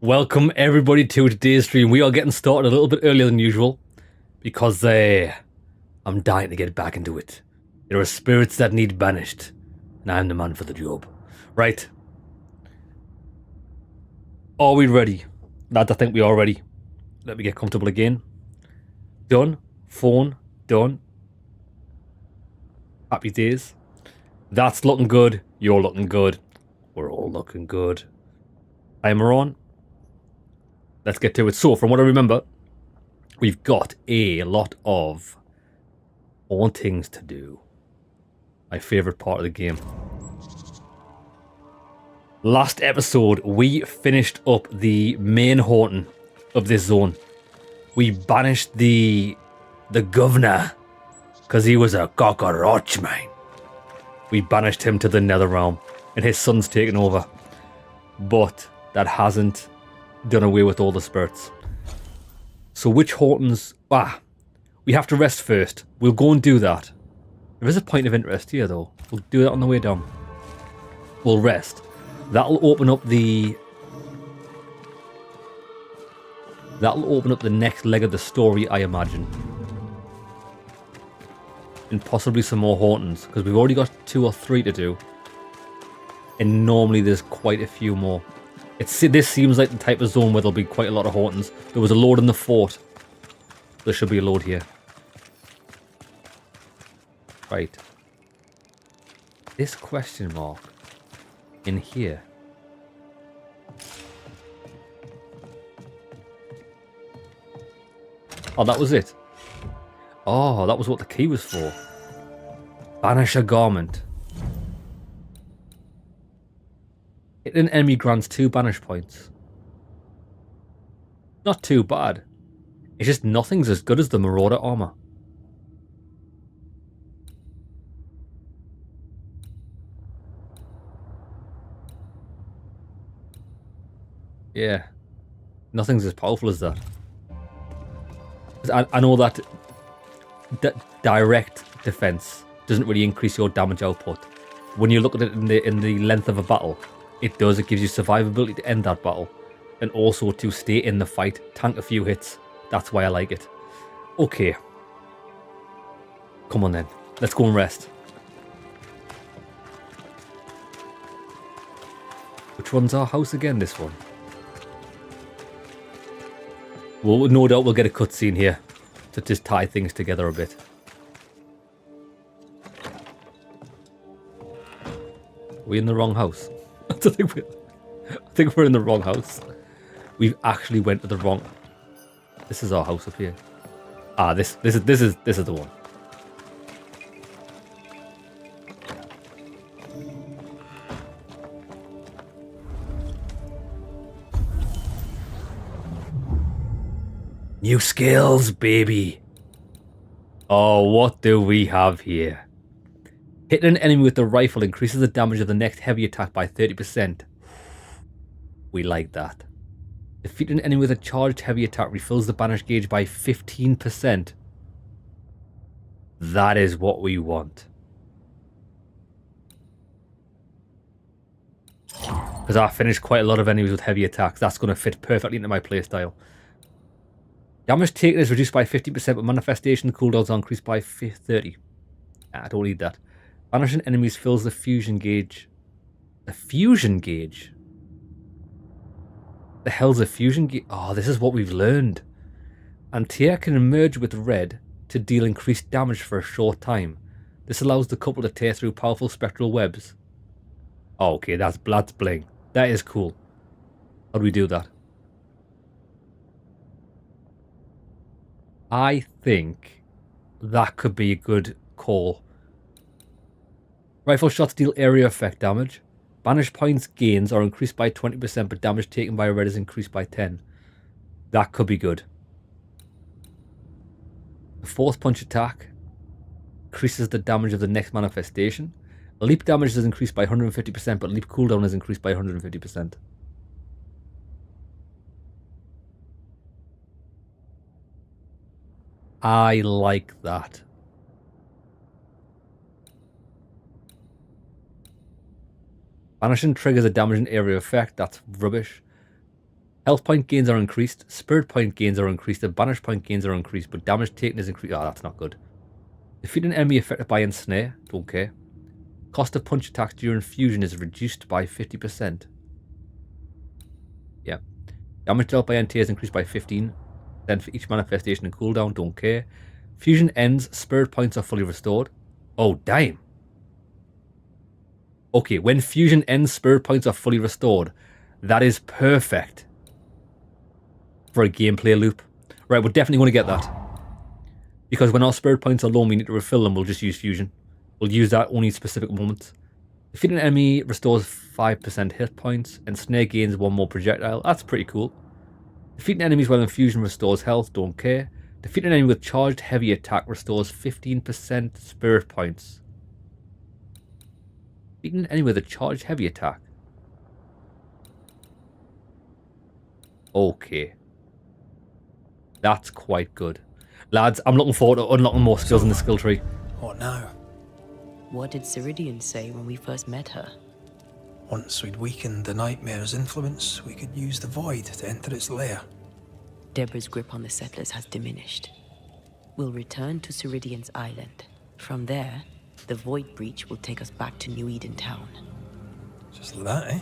Welcome everybody to today's stream. We are getting started a little bit earlier than usual because I'm dying to get back into it. There are spirits that need banished, and I'm the man for the job. Right? Are we ready? Lads, I think we are ready. Let me get comfortable again. Done. Phone. Done. Happy days. That's looking good. You're looking good. We're all looking good. Timer on. Let's get to it. So, from what I remember, we've got a lot of hauntings to do. My favourite part of the game. Last episode, we finished up the main haunting of this zone. We banished the governor, because he was a cockroach, man. We banished him to the nether realm, and his son's taken over. But that hasn't done away with all the spirits. So which hauntings... we have to rest first. We'll go and do that. There is a point of interest here, though. We'll do that on the way down. We'll rest. That'll open up the next leg of the story, I imagine. And possibly some more hauntings, because we've already got 2 or 3 to do. And normally there's quite a few more. This seems like the type of zone where there'll be quite a lot of hauntings. There was a load in the fort. There should be a load here. Right. This question mark in here. Oh, that was it. Oh, that was what the key was for. Banish a garment. Hit an enemy grants 2 banish points. Not too bad. It's just nothing's as good as the Marauder armor. Yeah. Nothing's as powerful as that. I know that direct defense doesn't really increase your damage output. When you look at it in the length of a battle, it does. It gives you survivability to end that battle, and also to stay in the fight, tank a few hits. That's why I like it. Okay. Come on then. Let's go and rest. Which one's our house again, this one? Well, no doubt we'll get a cutscene here to just tie things together a bit. Are we in the wrong house? I think we're in the wrong house. We've actually went to the wrong... This is our house up here. Ah, this is the one. New skills, baby. Oh, what do we have here? Hitting an enemy with the rifle increases the damage of the next heavy attack by 30%. We like that. Defeating an enemy with a charged heavy attack refills the banish gauge by 15%. That is what we want. Because I finished quite a lot of enemies with heavy attacks. That's going to fit perfectly into my playstyle. Damage taken is reduced by 50%, but manifestation cooldowns are increased by 30. I don't need that. Banishing enemies fills the fusion gauge. The fusion gauge? The hell's a fusion gauge? Oh, this is what we've learned. Antea can merge with red to deal increased damage for a short time. This allows the couple to tear through powerful spectral webs. Oh, okay, that's bling. That is cool. How do we do that? I think that could be a good call. Rifle shots deal area effect damage. Banish points gains are increased by 20%, but damage taken by red is increased by 10. That could be good. The force punch attack increases the damage of the next manifestation. Leap damage is increased by 150%, but leap cooldown is increased by 150%. I like that. Banishing triggers a damaging area effect. That's rubbish. Health point gains are increased, spirit point gains are increased, and banish point gains are increased, but damage taken is increased. Oh, that's not good. Defeat an enemy affected by ensnare. Don't care. Cost of punch attacks during fusion is reduced by 50%. Yeah. Damage dealt by NT is increased by 15% for each manifestation and cooldown. Don't care. Fusion ends, spirit points are fully restored. Oh, damn. Okay, when fusion ends, spirit points are fully restored. That is perfect for a gameplay loop. Right, we're definitely going to get that. Because when our spirit points are low and we need to refill them, we'll just use fusion. We'll use that only in specific moments. Defeat an enemy restores 5% hit points, and snare gains 1 more projectile. That's pretty cool. Defeating enemies while in fusion restores health, don't care. Defeat an enemy with charged heavy attack restores 15% spirit points. Defeating an enemy with a charged heavy attack. Okay. That's quite good. Lads, I'm looking forward to unlocking more skills in the skill tree. What now? What did Ceridian say when we first met her? Once we'd weakened the nightmare's influence, we could use the void to enter its lair. Deborah's grip on the settlers has diminished. We'll return to Ceridian's island. From there, the void breach will take us back to New Eden Town. Just like that, eh?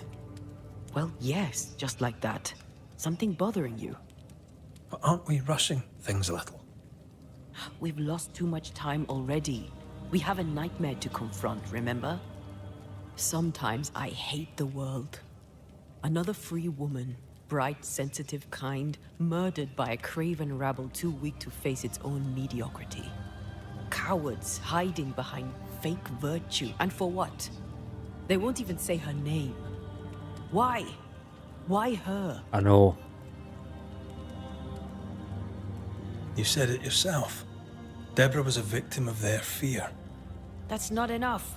Well, yes, just like that. Something bothering you. But aren't we rushing things a little? We've lost too much time already. We have a nightmare to confront, remember? Sometimes I hate the world. Another free woman, bright, sensitive, kind, murdered by a craven rabble too weak to face its own mediocrity. Cowards hiding behind fake virtue. And for what? They won't even say her name. Why? Why her? I know. You said it yourself. Deborah was a victim of their fear. That's not enough.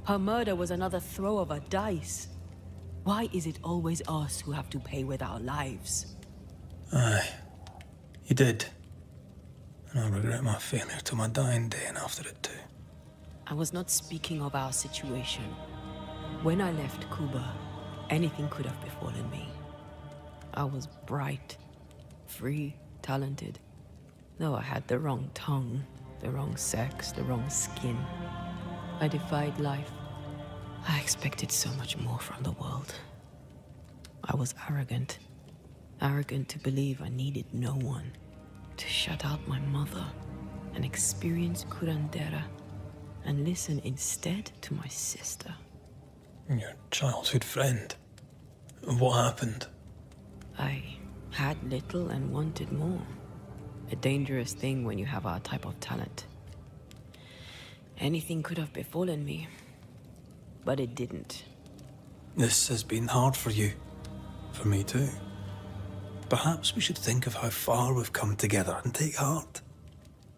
Her murder was another throw of a dice. Why is it always us who have to pay with our lives? Aye. You did. And I regret my failure to my dying day and after it too. I was not speaking of our situation. When I left Cuba, anything could have befallen me. I was bright, free, talented. Though I had the wrong tongue, the wrong sex, the wrong skin. I defied life. I expected so much more from the world. I was arrogant. Arrogant to believe I needed no one. To shut out my mother and experience curandera and listen instead to my sister. Your childhood friend. What happened? I had little and wanted more. A dangerous thing when you have our type of talent. Anything could have befallen me, but it didn't. This has been hard for you. For me too. Perhaps we should think of how far we've come together and take heart.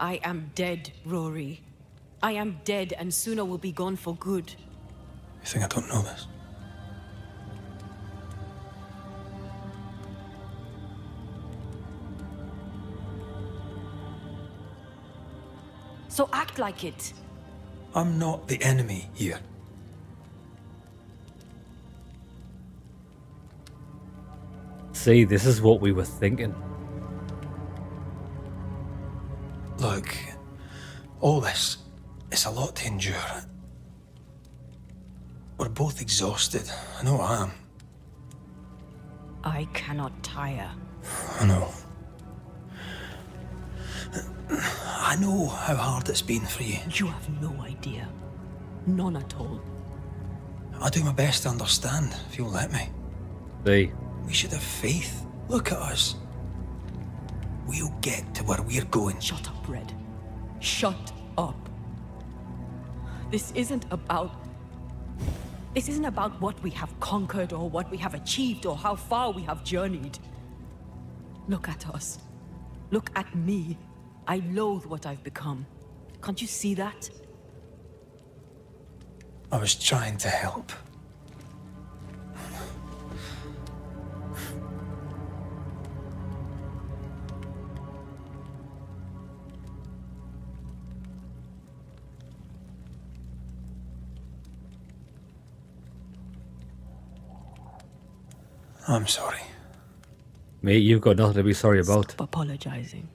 I am dead, Rory. I am dead, and sooner will be gone for good. You think I don't know this? So act like it. I'm not the enemy here. See, this is what we were thinking. Look, all this, it's a lot to endure. We're both exhausted. I know I am. I cannot tire. I know. I know how hard it's been for you. You have no idea. None at all. I'll do my best to understand, if you'll let me. See. We should have faith. Look at us. We'll get to where we're going. Shut up, Red. Shut up. This isn't about what we have conquered or what we have achieved or how far we have journeyed. Look at us. Look at me. I loathe what I've become. Can't you see that? I was trying to help. I'm sorry. Mate, you've got nothing to be sorry about. Stop apologizing.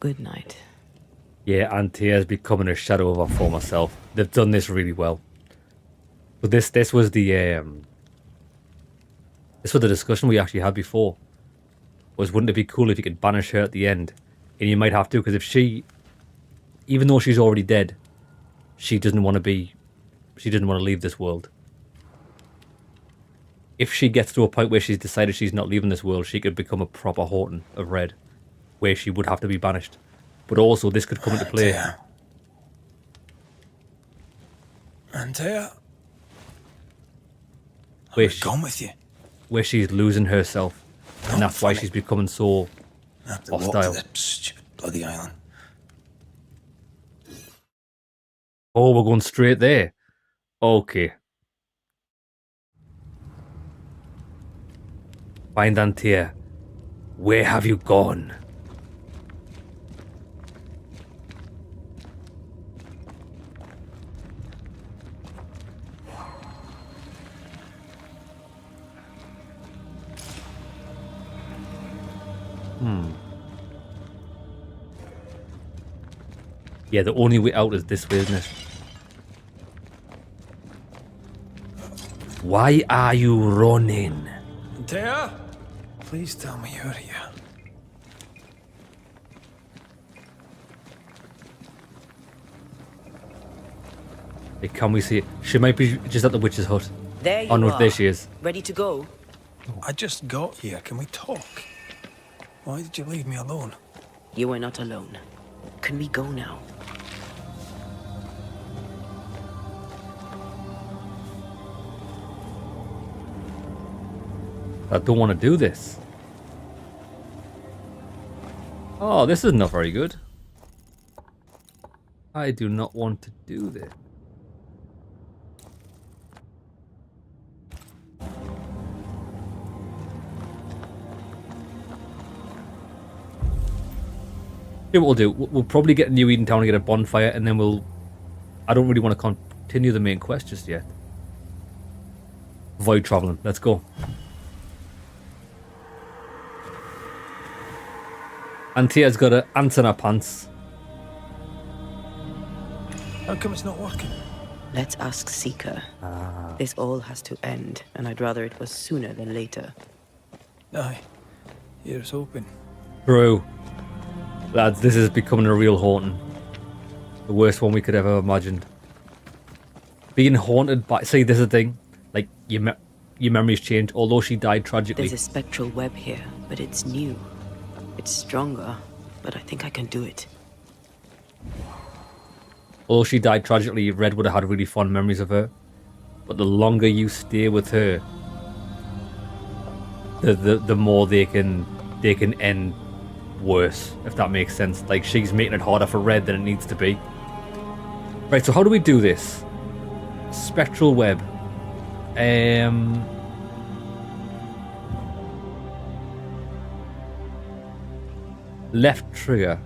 Good night. Yeah, Antia's becoming a shadow of her former self. They've done this really well. But this was the discussion we actually had before. Was, wouldn't it be cool if you could banish her at the end? And you might have to, because if she, even though she's already dead, she doesn't want to leave this world. If she gets to a point where she's decided she's not leaving this world, she could become a proper Horton of Red, where she would have to be banished. But also, this could come into play. Antea, Where I'm gone with you. Where she's losing herself. And that's why she's becoming so I have to hostile. walk to that stupid bloody island. Oh, we're going straight there. Okay. Find Antea. Where have you gone? Yeah, the only way out is this way, isn't it? Why are you running? Antea, please tell me you're here. Hey, can we see it? She might be just at the witch's hut. There you Oh no, are. there she is. Ready to go? I just got here. Can we talk? Why did you leave me alone? You are not alone. Can we go now? I don't want to do this. Oh, this is not very good. I do not want to do this. Here's what we'll do. We'll probably get New Eden Town and get a bonfire, and then we'll... I don't really want to continue the main quest just yet. Avoid traveling. Let's go. Antea's got her ants in her pants. How come it's not working? Let's ask Seeker. This all has to end, and I'd rather it was sooner than later. Aye. Here's hoping. True. Lads, this is becoming a real haunting. The worst one we could ever imagined. Being haunted by... See, this is the thing. Like, your memories change. Although she died tragically. There's a spectral web here, but it's new. It's stronger, but I think I can do it. Although she died tragically, Red would have had really fond memories of her. But the longer you stay with her, the more they can end worse, if that makes sense. Like, she's making it harder for Red than it needs to be. Right, so how do we do this? Spectral web. Left trigger.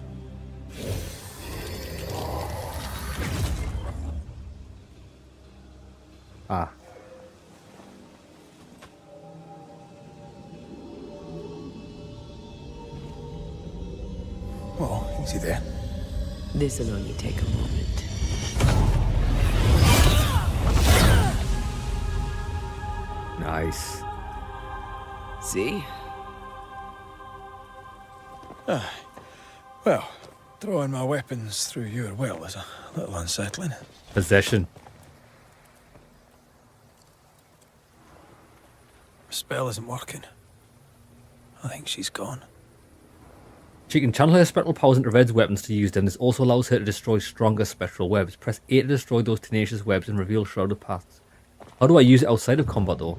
Ah. Well, easy there. This'll only take a moment. Nice. See? Well, throwing my weapons through your will is a little unsettling. Possession. The spell isn't working. I think she's gone. She can channel her spectral powers into Red's weapons to use them. This also allows her to destroy stronger spectral webs. Press A to destroy those tenacious webs and reveal shrouded paths. How do I use it outside of combat though?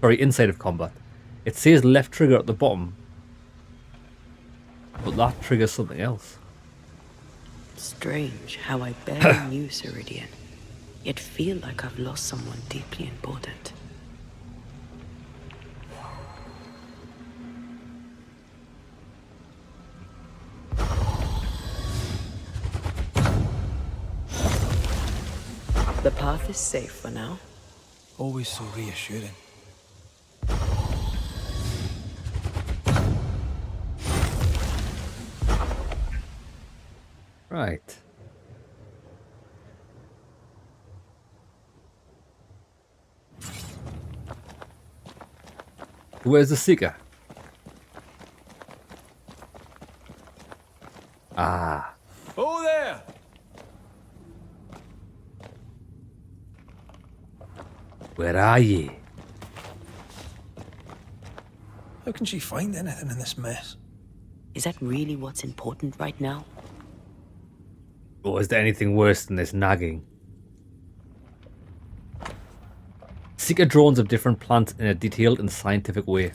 Sorry, inside of combat. It says left trigger at the bottom. But that triggers something else. Strange how I barely knew Ceridian, yet feel like I've lost someone deeply important. The path is safe for now. Always so reassuring. Right. Where's the seeker? Ah. Oh, there! Where are ye? How can she find anything in this mess? Is that really what's important right now? Or is there anything worse than this nagging? Seeker drawings of different plants in a detailed and scientific way.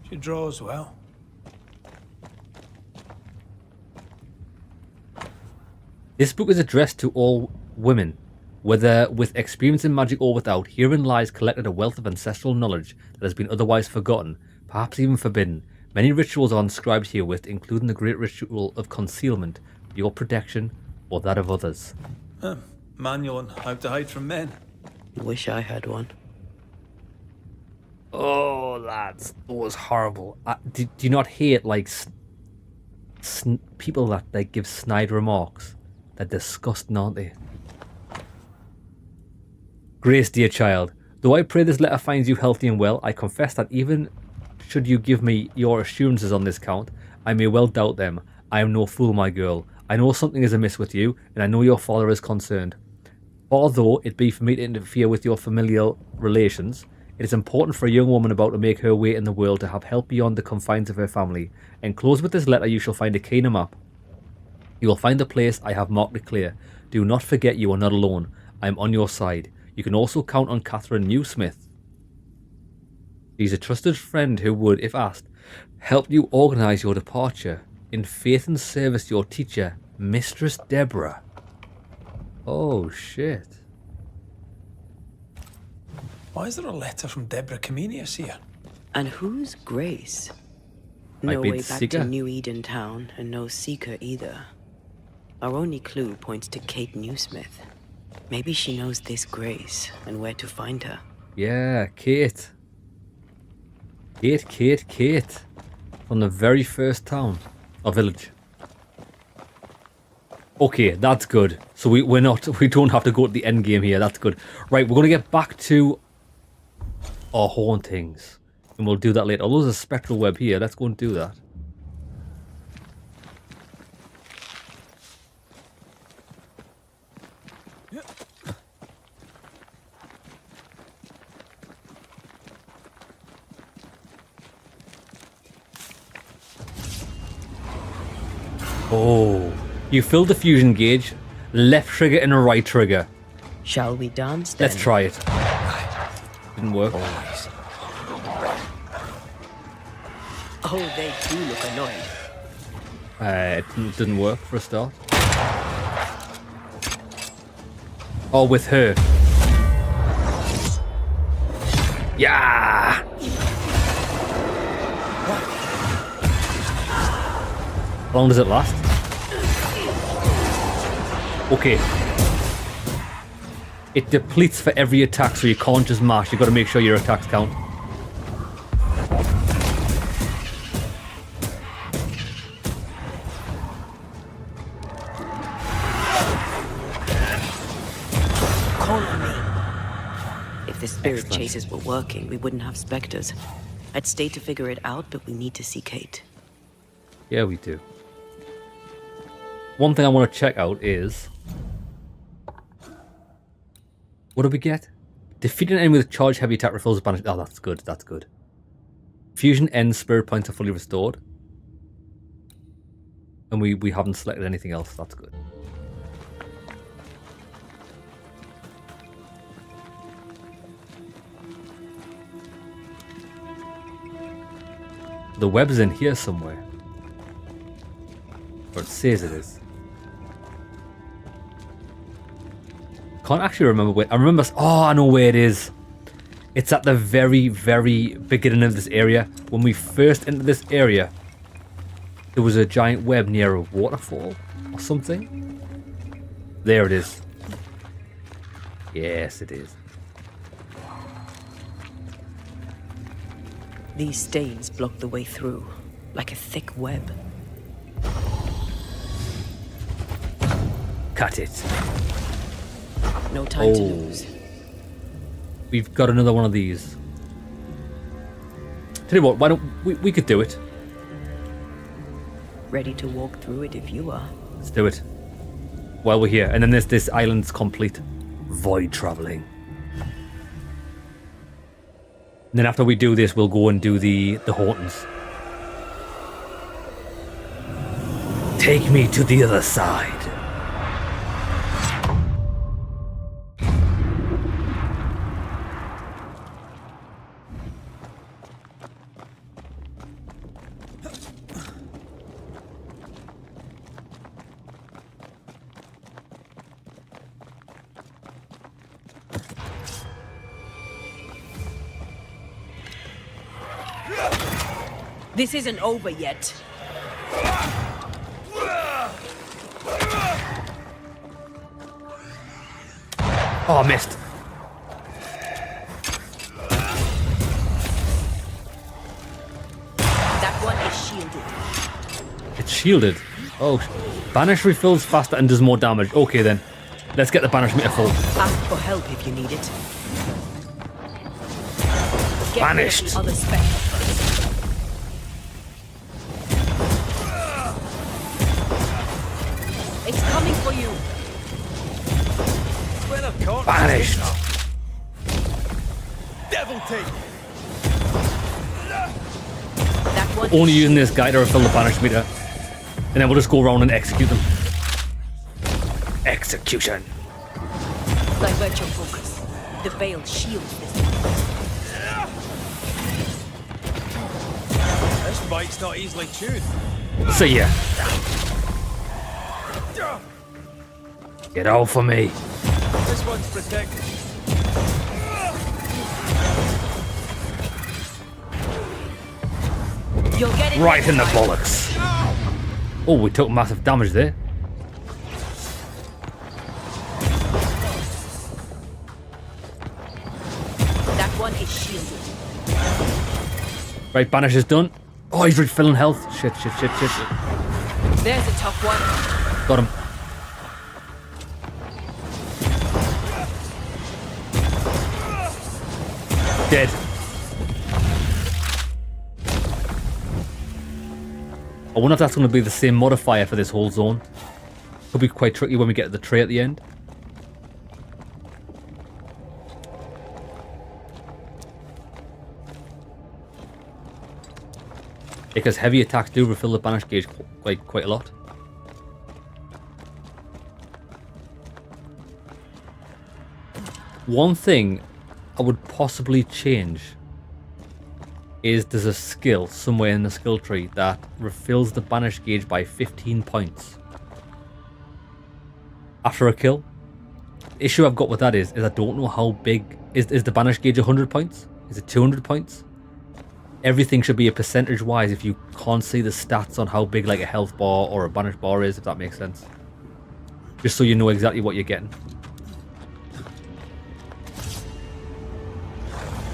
She draws well. This book is addressed to all women, whether with experience in magic or without. Herein lies collected a wealth of ancestral knowledge that has been otherwise forgotten, perhaps even forbidden. Many rituals are inscribed herewith, including the great ritual of concealment, your protection or that of others. Manual on how to hide from men. Wish I had one. Oh, lads, that was horrible. Do you not hate like people that like give snide remarks? They're disgusting, aren't they? Grace, dear child, though I pray this letter finds you healthy and well, I confess that even should you give me your assurances on this count, I may well doubt them. I am no fool, my girl. I know something is amiss with you, and I know your father is concerned. Although it be for me to interfere with your familial relations, it is important for a young woman about to make her way in the world to have help beyond the confines of her family. Enclosed with this letter you shall find a keener map. You will find the place I have marked it clear. Do not forget you are not alone. I am on your side. You can also count on Catherine Newsmith. She's a trusted friend who would, if asked, help you organise your departure. In faith and service, your teacher, Mistress Deborah. Oh, shit. Why is there a letter from Deborah Comenius here? And who's Grace? Might No be way the back Seeker. to New Eden Town, and no Seeker either. Our only clue points to Kate Newsmith. Maybe she knows this Grace and where to find her. Yeah, Kate. Kate. From the very first town. Or village. Okay, that's good. So we don't have to go to the end game here. That's good. Right, we're going to get back to our hauntings. And we'll do that later. Oh, there's a spectral web here. Let's go and do that. Oh, you filled the fusion gauge, left trigger and a right trigger. Shall we dance then? Let's try it. Didn't work. Oh, they do look annoyed. It didn't work for a start. Oh, with her. Yeah! How long does it last? Okay. It depletes for every attack, so you can't just mash. You've got to make sure your attacks count. Call on me. If the spirit Excellent. chases were working, we wouldn't have specters. I'd stay to figure it out, but we need to see Kate. Yeah, we do. One thing I want to check out is... What do we get? Defeat an enemy with charge heavy attack refills banish. Oh, that's good. That's good. Fusion ends. Spirit points are fully restored. And we haven't selected anything else. That's good. The web's in here somewhere. Or it says it is. Can't actually remember where. I remember. Oh, I know where it is. It's at the very, very beginning of this area. When we first entered this area, there was a giant web near a waterfall or something. There it is. Yes, it is. These stains block the way through, like a thick web. Cut it. No time to lose. We've got another one of these. Tell you what, why don't we could do it. Ready to walk through it if you are. Let's do it. While we're here. And then this island's complete. Void traveling. And then after we do this, we'll go and do the Hauntings. Take me to the other side. This isn't over yet. Oh, I missed. That one is shielded. It's shielded. Oh, banish refills faster and does more damage. Okay then. Let's get the banish meter full. Ask for help if you need it. Get Banished. rid of the other spectre first. It's coming for you. When I've caught Banished. devil take. That one Only is using this guy to refill the banish meter. And then we'll just go around and execute them. Execution. divert your focus. The veil shields this one. This bite's not easily chewed. See ya. Get off of me. This one's protected. You'll get it Right in the next time. bollocks. Oh, we took massive damage there. That one is shielded. Right, Banish is done. Oh, he's refilling health. Shit. There's a tough one. Got him. Dead. I wonder if that's going to be the same modifier for this whole zone. Could be quite tricky when we get to the tray at the end. Because heavy attacks do refill the banish gauge quite a lot. One thing I would possibly change is there's a skill somewhere in the skill tree that refills the banish gauge by 15 points after a kill. The issue I've got with that is I don't know how big is the banish gauge. 100 points? Is it 200 points? Everything should be a percentage wise if you can't see the stats on how big like a health bar or a banish bar is, if that makes sense. Just so you know exactly what you're getting.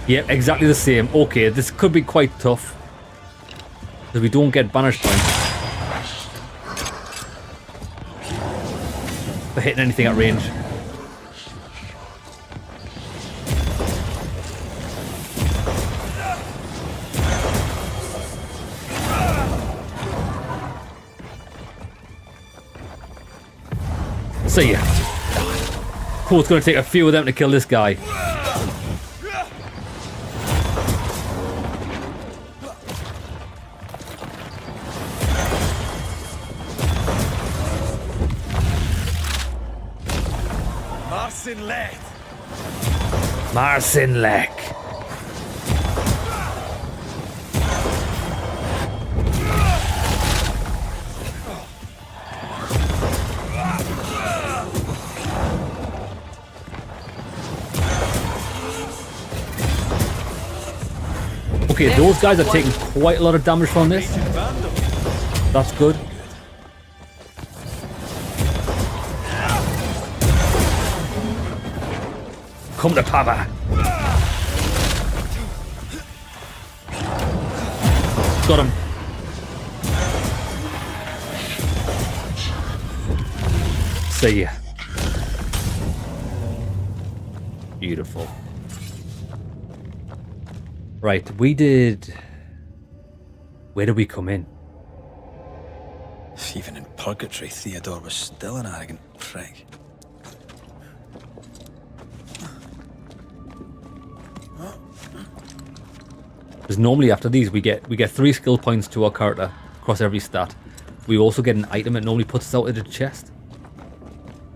Yep, exactly the same. Okay, this could be quite tough because we don't get banish points for hitting anything at range. See ya. Cool, it's going to take a few of them to kill this guy. Marcinlek. Okay, those guys are taking quite a lot of damage from this. That's good. Come to Papa. Got him. See ya. Beautiful. Right, we did... Where did we come in? Even in purgatory, Theodore was still an arrogant prick. Because normally after these we get 3 skill points to our character across every stat. We also get an item that normally puts us out of the chest.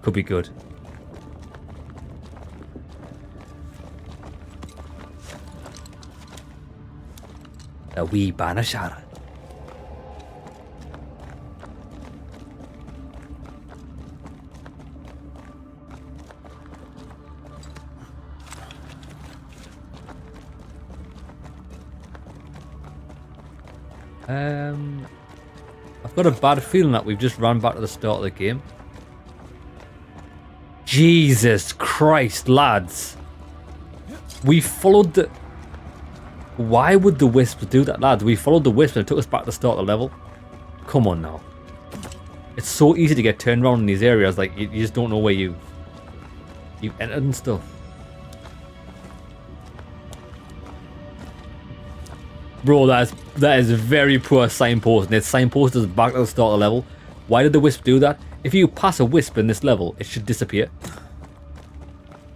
Could be good. A wee Banisher. I've got a bad feeling that we've just run back to the start of the game. Jesus Christ, lads. We followed the... Why would the wisps do that, lads? We followed the wisps and it took us back to the start of the level. Come on now. It's so easy to get turned around in these areas, like you just don't know where you've entered and stuff. Bro, that is a very poor signpost, and it signposted us back to the start of the level. Why did the wisp do that? If you pass a wisp in this level, it should disappear.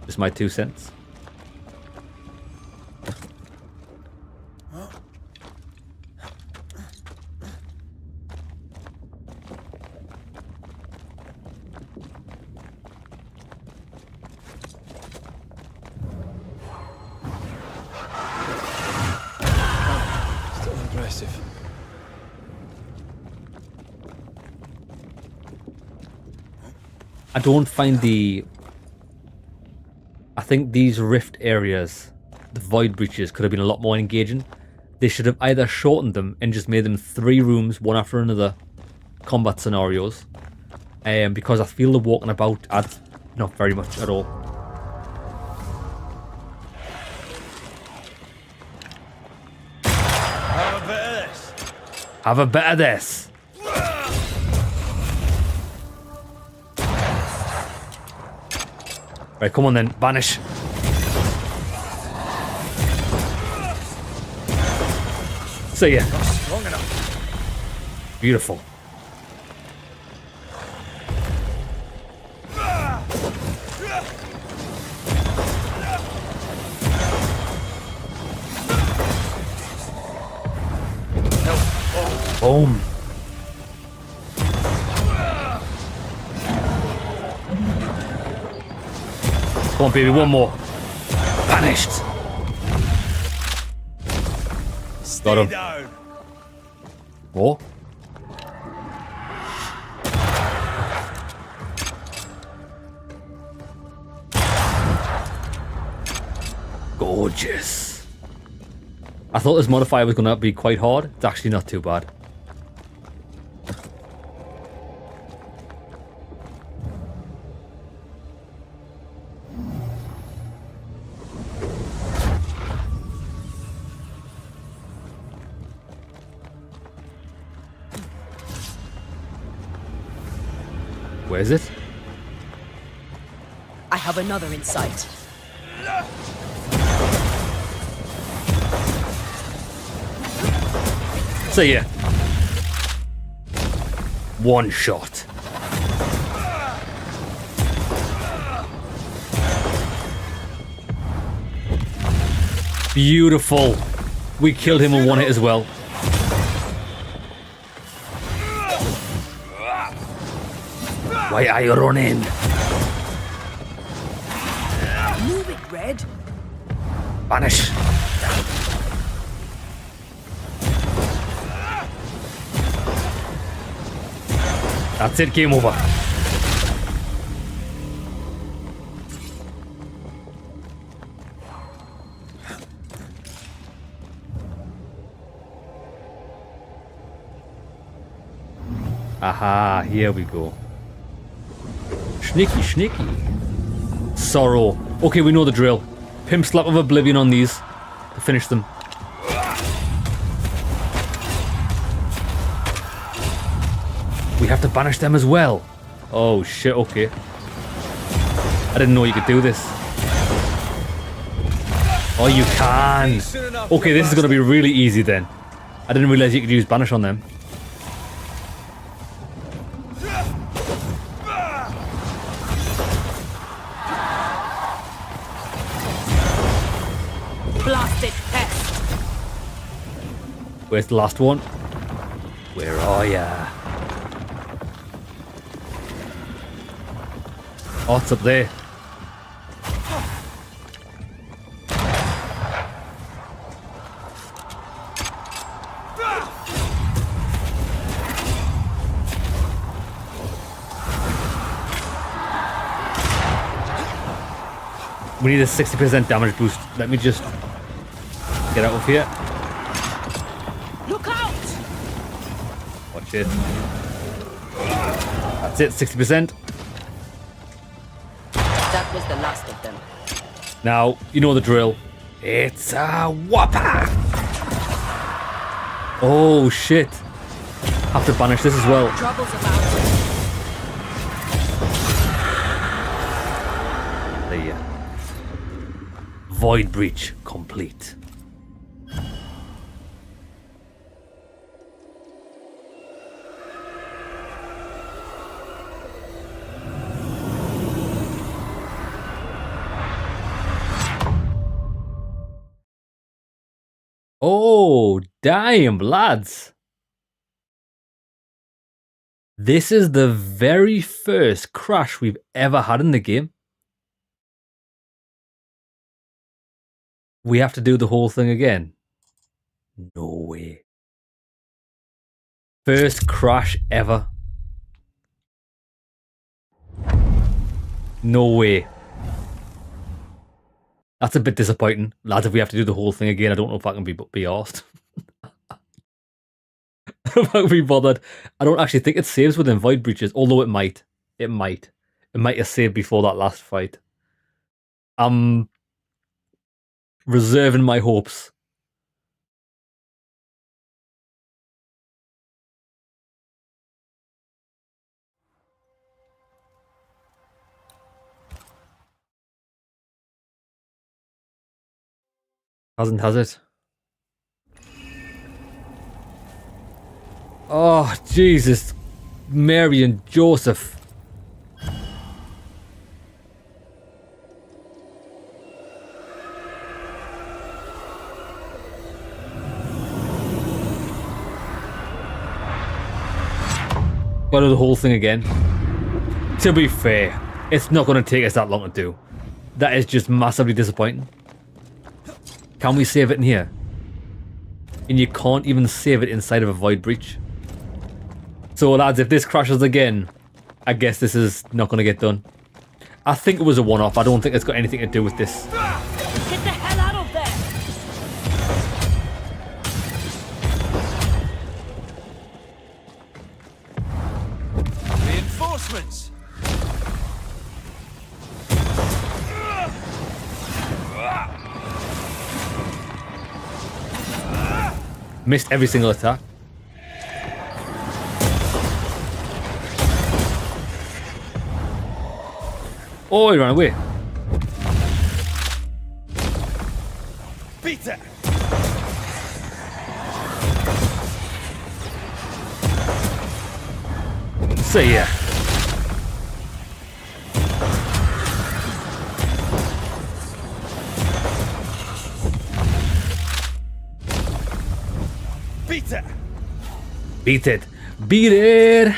Just my 2 cents. I don't find I think these rift areas, the void breaches, could have been a lot more engaging. They should have either shortened them and just made them 3 rooms, one after another, combat scenarios. Because I feel the walking about adds not very much at all. Have a bit of this. Have a bit of this. Right, come on then, banish. See ya. Not strong enough. Beautiful. Boom. Come on, baby, one more. Banished. Got him. Down. More. Gorgeous. I thought this modifier was going to be quite hard. It's actually not too bad. Where is it? I have another in sight. See ya. One shot. Beautiful. We killed him in one hit as well. Why are you running? Move it, Red. Banish. That's it, game over. Aha, here we go. Sneaky, sneaky. Sorrow Okay, we know the drill. Pimp slap of oblivion on these to finish them. We have to banish them as well. Oh shit, okay. I didn't know you could do this. Oh, you can. Okay, this is going to be really easy then. I didn't realize you could use banish on them. Blasted pest. Where's the last one? Where are ya? Oh, it's up there. We need a 60% damage boost. Let me just get out of here. Look out! Watch it. That's it, 60%. That was the last of them. Now, you know the drill. It's a whopper! Oh shit. Have to banish this as well. Trouble's about. The void breach complete. Oh, damn, lads. This is the very first crash we've ever had in the game. We have to do the whole thing again. No way. First crash ever. No way. That's a bit disappointing. Lads, if we have to do the whole thing again, I don't know if I can be arsed. If I can be bothered. I don't actually think it saves within void breaches, although it might. It might. It might have saved before that last fight. I'm reserving my hopes. Hasn't, has it? Oh, Jesus. Mary and Joseph. Gotta do the whole thing again. To be fair, it's not going to take us that long to do. That is just massively disappointing. Can we save it in here? And you can't even save it inside of a void breach. So lads, if this crashes again, I guess this is not going to get done. I think it was a one-off. I don't think it's got anything to do with this. Get the hell out of there! Reinforcements! Missed every single attack. Oh, he ran away. Peter! See ya. Peter! Beat it. Beat it.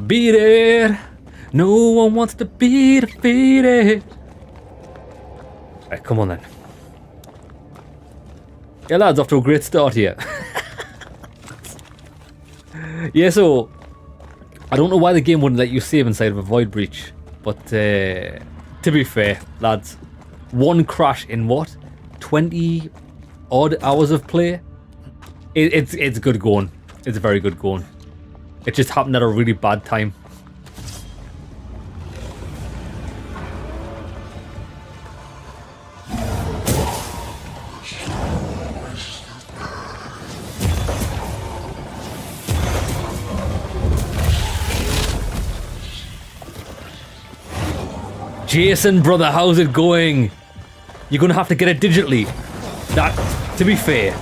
Beat it. No one wants to be defeated. Right, come on then. Yeah, lads, off to a great start here. Yeah, so I don't know why the game wouldn't let you save inside of a void breach, but to be fair, lads, one crash in what? 20 odd hours of play? It's good going. It's very good going. It just happened at a really bad time. Jason, brother, how's it going? You're gonna have to get it digitally. That, to be fair,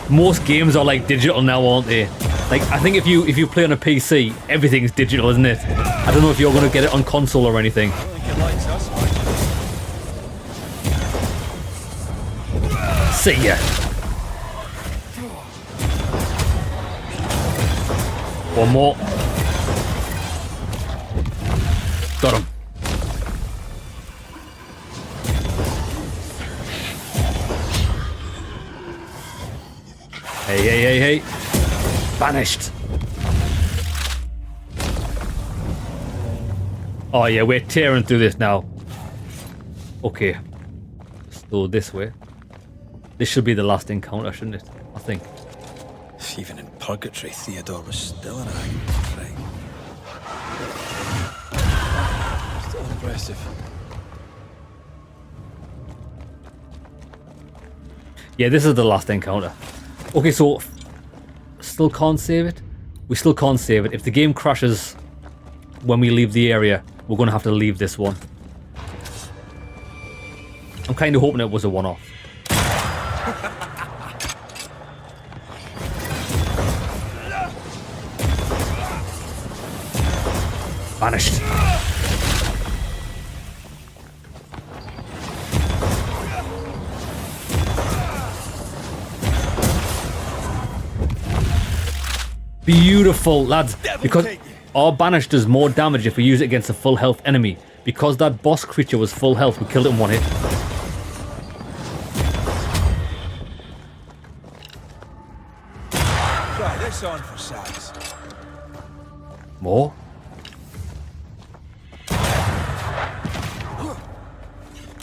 most games are like digital now, aren't they? Like, I think if you play on a PC, everything's digital, isn't it? I don't know if you're gonna get it on console or anything. I don't think it likes us much. See ya. One more. Got him. Hey, hey, hey, hey. Banished. Oh yeah, we're tearing through this now. Okay. Let's go this way. This should be the last encounter, shouldn't it? I think. Even in purgatory, Theodore was still an eye. Right. Still impressive. Yeah, this is the last encounter. Okay, so still can't save it? We still can't save it. If the game crashes when we leave the area, we're going to have to leave this one. I'm kind of hoping it was a one-off. Vanished. Beautiful, lads. Because our banish does more damage if we use it against a full health enemy. Because that boss creature was full health, we killed it in one hit. Try this on for size. More?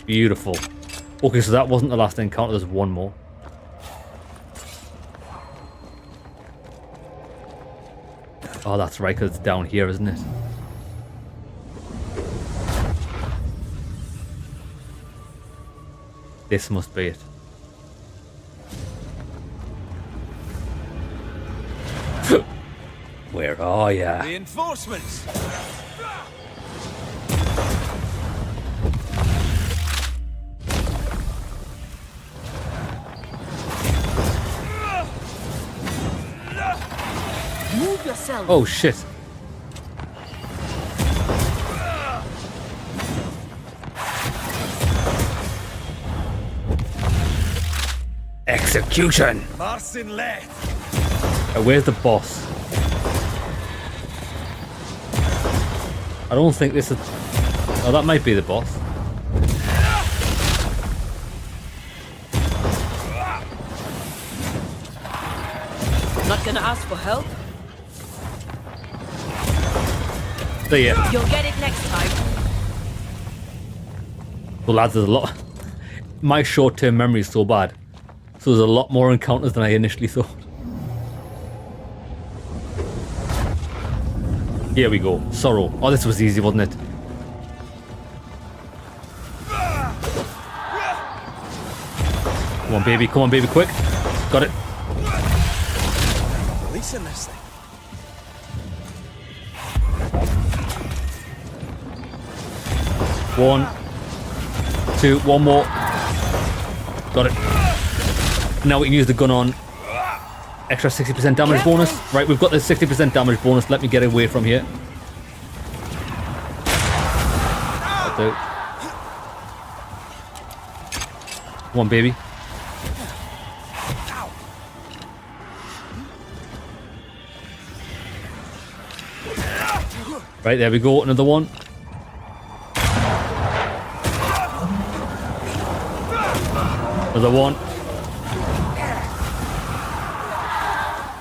Beautiful. Okay, so that wasn't the last encounter, there's one more. Oh, that's right, because it's down here, isn't it? This must be it. Where are ya? Reinforcements. Move yourself. Oh, shit. Execution! Marcin left. Where's the boss? I don't think this is... Oh, that might be the boss. Not gonna ask for help? See ya. You'll get it next time. Well, lads, there's a lot... My short-term memory is so bad. So there's a lot more encounters than I initially thought. Here we go. Sorrow. Oh, this was easy, wasn't it? Come on, baby, quick. Got it. Releasing this thing. One, two, one more. Got it. Now we can use the gun on. Extra 60% damage bonus. Right, we've got the 60% damage bonus. Let me get away from here. That'll do. Come on, baby. Right, there we go. Another one. Another one.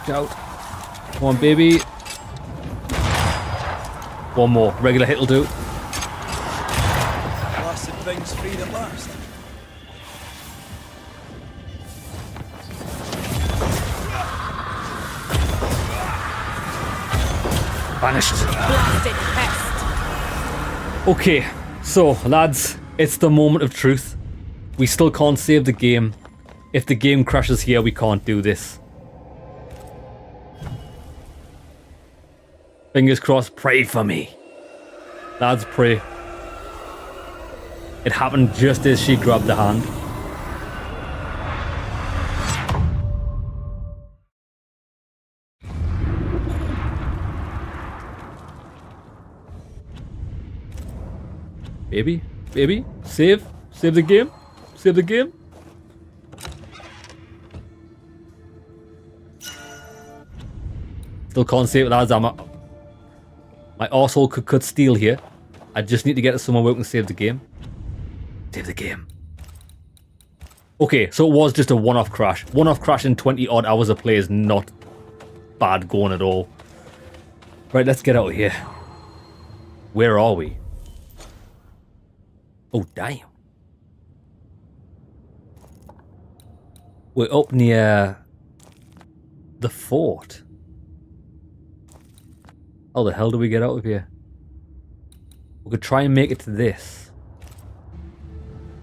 Out. Come on, baby. One more. Regular hit will do. Blasted thing's freed at last. Vanished. Blasted pest. Okay, so lads, it's the moment of truth. We still can't save the game. If the game crashes here, we can't do this. Fingers crossed, pray for me. Lads, pray. It happened just as she grabbed the hand. Baby, save the game, save the game. Still can't save it, lads. My arsehole could cut steel here. I just need to get to somewhere where we can save the game. Save the game. Okay, so it was just a one-off crash. One-off crash in 20 odd hours of play is not bad going at all. Right, let's get out of here. Where are we? Oh, damn. We're up near the fort. How the hell do we get out of here? We could try and make it to this.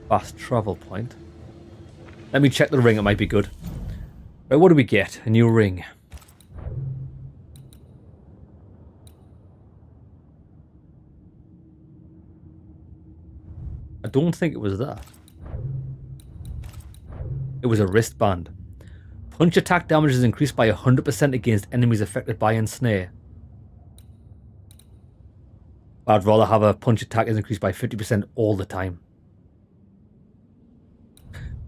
Fast travel point. Let me check the ring, it might be good. Right, what do we get? A new ring. I don't think it was that. It was a wristband. Punch attack damage is increased by 100% against enemies affected by ensnare. I'd rather have a punch attack is increased by 50% all the time.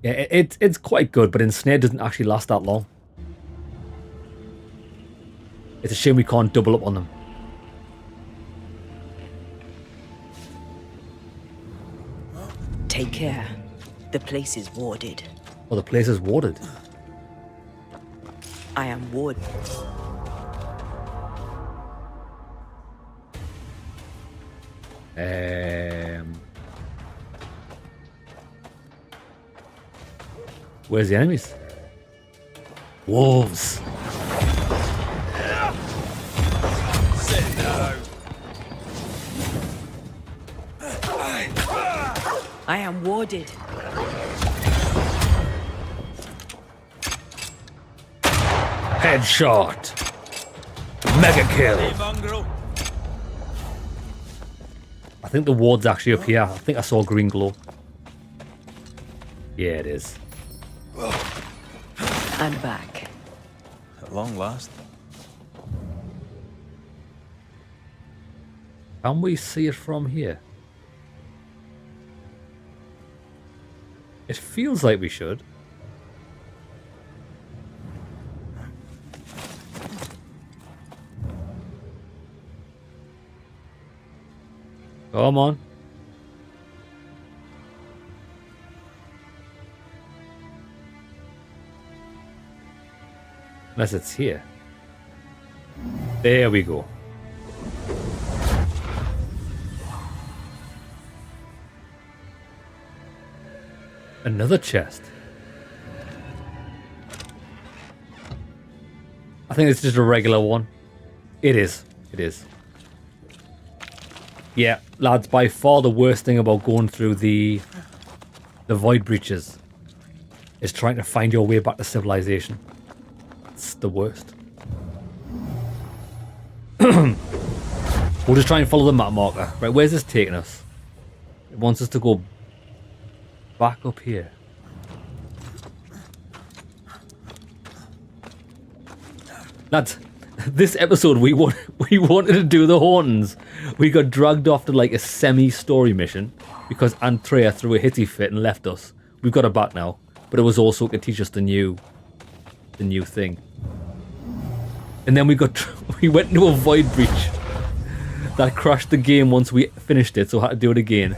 Yeah, it's quite good, but ensnare doesn't actually last that long. It's a shame we can't double up on them. Take care. The place is warded. Oh, the place is warded. I am ward. Where's the enemies? Wolves. Sit down. I am warded. Headshot. Mega kill. Hey, mongrel. I think the ward's actually up here. I think I saw a green glow. Yeah, it is. I'm back. At long last. Can we see it from here? It feels like we should. Come on. Unless it's here. There we go. Another chest. I think it's just a regular one. It is. It is. Yeah, lads, by far the worst thing about going through the void breaches is trying to find your way back to civilization. It's the worst. We'll just try and follow the map marker. Right, where's this taking us? It wants us to go back up here. Lads, this episode we wanted to do the Hauntings. We got dragged off to like a semi-story mission because Antrea threw a hitty fit and left us. We've got her back now, but it was also to teach us the new thing. And then we went into a void breach that crashed the game once we finished it, so I had to do it again.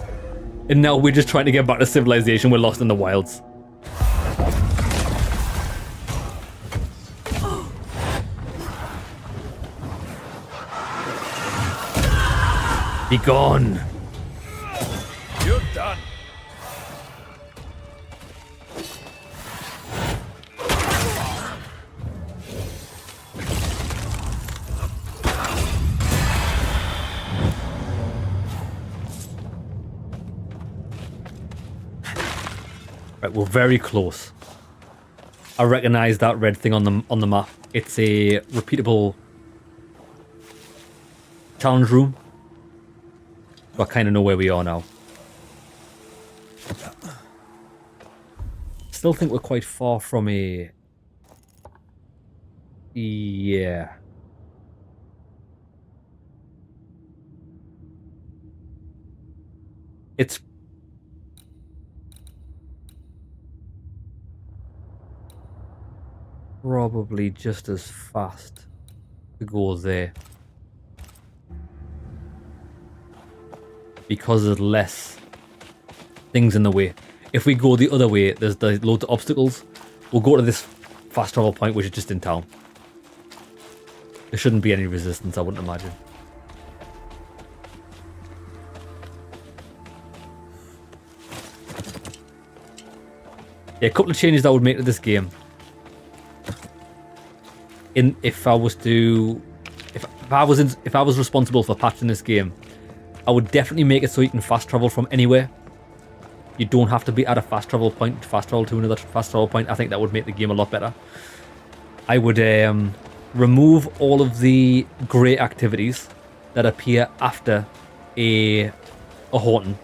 And now we're just trying to get back to civilization. We're lost in the wilds. Be gone. You're done. Right, we're very close. I recognize that red thing on the map. It's a repeatable challenge room. I kind of know where we are now. still think we're quite far from a... Yeah. It's... probably just as fast to go there. Because there's less things in the way. If we go the other way, there's loads of obstacles. We'll go to this fast travel point, which is just in town. There shouldn't be any resistance, I wouldn't imagine. Yeah, a couple of changes I would make to this game. If I was responsible for patching this game, I would definitely make it so you can fast travel from anywhere. You don't have to be at a fast travel point to fast travel to another fast travel point. I think that would make the game a lot better. I would remove all of the grey activities that appear after a haunting,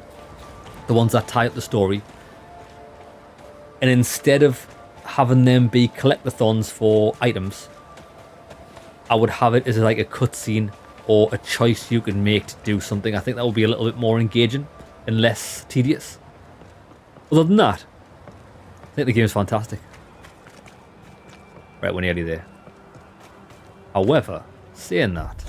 the ones that tie up the story, and instead of having them be collectathons for items, I would have it as like a cutscene or a choice you can make to do something. I think that would be a little bit more engaging and less tedious. Other than that, I think the game's fantastic. Right, we're nearly there. However, saying that,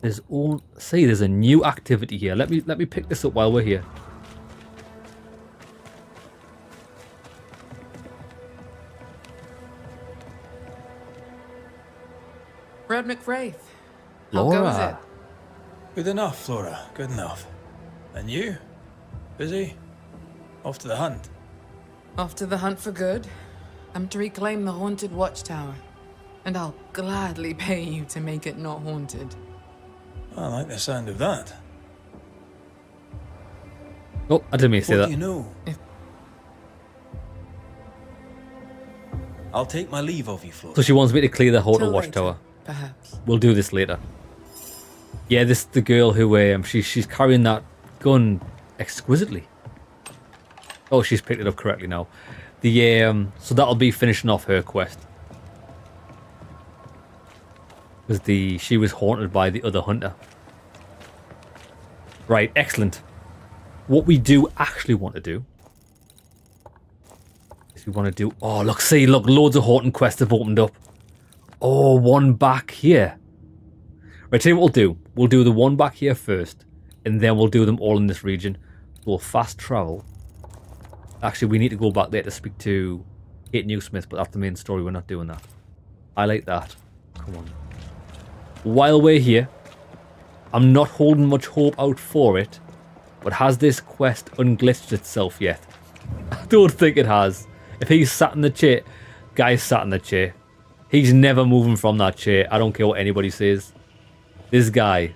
there's a new activity here. Let me pick this up while we're here. Red McWraith. How Laura. goes it? Good enough, Flora. Good enough. And you? Busy? Off to the hunt? Off to the hunt for good. I'm to reclaim the haunted watchtower. And I'll gladly pay you to make it not haunted. I like the sound of that. Oh, I didn't mean to say What that. do you know? I'll take my leave of you, Flora. So she wants me to clear the hotel Till watchtower. later, perhaps. We'll do this later. Yeah, this is the girl who she's carrying that gun exquisitely. Oh, she's picked it up correctly now. So that'll be finishing off her quest. Because she was haunted by the other hunter. Right, excellent. What we do actually want to do is we want to do... Oh, look, loads of haunting quests have opened up. Oh, one back here. Right, tell you what we'll do. We'll do the one back here first, and then we'll do them all in this region. We'll fast travel. Actually, we need to go back there to speak to Kate Newsmith, but that's the main story. We're not doing that. I like that. Come on. While we're here, I'm not holding much hope out for it, but has this quest unglitched itself yet? I don't think it has. If he's sat in the chair, guy's sat in the chair. He's never moving from that chair. I don't care what anybody says. This guy's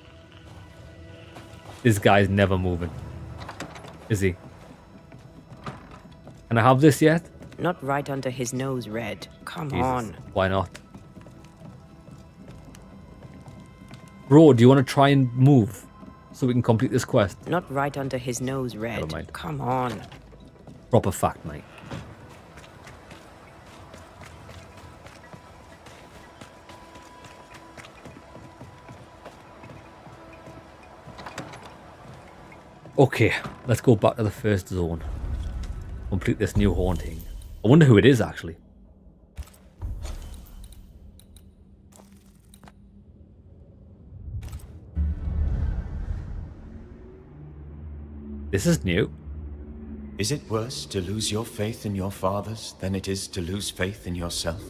never moving. Is he? Can I have this yet? Not right under his nose, Red. Come Jesus. on. Why not? Bro, do you want to try and move so we can complete this quest? Not right under his nose, Never Red. mind. Come on. Proper fact, mate. Okay, let's go back to the first zone. Complete this new haunting. I wonder who it is, actually. This is new. Is it worse to lose your faith in your fathers than it is to lose faith in yourself?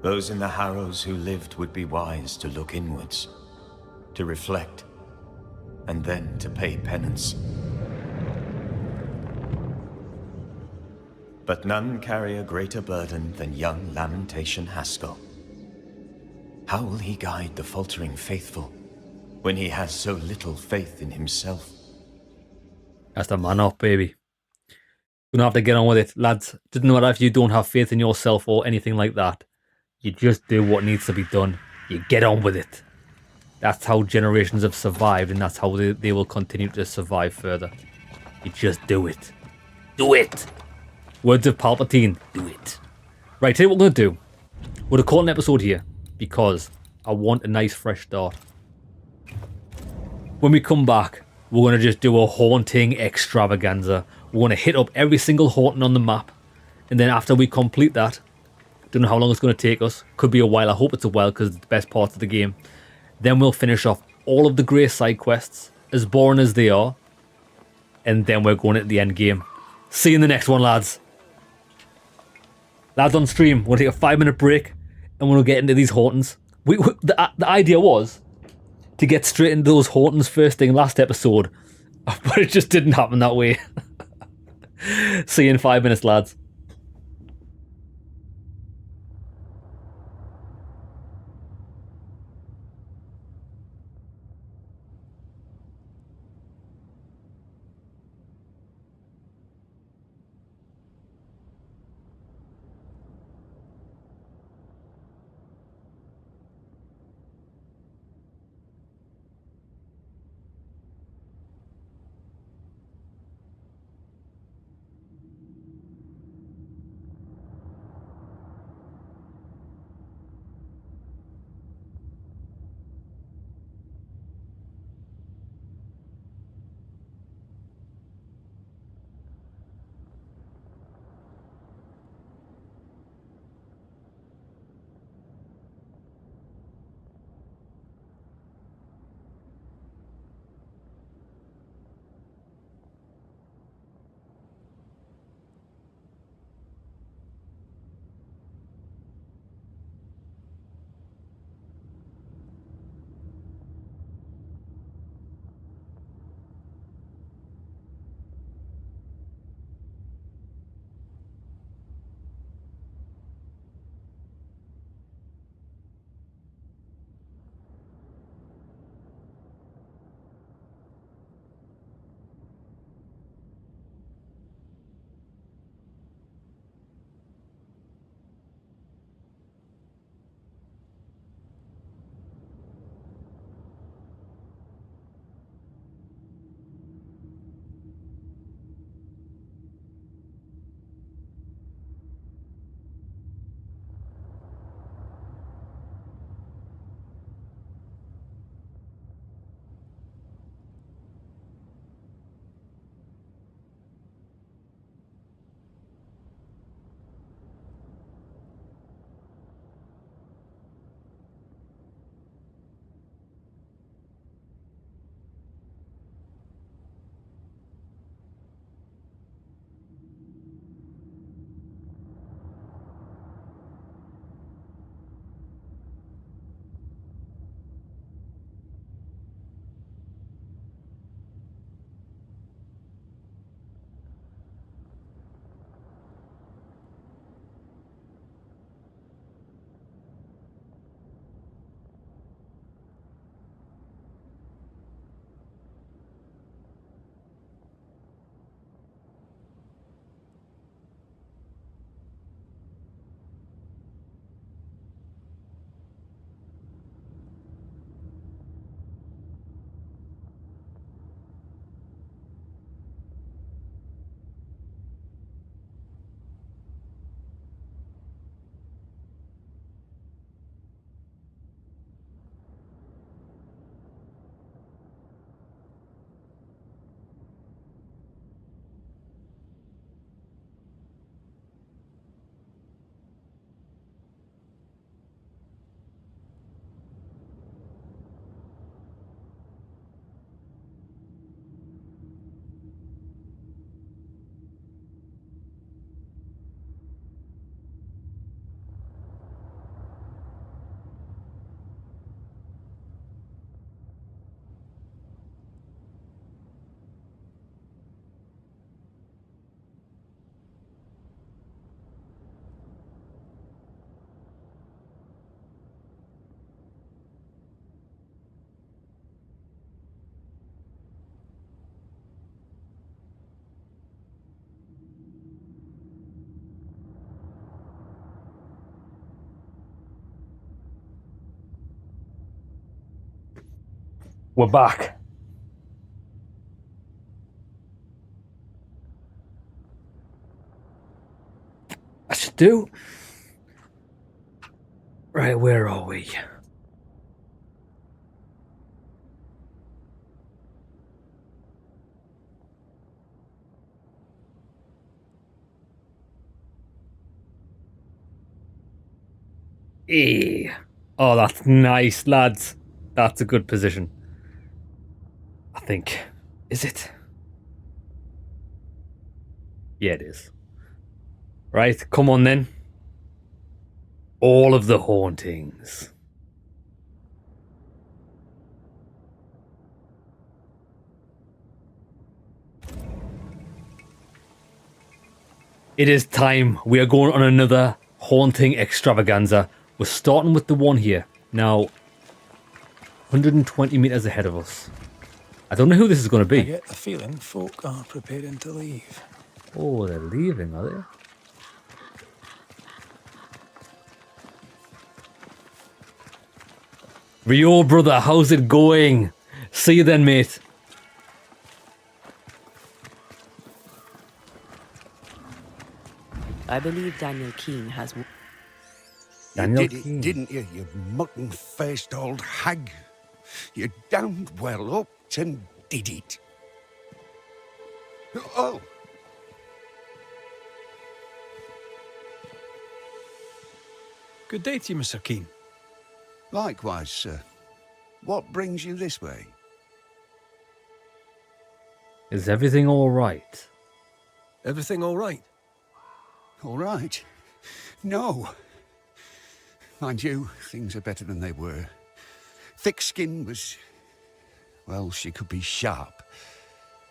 Those in the Harrows who lived would be wise to look inwards, to reflect, and then to pay penance. But none carry a greater burden than young Lamentation Haskell. How will he guide the faltering faithful when he has so little faith in himself? That's the man up, baby. Gonna have to get on with it, lads. Doesn't matter if you don't have faith in yourself or anything like that. You just do what needs to be done. You get on with it. That's how generations have survived, and that's how they will continue to survive further. You just do it. Do it! Words of Palpatine, do it. Right, today what we're going to do, we're going to call an episode here, because I want a nice fresh start. When we come back, we're going to just do a haunting extravaganza. We're going to hit up every single haunting on the map, and then after we complete that, don't know how long it's going to take us, could be a while, I hope it's a while because it's the best part of the game. Then we'll finish off all of the grey side quests, as boring as they are, and then we're going at the end game. See you in the next one, lads. Lads on stream, we'll take a 5-minute break, and we'll get into these hauntings. The idea was to get straight into those hauntings first thing last episode, but it just didn't happen that way. See you in 5 minutes, lads. We're back. I should do. Right, where are we? Eh. Oh, that's nice, lads. That's a good position. I think. Is it? Yeah, it is. Right, come on then. All of the hauntings. It is time. We are going on another haunting extravaganza. We're starting with the one here. Now, 120 meters ahead of us. I don't know who this is going to I be. get the feeling folk are preparing to leave. Oh, they're leaving, are they? Rio, brother, how's it going? See you then, mate. I believe Daniel Keene has. Daniel You did Keene. it, didn't you, you mutton-faced old hag? You damned well up and did it. Oh! Good day to you, Mr. Keene. Likewise, sir. What brings you this way? Is everything all right? Everything all right? All right. No. Mind you, things are better than they were. Thick skin was... well, she could be sharp.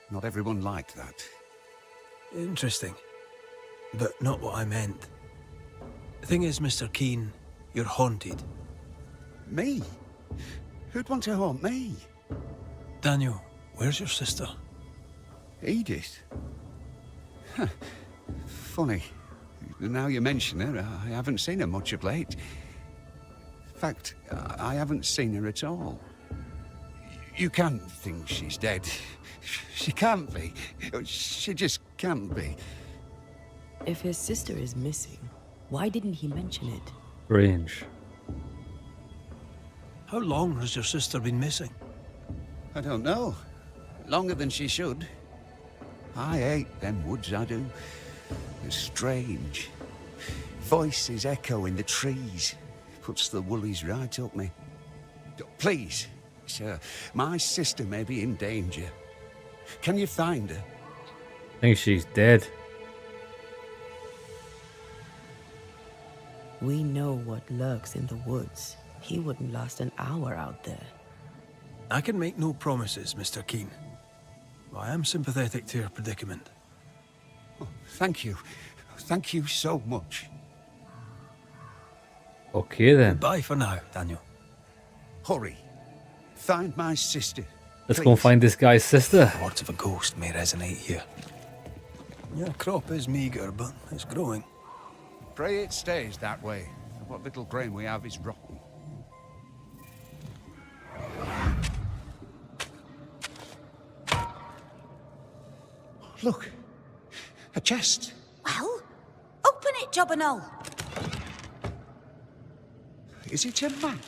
Not everyone liked that. Interesting. But not what I meant. The thing is, Mr. Keene, you're haunted. Me? Who'd want to haunt me? Daniel, where's your sister? Edith? Huh. Funny. Now you mention her, I haven't seen her much of late. In fact, I haven't seen her at all. You can't think she's dead. She can't be. She just can't be. If his sister is missing, why didn't he mention it? Range. How long has your sister been missing? I don't know. Longer than she should. I hate them woods, I do. They're strange. Voices echo in the trees. Puts the woolies right up me. Please, sir, my sister may be in danger. Can you find her? I think she's dead. We know what lurks in the woods. He wouldn't last an hour out there. I can make no promises, Mr. Keene. I am sympathetic to your predicament. Oh, thank you. Thank you so much. Okay then. Bye for now, Daniel. Hurry. Find my sister. Let's go and please. find this guy's sister. Words of a ghost may resonate here. Your crop is meagre, but it's growing. Pray it stays that way. What little grain we have is rotten. Look. A chest. Well, open it, Job and all. Is it a map?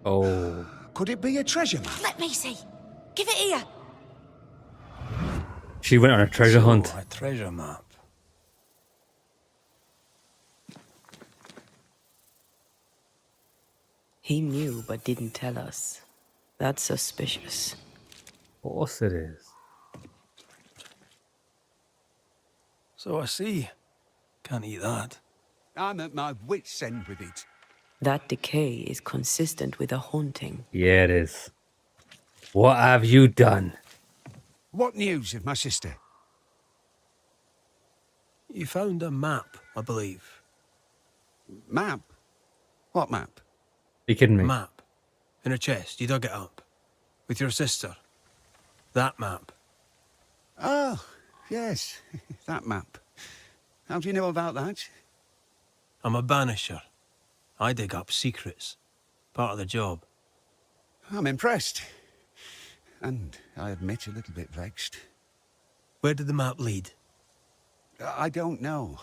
Oh. Could it be a treasure map? Let me see. Give it here. She went on a treasure hunt. A treasure map. He knew but didn't tell us. That's suspicious. Of course it is. So I see. Can't eat that. I'm at my wit's end with it. That decay is consistent with a haunting. Yeah, it is. What have you done? What news of my sister? You found a map, I believe. Map? What map? You kidding me? Map. In a chest. You dug it up. With your sister. That map. Oh, yes, that map. How do you know about that? I'm a banisher. I dig up secrets. Part of the job. I'm impressed. and I admit a little bit vexed. Where did the map lead? I don't know.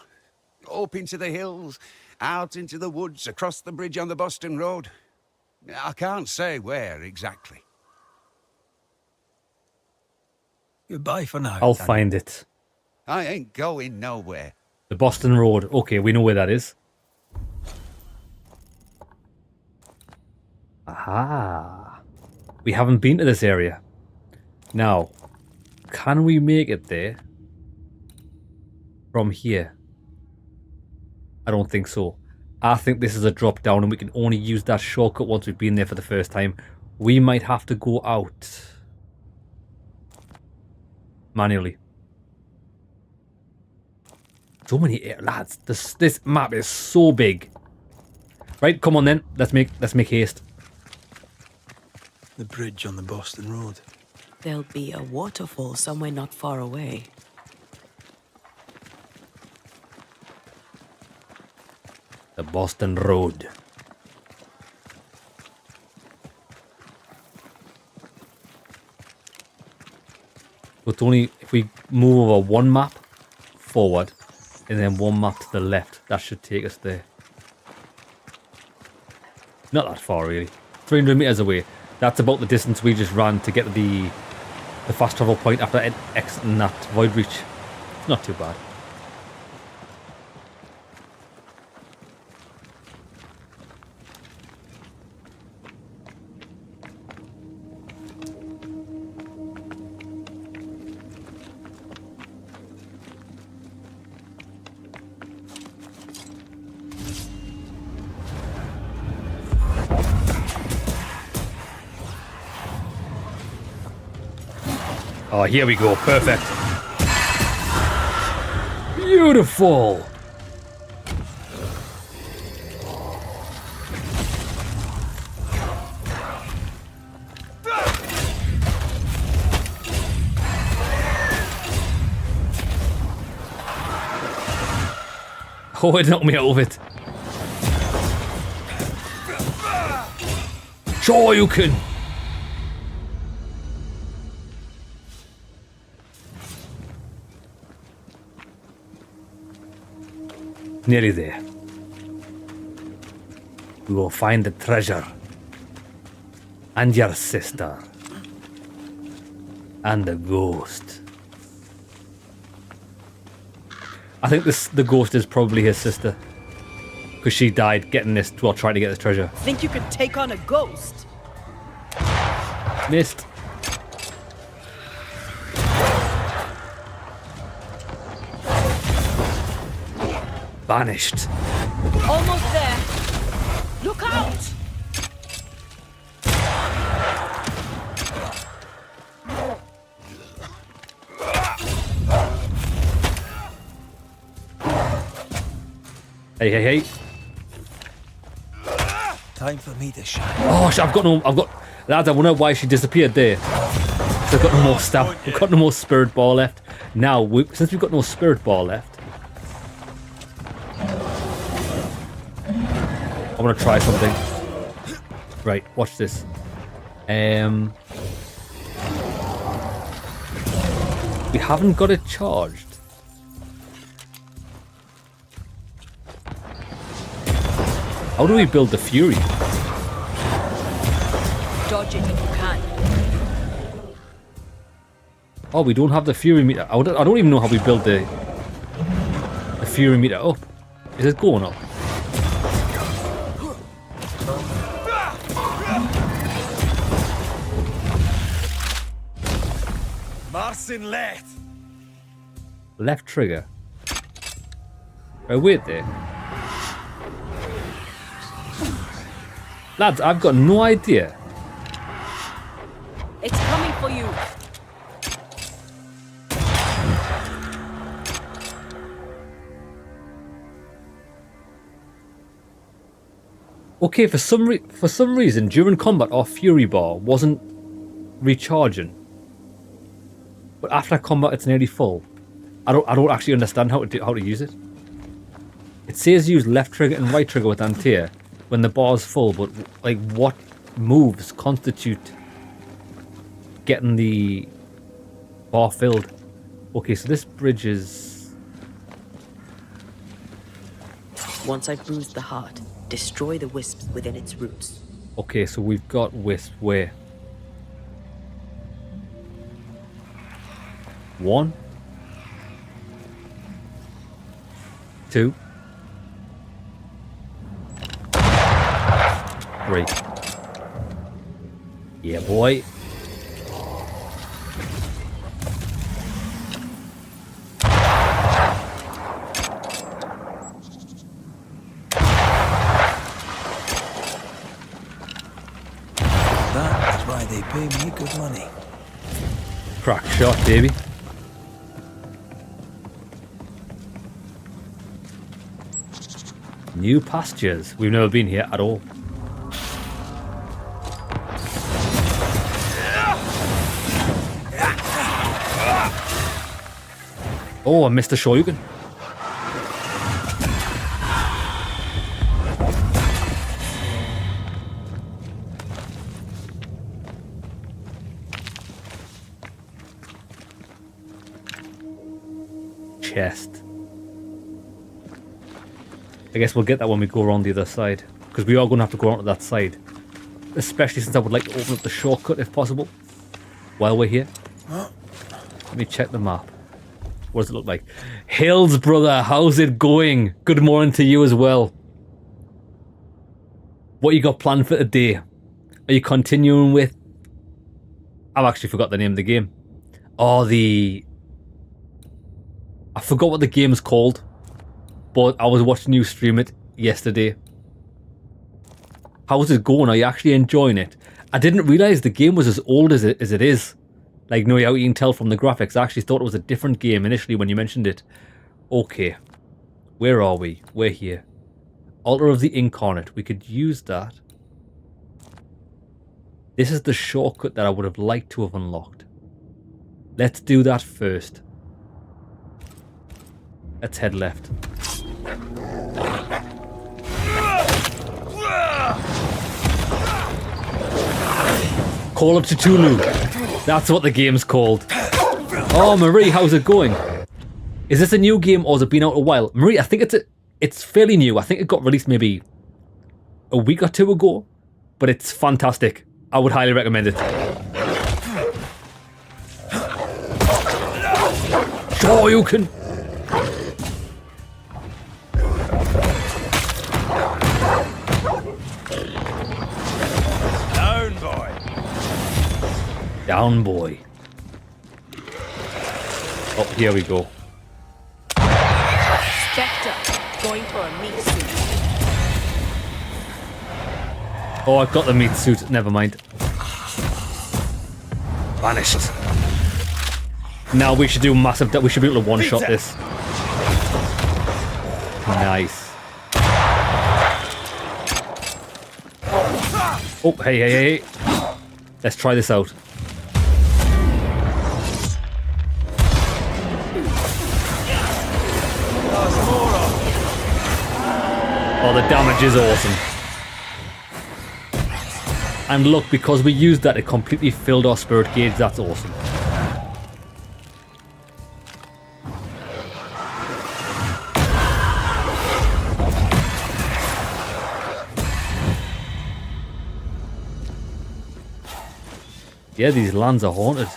Up into the hills, out into the woods, across the bridge on the Boston Road. I can't say where exactly. Goodbye for now. I'll Daniel. find it. I ain't going nowhere. The Boston Road. Okay, we know where that is. Aha. We haven't been to this area. Now, can we make it there from here? I don't think so. I think this is a drop down and we can only use that shortcut once we've been there for the first time. We might have to go out manually. So many lads. This map is so big. Right, come on then. Let's make haste. The bridge on the Boston Road. There'll be a waterfall somewhere not far away. The Boston Road. It's only if we move over one map forward and then one map to the left, that should take us there. Not that far really. 300 meters away. That's about the distance we just ran to get to the fast travel point after exiting that void reach. It's not too bad. Oh, here we go. Perfect. Beautiful. Oh, it knocked me out of it. Sure you can. Nearly there. We will find the treasure. And your sister. And the ghost. I think the ghost is probably his sister. Because she died getting this, while trying to get this treasure. Think you could take on a ghost? Missed. Banished. Almost there. Look out! Hey, hey, hey. Time for me to shine. Oh, lads, I wonder why she disappeared there. I've got no more stuff. We've got no more spirit ball left. Now, since we've got no spirit ball left, I want to try something. Right, watch this. We haven't got it charged. How do we build the Fury? Dodge it if you can. Oh, we don't have the Fury meter. I don't even know how we build the Fury meter up. Is it going up? Marcin left. Left trigger. Right, wait there. Lads, I've got no idea. It's coming for you. Okay, for some reason during combat our Fury bar wasn't recharging, but after combat it's nearly full. I don't actually understand how to use it. It says use left trigger and right trigger with Antea when the bar's full, but like what moves constitute getting the bar filled. Okay, so this bridge is... Once I've bruised the heart, destroy the wisps within its roots. Okay, so we've got wisp where? 1, 2, 3. Yeah, boy. That is why they pay me good money. Crack shot, baby. New pastures. We've never been here at all. Oh, I missed the Shoryuken. Chest. I guess we'll get that when we go around the other side. Because we are going to have to go around to that side. Especially since I would like to open up the shortcut if possible. While we're here. Let me check the map. What does it look like? Hills, brother, how's it going? Good morning to you as well. What you got planned for today? Are you continuing with... I've actually forgot the name of the game. Oh, I forgot what the game's called. But I was watching you stream it yesterday. How's it going? Are you actually enjoying it? I didn't realise the game was as old as it is. Like, no, how you can tell from the graphics. I actually thought it was a different game initially when you mentioned it. Okay. Where are we? We're here. Altar of the Incarnate. We could use that. This is the shortcut that I would have liked to have unlocked. Let's do that first. Let's head left. Call up to Tulu. That's what the game's called. Oh, Marie, how's it going? Is this a new game or has it been out a while? Marie, I think it's fairly new. I think it got released maybe a week or two ago, but it's fantastic. I would highly recommend it. Sure, you can. Down, boy. Oh, here we go. Spectre, going for a meat suit. Oh, I've got the meat suit. Never mind. Vanished. Now we should do massive... We should be able to one-shot this. Nice. Oh, hey. Let's try this out. Oh, the damage is awesome. And look, because we used that, it completely filled our spirit gauge. That's awesome. Yeah, these lands are haunted.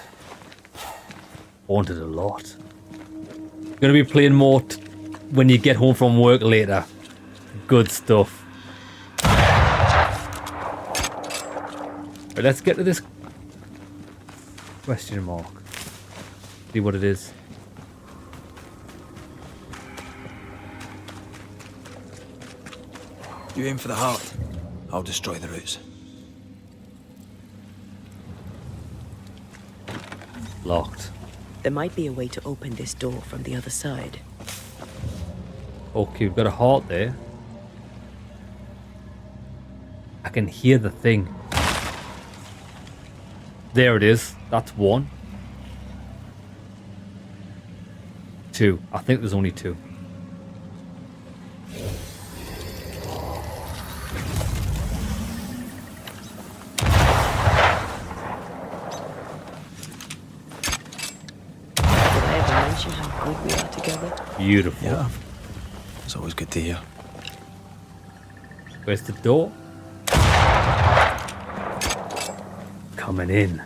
Haunted a lot. Gonna be playing more when you get home from work later. Good stuff. But let's get to this question mark. See what it is. You aim for the heart. I'll destroy the roots. Locked. There might be a way to open this door from the other side. Okay, we've got a heart there. I can hear the thing. There it is. That's 1. 2. I think there's only 2. mention how good we are together? Beautiful. Yeah. It's always good to hear. Where's the door? Coming in.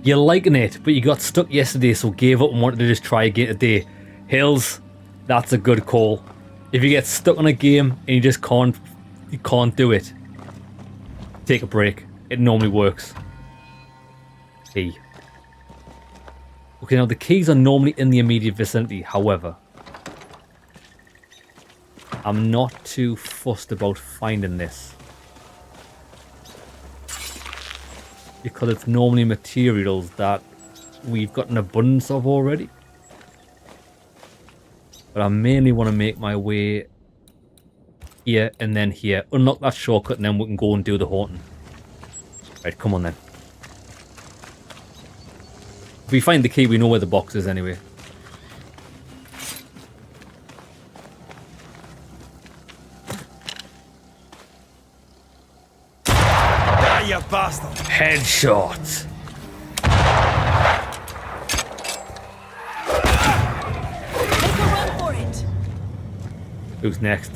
You're liking it, but you got stuck yesterday, so gave up and wanted to just try again today. Hills, that's a good call. If you get stuck on a game and you just can't do it, take a break. It normally works. Key. Okay, now the keys are normally in the immediate vicinity. However, I'm not too fussed about finding this, because it's normally materials that we've got an abundance of already. But I mainly want to make my way here and then here. Unlock that shortcut and then we can go and do the haunting. Right, come on then. If we find the key, we know where the box is anyway. Ah, you bastard! Headshot. Make a run for it! Who's next?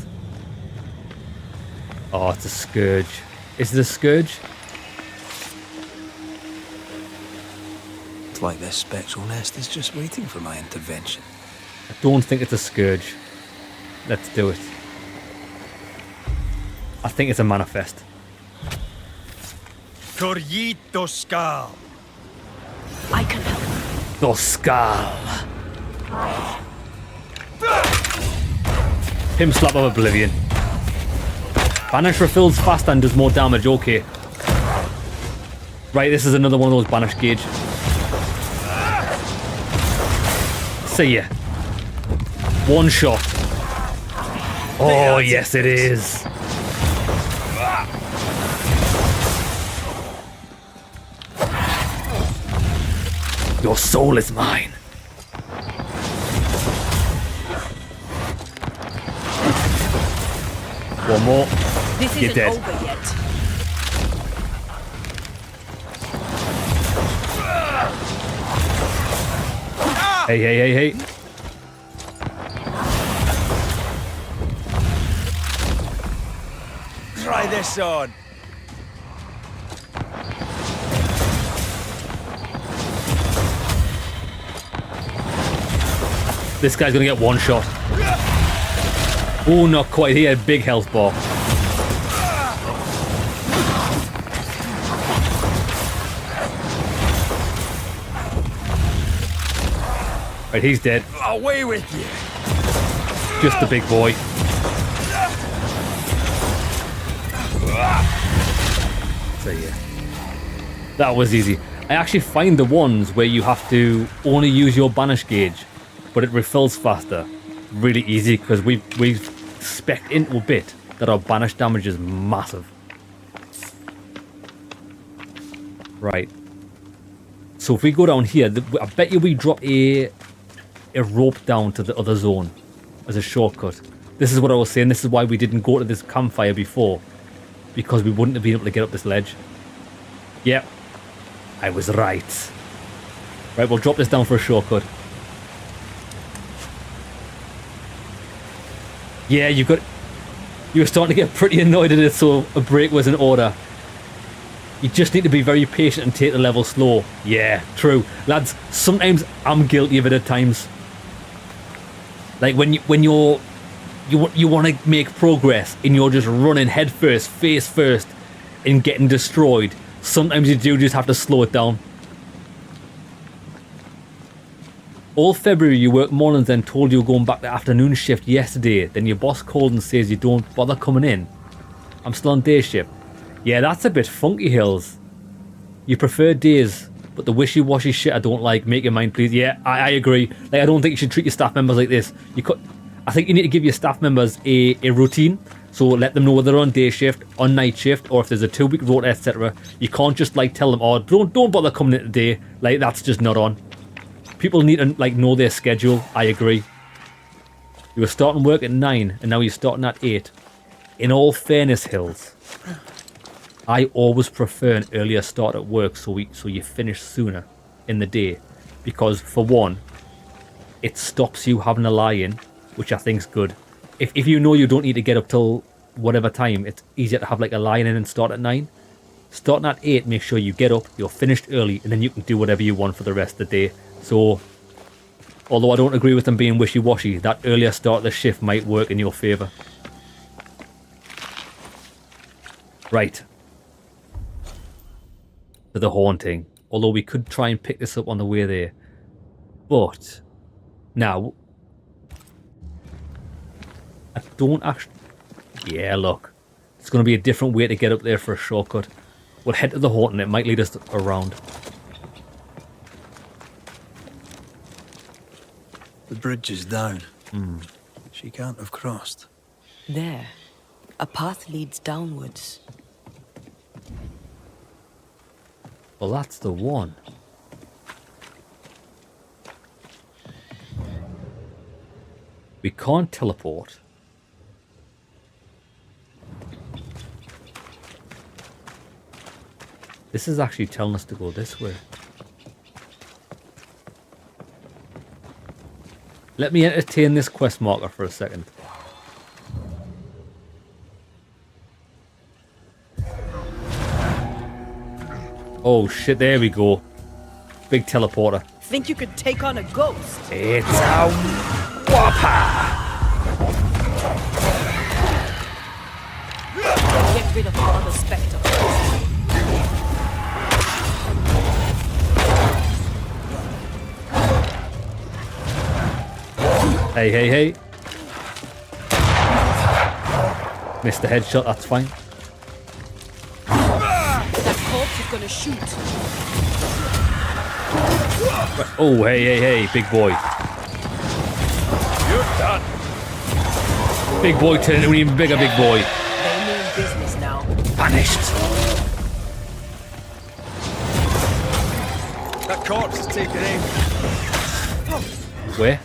Oh, it's a scourge. Is it a scourge? It's like this spectral nest is just waiting for my intervention. I don't think it's a scourge. Let's do it. I think it's a manifest. Corrito Skal. I can help. The skull. Him slap of oblivion. Banish refills faster and does more damage. Okay. Right, this is another one of those banish gauge. See ya. One shot. Oh, yes it is. Your soul is mine. One more. This You're isn't dead. over yet. Hey, hey, hey, hey. Try this on. This guy's gonna get one shot. Oh, not quite. He had a big health bar. Right, he's dead. Away with you. Just the big boy. So yeah, that was easy. I actually find the ones where you have to only use your banish gauge, but it refills faster. Really easy because we've spec'd into a bit that our banish damage is massive. Right. So if we go down here, I bet you we drop a rope down to the other zone as a shortcut. This is what I was saying. This is why we didn't go to this campfire before, because we wouldn't have been able to get up this ledge. Yep, I was right. Right, we'll drop this down for a shortcut. Yeah, you were starting to get pretty annoyed at it, so a break was in order. You just need to be very patient and take the level slow. Yeah, true. Lads, sometimes I'm guilty of it at times. Like when you want to make progress and you're just running head first, face first, and getting destroyed. Sometimes you do just have to slow it down. All February you worked mornings and told you were going back to afternoon shift yesterday. Then your boss called and says you don't bother coming in. I'm still on day shift. Yeah, that's a bit funky, Hills. You prefer days, but the wishy-washy shit I don't like. Make your mind, please. Yeah, I agree. Like, I don't think you should treat your staff members like this. I think you need to give your staff members a routine. So let them know whether they're on day shift, on night shift, or if there's a 2-week rota, etc. You can't just like tell them, oh, don't bother coming in today. Like, that's just not on. People need to like know their schedule. I agree. You were starting work at 9 and now you're starting at 8. In all fairness, Hills, I always prefer an earlier start at work so you finish sooner in the day, because for one, it stops you having to lie in, which I think's good. If you know you don't need to get up till whatever time, it's easier to have like a lie in and start at 9. Starting at 8, make sure you get up, you're finished early, and then you can do whatever you want for the rest of the day. So, although I don't agree with them being wishy-washy, that earlier start of the shift might work in your favour. Right. To the haunting. Although we could try and pick this up on the way there. But, now, I don't actually... Yeah, look. It's going to be a different way to get up there for a shortcut. We'll head to the haunting. It might lead us around. The bridge is down. She can't have crossed. There, a path leads downwards. Well, that's the one. We can't teleport. This is actually telling us to go this way. Let me entertain this quest marker for a second. Oh shit, there we go. Big teleporter. Think you could take on a ghost? It's a whopper! Get rid of all the spectre. Hey, hey, hey. Missed the headshot, that's fine. That corpse is gonna shoot. Oh, hey, hey, hey, big boy. You're done. Big boy turning into an even bigger big boy. They mean business now. Vanished. That corpse is taking aim. Where?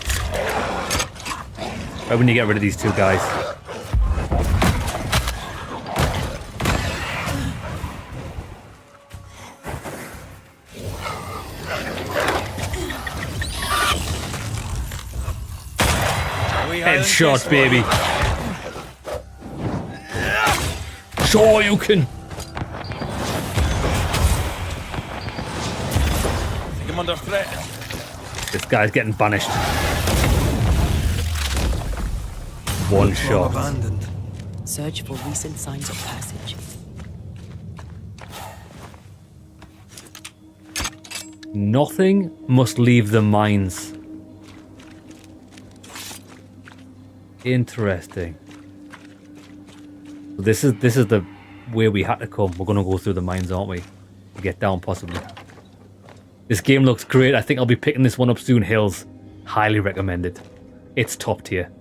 Right when you get rid of these two guys. Headshot, baby. Sure you can. Think I'm under threat. This guy's getting banished. One Looks well shot. abandoned. Search for recent signs of passage. Nothing must leave the mines. Interesting. This is the way we had to come. We're gonna go through the mines, aren't we? To get down, possibly. This game looks great. I think I'll be picking this one up soon. Hills, highly recommended. It's top tier.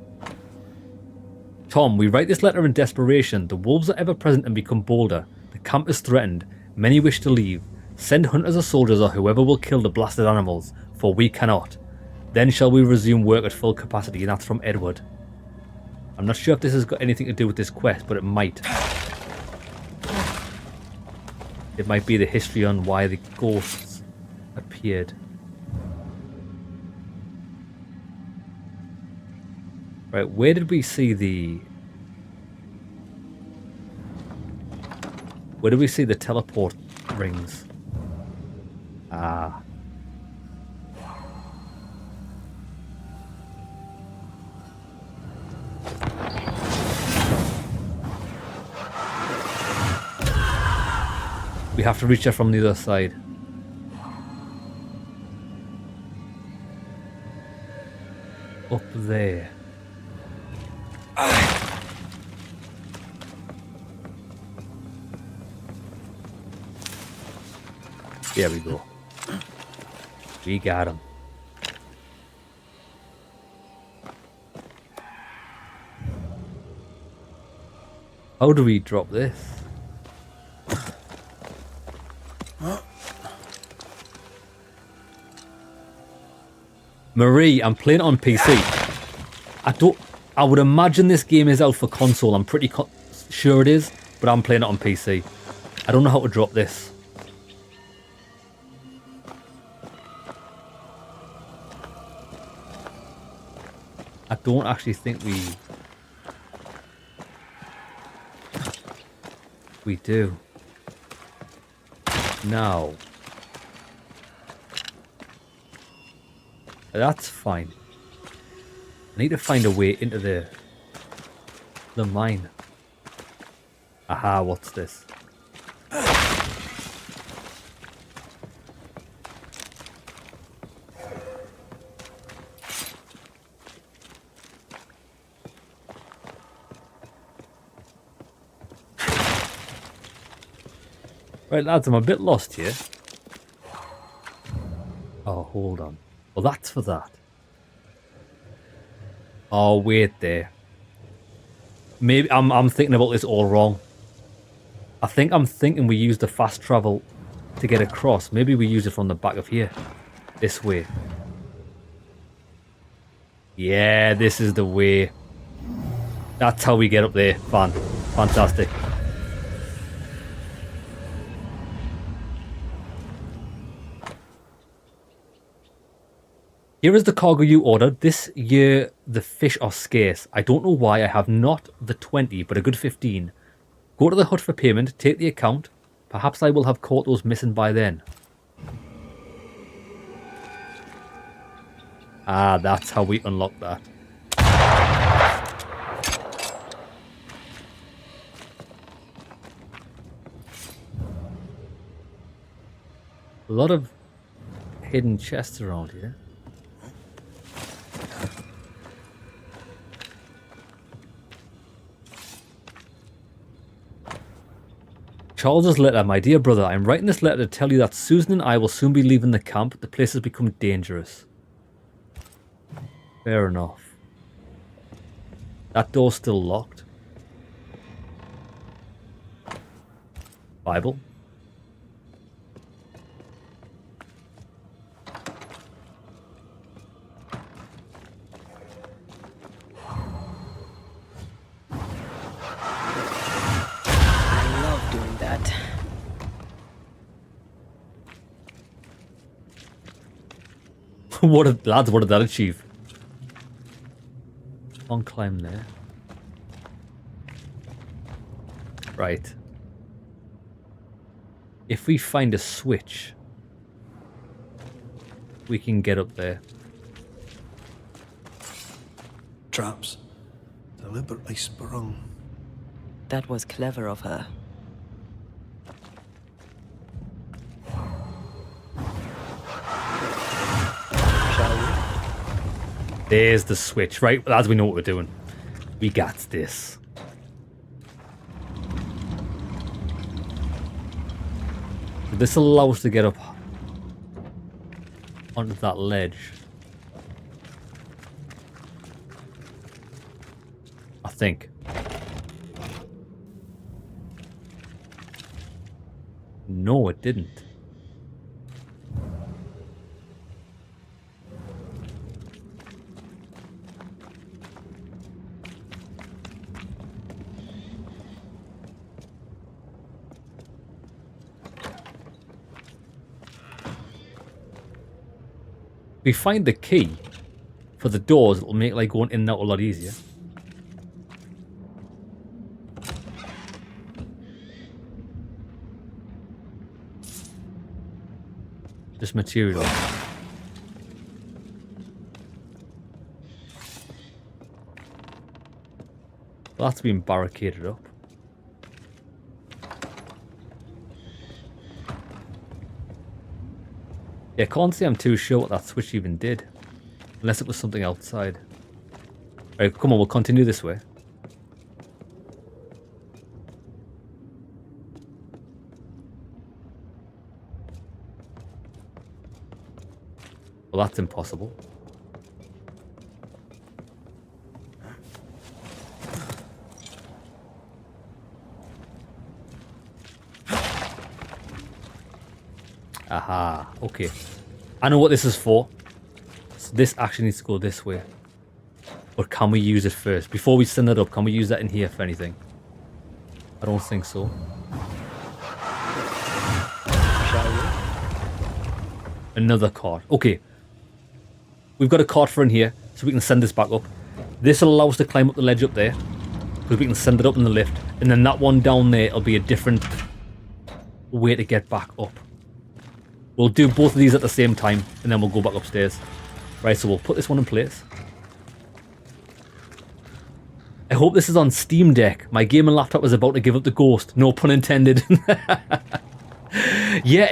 Tom, we write this letter in desperation. The wolves are ever present and become bolder. The camp is threatened. Many wish to leave. Send hunters or soldiers or whoever will kill the blasted animals, for we cannot. Then shall we resume work at full capacity. And that's from Edward. I'm not sure if this has got anything to do with this quest, but it might. It might be the history on why the ghosts appeared. Right, where did we see the... Where did we see the teleport rings? Ah. We have to reach her from the other side. Up there. There we go. We got him. How do we drop this? Marie, I'm playing it on PC. I would imagine this game is out for console. I'm pretty sure it is, but I'm playing it on PC. I don't know how to drop this. I don't actually think we do. Now. That's fine. I need to find a way into the mine. Aha, what's this? Right, lads, I'm a bit lost here. Oh, hold on. Well, that's for that. Oh, wait there. Maybe I'm thinking about this all wrong. I'm thinking we use the fast travel to get across. Maybe we use it from the back of here. This way. Yeah, this is the way. That's how we get up there. Fantastic. Here is the cargo you ordered. This year, the fish are scarce. I don't know why I have not the 20, but a good 15. Go to the hut for payment, take the account. Perhaps I will have caught those missing by then. Ah, that's how we unlock that. A lot of hidden chests around here. Charles's letter. My dear brother, I am writing this letter to tell you that Susan and I will soon be leaving the camp. The place has become dangerous. Fair enough. That door's still locked. Bible. Lads, what did that achieve? Can't climb there. Right. If we find a switch, we can get up there. Traps. Deliberately sprung. That was clever of her. There's the switch, right? As we know what we're doing. We got this. This will allow us to get up onto that ledge. I think. No, it didn't. We find the key for the doors, it'll make like going in and out a lot easier. Just material. That's been barricaded up. Yeah, can't say I'm too sure what that switch even did. Unless it was something outside. Alright, come on, we'll continue this way. Well, that's impossible. Aha, okay. I know what this is for. So this actually needs to go this way. But can we use it first? Before we send it up, can we use that in here for anything? I don't think so. Another cart. Okay. We've got a cart for in here, so we can send this back up. This will allow us to climb up the ledge up there, because we can send it up in the lift. And then that one down there will be a different way to get back up. We'll do both of these at the same time, and then we'll go back upstairs. Right, so we'll put this one in place. I hope this is on Steam Deck. My gaming laptop is about to give up the ghost. No pun intended. Yeah,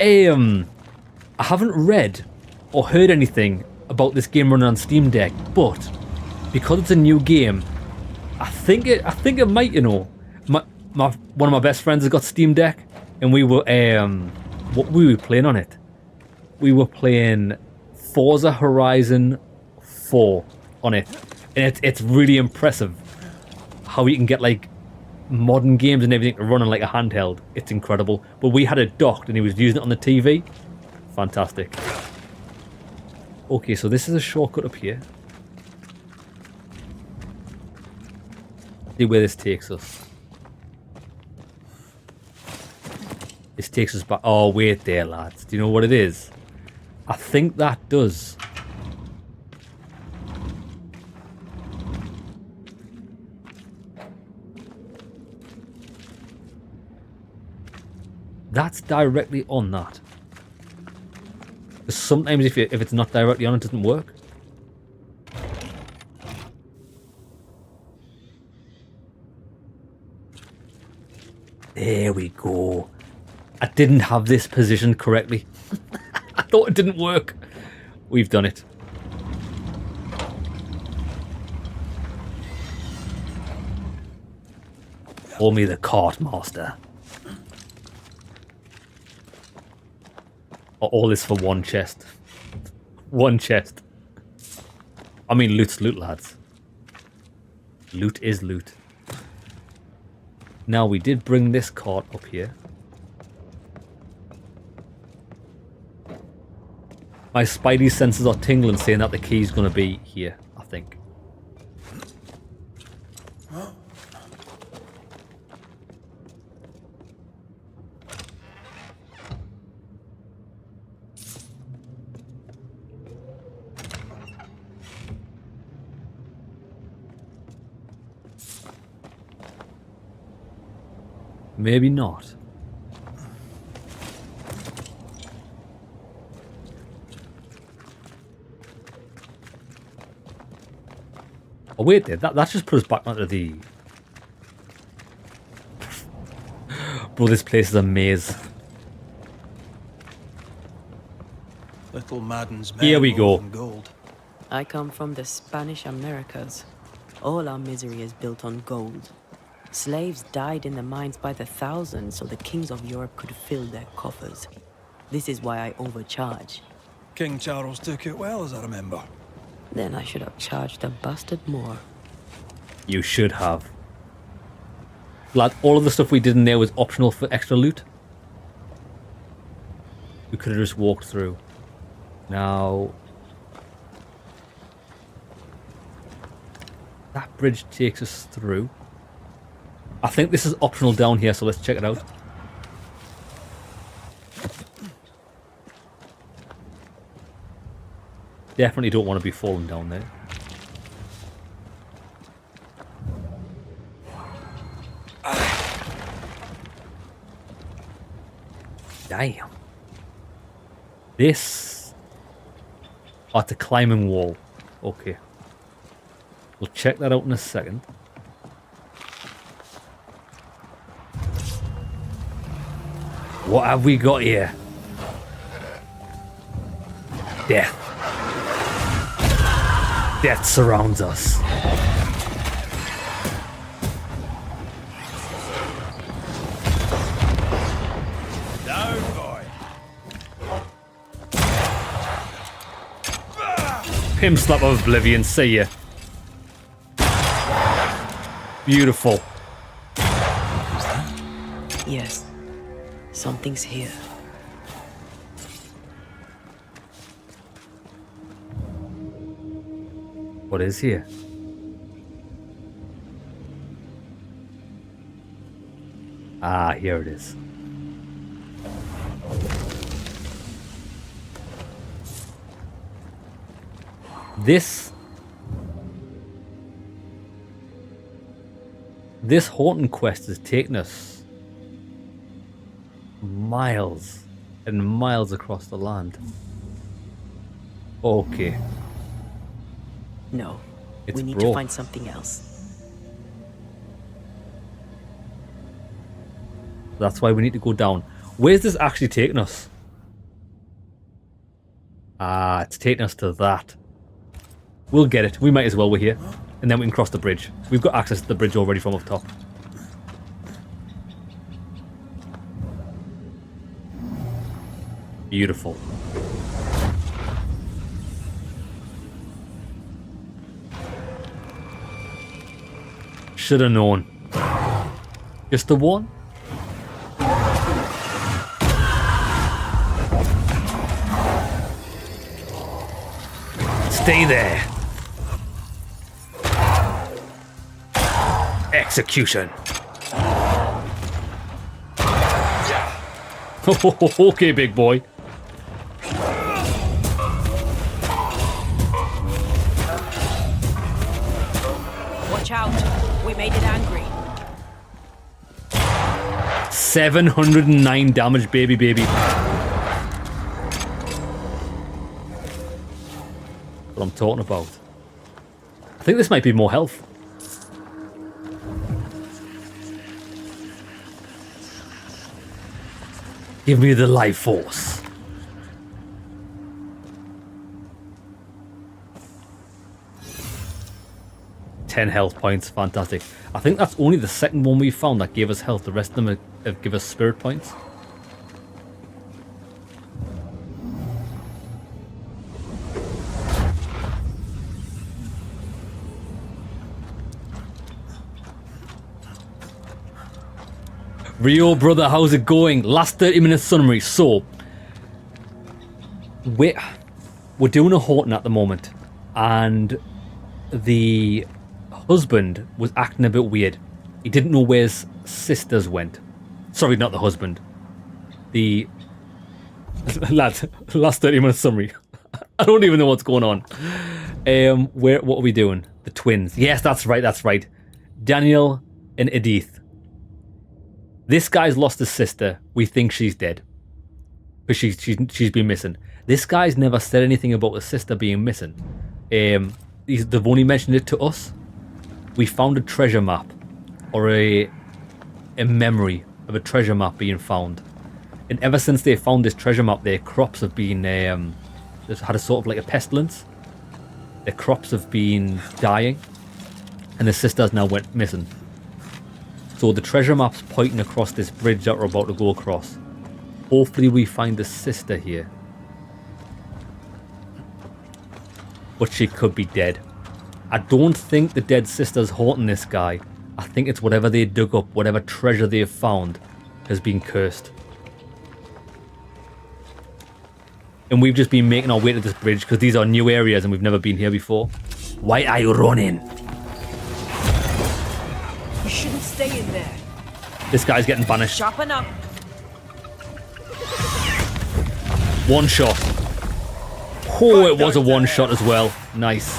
I haven't read or heard anything about this game running on Steam Deck, but because it's a new game, I think it might, you know. One of my best friends has got Steam Deck, and we were what were we playing on it? We were playing Forza Horizon 4 on it, and it's really impressive how you can get like modern games and everything to run on like a handheld. It's incredible. But we had it docked and he was using it on the TV. Fantastic. Okay, so this is a shortcut up here. See where this takes us. This takes us back. Oh, wait there, lads. Do you know what it is? I think that does. That's directly on that. Because sometimes if it's not directly on, it doesn't work. There we go. I didn't have this positioned correctly. I thought it didn't work. We've done it. Call me the cart master. All this for one chest. One chest. I mean, loot's loot, lads. Loot is loot. Now, we did bring this cart up here. My spidey senses are tingling, saying that the key's going to be here, I think. Maybe not. Oh wait there, that just put us back onto the... Bro, this place is a maze. Little Madden's Here we go. gold. I come from the Spanish Americas. All our misery is built on gold. Slaves died in the mines by the thousands so the kings of Europe could fill their coffers. This is why I overcharge. King Charles took it well, as I remember. Then I should have charged a bastard more. You should have. Lad, all of the stuff we did in there was optional for extra loot. We could have just walked through. Now... that bridge takes us through. I think this is optional down here, so let's check it out. Definitely don't want to be falling down there. Damn. This... oh, it's a climbing wall. Okay. We'll check that out in a second. What have we got here? Death. Death surrounds us. Down, boy. Pim slap of oblivion, see ya. Beautiful. Yes, something's here. What is here? Ah, here it is. This haunting quest has taken us miles and miles across the land. Okay. No, It's we need broke. to find something else. That's why we need to go down. Where's this actually taking us? Ah, it's taking us to that. We'll get it. We might as well. We're here. And then we can cross the bridge. We've got access to the bridge already from up top. Beautiful. Should have known. Just the one? Stay there. Execution. Okay, big boy. Watch out. We made it angry. 709 damage, baby. What I'm talking about. I think this might be more health. Give me the life force. Ten health points, fantastic. I think that's only the second one we found that gave us health. The rest of them have give us spirit points. Rio, brother, how's it going? Last 30-minute summary. So, we're doing a haunting at the moment, and the husband was acting a bit weird. He didn't know where his sisters went. Sorry, not the husband. The lad. Last 30-minute summary. I don't even know what's going on. What are we doing? The twins. Yes, that's right. Daniel and Edith. This guy's lost his sister. We think she's dead. But she's been missing. This guy's never said anything about the sister being missing. They've only mentioned it to us. We found a treasure map. Or a memory of a treasure map being found. And ever since they found this treasure map, their crops have been... they've had a sort of like a pestilence. Their crops have been dying. And the sisters now went missing. So the treasure map's pointing across this bridge that we're about to go across. Hopefully we find the sister here. But she could be dead. I don't think the dead sister's haunting this guy. I think it's whatever they dug up, whatever treasure they've found has been cursed. And we've just been making our way to this bridge because these are new areas and we've never been here before. Why are you running? You shouldn't stay in there. This guy's getting banished. Sharpen up. One shot. Oh, it was a one shot as well. Nice.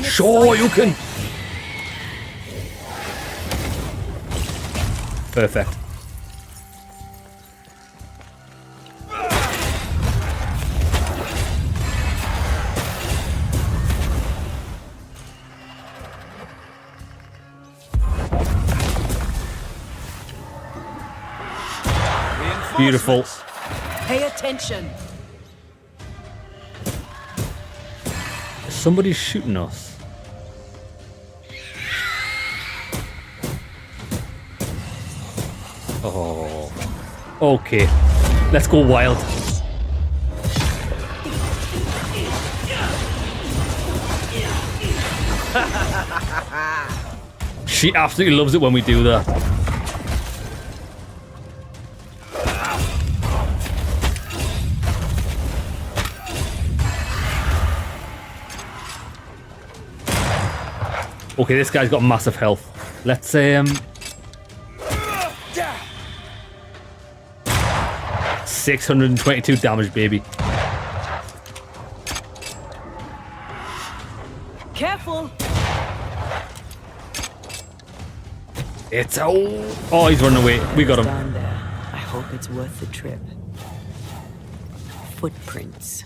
Sure, you can. Perfect. Beautiful. Pay attention. Somebody's shooting us. Oh. Okay. Let's go wild. She absolutely loves it when we do that. Okay, this guy's got massive health. Let's 622 damage, baby. Careful! It's oh, he's running away. We got him. Down there. I hope it's worth the trip. Footprints.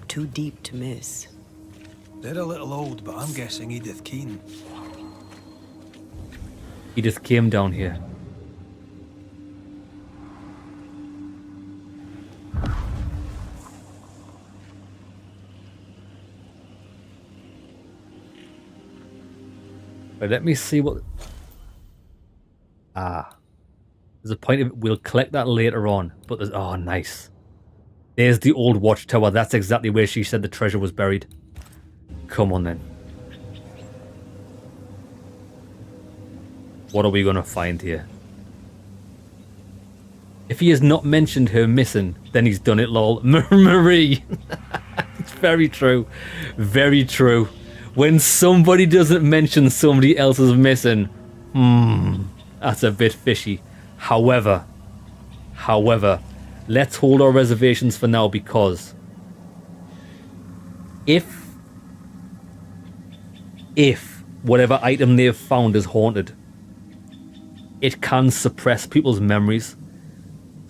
Too deep to miss. They're a little old, but I'm guessing Edith Keane. He just came down here. Right, let me see what... There's a point of it. We'll collect that later on. But there's... Oh, nice. There's the old watchtower. That's exactly where she said the treasure was buried. Come on, then. What are we going to find here? If he has not mentioned her missing, then he's done it, lol. Marie! It's very true. Very true. When somebody doesn't mention somebody else is missing, that's a bit fishy. However, let's hold our reservations for now, because if whatever item they've found is haunted, it can suppress people's memories.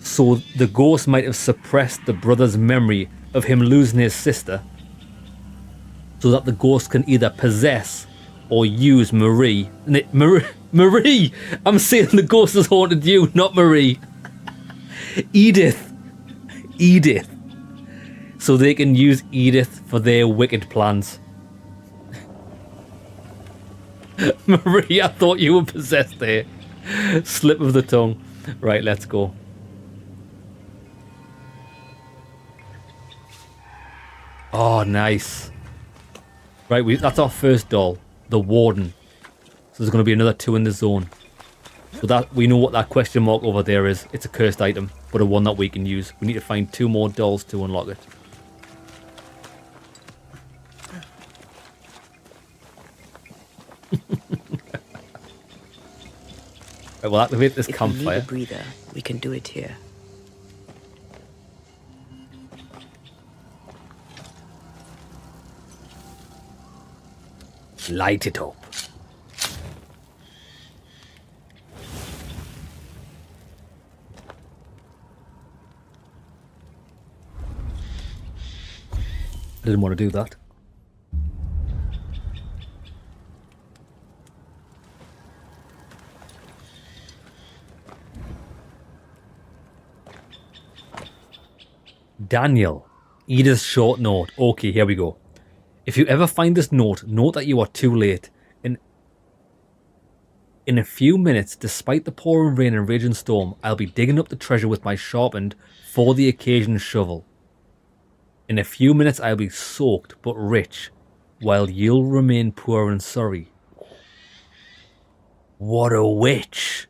So the ghost might have suppressed the brother's memory of him losing his sister, so that the ghost can either possess or use Marie. Marie! I'm saying the ghost has haunted you, not Marie. Edith. So they can use Edith for their wicked plans. Marie, I thought you were possessed there. Slip of the tongue. Right, let's go. Oh, nice. Right, that's our first doll, the Warden. So there's going to be another 2 in the zone. So that we know what that question mark over there is. It's a cursed item, but a one that we can use. We need to find 2 more dolls to unlock it. Right, we'll activate this campfire. If we need a breather, we can do it here. Light it up. I didn't want to do that. Daniel, Edith's short note. Okay, here we go. If you ever find this note, note that you are too late. In a few minutes, despite the pouring rain and raging storm, I'll be digging up the treasure with my sharpened, for the occasion shovel. In a few minutes, I'll be soaked but rich, while you'll remain poor and sorry. What a witch!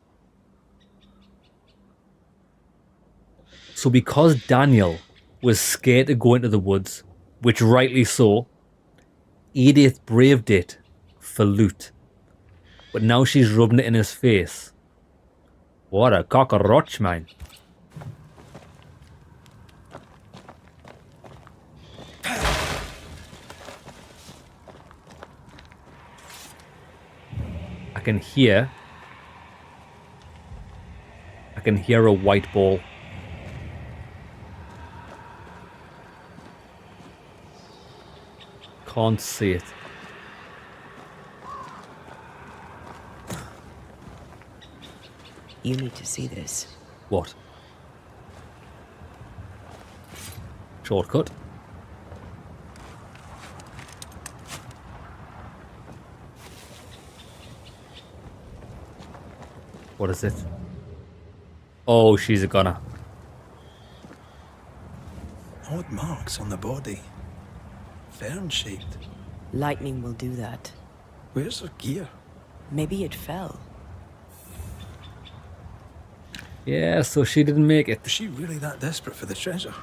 So because Daniel was scared to go into the woods, which rightly so, Edith braved it for loot. But now she's rubbing it in his face. What a cockroach, man. I can hear a white ball. Can't see it. You need to see this. What? Shortcut. What is it? Oh, she's a gunner. Odd marks on the body. Fern-shaped. Lightning will do that. Where's her gear? Maybe it fell. Yeah, so she didn't make it. Was she really that desperate for the treasure?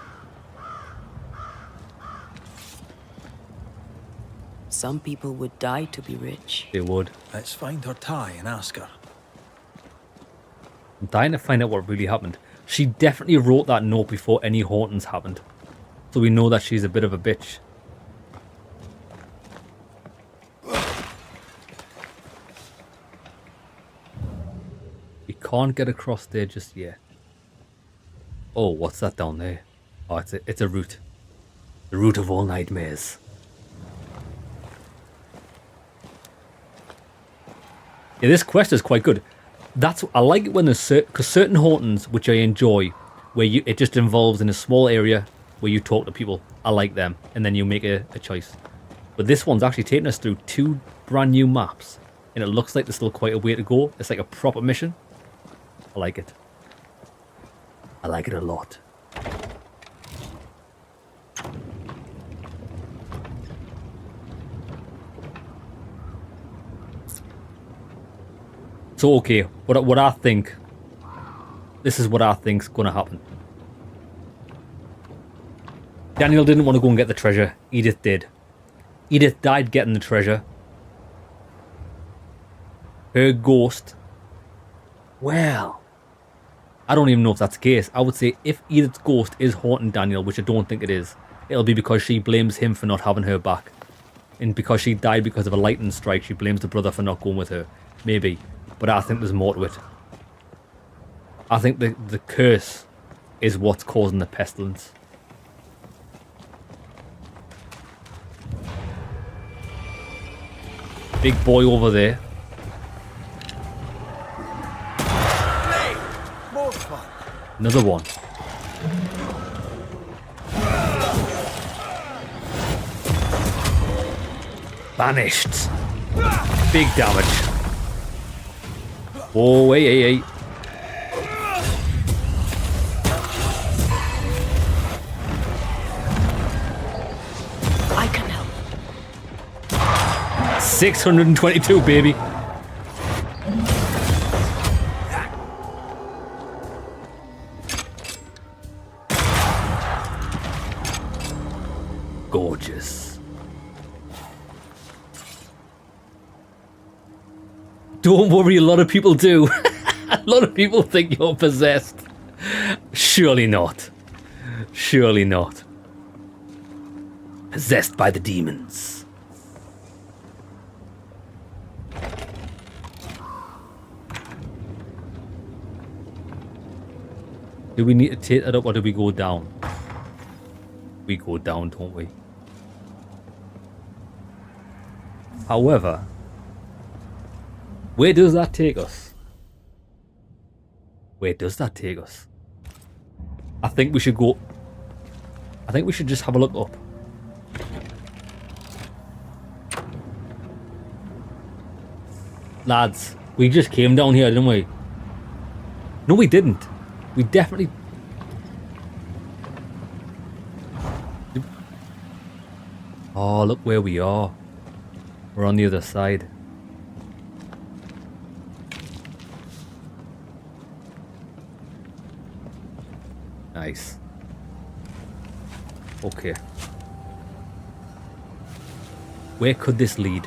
Some people would die to be rich. They would. Let's find her tie and ask her. I'm dying to find out what really happened. She definitely wrote that note before any hauntings happened. So we know that she's a bit of a bitch. We can't get across there just yet. Oh, what's that down there? Oh, it's a root. The root of all nightmares. Yeah, this quest is quite good. I like it when there's because certain hauntings which I enjoy, where it just involves in a small area where you talk to people. I like them, and then you make a choice. But this one's actually taking us through 2 brand new maps, and it looks like there's still quite a way to go. It's like a proper mission. I like it. I like it a lot. So okay, what I think, this is what I think's gonna happen. Daniel didn't want to go and get the treasure. Edith did. Edith died getting the treasure. Her ghost. Well, I don't even know if that's the case. I would say if Edith's ghost is haunting Daniel, which I don't think it is, it'll be because she blames him for not having her back. And because she died because of a lightning strike, she blames the brother for not going with her. Maybe. But I think there's more to it. I think the curse is what's causing the pestilence. Big boy over there. More fun. Another one. Banished. Big damage. Oh, hey. I can help. 622, baby. Gorgeous. Don't worry, a lot of people do. A lot of people think you're possessed. Surely not. Surely not. Possessed by the demons. Do we need to take that up or do we go down? We go down, don't we? However, where does that take us? Where does that take us? I think we should go... I think we should just have a look up. Lads, we just came down here, didn't we? No, we didn't. We definitely... Oh, look where we are. We're on the other side. Nice. Okay. Where could this lead?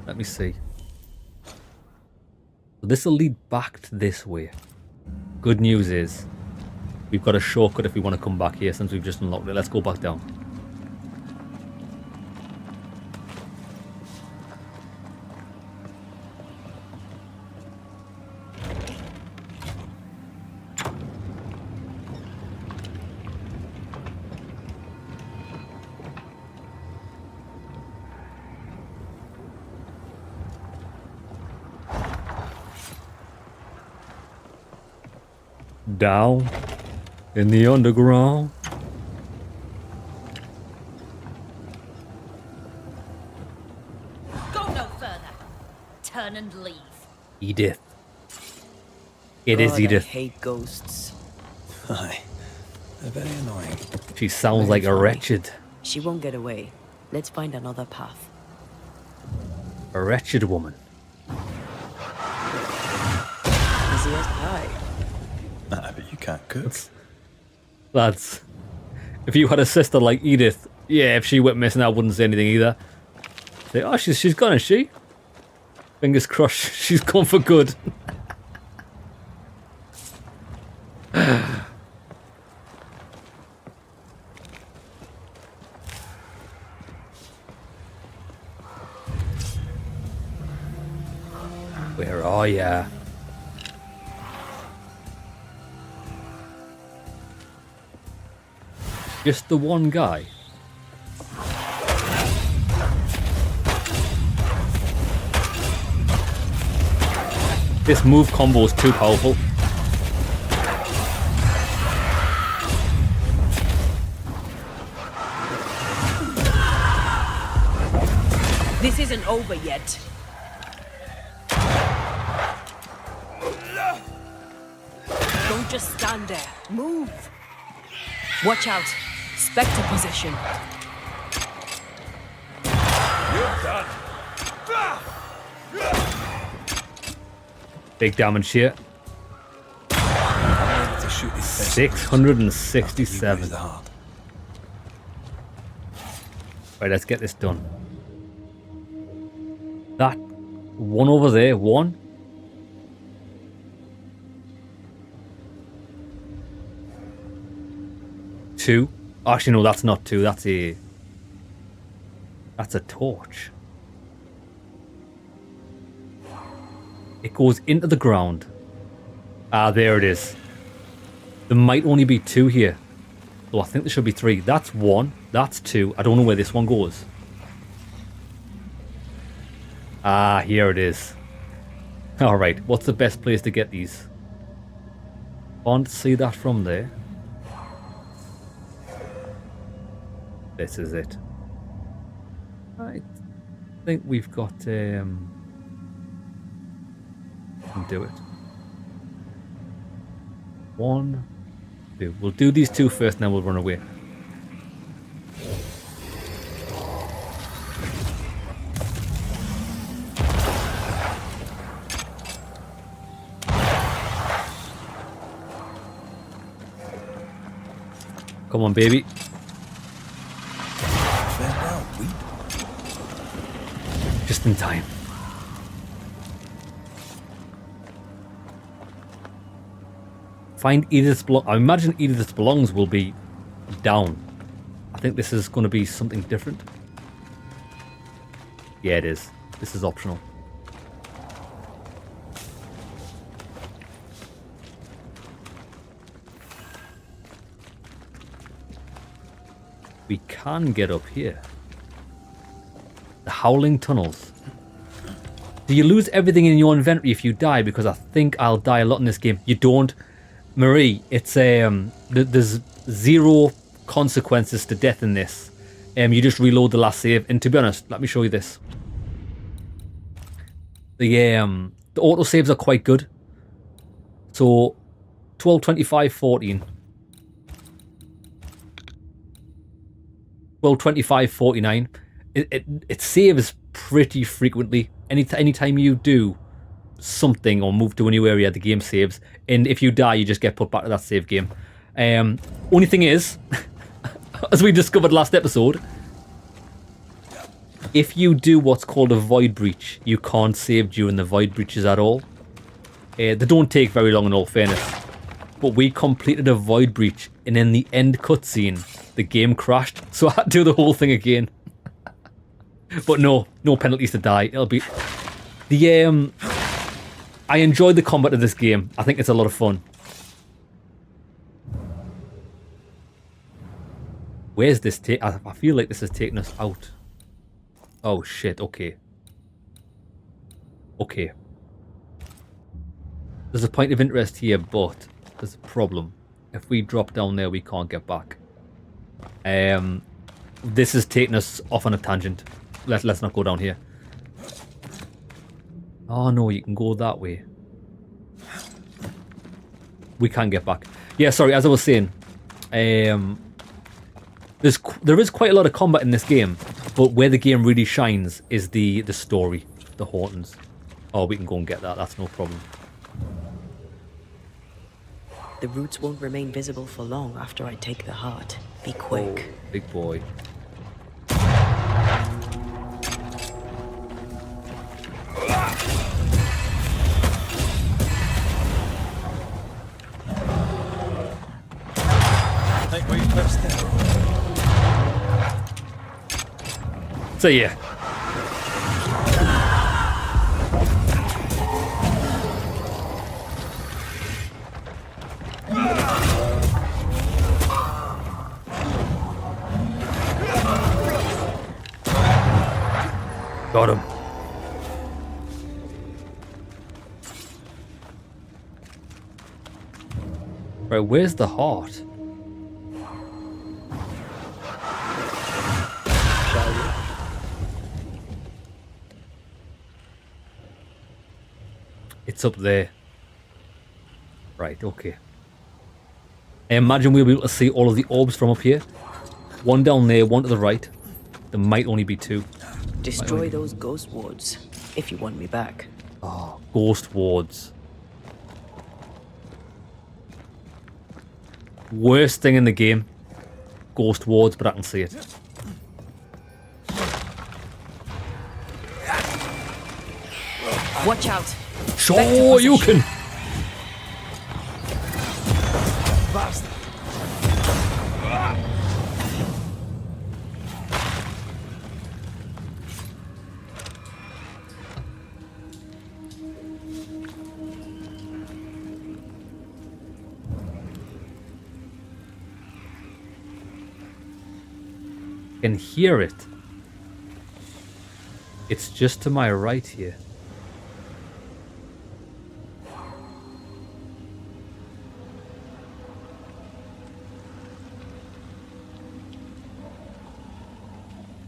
Let me see. So this will lead back to this way. Good news is we've got a shortcut if we want to come back here since we've just unlocked it. Let's go back down. Down in the underground. Go no further. Turn and leave. Edith. It is God, Edith. I hate ghosts. Aye. They're very annoying. She sounds like a wretched. She won't get away. Let's find another path. A wretched woman. Easy as pie. Nah, but you can't cook. Lads, if you had a sister like Edith, yeah, if she went missing, I wouldn't say anything either. Say, oh, she's gone, is she? Fingers crossed, she's gone for good. Oh, yeah. Just the one guy. This move combo is too powerful. This isn't over yet. Don't just stand there. Move. Watch out. Spectre position. You're done. Big damage here. I'm able to shoot his best 667. with the heart. Right, let's get this done. That one over there, one. Two. Actually, no, that's not two. That's a torch. It goes into the ground. Ah, there it is. There might only be two here. So I think there should be three. That's one. That's two. I don't know where this one goes. Ah, here it is. Alright, what's the best place to get these? Can't see that from there. This is it. I think we've got can do it. One, two. We'll do these two first and then we'll run away. Come on, baby. Farewell, weep. Just in time. Find Edith's belongings. I imagine Edith's belongings will be down. I think this is going to be something different. Yeah, it is. This is optional. We can get up here. The Howling Tunnels. Do you lose everything in your inventory if you die? Because I think I'll die a lot in this game. You don't. Marie, it's there's zero consequences to death in this. You just reload the last save. And to be honest, let me show you this. The auto saves are quite good. So 12, 25, 14. 12, 25, 49. It saves pretty frequently. Anytime you do something or move to a new area, the game saves. And if you die, you just get put back to that save game. Only thing is, as we discovered last episode, if you do what's called a void breach, you can't save during the void breaches at all. They don't take very long in all fairness. But we completed a void breach, and in the end cutscene, the game crashed, so I had to do the whole thing again. But no penalties to die. It'll be the I enjoyed the combat of this game. I think it's a lot of fun. Where's this take? I feel like this is taking us out. Oh shit, okay. Okay. There's a point of interest here, but there's a problem. If we drop down there, we can't get back. This is taking us off on a tangent. Let's not go down here. Oh no, you can go that way. We can't get back. Yeah, sorry, as I was saying, there is quite a lot of combat in this game, but where the game really shines is the story, the Hauntings. Oh, we can go and get that, that's no problem. The roots won't remain visible for long after I take the heart. Be quick. Oh, big boy. Think we've touched it. So yeah. Right, where's the heart? It's up there. Right, okay. I imagine we'll be able to see all of the orbs from up here. One down there, one to the right. There might only be two. Destroy those ghost wards if you want me back. Oh, ghost wards. Worst thing in the game. Ghost wards, but I can see it. Watch out! Sure, you can. Can hear it. It's just to my right here.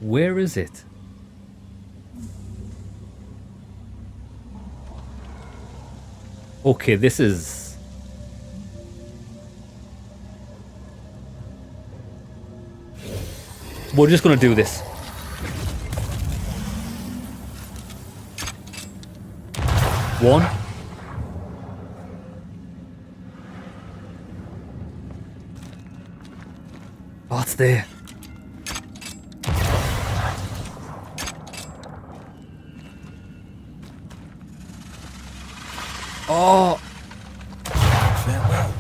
Where is it? Okay, this is... We're just gonna do this. One. Oh, it's there. Oh.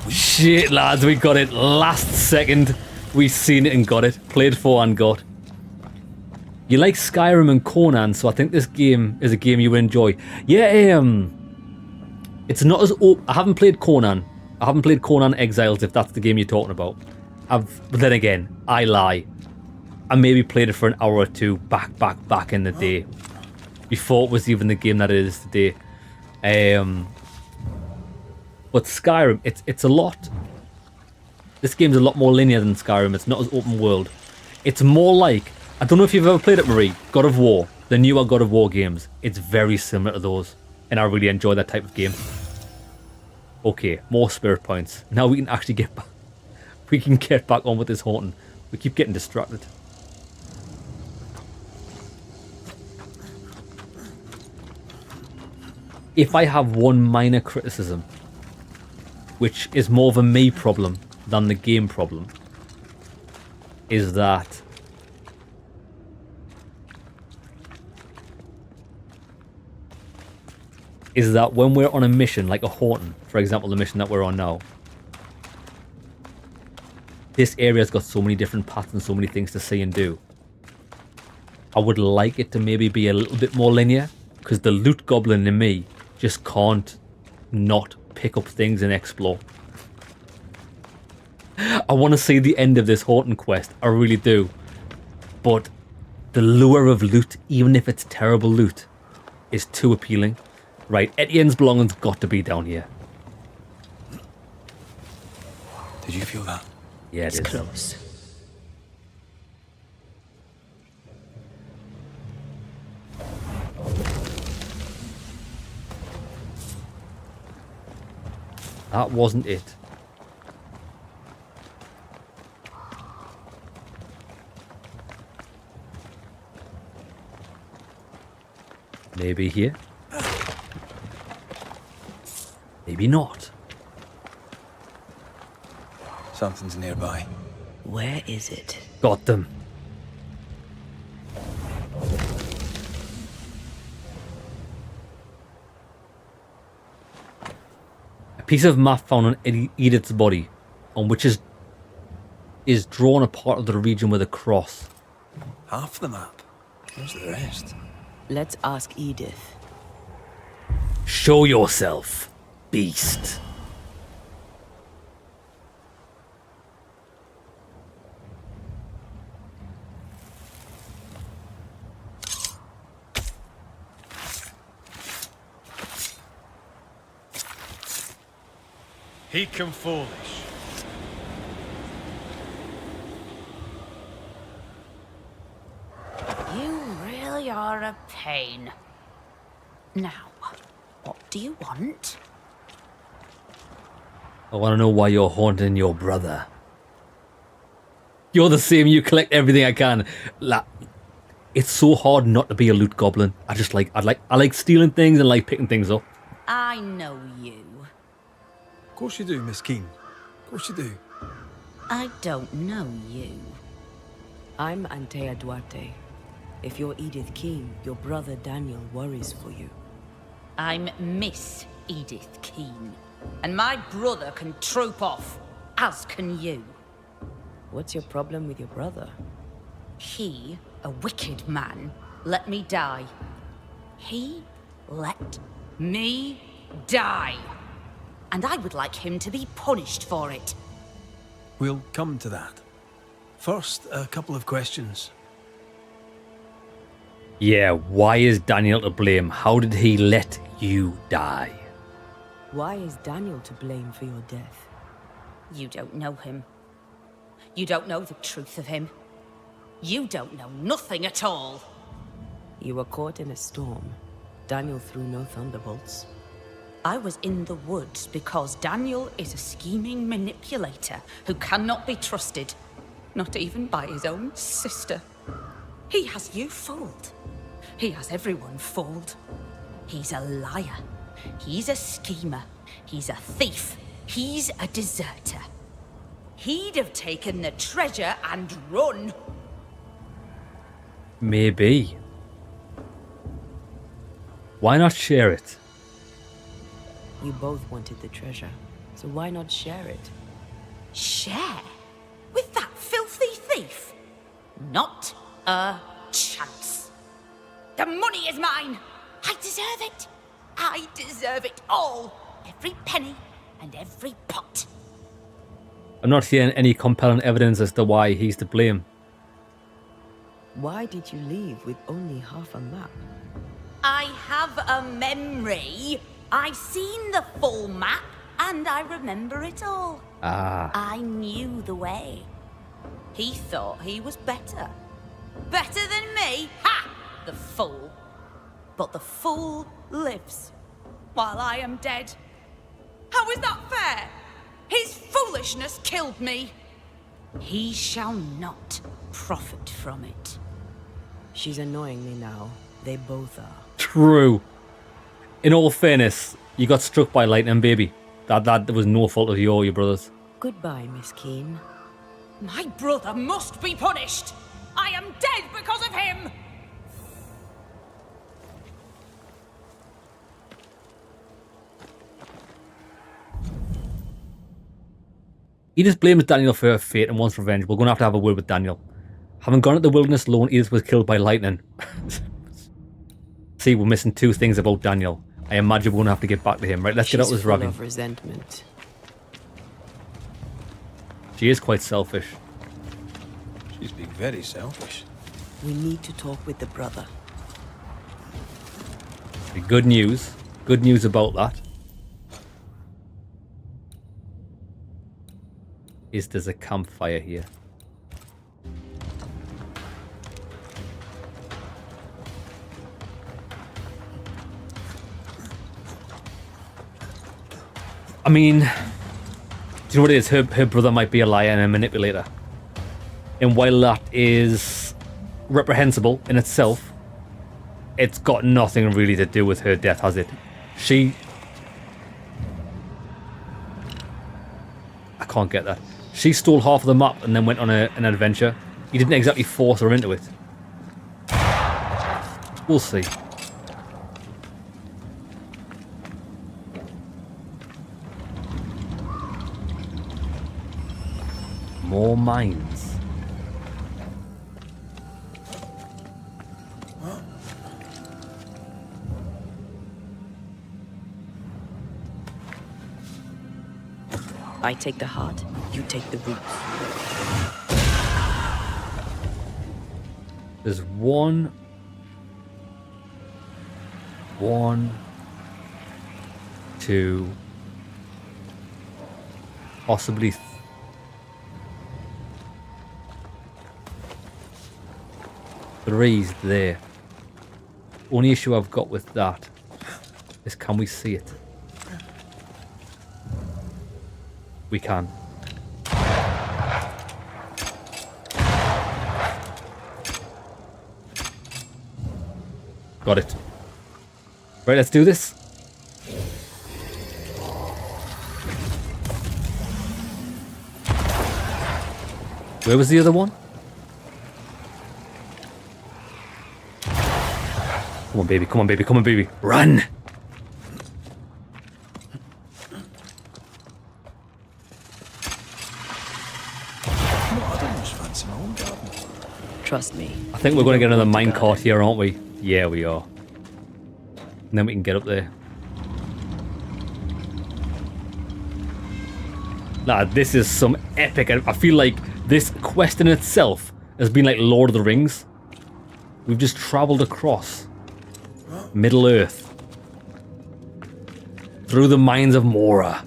Shit, lads, we got it. Last second, we seen it and got it. Played for and got. You like Skyrim and Conan, so I think this game is a game you would enjoy. Yeah, it's not as... I haven't played Conan. I haven't played Conan Exiles, if that's the game you're talking about. But then again, I lie. I maybe played it for an hour or two back in the day. Before it was even the game that it is today. But Skyrim, it's a lot... This game's a lot more linear than Skyrim. It's not as open world. It's more like... I don't know if you've ever played it, Marie. God of War. The newer God of War games. It's very similar to those. And I really enjoy that type of game. Okay, more spirit points. Now we can actually get back. We can get back on with this haunting. We keep getting distracted. If I have one minor criticism, which is more of a me problem than the game problem, is that when we're on a mission, like a haunting, for example, the mission that we're on now, this area's got so many different paths and so many things to see and do. I would like it to maybe be a little bit more linear, because the loot goblin in me just can't not pick up things and explore. I want to see the end of this haunting quest, I really do. But the lure of loot, even if it's terrible loot, is too appealing. Right, Etienne's belongings got to be down here. Did you feel that? Yeah, It's it is. close. That wasn't it. Maybe here. Maybe not. Something's nearby. Where is it? Got them. A piece of map found on Edith's body, on which is drawn a part of the region with a cross. Half the map. Where's the rest? Let's ask Edith. Show yourself, beast. Heek and foolish. You really are a pain. Now, what do you want? I want to know why you're haunting your brother. You're the same. You collect everything I can. It's so hard not to be a loot goblin. I like stealing things and like picking things up. I know you. Of course you do, Miss Keene. Of course you do. I don't know you. I'm Antea Duarte. If you're Edith Keene, your brother Daniel worries for you. I'm Miss Edith Keene. And my brother can troop off, as can you. What's your problem with your brother? He, a wicked man, let me die. He let me die. And I would like him to be punished for it. We'll come to that. First, a couple of questions. Yeah, why is Daniel to blame? How did he let you die? Why is Daniel to blame for your death? You don't know him. You don't know the truth of him. You don't know nothing at all. You were caught in a storm. Daniel threw no thunderbolts. I was in the woods because Daniel is a scheming manipulator who cannot be trusted. Not even by his own sister. He has you fooled. He has everyone fooled. He's a liar. He's a schemer. He's a thief. He's a deserter. He'd have taken the treasure and run. Maybe. Why not share it? You both wanted the treasure, so why not share it? Share? With that filthy thief? Not a chance. The money is mine. I deserve it. I deserve it all. Every penny and every pot. I'm not hearing any compelling evidence as to why he's to blame. Why did you leave with only half a map? I have a memory. I've seen the full map and I remember it all. I knew the way. He thought he was better. Better than me? Ha! The fool. But the fool lives while I am dead. How is that fair? His foolishness killed me. He shall not profit from it. She's annoying me now. They both are. True. In all fairness, you got struck by lightning, baby. That was no fault of your brother's. Goodbye, Miss Keene. My brother must be punished. I am dead because of him. Edith blames Daniel for her fate and wants revenge. We're going to have a word with Daniel. Having gone at the wilderness alone, Edith was killed by lightning. See, we're missing two things about Daniel. I imagine we're going to have to get back to him. Right, let's get out this ravine. She's full of resentment. She is quite selfish. She's being very selfish. We need to talk with the brother. Good news. Good news about that. Is there's a campfire here. I mean, do you know what it is? Her brother might be a liar and a manipulator. And while that is reprehensible in itself, it's got nothing really to do with her death, has it? I can't get that. She stole half of the map and then went on an adventure. He didn't exactly force her into it. We'll see. More mines. I take the heart, you take the roots. There's one, two, possibly... Three's there. Only issue I've got with that is, can we see it? We can. Got it. Right, let's do this. Where was the other one? Come on, baby. Come on, baby. Come on, baby. Run! Trust me. I think we're going to get another minecart here, aren't we? Yeah, we are. And then we can get up there. Nah, this is some epic... I feel like this quest in itself has been like Lord of the Rings. We've just travelled across Middle Earth. Through the mines of Mora.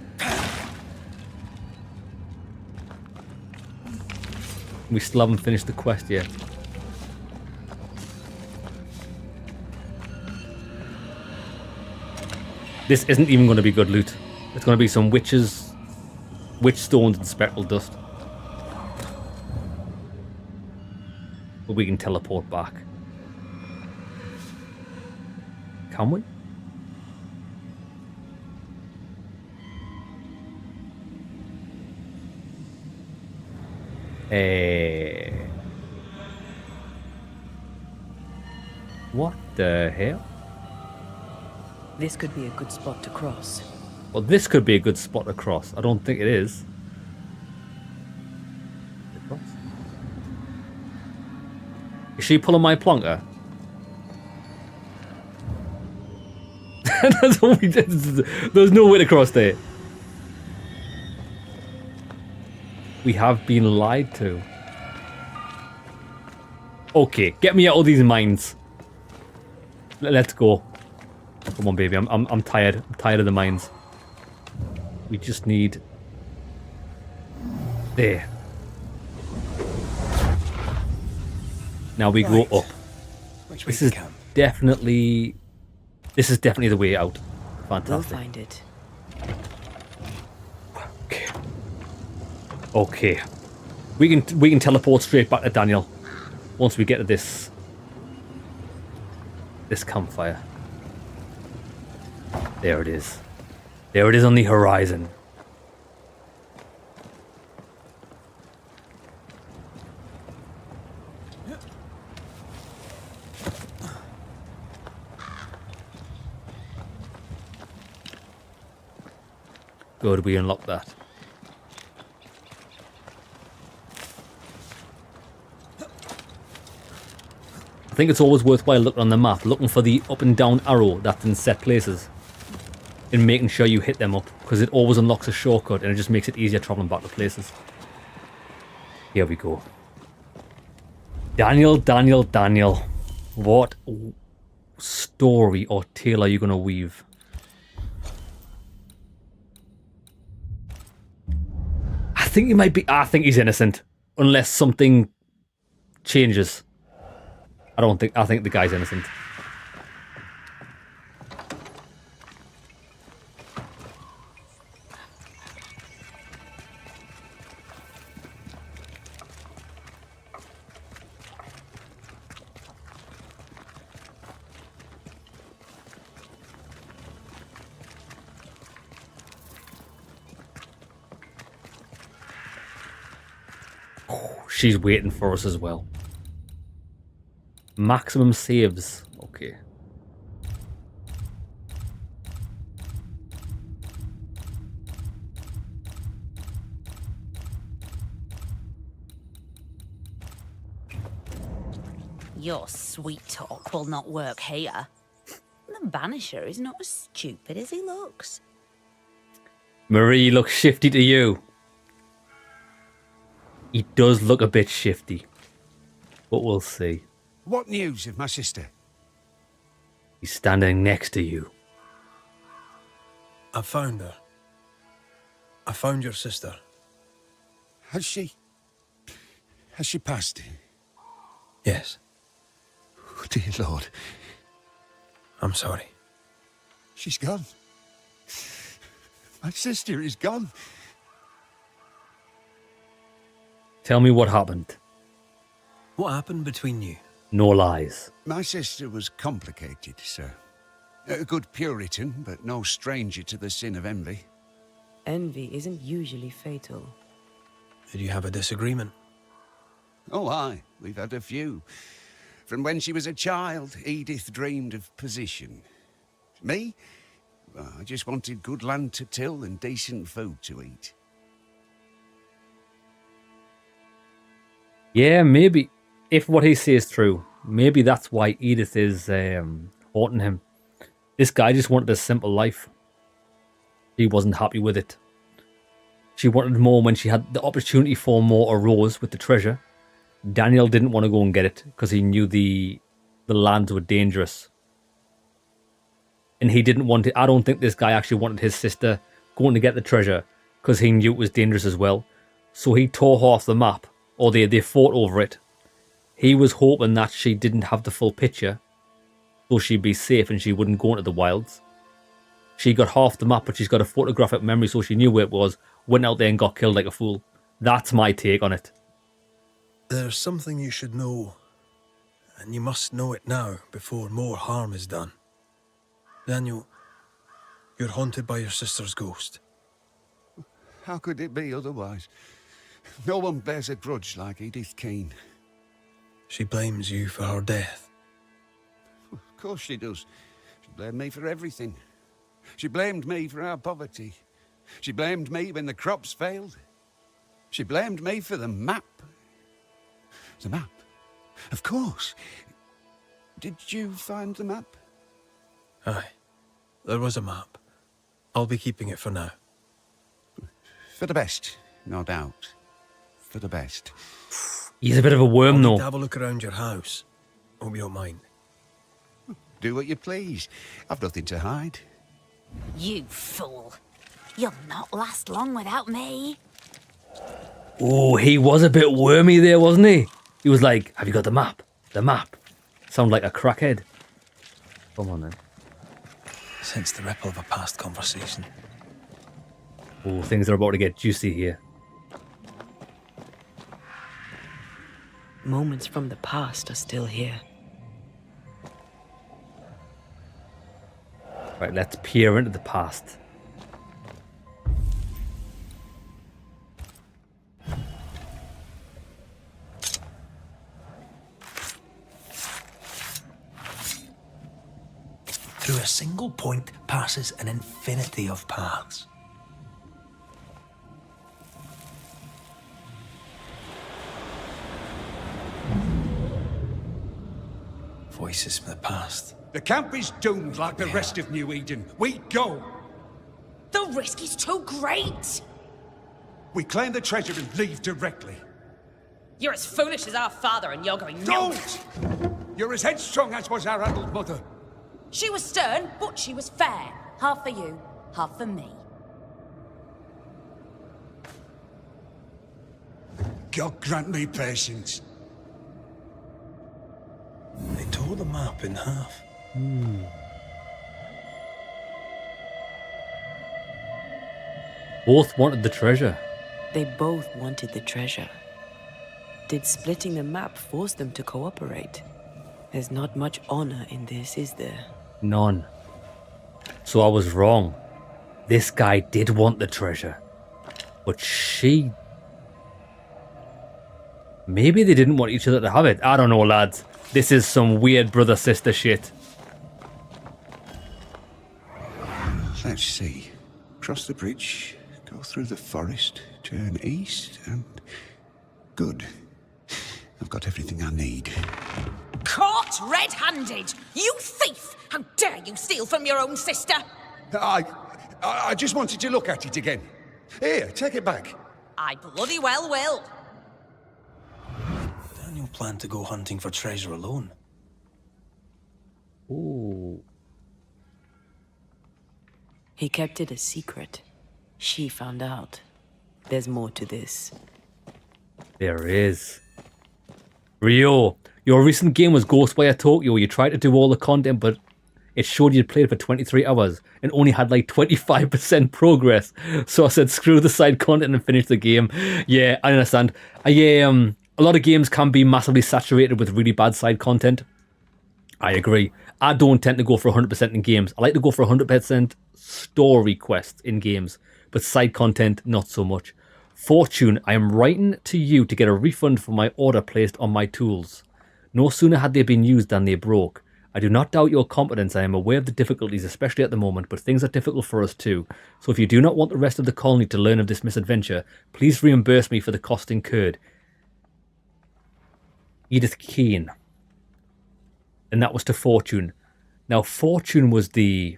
We still haven't finished the quest yet. This isn't even going to be good loot. It's going to be some witches, witch stones and spectral dust. But we can teleport back. Can we? What the hell? This could be a good spot to cross. Well, this could be a good spot to cross. I don't think it is. Is she pulling my plonker? That's all we did. There's no way to cross there. We have been lied to. Okay, get me out of these mines. Let's go. Come on, baby. I'm tired. I'm tired of the mines. We just need... There. Now we go up. Which way This is to camp? definitely... This is definitely the way out. We'll Fantastic. find it. Okay. Okay. We can teleport straight back to Daniel once we get to this campfire. There it is. There it is on the horizon. Good, we unlocked that. I think it's always worthwhile looking on the map, looking for the up and down arrow that's in set places, and making sure you hit them up, because it always unlocks a shortcut and it just makes it easier traveling back to places. Here we go. Daniel, Daniel, Daniel. What story or tale are you going to weave? I think he might be... I think he's innocent. Unless something changes. I think the guy's innocent. She's waiting for us as well. Maximum saves. Okay. Your sweet talk will not work here. The Banisher is not as stupid as he looks. Marie looks shifty to you. He does look a bit shifty. But we'll see. What news of my sister? He's standing next to you. I found her. I found your sister. Has she passed? Yes. Oh, dear Lord. I'm sorry. She's gone. My sister is gone. Tell me what happened. What happened between you? No lies. My sister was complicated, sir. A good Puritan, but no stranger to the sin of envy. Envy isn't usually fatal. Did you have a disagreement? Oh, aye. We've had a few. From when she was a child, Edith dreamed of position. Me? Well, I just wanted good land to till and decent food to eat. Yeah, maybe. If what he says is true, maybe that's why Edith is haunting him. This guy just wanted a simple life. He wasn't happy with it. She wanted more when she had the opportunity for more arose with the treasure. Daniel didn't want to go and get it because he knew the lands were dangerous. And he didn't want it. I don't think this guy actually wanted his sister going to get the treasure because he knew it was dangerous as well. So he tore off the map, or they fought over it. He was hoping that she didn't have the full picture, so she'd be safe and she wouldn't go into the wilds. She got half the map, but she's got a photographic memory, so she knew where it was, went out there and got killed like a fool. That's my take on it. There's something you should know, and you must know it now before more harm is done. Daniel, you're haunted by your sister's ghost. How could it be otherwise? No one bears a grudge like Edith Keane. She blames you for her death. Of course she does. She blamed me for everything. She blamed me for our poverty. She blamed me when the crops failed. She blamed me for the map. The map? Of course. Did you find the map? Aye, there was a map. I'll be keeping it for now. For the best, no doubt. For the best. He's a bit of a worm, I'll need though. to have a look around your house. Hope you don't mind. Do what you please. I've nothing to hide. You fool. You'll not last long without me. Oh, he was a bit wormy there, wasn't he? He was like, have you got the map? The map. Sound like a crackhead. Come on then. Sense the ripple of a past conversation. Oh, things are about to get juicy here. Moments from the past are still here. Right, let's peer into the past. Through a single point passes an infinity of paths. Voices from the past. The camp is doomed like the rest of New Eden. We go! The risk is too great. We claim the treasure and leave directly. You're as foolish as our father and you're going nowhere. Don't! You're as headstrong as was our adult mother. She was stern, but she was fair. Half for you, half for me. God grant me patience. They tore the map in half. Both wanted the treasure. They both wanted the treasure. Did splitting the map force them to cooperate? There's not much honor in this, is there? None. So I was wrong. This guy did want the treasure. But she... Maybe they didn't want each other to have it. I don't know, lads. This is some weird brother-sister shit. Let's see. Cross the bridge, go through the forest, turn east, and... Good. I've got everything I need. Caught red-handed! You thief! How dare you steal from your own sister? I just wanted to look at it again. Here, take it back. I bloody well will. Daniel planned to go hunting for treasure alone. Ooh. He kept it a secret. She found out. There's more to this. There is. Rio, your recent game was Ghostwire Tokyo. You tried to do all the content, but it showed you'd played for 23 hours and only had like 25% progress. So I said, screw the side content and finish the game. Yeah, I understand. A lot of games can be massively saturated with really bad side content. I agree. I don't tend to go for 100% in games. I like to go for 100% story quests in games, but side content, not so much. Fortune, I am writing to you to get a refund for my order placed on my tools. No sooner had they been used than they broke. I do not doubt your competence. I am aware of the difficulties, especially at the moment, but things are difficult for us too. So if you do not want the rest of the colony to learn of this misadventure, please reimburse me for the cost incurred. Edith Keane. And that was to Fortune. Now, Fortune was the...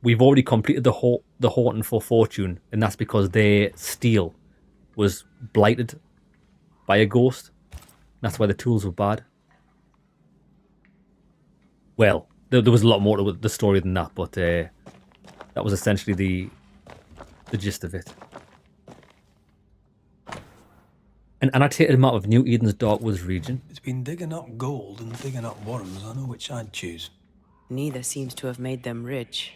We've already completed the Haunting for Fortune, and that's because their steel was blighted by a ghost. That's why the tools were bad. Well, there was a lot more to the story than that, but that was essentially the gist of it. An annotated map of New Eden's Darkwoods region. It's been digging up gold and digging up worms. I know which I'd choose. Neither seems to have made them rich.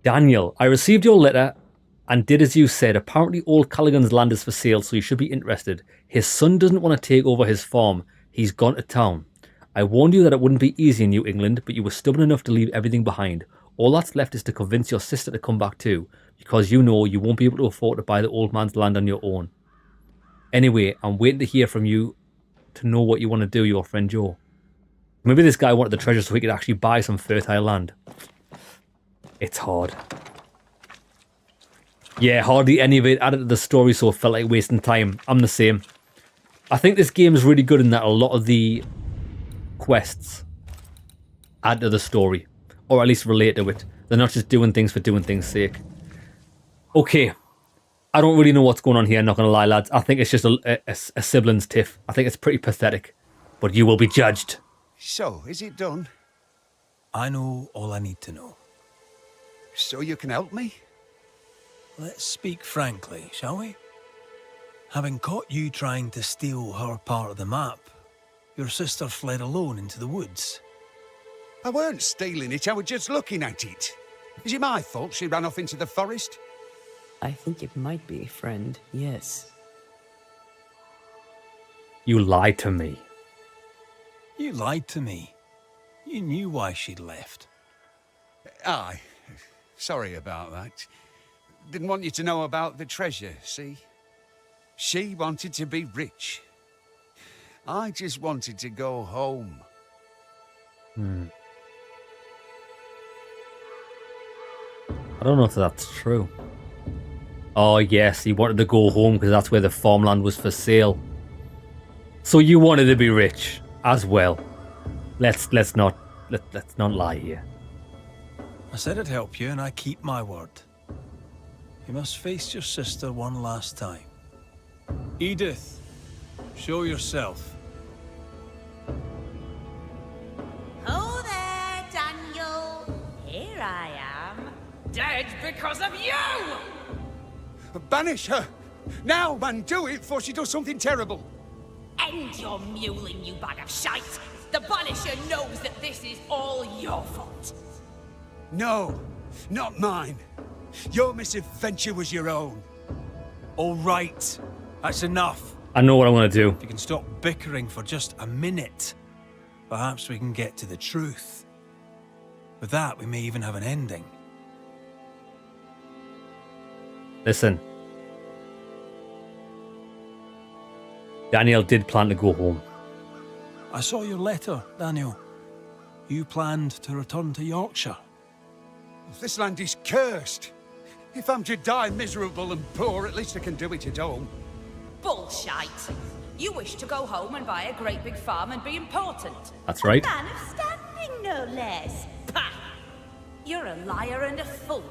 Daniel, I received your letter and did as you said. Apparently old Callaghan's land is for sale, so you should be interested. His son doesn't want to take over his farm. He's gone to town. I warned you that it wouldn't be easy in New England, but you were stubborn enough to leave everything behind. All that's left is to convince your sister to come back too, because you know you won't be able to afford to buy the old man's land on your own. Anyway, I'm waiting to hear from you to know what you want to do, your friend Joe. Maybe this guy wanted the treasure so he could actually buy some fertile land. It's hard. Yeah, hardly any of it added to the story, so it felt like wasting time. I'm the same. I think this game is really good in that a lot of the quests add to the story, or at least relate to it. They're not just doing things for doing things' sake. Okay, I don't really know what's going on here, not going to lie, lads. I think it's just a siblings tiff. I think it's pretty pathetic, but you will be judged. So, is it done? I know all I need to know. So you can help me? Let's speak frankly, shall we? Having caught you trying to steal her part of the map, your sister fled alone into the woods. I weren't stealing it, I was just looking at it. Is it my fault she ran off into the forest? I think it might be, friend, yes. You lied to me. You lied to me. You knew why she'd left. Aye. Sorry about that. Didn't want you to know about the treasure, see? She wanted to be rich. I just wanted to go home. I don't know if that's true. Oh yes, he wanted to go home because that's where the farmland was for sale. So you wanted to be rich as well. Let's not lie here. I said I'd help you, and I keep my word. You must face your sister one last time. Edith, show yourself. Oh there, Daniel. Here I am. Dead because of you! Banish her! Now, man, do it before she does something terrible. End your mewling, you bag of shite. The Banisher knows that this is all your fault. No, not mine. Your misadventure was your own. All right, that's enough. I know what I'm going to do. If you can stop bickering for just a minute, perhaps we can get to the truth. With that, we may even have an ending. Listen. Daniel did plan to go home. I saw your letter, Daniel. You planned to return to Yorkshire. This land is cursed. If I'm to die miserable and poor, at least I can do it at home. Bullshite. You wish to go home and buy a great big farm and be important. That's right. A man of standing, no less. Pah! You're a liar and a fool.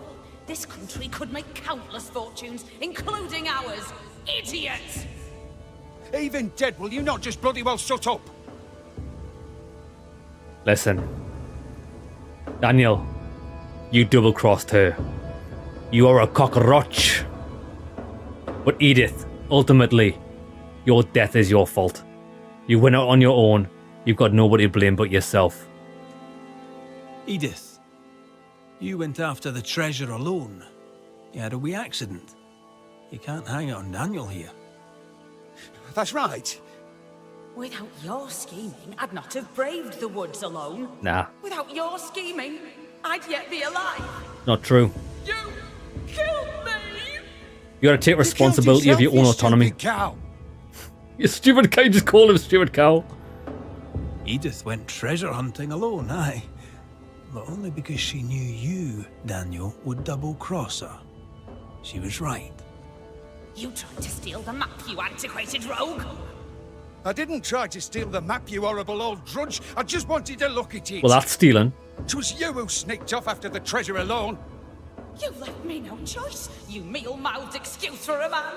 This country could make countless fortunes, including ours. Idiot! Even dead, will you not just bloody well shut up? Listen. Daniel, you double-crossed her. You are a cockroach. But Edith, ultimately, your death is your fault. You went out on your own. You've got nobody to blame but yourself. Edith, you went after the treasure alone. You had a wee accident. You can't hang it on Daniel here. That's right. Without your scheming, I'd not have braved the woods alone. Nah, Without your scheming, I'd yet be alive. not true. You killed me! You gotta take responsibility of your own autonomy. Stupid cow. You stupid cow, you just call him stupid cow. Edith went treasure hunting alone, aye. But only because she knew you, Daniel, would double-cross her. She was right. You tried to steal the map, you antiquated rogue! I didn't try to steal the map, you horrible old drudge. I just wanted to look at it. Well, that's stealing. 'Twas you who sneaked off after the treasure alone. You left me no choice, you meal-mouthed excuse for a man.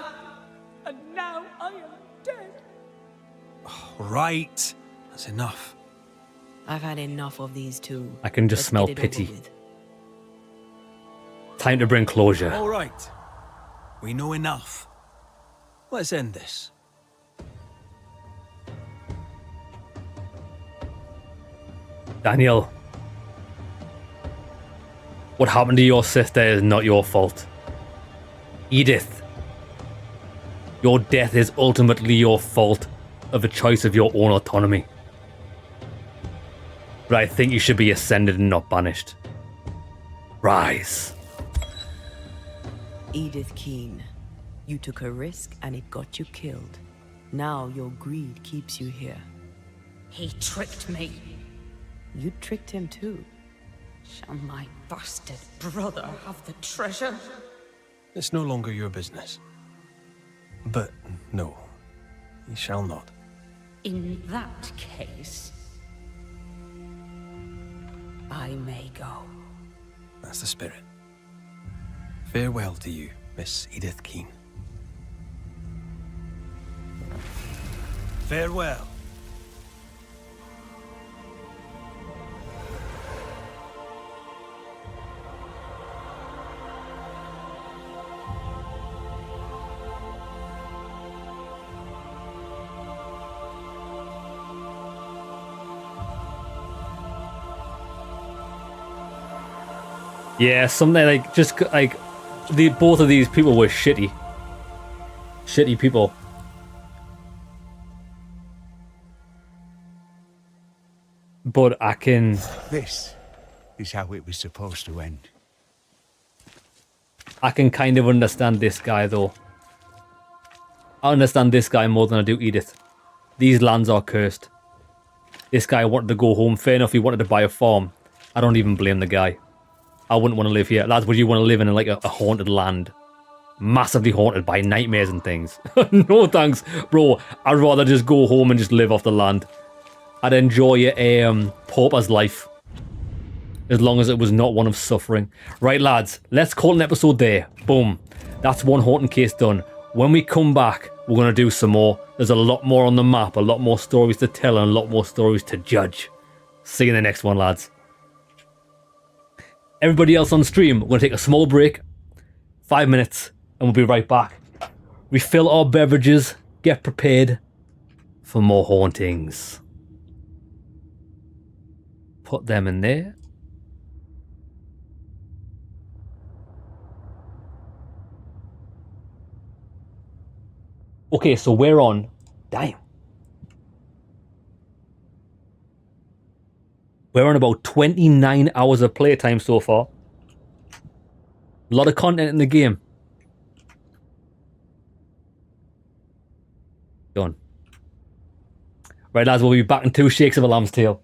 And now I am dead. Right. That's enough. I've had enough of these two. I can just Let's smell get it pity. over with. Time to bring closure. All right. We know enough. Let's end this. Daniel, what happened to your sister is not your fault. Edith, your death is ultimately your fault of a choice of your own autonomy. But I think you should be ascended and not banished. Rise. Edith Keene, you took a risk and it got you killed. Now your greed keeps you here. He tricked me. You tricked him too. Shall my bastard brother have the treasure? It's no longer your business. But no, he shall not. In that case, I may go. That's the spirit. Farewell to you, Miss Edith Keene. Farewell. Yeah, something like just like both of these people were shitty people. But I can This is how it was supposed to end. kind of understand this guy though. I understand this guy more than I do Edith. These lands are cursed. This guy wanted to go home. Fair enough, he wanted to buy a farm. I don't even blame the guy. I wouldn't want to live here. Lads, would you want to live in like a haunted land? Massively haunted by nightmares and things. No thanks, bro. I'd rather just go home and just live off the land. I'd enjoy a pauper's life. As long as it was not one of suffering. Right, lads, let's call an episode there. Boom. That's one haunting case done. When we come back, we're going to do some more. There's a lot more on the map, a lot more stories to tell, and a lot more stories to judge. See you in the next one, lads. Everybody else on stream, we're going to take a small break. 5 minutes, and we'll be right back. Refill our beverages, get prepared for more hauntings. Put them in there. Okay, so we're on... Damn. We're on about 29 hours of playtime so far. A lot of content in the game. Done. Right, lads, we'll be back in 2 shakes of a lamb's tail.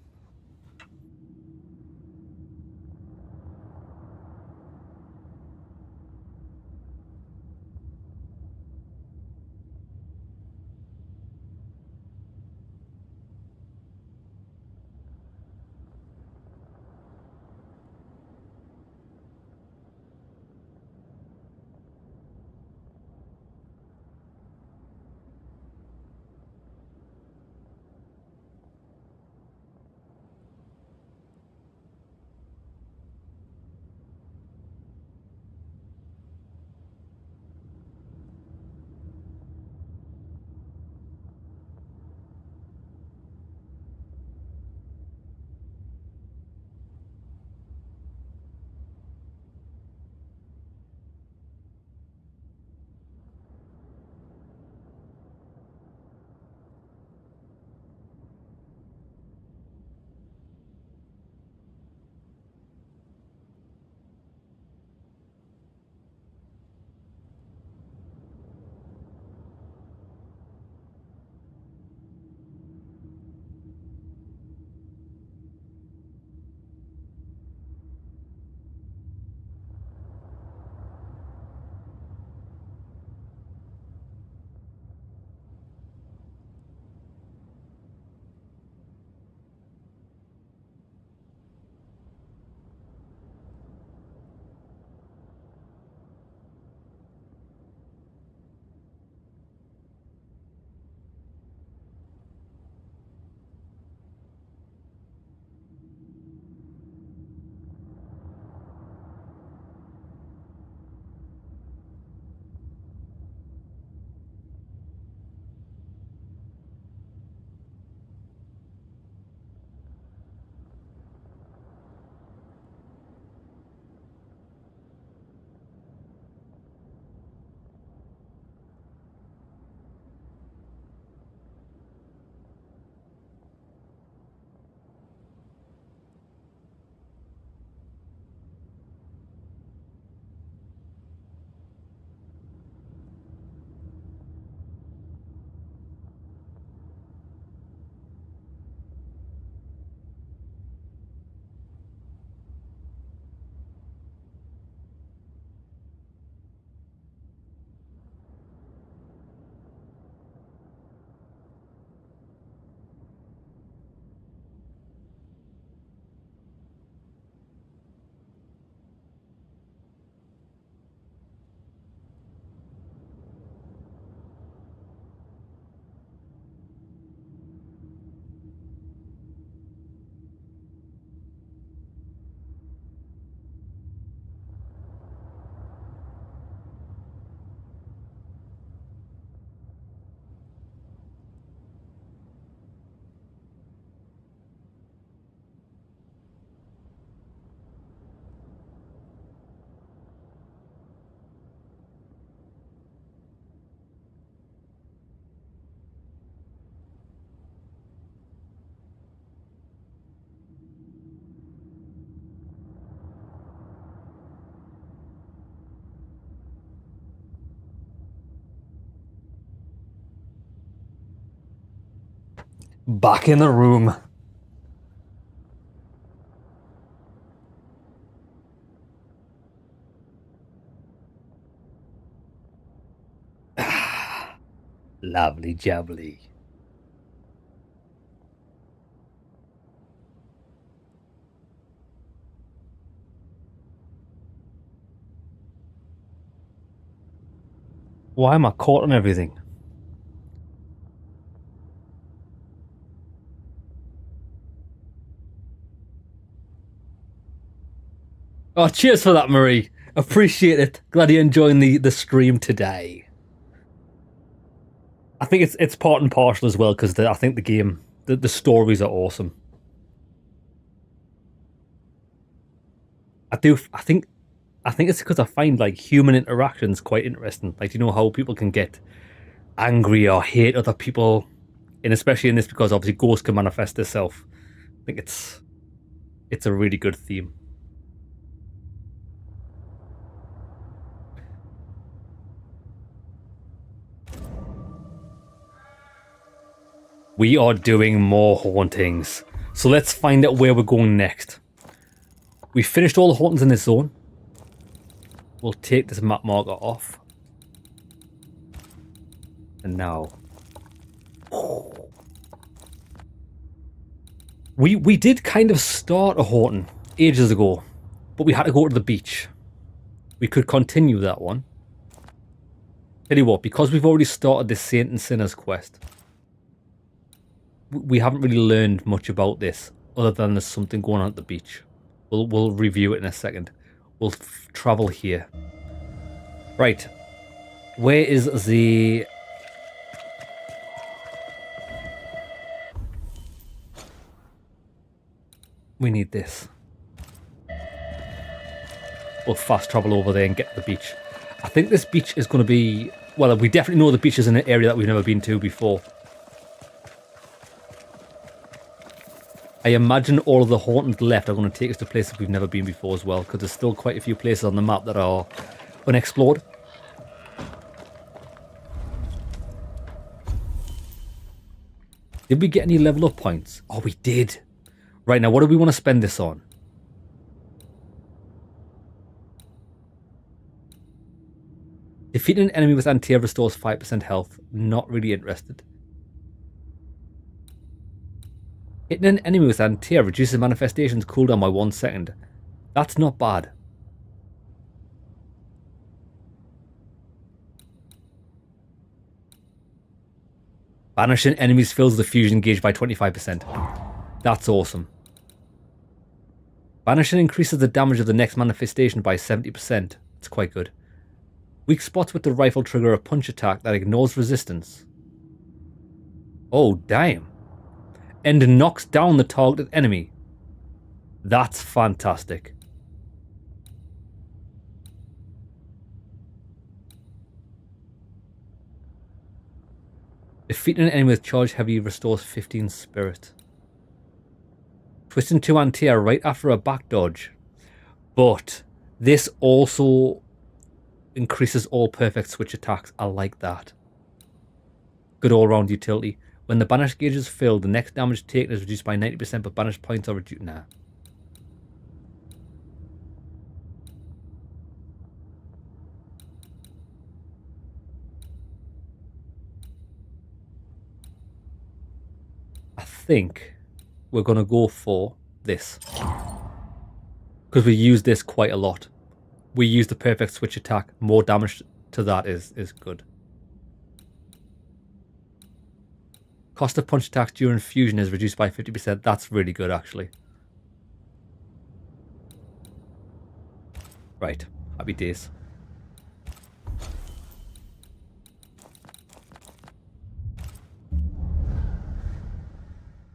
Back in the room. Lovely jubbly. Why am I caught on everything? Oh, cheers for that, Marie. Appreciate it. Glad you're enjoying the stream today. I think it's part and partial as well, because I think the game, the stories are awesome. I think it's because I find like human interactions quite interesting. Like, you know how people can get angry or hate other people, and especially in this, because obviously ghosts can manifest itself. I think it's a really good theme. We are doing more hauntings. So let's find out where we're going next. We finished all the hauntings in this zone. We'll take this map marker off. And now. We did kind of start a haunting ages ago, but we had to go to the beach. We could continue that one. Tell you what, because we've already started this Saint and Sinners quest, we haven't really learned much about this, other than there's something going on at the beach. We'll review it in a second. We'll travel here. Right. Where is the... We need this. We'll fast travel over there and get to the beach. I think this beach is going to be... Well, we definitely know the beach is in an area that we've never been to before. I imagine all of the hauntings left are going to take us to places we've never been before as well, because there's still quite a few places on the map that are unexplored. Did we get any level up points? Oh, we did. Right, now what do we want to spend this on? Defeating an enemy with Antea restores 5% health. Not really interested. Hitting an enemy with Antea reduces manifestation's cooldown by 1 second. That's not bad. Banishing enemies fills the fusion gauge by 25%. That's awesome. Banishing increases the damage of the next manifestation by 70%. It's quite good. Weak spots with the rifle trigger a punch attack that ignores resistance. Oh, damn. And knocks down the targeted enemy. That's fantastic. Defeating an enemy with charge heavy restores 15 spirit. Twisting to Antea right after a back dodge. But this also increases all perfect switch attacks. I like that. Good all-round utility. When the banish gauge is filled, the next damage taken is reduced by 90%, but banish points are reduced. Nah. I think we're going to go for this. Because we use this quite a lot. We use the perfect switch attack. More damage to that is good. Cost of punch attacks during fusion is reduced by 50%. That's really good, actually. Right. Happy days.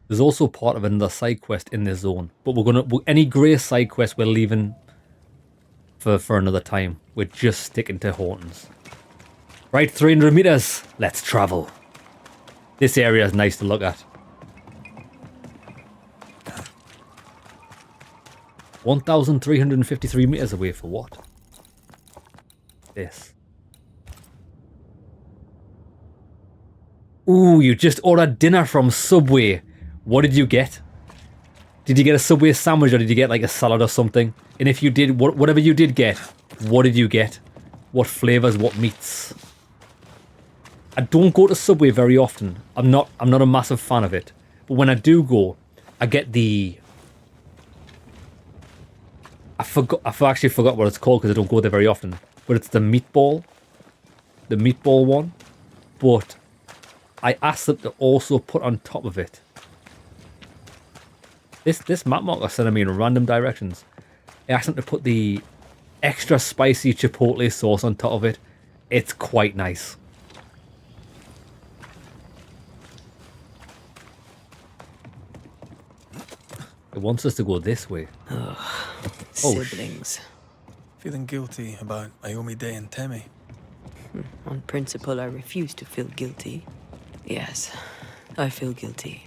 There's also part of another side quest in this zone. But any grey side quest we're leaving for another time. We're just sticking to hauntings. Right, 300 meters. Let's travel. This area is nice to look at. 1,353 meters away for what? This. Ooh, you just ordered dinner from Subway. What did you get? Did you get a Subway sandwich or did you get like a salad or something? And if you did, whatever you did get, what did you get? What flavors, what meats? I don't go to Subway very often. I'm not a massive fan of it. But when I do go, I get the... I actually forgot what it's called because I don't go there very often. But it's the meatball. The meatball one. But I asked them to also put on top of it. This map marker sending me in random directions. I asked them to put the extra spicy chipotle sauce on top of it. It's quite nice. It wants us to go this way. Siblings. Feeling guilty about Iomi Day and Temi. On principle, I refuse to feel guilty. Yes, I feel guilty.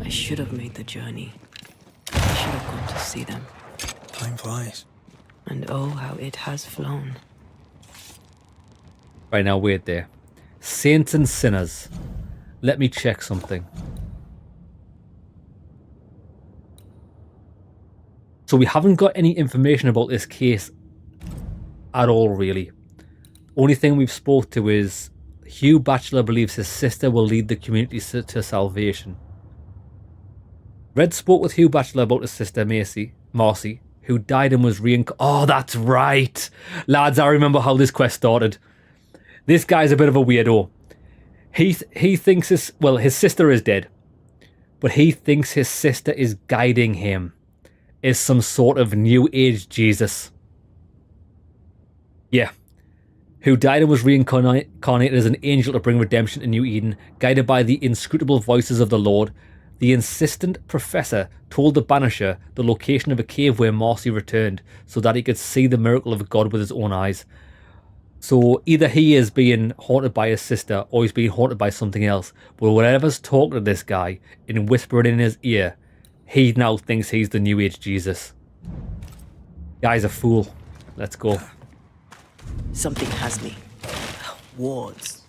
I should have made the journey. I should have gone to see them. Time flies. And oh, how it has flown. Right now, wait there. Saints and sinners. Let me check something. So we haven't got any information about this case at all, really. Only thing we've spoke to is Hugh Batchelor believes his sister will lead the community to salvation. Red spoke with Hugh Batchelor about his sister Marcy, who died and was reincarnated. Oh, that's right. Lads, I remember how this quest started. This guy's a bit of a weirdo. He thinks his sister is dead. But he thinks his sister is guiding him. Is some sort of new age Jesus. Yeah. Who died and was reincarnated as an angel to bring redemption to New Eden, guided by the inscrutable voices of the Lord. The insistent professor told the Banisher the location of a cave where Marcy returned so that he could see the miracle of God with his own eyes. So either he is being haunted by his sister or he's being haunted by something else. But whatever's talking to this guy and whispering in his ear, he now thinks he's the New Age Jesus. Guy's a fool. Let's go. Something has me. Wards.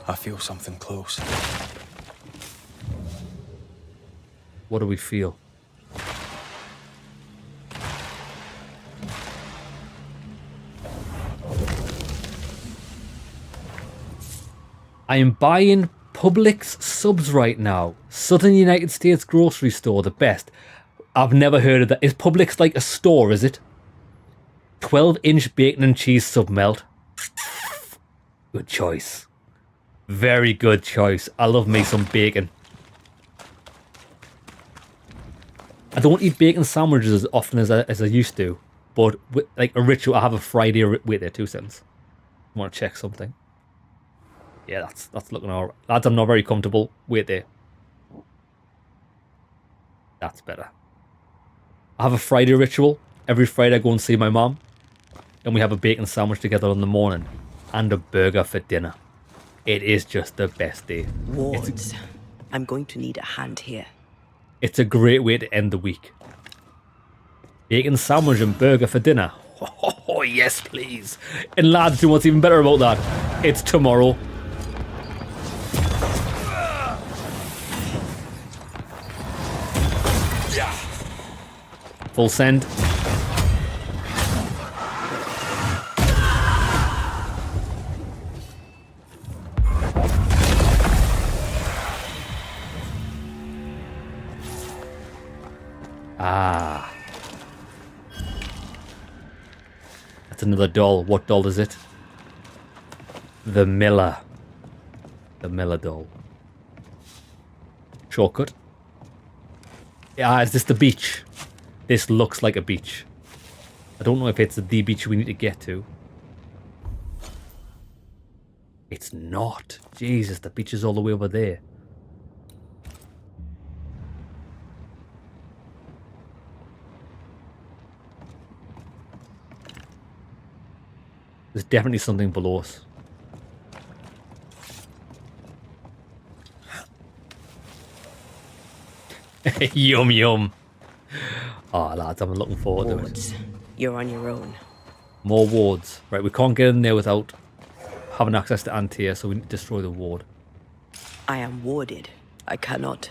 I feel something close. What do we feel? I am buying Publix subs right now. Southern United States grocery store, the best. I've never heard of that. Is Publix like a store, is it? 12-inch bacon and cheese sub melt. Good choice. Very good choice. I love me some bacon. I don't eat bacon sandwiches as often as I used to. But with, like a ritual, I have a Friday... Wait there, 2 seconds. I want to check something. Yeah, that's looking alright. Lads, I'm not very comfortable. Wait there. That's better. I have a Friday ritual. Every Friday I go and see my mom. And we have a bacon sandwich together in the morning. And a burger for dinner. It is just the best day. Wards. I'm going to need a hand here. It's a great way to end the week. Bacon sandwich and burger for dinner. Oh, yes, please. And lads, do you know what's even better about that? It's tomorrow. Full send. Ah. That's another doll. What doll is it? The Miller. The Miller doll. Shortcut. Ah, is this the beach? This looks like a beach. I don't know if it's the beach we need to get to. It's not. Jesus, the beach is all the way over there. There's definitely something below us. Yum yum. Oh lads, I'm looking forward to it. You're on your own. More wards. Right, we can't get in there without having access to Antea, so we need to destroy the ward. I am warded. I cannot.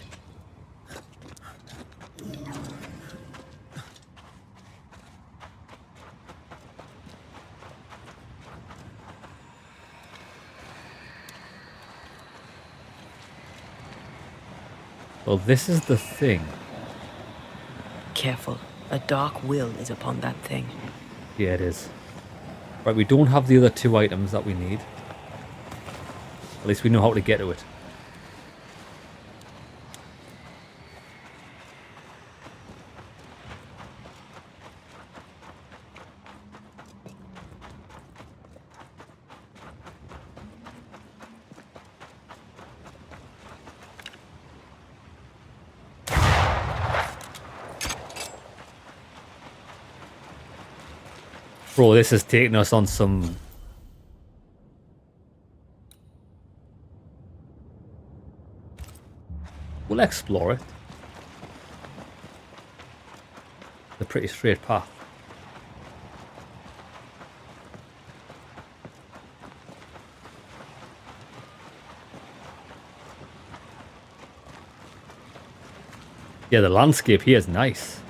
Well, this is the thing. Careful. A dark will is upon that thing. Yeah, it is. Right, we don't have the other 2 items that we need. At least we know how to get to it. Bro, this is taking us on some... We'll explore it. The pretty straight path. Yeah, the landscape here is nice.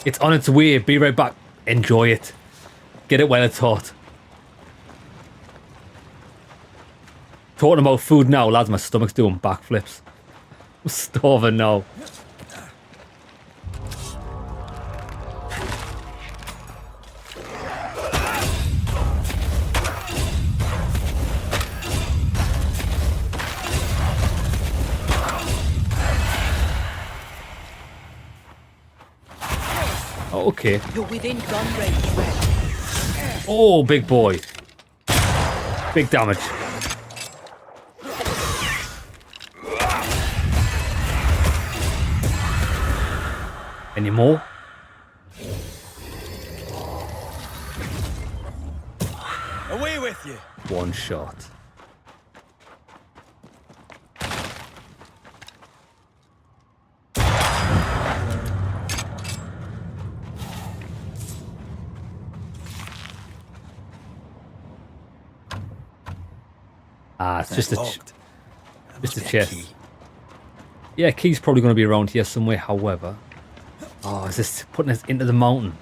It's on its way. Be right back. Enjoy it. Get it while it's hot. Talking about food now, lads. My stomach's doing backflips. I'm starving now. Okay. You're within gun range, Red. Oh, big boy. Big damage. Any more? Away with you! One shot. Ah, it's just a chest. Key. Yeah, key's probably going to be around here somewhere. However, oh, is this putting us into the mountain?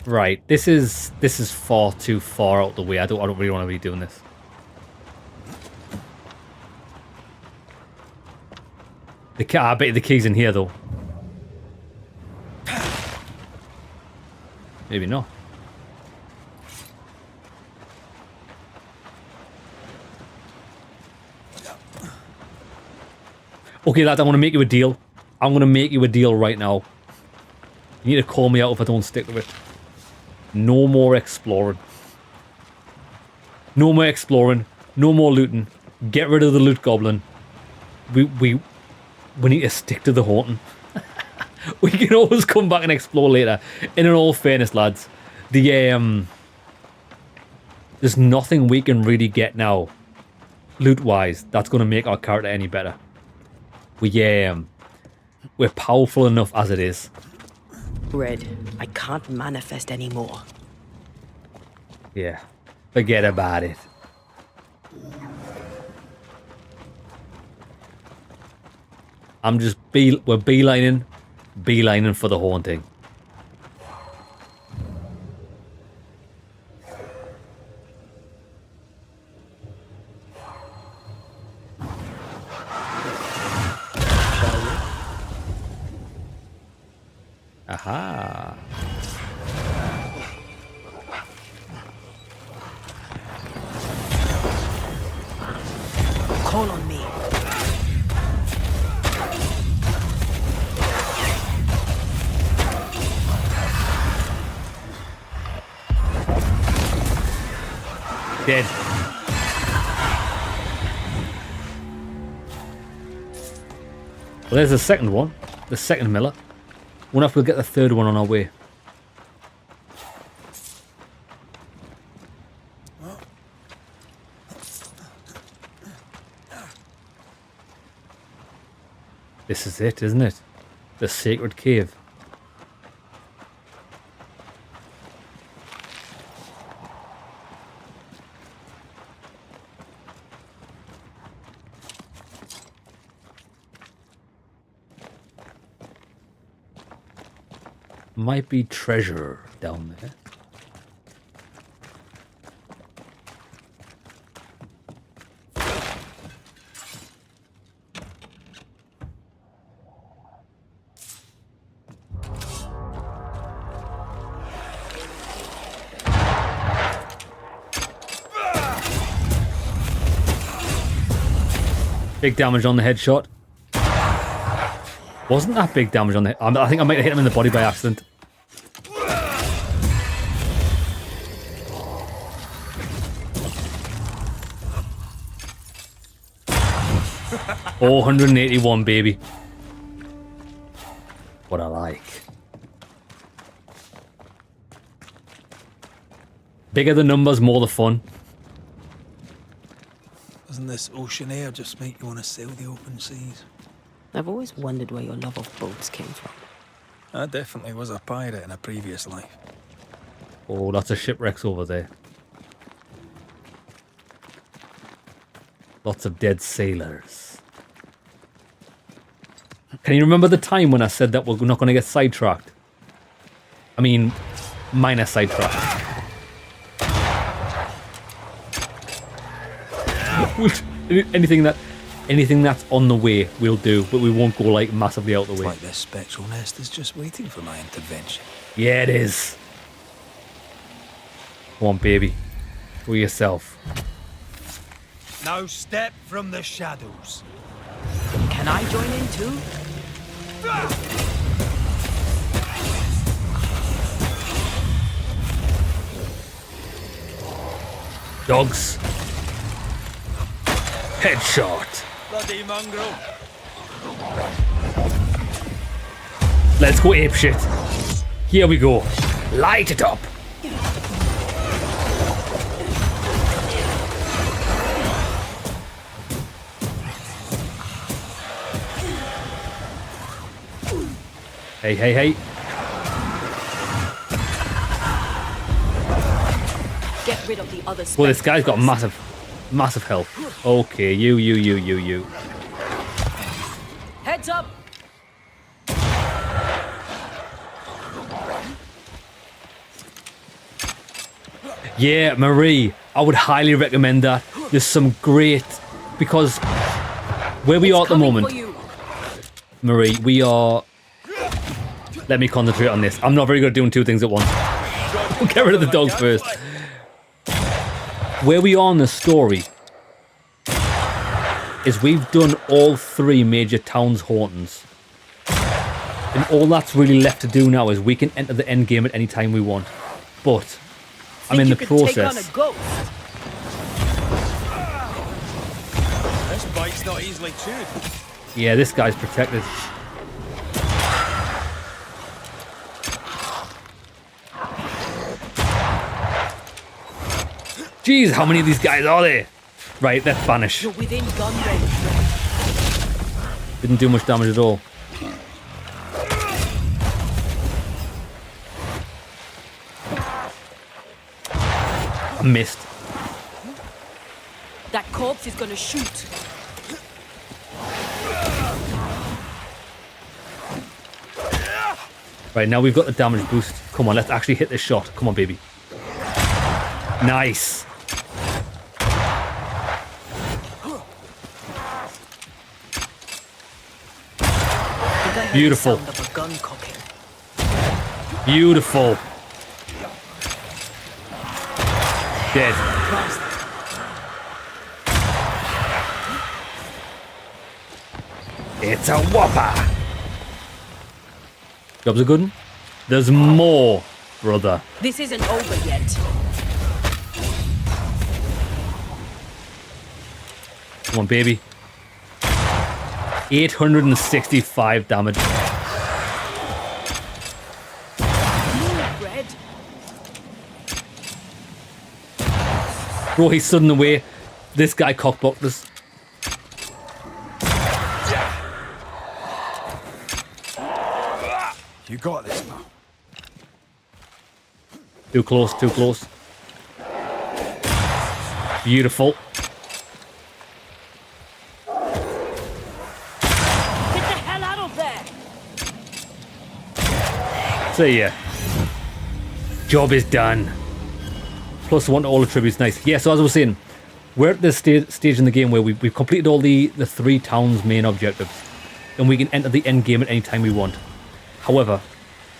Right, this is far too far out the way. I don't really want to be doing this. I bet the key's in here though. Maybe not. Okay, lads, I want to make you a deal. I'm going to make you a deal right now. You need to call me out if I don't stick to it. No more exploring. No more exploring. No more looting. Get rid of the loot goblin. We need to stick to the haunting. We can always come back and explore later. In all fairness, lads, there's nothing we can really get now, loot-wise, that's going to make our character any better. We're powerful enough as it is. Red, I can't manifest anymore. Yeah, forget about it. I'm just we're beelining for the haunting. Aha. Call on me. Dead. Well, there's the second one. The second Miller. Wonder if we'll get the third one on our way. This is it, isn't it? The sacred cave. Might be treasure down there. Big damage on the headshot. Wasn't that big damage on the... I think I might have hit him in the body by accident. Oh, 181, baby. What I like. Bigger the numbers, more the fun. Doesn't this ocean air just make you want to sail the open seas? I've always wondered where your love of boats came from. I definitely was a pirate in a previous life. Oh, lots of shipwrecks over there. Lots of dead sailors. Can you remember the time when I said that we're not going to get sidetracked? I mean, minor sidetracked. Anything that's on the way, we'll do, but we won't go like massively out the way. Like this spectral nest is just waiting for my intervention. Yeah, it is. Come on, baby. For yourself. Now step from the shadows. Can I join in too? Dogs. Headshot. Bloody mongrel. Let's go apeshit. Here we go. Light it up. Hey, hey, hey. Get rid of the other Well, this guy's got massive health. Okay, you. Heads up! Yeah, Marie, I would highly recommend that. There's some great... Because where we are at the moment, Marie, we are... Let me concentrate on this. I'm not very good at doing two things at once. We'll get rid of the dogs first. Where we are in the story is we've done all 3 major towns' hauntings. And all that's really left to do now is we can enter the end game at any time we want. But I'm in the process. This bite's not easily chewed. Yeah, this guy's protected. Jeez, how many of these guys are there? Right, let's banish. You're within gun range. Didn't do much damage at all. I missed. That corpse is gonna shoot. Right, now we've got the damage boost. Come on, let's actually hit this shot. Come on, baby. Nice. Beautiful. Beautiful. Dead. It's a whopper. Job's a good one. There's more, brother. This isn't over yet. Come on, baby. 865 damage. Red. Bro, he's sudden away. This guy cockblocked us. got this, man. Too close, too close. Beautiful. Get the hell out of there! See ya. Job is done. +1 to all attributes, nice. Yeah, so as I was saying, we're at this stage in the game where we've completed all the 3 towns' main objectives, and we can enter the end game at any time we want. However,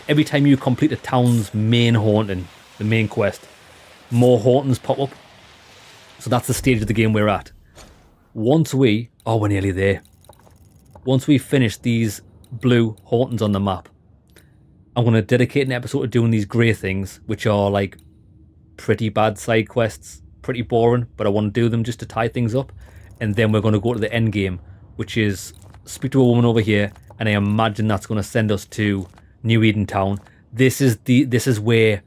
every time you complete a town's main haunting, the main quest, more hauntings pop up. So that's the stage of the game we're at. Once we... Oh, we're nearly there. Once we finish these blue hauntings on the map, I'm going to dedicate an episode to doing these grey things, which are like pretty bad side quests, pretty boring, but I want to do them just to tie things up. And then we're going to go to the end game, which is speak to a woman over here, and I imagine that's going to send us to New Eden Town. This is where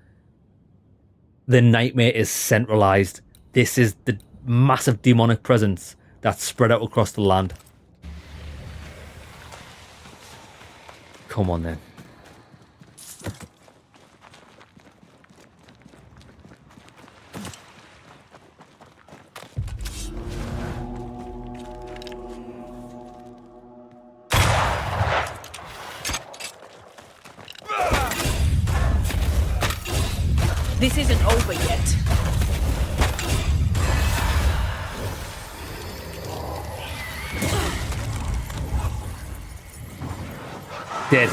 the nightmare is centralized. This is the massive demonic presence that's spread out across the land. Come on then. This isn't over yet. Dead.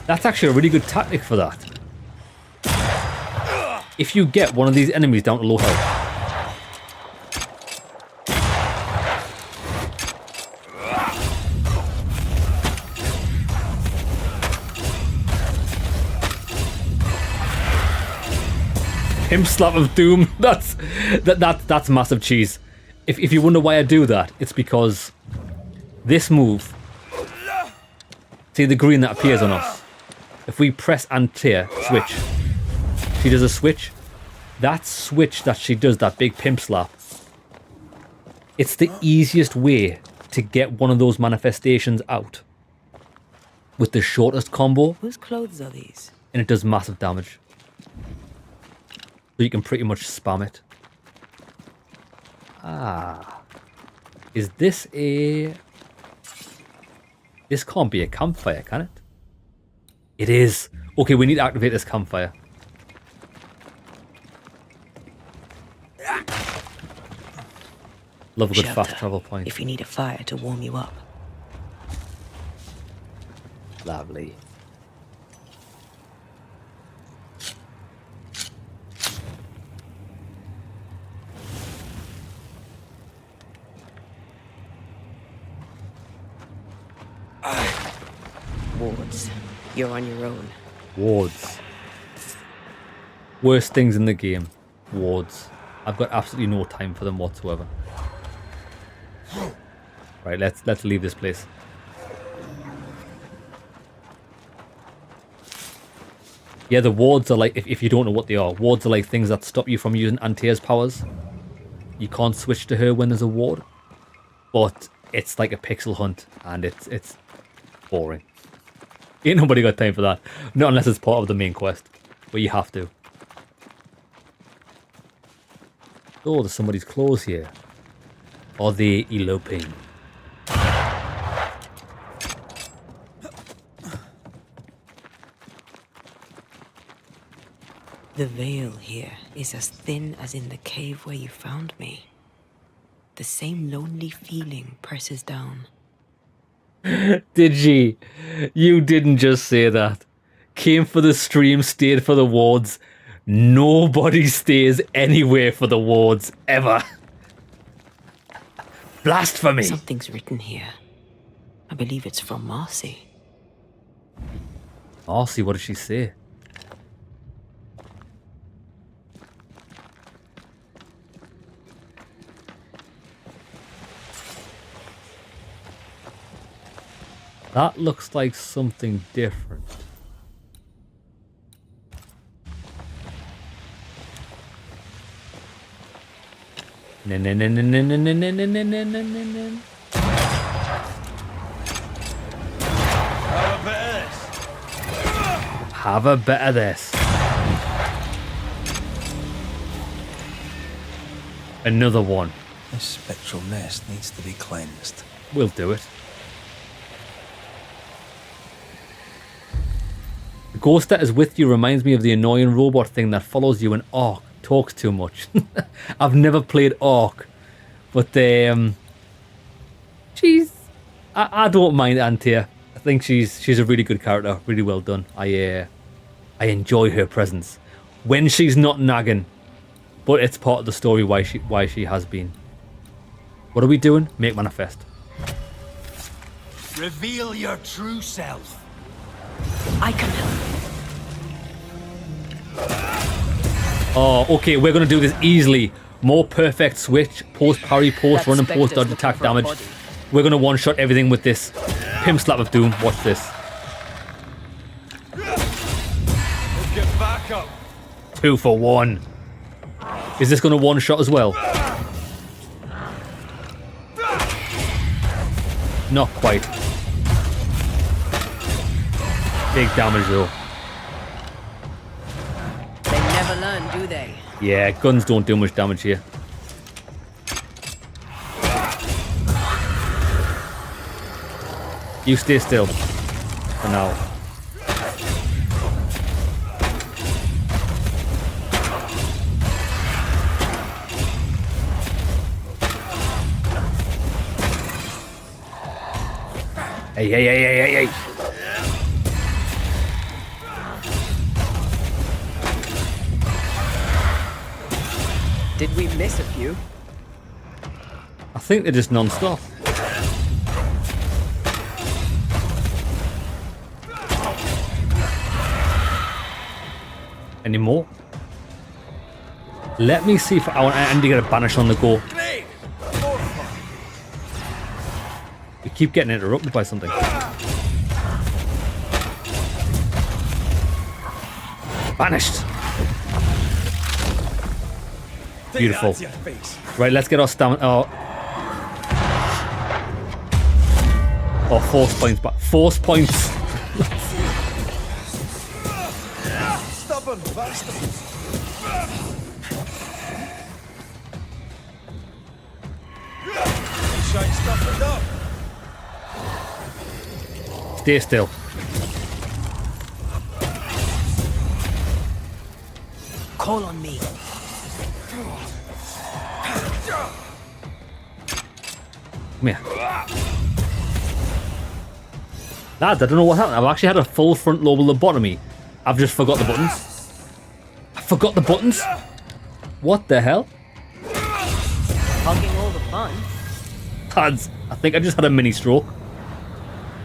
That's actually a really good tactic for that. If you get one of these enemies down to low health, Pimp slap of doom. That's massive cheese. If you wonder why I do that, it's because this move, see the green that appears on us, if we press and tear switch, she does a switch. That switch that she does, that big pimp slap, it's the easiest way to get one of those manifestations out with the shortest combo. Whose clothes are these? And it does massive damage. So you can pretty much spam it. Ah. Is this a... This can't be a campfire, can it? It is. Okay, we need to activate this campfire. Love a good Shelter, fast travel point. if you need a fire to warm you up. Lovely. Wards, you're on your own. Wards. Worst things in the game. Wards. I've got absolutely no time for them whatsoever. Right, let's leave this place. Yeah, the wards are like, if you don't know what they are, wards are like things that stop you from using Antaea's powers. You can't switch to her when there's a ward. But it's like a pixel hunt, and it's boring. Ain't nobody got time for that. Not unless it's part of the main quest, but you have to. Oh, there's somebody's clothes here. Are they eloping? The veil here is as thin as in the cave where you found me. The same lonely feeling presses down. Did she? You didn't just say that. Came for the stream, stayed for the wards. Nobody stays anywhere for the wards, ever. Blasphemy! Something's written here. I believe it's from Marcy. Marcy, what does she say? That looks like something different. Have a bit of this. Another one. This spectral nest needs to be cleansed. We'll do it. The ghost that is with you reminds me of the annoying robot thing that follows you in Ark. Talks too much. I've never played Ark, but she's I don't mind Antia. I think she's a really good character, really well done. I enjoy her presence when she's not nagging, but it's part of the story why she has been. What are we doing? Make manifest. Reveal your true self. I can help. Oh, okay, we're gonna do this easily. More perfect switch, post parry, post run, and post dodge attack damage. We're gonna one shot everything with this pimp slap of doom. Watch this. Get back up. 2 for 1. Is this gonna one shot as well? Not quite. Big damage though. They never learn, do they? Yeah, guns don't do much damage here. You stay still for now. Hey, hey, hey, hey, hey, hey. Did we miss a few? I think they're just non-stop. Any more? Let me see if I need to get a banish on the go. We keep getting interrupted by something. Banished. Beautiful. Right, let's get our stamina. Oh, force points back. Force points. Stubborn bastard. Shite stuff it up. Stay still. Call on me. Come here. Lads, I don't know what happened. I've actually had a full front lobe lobotomy. I've just forgot the buttons. I forgot the buttons? What the hell? Hogging all the fun. Lads, I think I just had a mini stroke.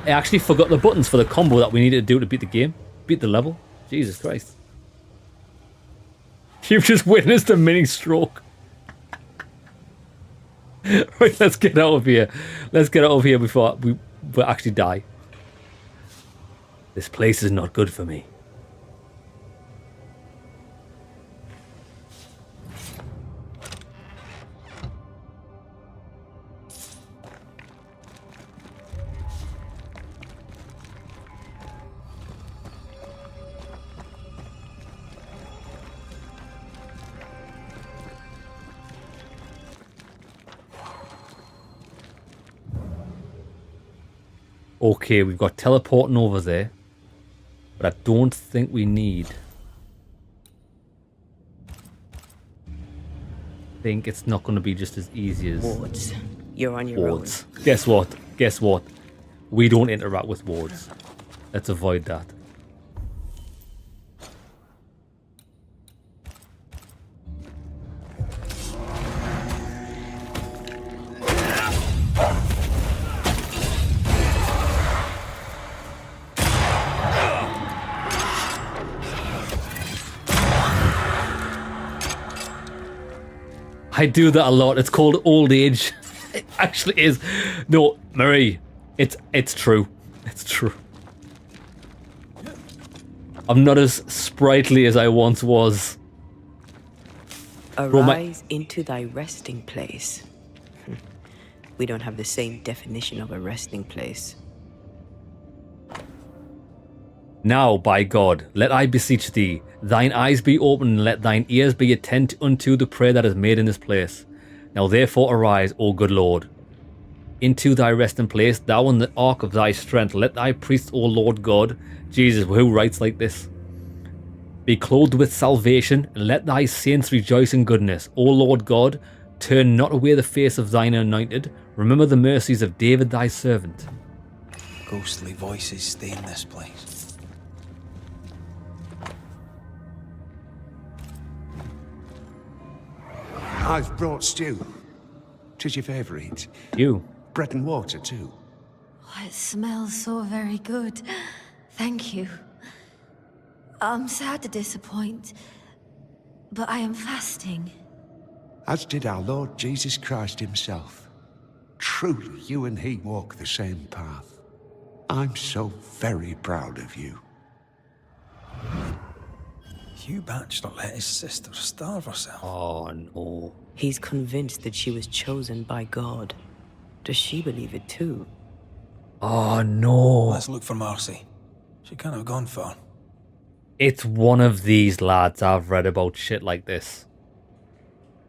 I actually forgot the buttons for the combo that we needed to do to beat the game. Beat the level. Jesus Christ. You've just witnessed a mini stroke. Right, let's get out of here. Let's get out of here before we actually die. This place is not good for me. Okay, we've got teleporting over there, but I don't think we need. I think it's not going to be just as easy as Wards. You're on your wards. Guess what? Guess what? We don't interact with wards. Let's avoid that. I do that a lot. It's called old age. It actually is. No, Marie, it's true. It's true. I'm not as sprightly as I once was. Arise into thy resting place. We don't have the same definition of a resting place. Now, by God, let I beseech thee, thine eyes be open, and let thine ears be attent unto the prayer that is made in this place. Now therefore arise, O good Lord, into thy resting place, thou in the ark of thy strength. Let thy priests, O Lord God, Jesus, who writes like this, be clothed with salvation, and let thy saints rejoice in goodness. O Lord God, turn not away the face of thine anointed. Remember the mercies of David thy servant. Ghostly voices stay in this place. I've brought stew. 'Tis your favourite. You. Bread and water, too. Oh, it smells so very good. Thank you. I'm sad to disappoint, but I am fasting. As did our Lord Jesus Christ himself. Truly, you and he walk the same path. I'm so very proud of you. Hugh Batchelor let his sister starve herself. Oh no. He's convinced that she was chosen by God. Does she believe it too? Oh no. Let's look for Marcy. She can't have gone far. It's one of these lads I've read about shit like this,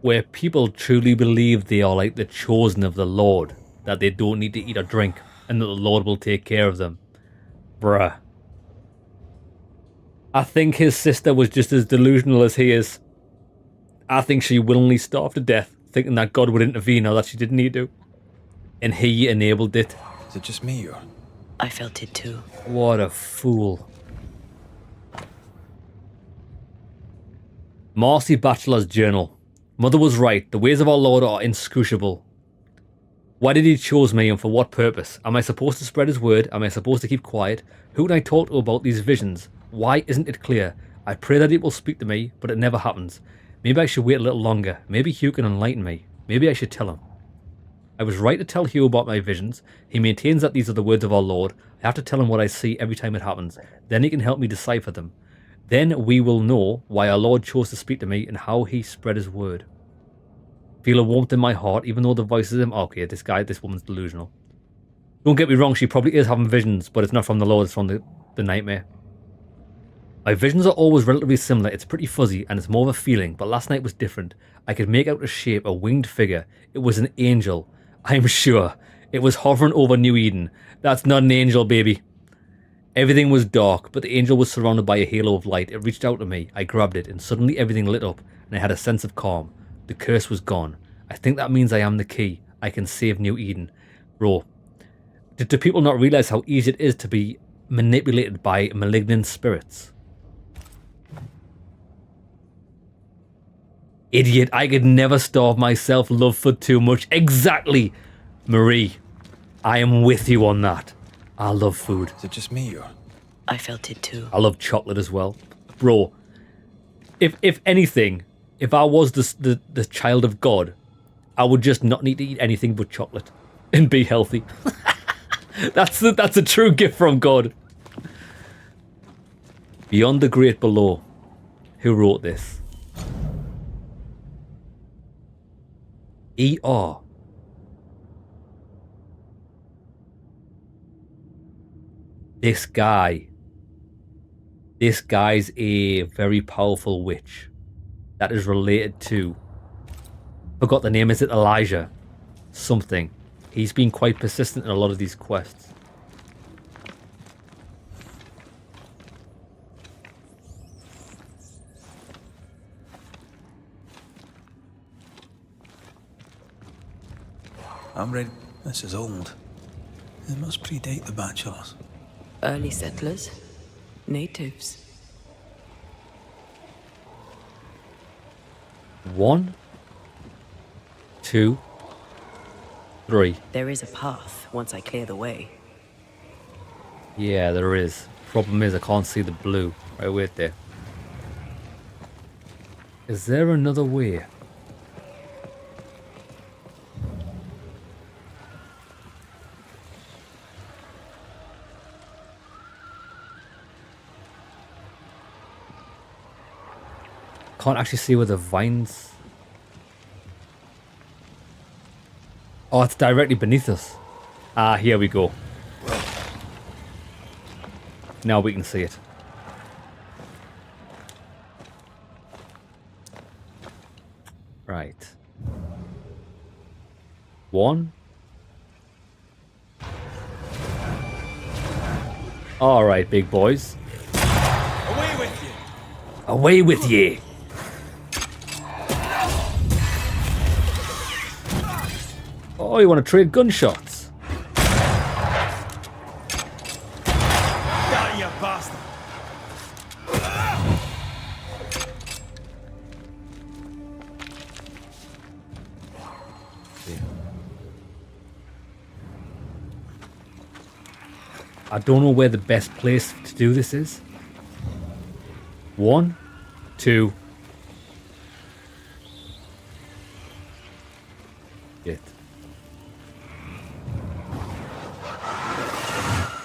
where people truly believe they are like the chosen of the Lord, that they don't need to eat or drink, and that the Lord will take care of them. Bruh. I think his sister was just as delusional as he is. I think she willingly starved to death, thinking that God would intervene now that she didn't need to. And he enabled it. Is it just me or? I felt it too. What a fool. Marcy Batchelor's journal. Mother was right. The ways of our Lord are inscrutable. Why did he choose me, and for what purpose? Am I supposed to spread his word? Am I supposed to keep quiet? Who can I talk to about these visions? Why isn't it clear? I pray that it will speak to me, but it never happens. Maybe I should wait a little longer. Maybe Hugh can enlighten me. Maybe I should tell him. I was right to tell Hugh about my visions. He maintains that these are the words of our Lord. I have to tell him what I see every time it happens. Then he can help me decipher them. Then we will know why our Lord chose to speak to me and how he spread his word. Feel a warmth in my heart, even though the voices of him. Okay, this woman's delusional. Don't get me wrong, she probably is having visions, but it's not from the Lord, it's from the nightmare. My visions are always relatively similar. It's pretty fuzzy and it's more of a feeling, but last night was different. I could make out a shape, a winged figure. It was an angel. I'm sure. It was hovering over New Eden. That's not an angel, baby. Everything was dark, but the angel was surrounded by a halo of light. It reached out to me. I grabbed it, and suddenly everything lit up, and I had a sense of calm. The curse was gone. I think that means I am the key. I can save New Eden. Bro, do people not realize how easy it is to be manipulated by malignant spirits? Idiot, I could never starve myself love for too much. Exactly. Marie, I am with you on that. I love food. Is it just me or? I felt it too. I love chocolate as well. Bro, if anything, if I was the child of God, I would just not need to eat anything but chocolate and be healthy. That's a true gift from God. Beyond the Great Below. Who wrote this? E.R. This guy's a very powerful witch that is related to, forgot the name, is it Elijah? Something. He's been quite persistent in a lot of these quests. I'm ready. This is old. It must predate the Batchelors. Early settlers, natives. 1, 2, 3. There is a path once I clear the way. Yeah, there is. Problem is I can't see the blue. Right, wait there. Is there another way? Can't actually see where the vines... Oh, it's directly beneath us. Ah, here we go. Now we can see it. Right. 1. All right, big boys. Away with you! Away with ye! Oh, you want to trade gunshots? Die, you bastard! I don't know where the best place to do this is. 1, 2. Shit.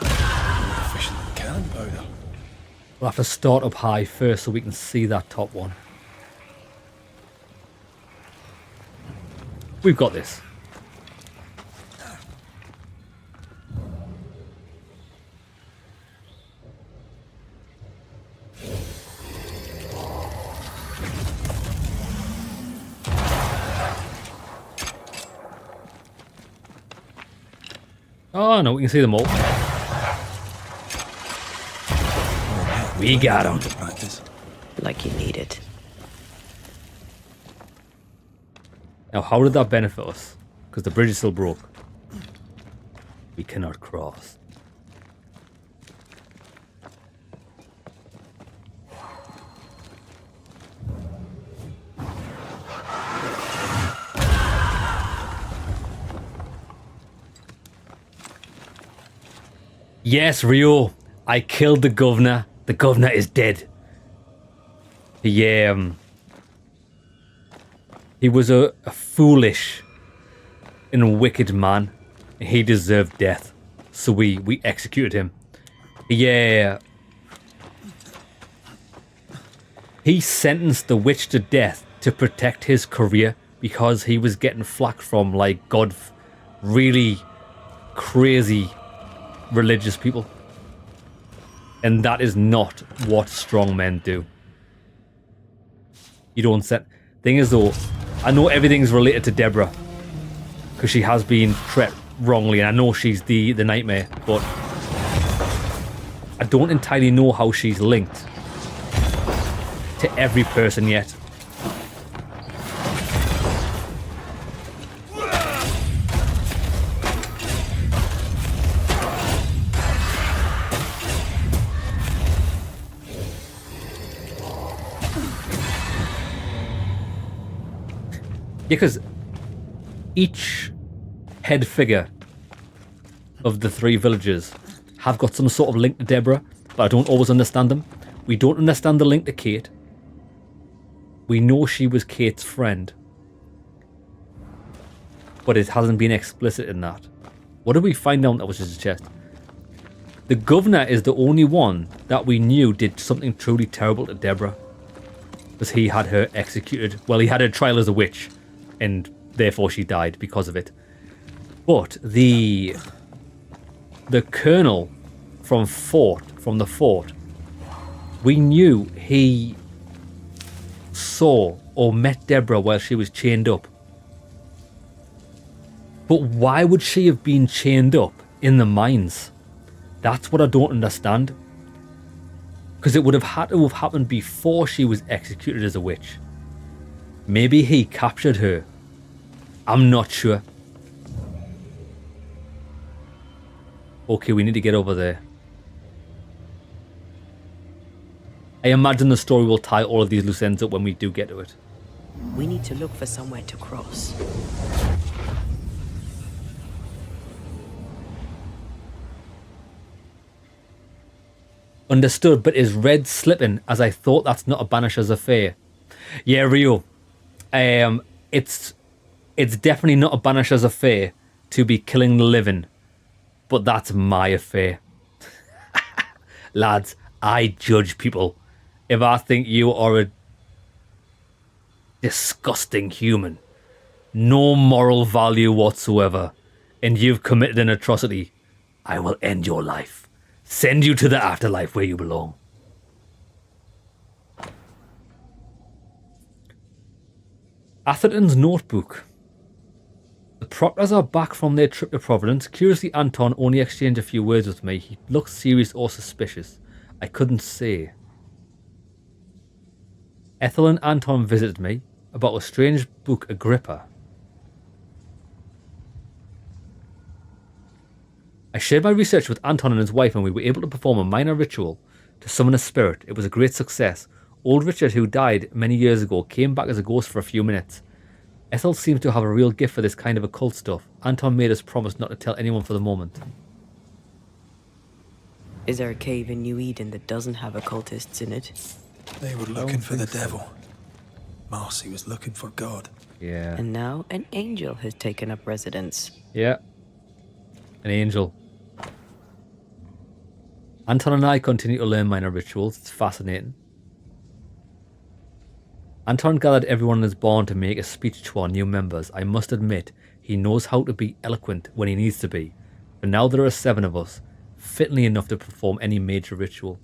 Efficient cannon powder. We'll have to start up high first so we can see that top one. We've got this. Oh no, we can see them all. We got them. Practice. Like you need it. Now, how did that benefit us? Because the bridge is still broke. We cannot cross. Yes, Rio, I killed the governor. The governor is dead. He was a foolish and a wicked man. He deserved death. So we executed him. Yeah. He sentenced the witch to death to protect his career because he was getting flack from, like, really crazy religious people. And that is not what strong men do. You don't set... Thing is, though, I know everything's related to Deborah because she has been treated wrongly, and I know she's the nightmare, but I don't entirely know how she's linked to every person yet. Because each head figure of the 3 villages have got some sort of link to Deborah, but I don't always understand them. We don't understand the link to Kate. We know she was Kate's friend, but it hasn't been explicit in that. What did we find out that was his chest? The governor is the only one that we knew did something truly terrible to Deborah, because he had her executed. Well, he had her trial as a witch, and therefore she died because of it. But the colonel from the fort, we knew he saw or met Deborah while she was chained up. But why would she have been chained up in the mines? That's what I don't understand. Because it would have had to have happened before she was executed as a witch. Maybe he captured her. I'm not sure. Okay, we need to get over there. I imagine the story will tie all of these loose ends up when we do get to it. We need to look for somewhere to cross. Understood, but is Red slipping as I thought that's not a Banisher's affair? Yeah, Rio. It's definitely not a Banisher's affair to be killing the living, but that's my affair. Lads, I judge people. If I think you are a disgusting human, no moral value whatsoever, and you've committed an atrocity, I will end your life. Send you to the afterlife where you belong. Atherton's notebook. The Proctors are back from their trip to Providence. Curiously, Anton only exchanged a few words with me. He looked serious or suspicious. I couldn't say. Ethel and Anton visited me about a strange book, Agrippa. I shared my research with Anton and his wife, and we were able to perform a minor ritual to summon a spirit. It was a great success. Old Richard, who died many years ago, came back as a ghost for a few minutes. Ethel seems to have a real gift for this kind of occult stuff. Anton made us promise not to tell anyone for the moment. Is there a cave in New Eden that doesn't have occultists in it? They were looking for the devil. Marcy was looking for God. Yeah. And now an angel has taken up residence. Yeah. An angel. Anton and I continue to learn minor rituals. It's fascinating. Anton gathered everyone in his barn to make a speech to our new members. I must admit, he knows how to be eloquent when he needs to be. But now there are 7 of us, fittingly enough to perform any major ritual.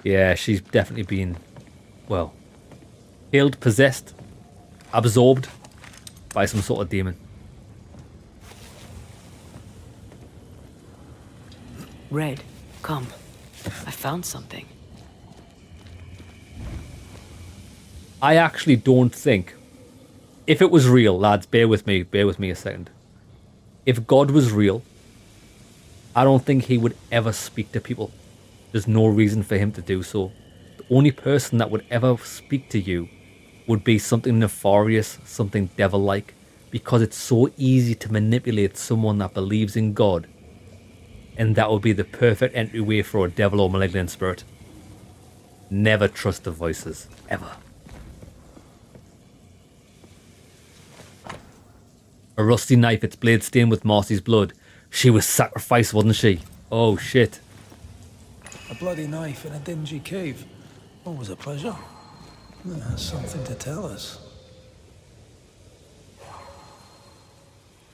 Yeah, she's definitely been, well, healed, possessed, absorbed by some sort of demon. Red, come. I found something. I actually don't think, if it was real, lads, bear with me a second. If God was real, I don't think he would ever speak to people. There's no reason for him to do so. The only person that would ever speak to you would be something nefarious, something devil-like, because it's so easy to manipulate someone that believes in God. And that would be the perfect entryway for a devil or malignant spirit. Never trust the voices, ever. A rusty knife, its blade stained with Marcy's blood. She was sacrificed, wasn't she? Oh, shit. A bloody knife in a dingy cave. Always a pleasure. That's something to tell us.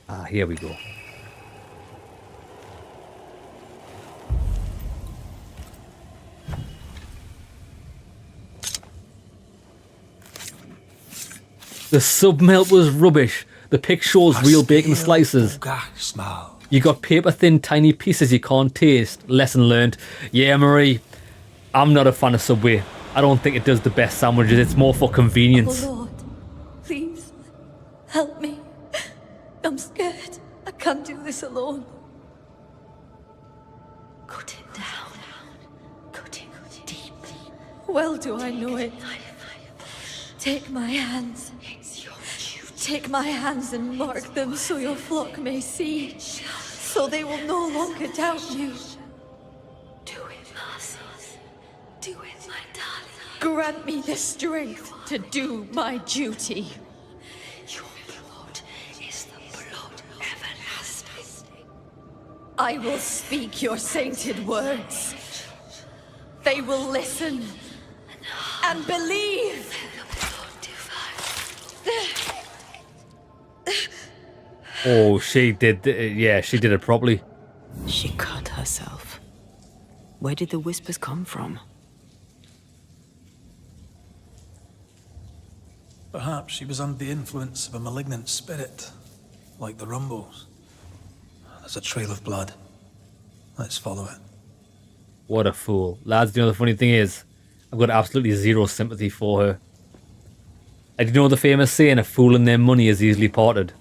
Ah, here we go. The submelt was rubbish. The pic shows real bacon slices. You got paper thin tiny pieces you can't taste. Lesson learned. Yeah, Marie, I'm not a fan of Subway. I don't think it does the best sandwiches. It's more for convenience. Oh Lord, please, help me. I'm scared. I can't do this alone. Cut it down. Cut it deep. Well do I know it. Take my hands. Take my hands and mark them so your flock may see, so they will no longer doubt you. Do it, Marcy. Do it, my darling. Grant me the strength to do my duty. Your blood is the blood everlasting. I will speak your sainted words. They will listen and believe. Oh, she did. Yeah, she did it properly. She cut herself. Where did the whispers come from? Perhaps she was under the influence of a malignant spirit, like the Rumbles. There's a trail of blood. Let's follow it. What a fool. Lads, you know the funny thing is, I've got absolutely zero sympathy for her. I do know the famous saying, a fool and their money is easily parted.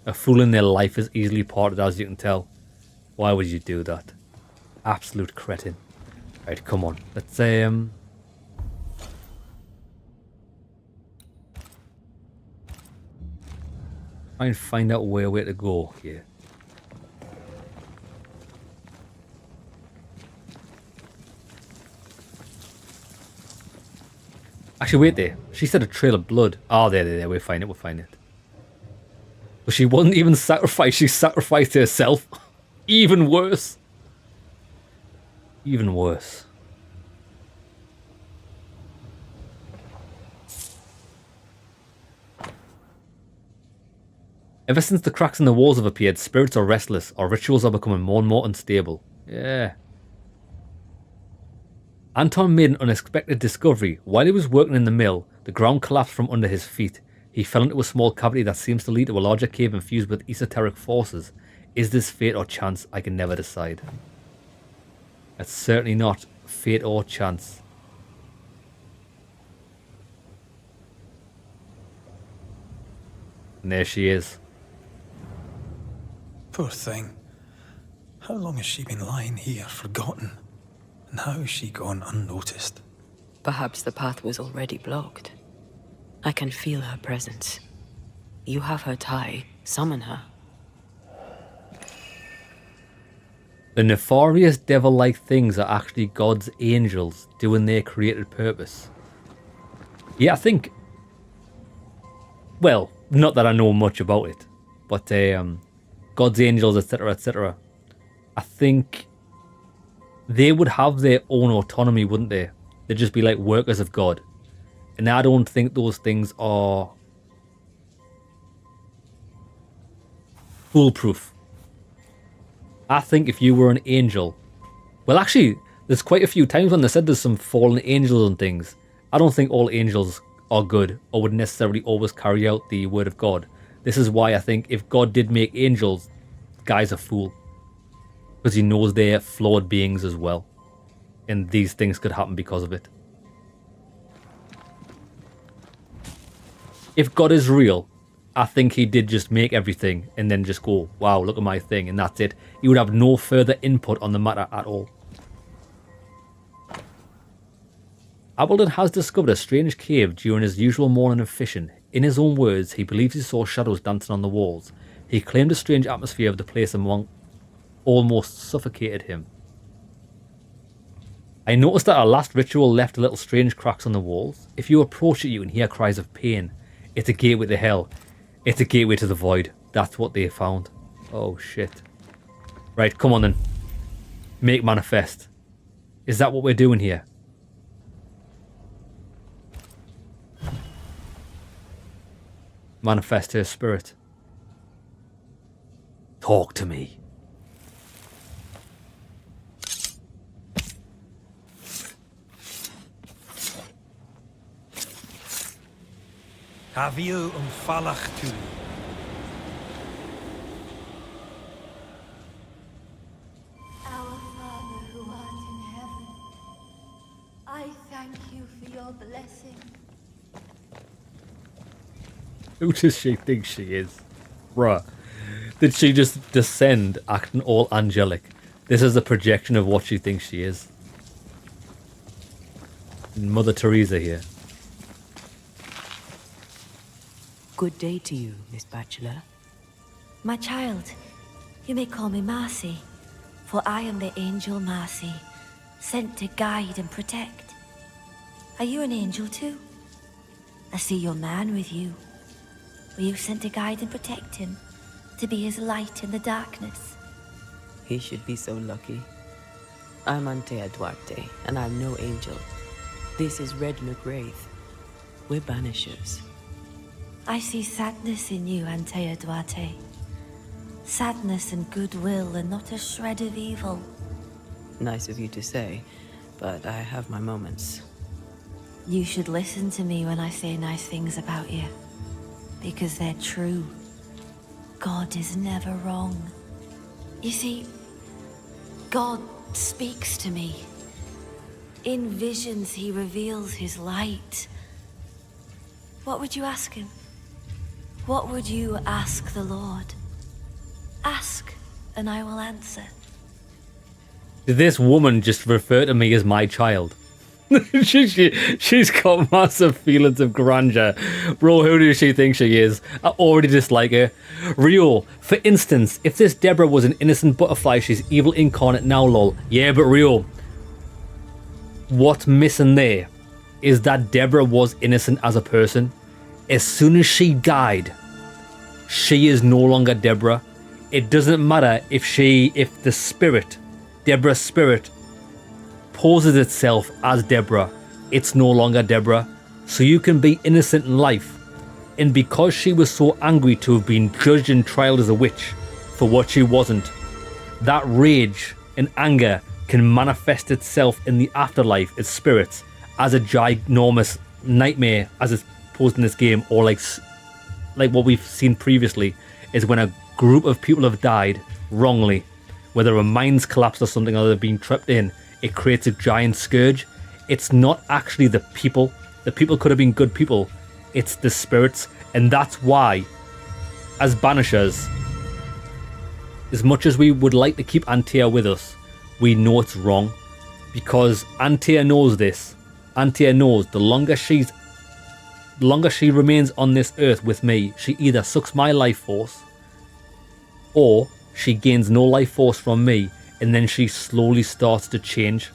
A fool in their life is easily parted, as you can tell. Why would you do that? Absolute cretin. Right, come on. Let's try and find out where to go here. Actually, wait there. She said a trail of blood. Oh, there. We'll find it. But she wasn't even sacrificed. She sacrificed herself. Even worse. Even worse. Ever since the cracks in the walls have appeared, spirits are restless, or rituals are becoming more and more unstable. Yeah. Anton made an unexpected discovery. While he was working in the mill, the ground collapsed from under his feet. He fell into a small cavity that seems to lead to a larger cave infused with esoteric forces. Is this fate or chance? I can never decide. It's certainly not fate or chance. And there she is. Poor thing. How long has she been lying here, forgotten? And how has she gone unnoticed? Perhaps the path was already blocked. I can feel her presence. You have her tie. Summon her. The nefarious devil-like things are actually God's angels doing their created purpose. Yeah, I think... Well, not that I know much about it, but God's angels, etc., etc. I think they would have their own autonomy, wouldn't they? They'd just be like workers of God. And I don't think those things are foolproof. I think if you were an angel... Well, actually, there's quite a few times when they said there's some fallen angels and things. I don't think all angels are good or would necessarily always carry out the word of God. This is why I think if God did make angels, the guy's a fool. Because he knows they're flawed beings as well. And these things could happen because of it. If God is real, I think he did just make everything and then just go, wow, look at my thing, and that's it. He would have no further input on the matter at all. Abelden has discovered a strange cave during his usual morning of fishing. In his own words, he believes he saw shadows dancing on the walls. He claimed the strange atmosphere of the place almost suffocated him. I noticed that our last ritual left little strange cracks on the walls. If you approach it, you can hear cries of pain. It's a gateway to hell. It's a gateway to the void. That's what they found. Oh, shit. Right, come on then. Make manifest. Is that what we're doing here? Manifest her spirit. Talk to me. Have you falach tu? Our Father who art in heaven, I thank you for your blessing. Who does she think she is? Bruh. Did she just descend acting all angelic? This is a projection of what she thinks she is. Mother Teresa here. Good day to you, Miss Bachelor. My child, you may call me Marcy, for I am the angel Marcy, sent to guide and protect. Are you an angel too? I see your man with you. Were you sent to guide and protect him, to be his light in the darkness? He should be so lucky. I'm Antea Duarte, and I'm no angel. This is Red McGrath. We're Banishers. I see sadness in you, Antea Duarte. Sadness and goodwill and not a shred of evil. Nice of you to say, but I have my moments. You should listen to me when I say nice things about you, because they're true. God is never wrong. You see, God speaks to me. In visions, he reveals his light. What would you ask him? What would you ask the Lord? Ask, and I will answer. Did this woman just refer to me as my child? She's got massive feelings of grandeur. Bro, who does she think she is? I already dislike her. Rio, for instance, if this Deborah was an innocent butterfly, she's evil incarnate now, lol. Yeah, but Rio, what's missing there is that Deborah was innocent as a person. As soon as she died, she is no longer Deborah. It doesn't matter if the spirit, Deborah's spirit, poses itself as Deborah. It's no longer Deborah. So you can be innocent in life. And because she was so angry to have been judged and trialed as a witch for what she wasn't, that rage and anger can manifest itself in the afterlife as spirits, as a ginormous nightmare, as it's posed in this game, or like what we've seen previously, is when a group of people have died wrongly, whether a mine's collapsed or something, or they're being trapped in, it creates a giant scourge. It's not actually the people. The people could have been good people. It's the spirits. And that's why, as Banishers, as much as we would like to keep Antea with us, we know it's wrong. Because Antea knows this. Antea knows the longer she remains on this earth with me, she either sucks my life force, or she gains no life force from me, and then she slowly starts to change.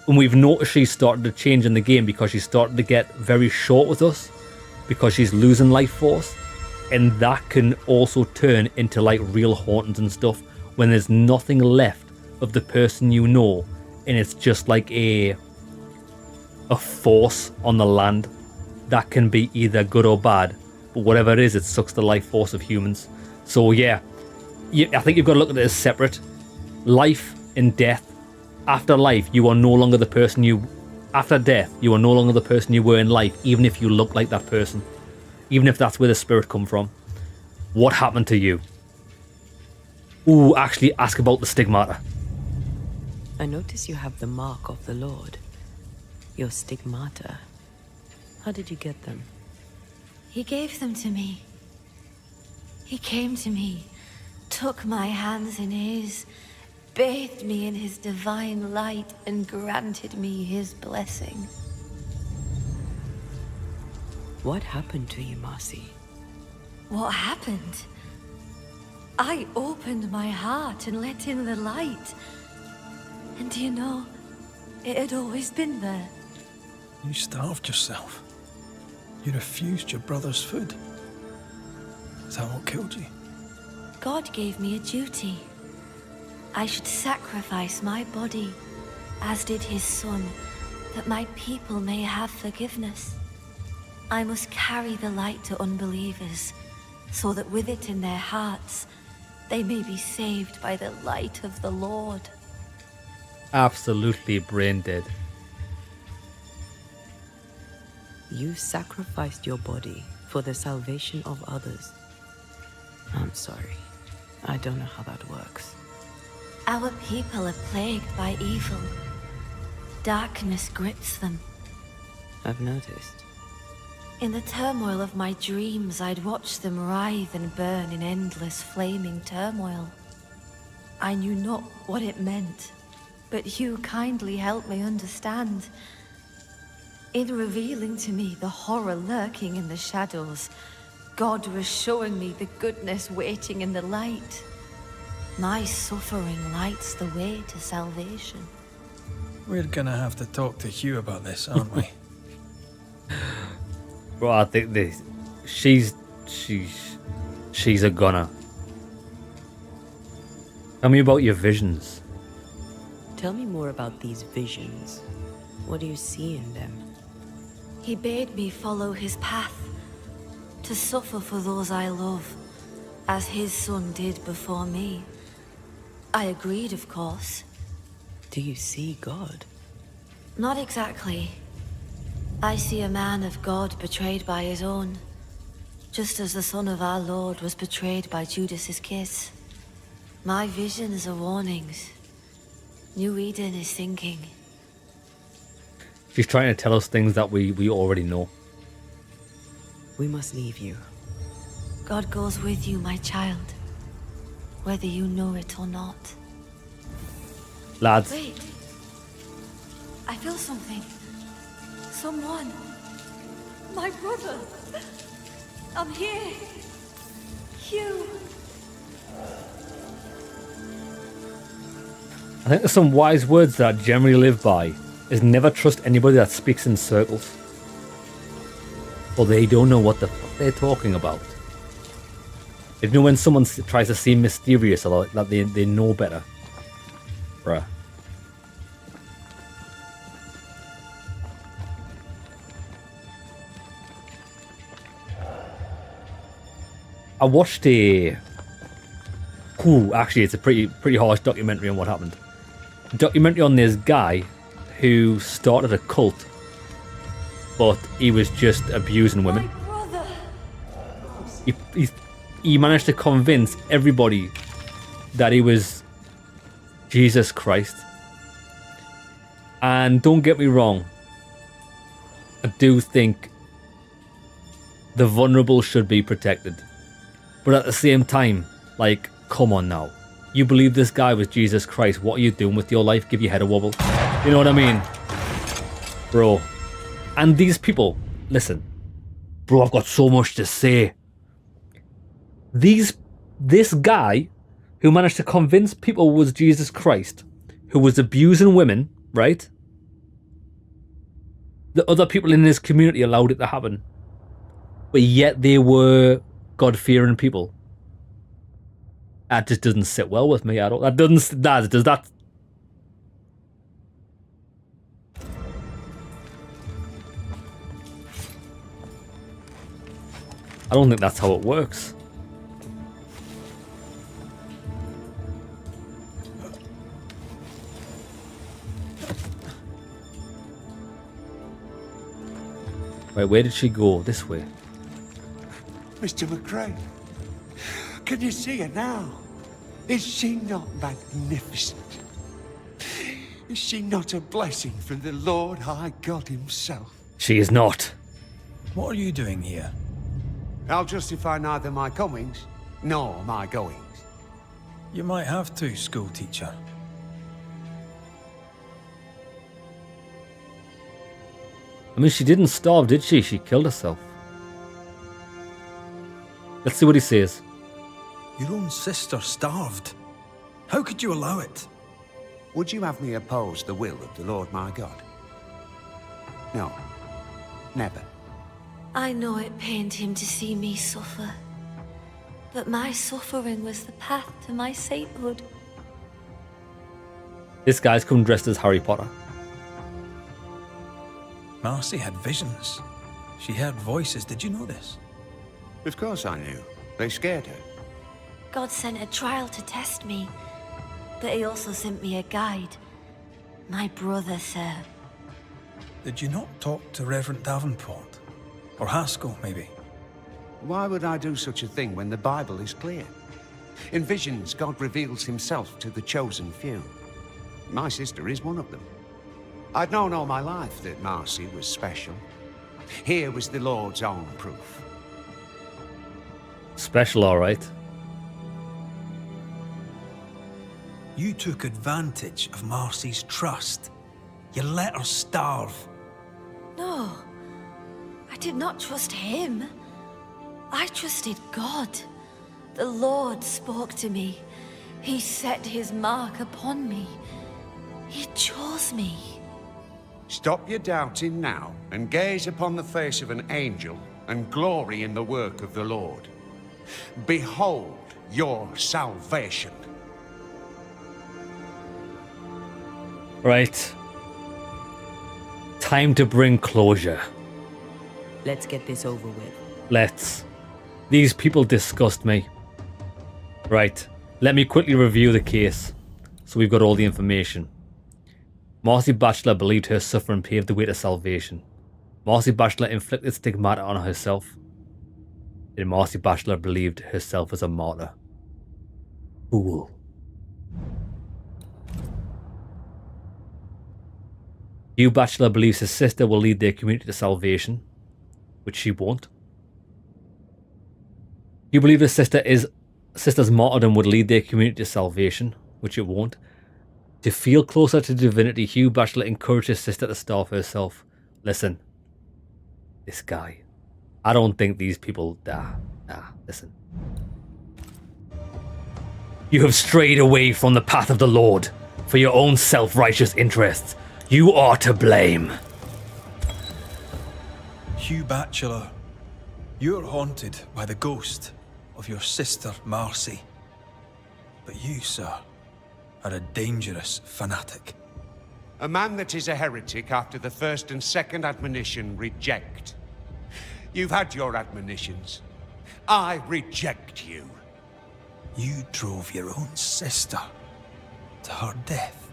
And we've noticed she's started to change in the game because she's started to get very short with us, because she's losing life force. And that can also turn into like real hauntings and stuff when there's nothing left of the person you know, and it's just like a force on the land that can be either good or bad, but whatever it is, it sucks the life force of humans. So yeah, I think you've got to look at it as separate. Life and death. After life, you are no longer the person you... After death, you are no longer the person you were in life, even if you look like that person. Even if that's where the spirit come from. What happened to you? Ooh, actually ask about the stigmata. I notice you have the mark of the Lord. Your stigmata. How did you get them? He gave them to me. He came to me, took my hands in his, bathed me in his divine light, and granted me his blessing. What happened to you, Marcy? What happened? I opened my heart and let in the light. And do you know, it had always been there. You starved yourself. You refused your brother's food. Is that what killed you? God gave me a duty. I should sacrifice my body, as did his son, that my people may have forgiveness. I must carry the light to unbelievers, so that with it in their hearts, they may be saved by the light of the Lord. Absolutely brain dead. You sacrificed your body for the salvation of others. I'm sorry. I don't know how that works. Our people are plagued by evil. Darkness grips them. I've noticed. In the turmoil of my dreams, I'd watch them writhe and burn in endless flaming turmoil. I knew not what it meant, but you kindly helped me understand. In revealing to me the horror lurking in the shadows, God was showing me the goodness waiting in the light. My suffering lights the way to salvation. We're gonna have to talk to Hugh about this, aren't we? Bro, I think this... She's a gunner. Tell me about your visions. Tell me more about these visions. What do you see in them? He bade me follow his path, to suffer for those I love, as his son did before me. I agreed, of course. Do you see God? Not exactly. I see a man of God betrayed by his own, just as the son of our Lord was betrayed by Judas's kiss. My visions are warnings. New Eden is thinking. She's trying to tell us things that we already know. We must leave you. God goes with you, my child, whether you know it or not. Lads. Wait. I feel something. Someone. My brother. I'm here. Hugh. I think there's some wise words that I generally live by, is never trust anybody that speaks in circles. Or they don't know what the fuck they're talking about. You know when someone tries to seem mysterious or like that they know better? Bruh. I watched actually it's a pretty harsh documentary on what happened. A documentary on this guy who started a cult, but he was just abusing women. He managed to convince everybody that he was Jesus Christ. And don't get me wrong, I do think the vulnerable should be protected. But at the same time, like, come on now. You believe this guy was Jesus Christ, what are you doing with your life? Give your head a wobble. You know what I mean? Bro. And these people, listen. Bro, I've got so much to say. This guy who managed to convince people was Jesus Christ, who was abusing women, right? The other people in his community allowed it to happen. But yet they were God-fearing people. That just doesn't sit well with me at all. Does that? I don't think that's how it works. Right, where did she go? This way. Mr. McCrae, can you see her now? Is she not magnificent? Is she not a blessing from the Lord High God himself? She is not. What are you doing here? I'll justify neither my comings nor my goings. You might have to, schoolteacher. I mean, she didn't starve, did she? She killed herself. Let's see what he says. Your own sister starved. How could you allow it? Would you have me oppose the will of the Lord my God? No, never. I know it pained him to see me suffer, but my suffering was the path to my sainthood. This guy's come dressed as Harry Potter. Marcy had visions. She heard voices. Did you know this? Of course I knew. They scared her. God sent a trial to test me, but he also sent me a guide. My brother, sir. Did you not talk to Reverend Davenport? Or Haskell, maybe? Why would I do such a thing when the Bible is clear? In visions, God reveals himself to the chosen few. My sister is one of them. I'd known all my life that Marcy was special. Here was the Lord's own proof. Special, all right. You took advantage of Marcy's trust. You let her starve. No, I did not trust him. I trusted God. The Lord spoke to me. He set his mark upon me. He chose me. Stop your doubting now and gaze upon the face of an angel and glory in the work of the Lord. Behold your salvation. Right. Time to bring closure. Let's get this over with. Let's. These people disgust me. Right. Let me quickly review the case, so we've got all the information. Marcy Batchelor believed her suffering paved the way to salvation. Marcy Batchelor inflicted stigmata on herself. And Marcy Batchelor believed herself as a martyr. Fool. Hugh Batchelor believes his sister will lead their community to salvation, which she won't. You believe his sister's martyrdom would lead their community to salvation, which it won't. To feel closer to divinity, Hugh Batchelor encouraged his sister to starve herself. Listen, this guy. I don't think these people... listen. You have strayed away from the path of the Lord for your own self-righteous interests. You are to blame. Hugh Batchelor, you're haunted by the ghost of your sister Marcy. But you, sir, are a dangerous fanatic. A man that is a heretic after the first and second admonition, reject. You've had your admonitions. I reject you. You drove your own sister to her death.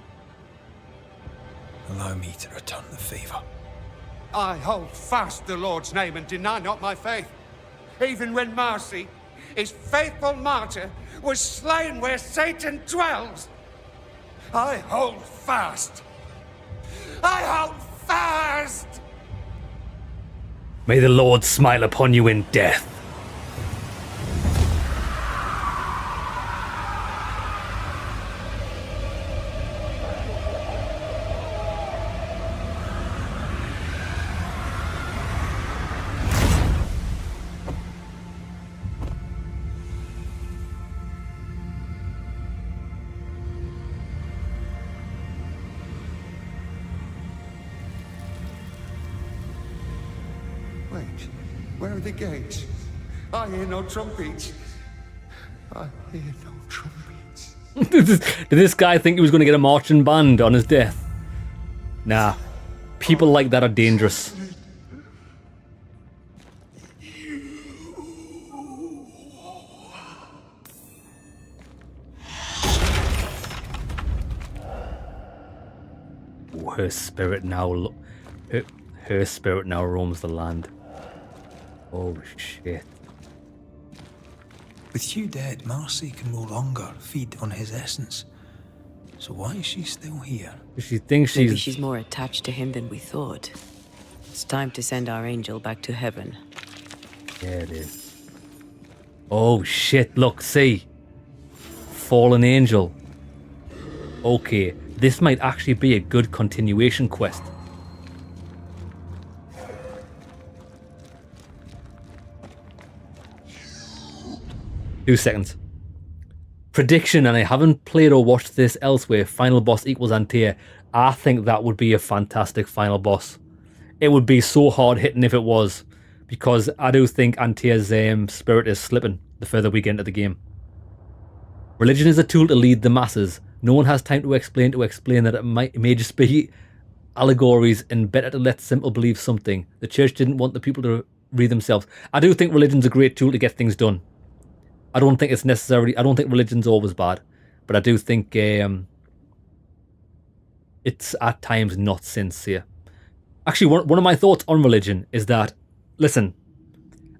Allow me to return the favor. I hold fast the Lord's name and deny not my faith, even when Marcy, his faithful martyr, was slain where Satan dwells. I hold fast. I hold fast! May the Lord smile upon you in death. Wait, where are the gates? I hear no trumpets. I hear no trumpets. Did this guy think he was going to get a marching band on his death? Nah. People like that are dangerous. Oh, her spirit now... Her spirit now roams the land. Oh, shit. With you dead, Marcy can no longer feed on his essence. So why is she still here? She thinks Maybe she's more attached to him than we thought. It's time to send our angel back to heaven. Yeah, it is. Oh, shit. Look, see. Fallen angel. Okay, this might actually be a good continuation quest. Two seconds. Prediction, and I haven't played or watched this elsewhere, final boss equals Antea. I think that would be a fantastic final boss. It would be so hard hitting if it was, because I do think Antea's spirit is slipping the further we get into the game. Religion is a tool to lead the masses. No one has time to explain that it may just be allegories, and better to let simple believe something. The church didn't want the people to read themselves. I do think religion's a great tool to get things done. I don't think religion's always bad, but I do think it's at times not sincere. Actually, one of my thoughts on religion is that, listen,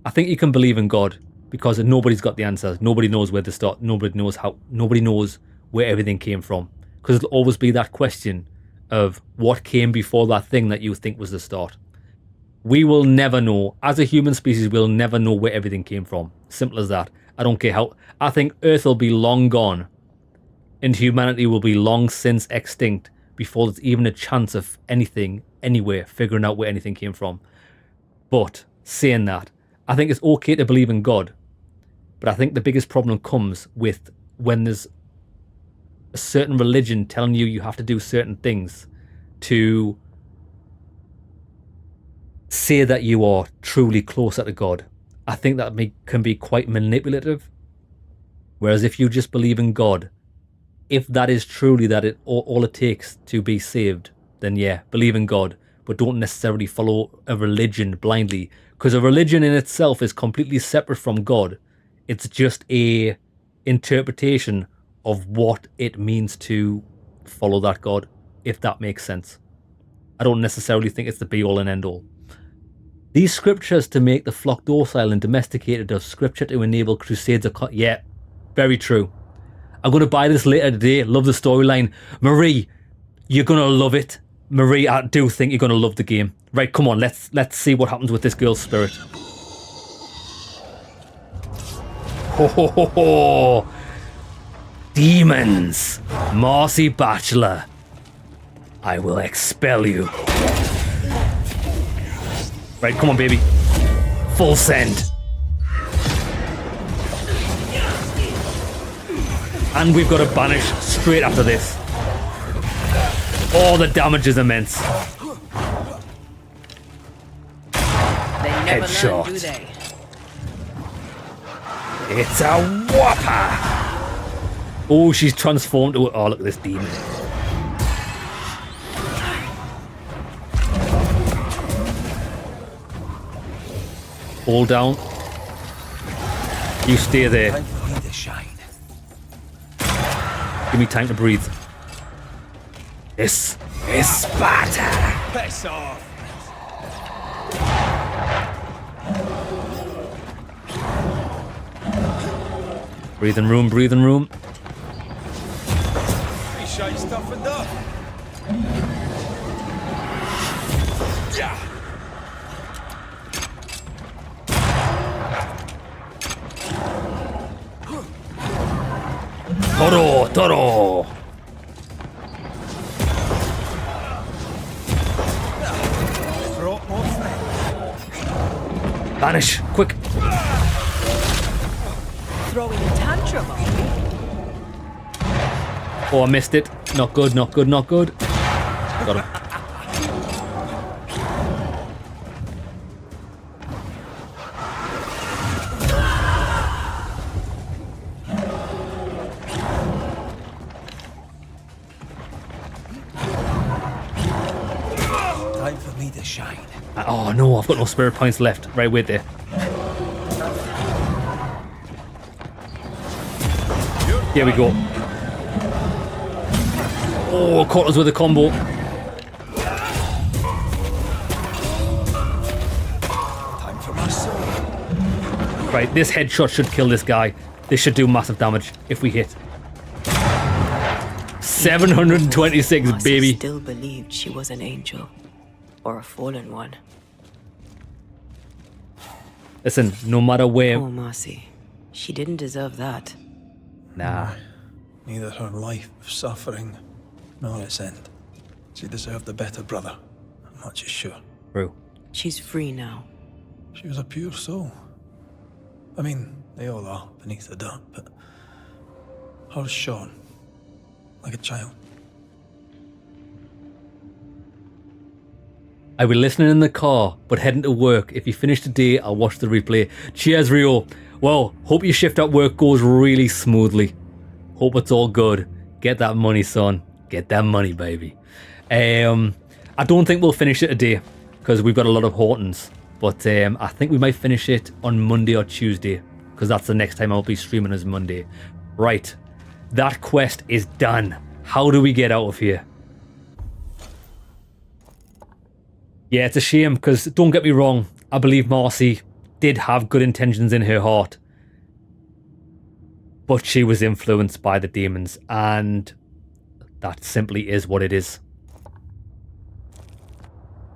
I think you can believe in God because nobody's got the answers. Nobody knows where to start. Nobody knows how. Nobody knows where everything came from, because it'll always be that question of what came before that thing that you think was the start. We will never know. As a human species, we'll never know where everything came from. Simple as that. I don't care how. I think Earth will be long gone and humanity will be long since extinct before there's even a chance of anything, anywhere, figuring out where anything came from. But saying that, I think it's okay to believe in God. But I think the biggest problem comes with when there's a certain religion telling you have to do certain things to say that you are truly closer to God. I think that can be quite manipulative. Whereas if you just believe in God, if that is truly all it takes to be saved, then yeah, believe in God, but don't necessarily follow a religion blindly, because a religion in itself is completely separate from God. It's just a interpretation of what it means to follow that God, if that makes sense. I don't necessarily think it's the be-all and end-all. These scriptures to make the flock docile and domesticated of scripture to enable crusades. Yeah, very true. I'm going to buy this later today. Love the storyline. Marie, you're going to love it. Marie, I do think you're going to love the game. Right, come on, let's see what happens with this girl's spirit. Ho ho ho ho! Demons! Marcy Bachelor, I will expel you. Right, come on, baby. Full send. And we've got to banish straight after this. Oh, the damage is immense. Headshot. Learn, do they? It's a whopper. Oh, she's transformed to... Oh, look at this demon. Hold down. You stay there. Time for me to shine. Give me time to breathe. This is Sparta. Piss off. Breathing room, breathing room. Pretty shite stuffing up. Yeah. Toro, Toro. Brought more friends. Banish, quick. Throwing a tantrum, are you? Oh, I missed it. Not good, not good, not good. Got him. Time for me to shine. Oh no, I've got no spirit points left. Right, wait there. Here we go. Oh, caught us with a combo. Time for my soul. Right, this headshot should kill this guy. This should do massive damage if we hit. 726, Marcy baby. still believed she was an angel. Or a fallen one. Listen, no matter where... Oh, Marcy. She didn't deserve that. Nah. Neither her life of suffering nor its end. She deserved a better brother. Much is sure. True. She's free now. She was a pure soul. I mean, they all are beneath the dirt, but hers shone like a child. I'll be listening in the car, but heading to work. If you finish today, I'll watch the replay. Cheers, Rio. Well, hope your shift at work goes really smoothly. Hope it's all good. Get that money, son. Get that money, baby. I don't think we'll finish it today, because we've got a lot of Hauntings. But I think we might finish it on Monday or Tuesday, because that's the next time I'll be streaming as Monday. Right. That quest is done. How do we get out of here? Yeah, it's a shame, because don't get me wrong, I believe Marcy did have good intentions in her heart. But she was influenced by the demons, and that simply is what it is.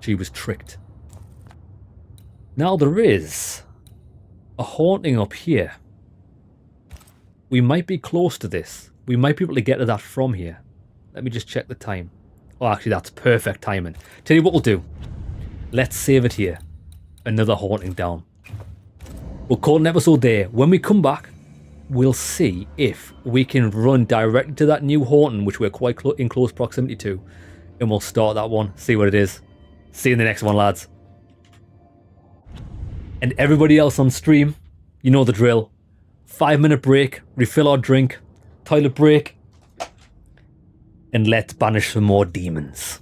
She was tricked. Now there is a haunting up here. We might be close to this. We might be able to get to that from here. Let me just check the time. Oh, actually, that's perfect timing. Tell you what we'll do. Let's save it here. Another haunting down. We'll call an episode there. When we come back, we'll see if we can run directly to that new haunting, which we're quite in close proximity to. And we'll start that one, see what it is. See you in the next one, lads. And everybody else on stream, you know the drill. 5-minute break, refill our drink, toilet break, and let's banish some more demons.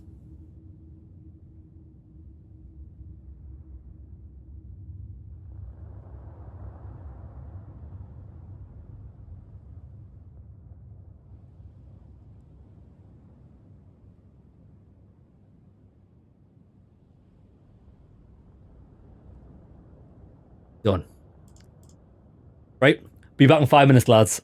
Done. Right, be back in 5 minutes, lads.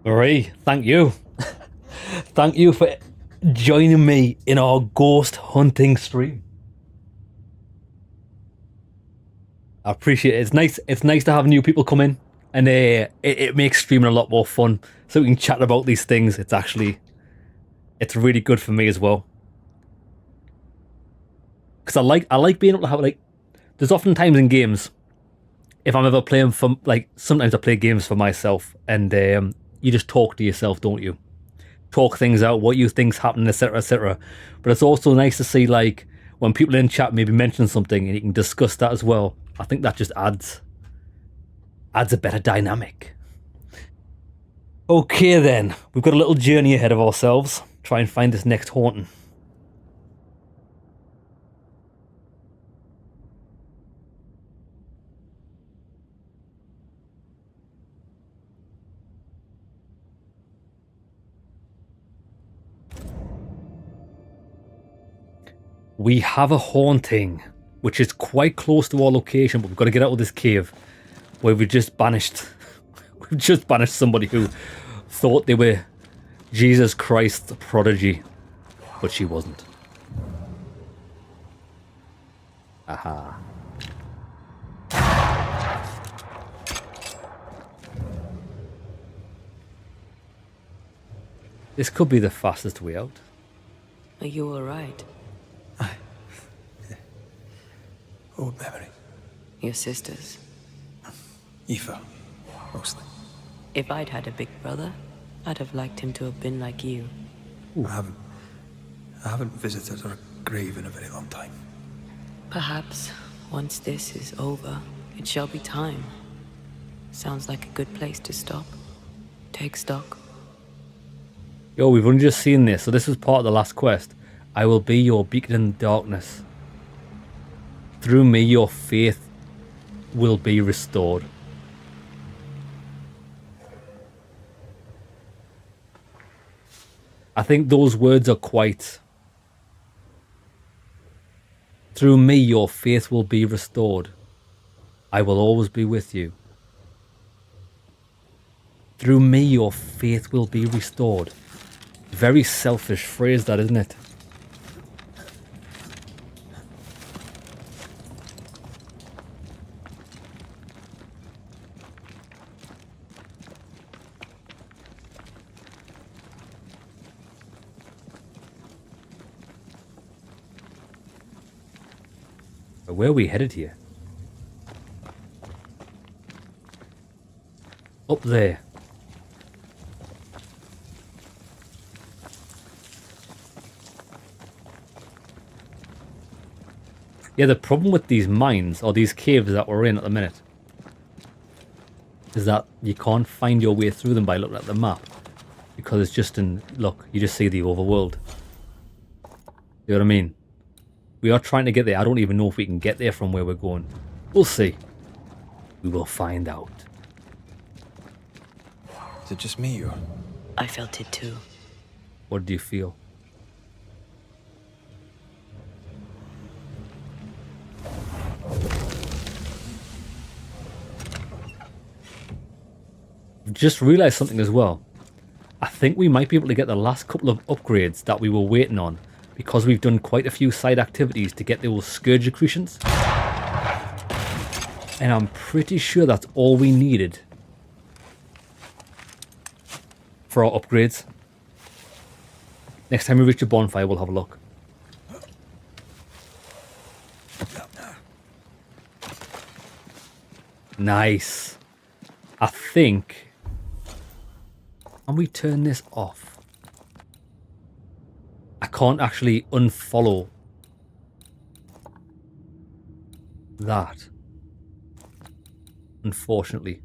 Marie, thank you. Thank you for joining me in our ghost hunting stream. I appreciate it. It's nice. It's nice to have new people come in, and it makes streaming a lot more fun. So we can chat about these things. It's really good for me as well. Because I like being able to have, like, there's often times in games, if I'm ever playing for, like, sometimes I play games for myself, and you just talk to yourself, don't you? Talk things out, what you think's happening, etc., etc. But it's also nice to see, like, when people in chat maybe mention something and you can discuss that as well. I think that just adds a better dynamic. Okay then, we've got a little journey ahead of ourselves. Try and find this next haunting. We have a haunting, which is quite close to our location, but we've got to get out of this cave where we've just banished somebody who thought they were Jesus Christ the prodigy, but she wasn't. Aha. This could be the fastest way out. Are you alright? Old memory. Your sisters. Aoife, mostly. If I'd had a big brother, I'd have liked him to have been like you. I haven't visited her grave in a very long time. Perhaps, once this is over, it shall be time. Sounds like a good place to stop. Take stock. Yo, we've only just seen this, so this was part of the last quest. I will be your beacon in the darkness. Through me, your faith will be restored. I think those words are quite... Through me, your faith will be restored. I will always be with you. Through me, your faith will be restored. Very selfish phrase, that, isn't it? Where are we headed here? Up there. Yeah, the problem with these mines, or these caves that we're in at the minute, is that you can't find your way through them by looking at the map. Because it's just in, look, you just see the overworld. You know what I mean? We are trying to get there. I don't even know if we can get there from where we're going. We'll see. We will find out. Is it just me, or? I felt it too. What do you feel? I've just realized something as well. I think we might be able to get the last couple of upgrades that we were waiting on, because we've done quite a few side activities to get those scourge accretions. And I'm pretty sure that's all we needed for our upgrades. Next time we reach a bonfire, we'll have a look. Nice. I think... Can we turn this off? I can't actually unfollow that, unfortunately.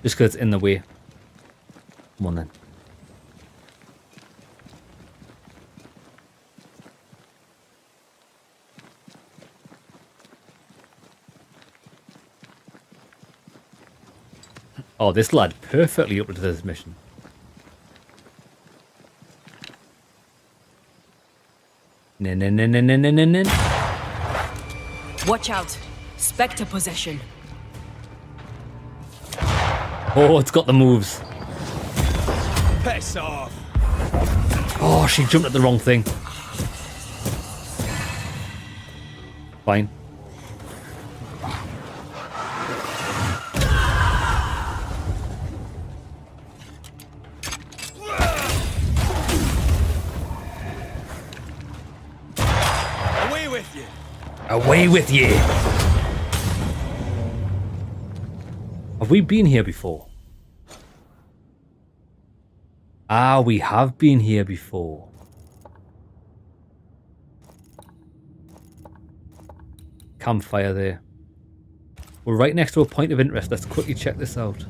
Just because it's in the way. Come on then. Oh, this lad perfectly up to this mission. Watch out! Spectre possession. Oh, it's got the moves. Piss off. Oh, she jumped at the wrong thing. Fine. Away with you. Away with you. Have we been here before? Ah, we have been here before. Campfire there. We're right next to a point of interest. Let's quickly check this out.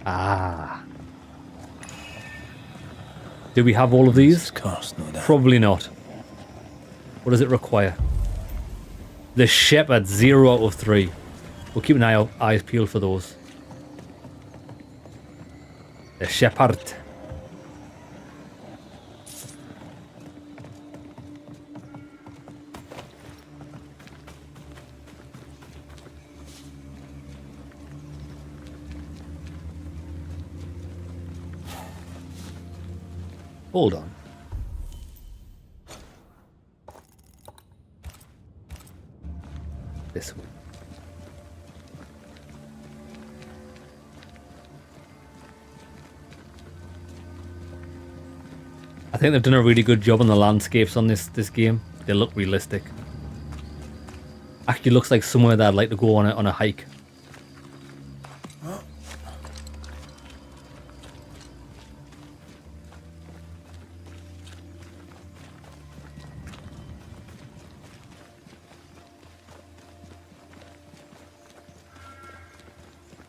Ah. Do we have all of these? Probably not. What does it require? The Shepherd, 0 out of 3. We'll keep an eyes peeled for those. The Shepherd. Hold on. This one. I think they've done a really good job on the landscapes on this game. They look realistic. Actually looks like somewhere that I'd like to go on a hike.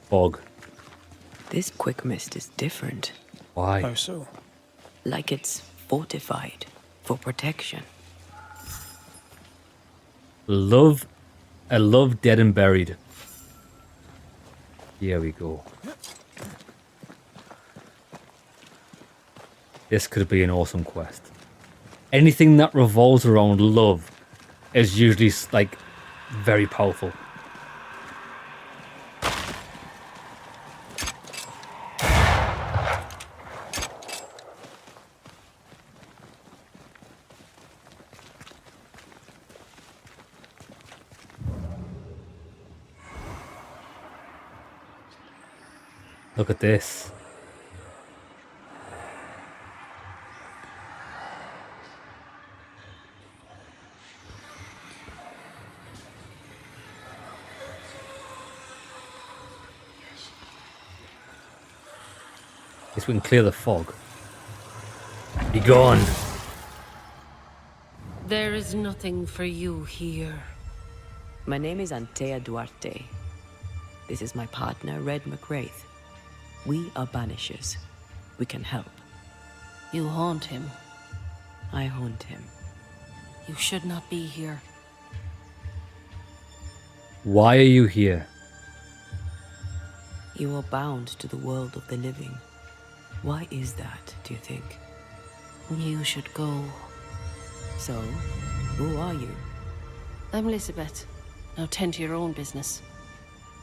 Fog. This quick mist is different. Why? How so? Like it's fortified for protection. I love Dead and Buried. Here we go. This could be an awesome quest. Anything that revolves around love is usually like very powerful. Look at this. Guess we can clear the fog. Be gone. There is nothing for you here. My name is Antea Duarte. This is my partner, Red McWraith. We are Banishers. We can help. You haunt him. I haunt him. You should not be here. Why are you here? You are bound to the world of the living. Why is that, do you think? You should go. So, who are you? I'm Elizabeth. Now tend to your own business.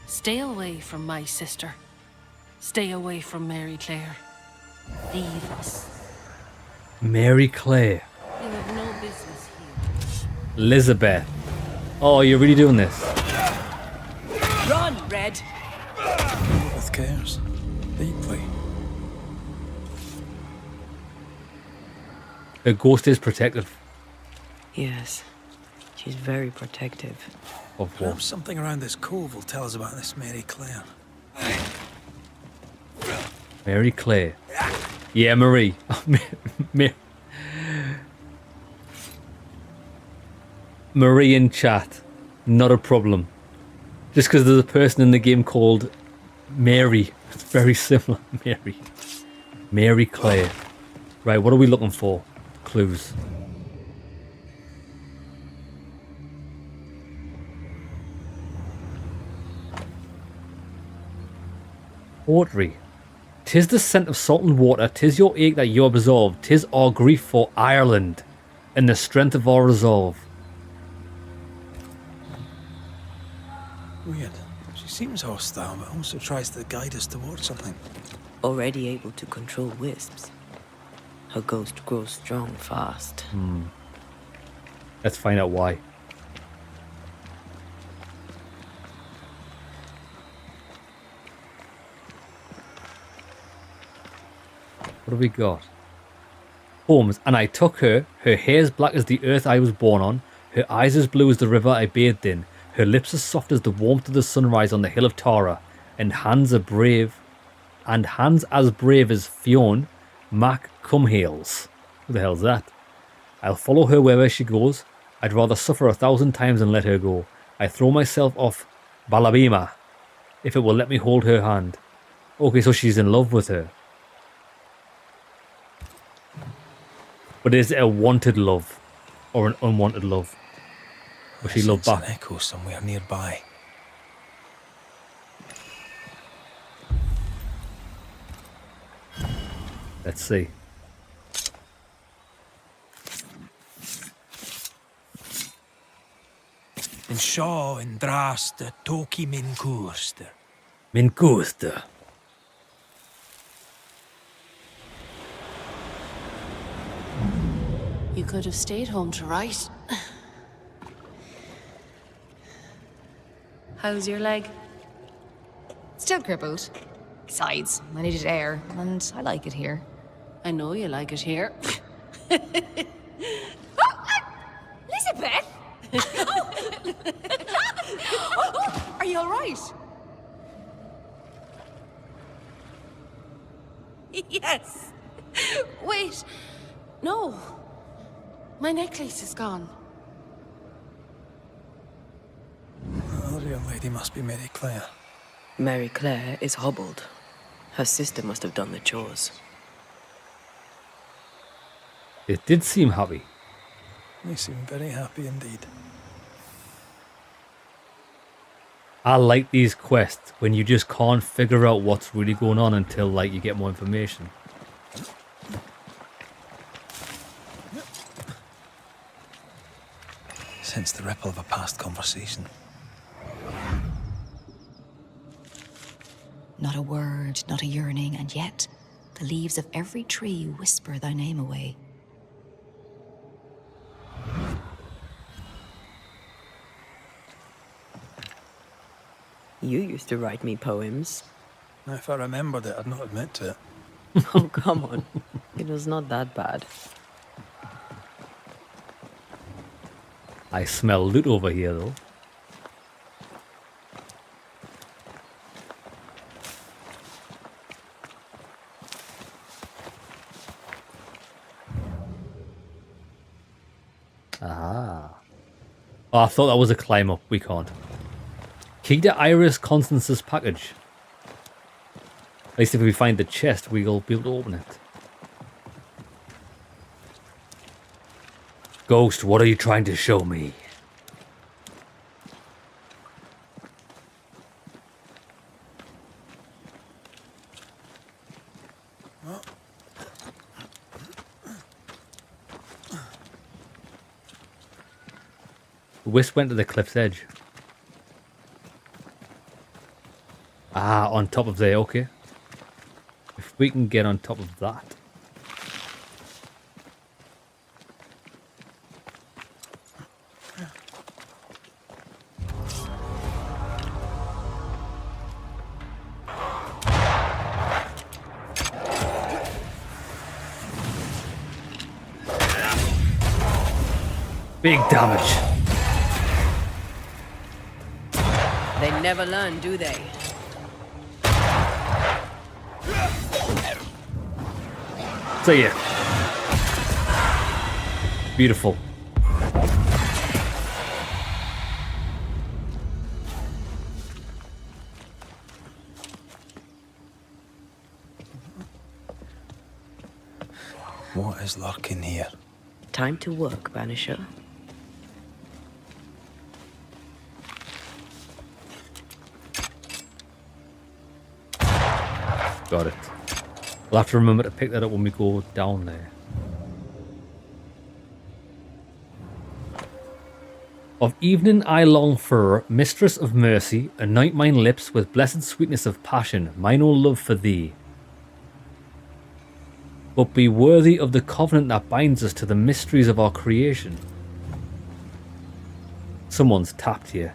Stay away from my sister. Stay away from Mary Claire. Leave us. Mary Claire. You have no business here. Elizabeth. Oh, you're really doing this? Run, Red! With cares. Deeply. Her ghost is protective. Yes. She's very protective. Of what? Perhaps something around this cove will tell us about this Mary Claire. Mary Claire. Yeah, Marie. Marie in chat. Not a problem. Just because there's a person in the game called Mary. It's very similar. Mary. Mary Claire. Right, what are we looking for? Clues. Watery. 'Tis the scent of salt and water, 'tis your ache that you absolve, 'tis our grief for Ireland, and the strength of our resolve. Weird. She seems hostile, but also tries to guide us towards something. Already able to control wisps. Her ghost grows strong fast. Let's find out why. What have we got? Holmes, and I took her. Her hair is black as the earth I was born on. Her eyes as blue as the river I bathed in. Her lips as soft as the warmth of the sunrise on the hill of Tara. And hands as brave as Fionn Mac Cumhales. Who the hell's that? I'll follow her wherever she goes. I'd rather suffer 1,000 times than let her go. I throw myself off Balabima if it will let me hold her hand. Okay, so she's in love with her. But is it a wanted love or an unwanted love? Will she love back? An echo somewhere nearby. Let's see. In Shaw and Draste Toki Min Kurster. Min Kurster. You could have stayed home to write. How's your leg? Still crippled. Besides, I needed air, and I like it here. I know you like it here. Elizabeth! Are you all right? Yes. Wait. No. My necklace is gone. The real lady must be Mary Claire. Mary Claire is hobbled. Her sister must have done the chores. It did seem happy. They seem very happy indeed. I like these quests when you just can't figure out what's really going on until like you get more information. Sense the ripple of a past conversation. Not a word, not a yearning, and yet the leaves of every tree whisper thy name away. You used to write me poems. If I remembered it, I'd not admit to it. Oh, come on. It was not that bad. I smell loot over here though. Ah. Oh, I thought that was a climb up. We can't. Key to Iris Constance's package. At least if we find the chest, we'll be able to open it. Ghost, what are you trying to show me? Wisp went to the cliff's edge. Ah, on top of there, okay. If we can get on top of that. Big damage. They never learn, do they? See ya. Beautiful. What is lurking here? Time to work, Banisher. Got it. We'll have to remember to pick that up when we go down there. Of evening I long for, mistress of mercy, anoint mine lips with blessed sweetness of passion, mine own love for thee. But be worthy of the covenant that binds us to the mysteries of our creation. Someone's tapped here.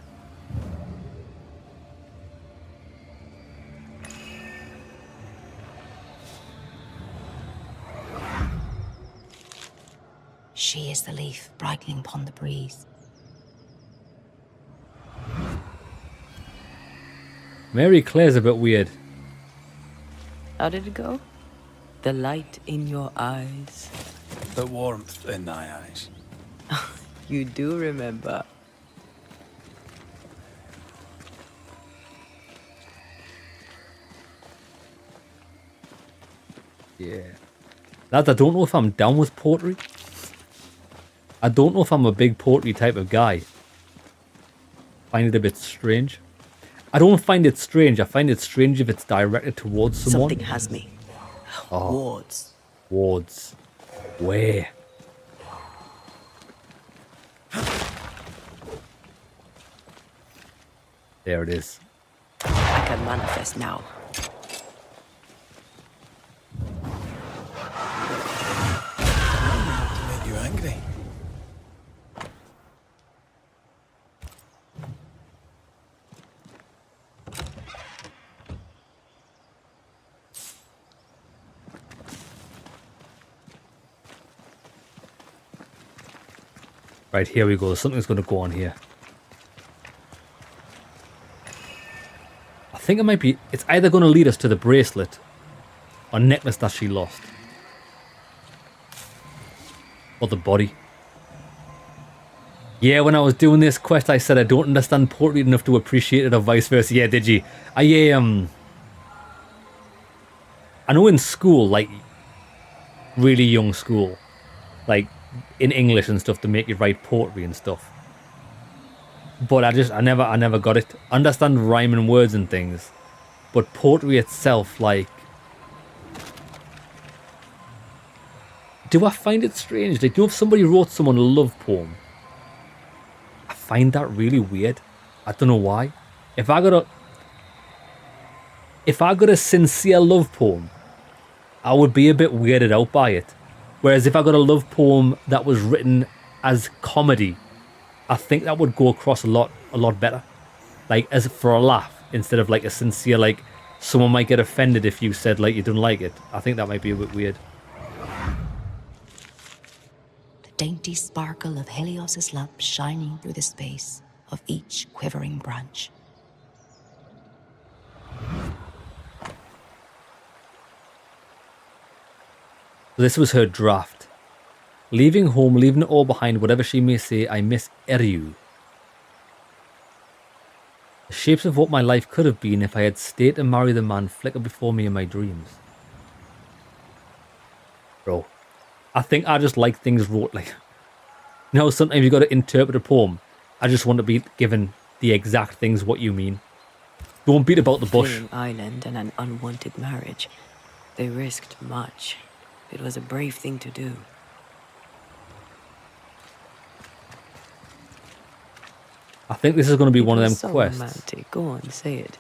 She is the leaf brightening upon the breeze. Mary Claire's a bit weird. How did it go? The light in your eyes. The warmth in thy eyes. You do remember. Yeah. Lads, I don't know if I'm down with poetry. I don't know if I'm a big poetry type of guy. Find it a bit strange. I don't find it strange. I find it strange if it's directed towards someone. Something has me. Oh. Wards. Wards. Where? There it is. I can manifest now. To make you angry. Right, here we go. Something's going to go on here. I think it might be... It's either going to lead us to the bracelet or necklace that she lost. Or the body. Yeah, when I was doing this quest, I said I don't understand poetry enough to appreciate it or vice versa. Yeah, did you? I know in school, like, really young school, like, in English and stuff, to make you write poetry and stuff. But I never got it. I understand rhyming words and things, but poetry itself, like, do I find it strange? Like, you know, if somebody wrote someone a love poem, I find that really weird. I don't know why. If I got a sincere love poem, I would be a bit weirded out by it. Whereas if I got a love poem that was written as comedy, I think that would go across a lot better. Like, as for a laugh, instead of like a sincere, like, someone might get offended if you said, like, you don't like it. I think that might be a bit weird. The dainty sparkle of Helios's lamp shining through the space of each quivering branch. This was her draft. Leaving home, leaving it all behind, whatever she may say, I miss Eriu. The shapes of what my life could have been if I had stayed to marry the man flicker before me in my dreams. Bro, I think I just like things wrote like... You know, sometimes you got to interpret a poem. I just want to be given the exact things what you mean. Don't beat about the bush. Fleeing island and an unwanted marriage. They risked much. It was a brave thing to do. I think this is going to be one of them so quests. Romantic. Go on, say it.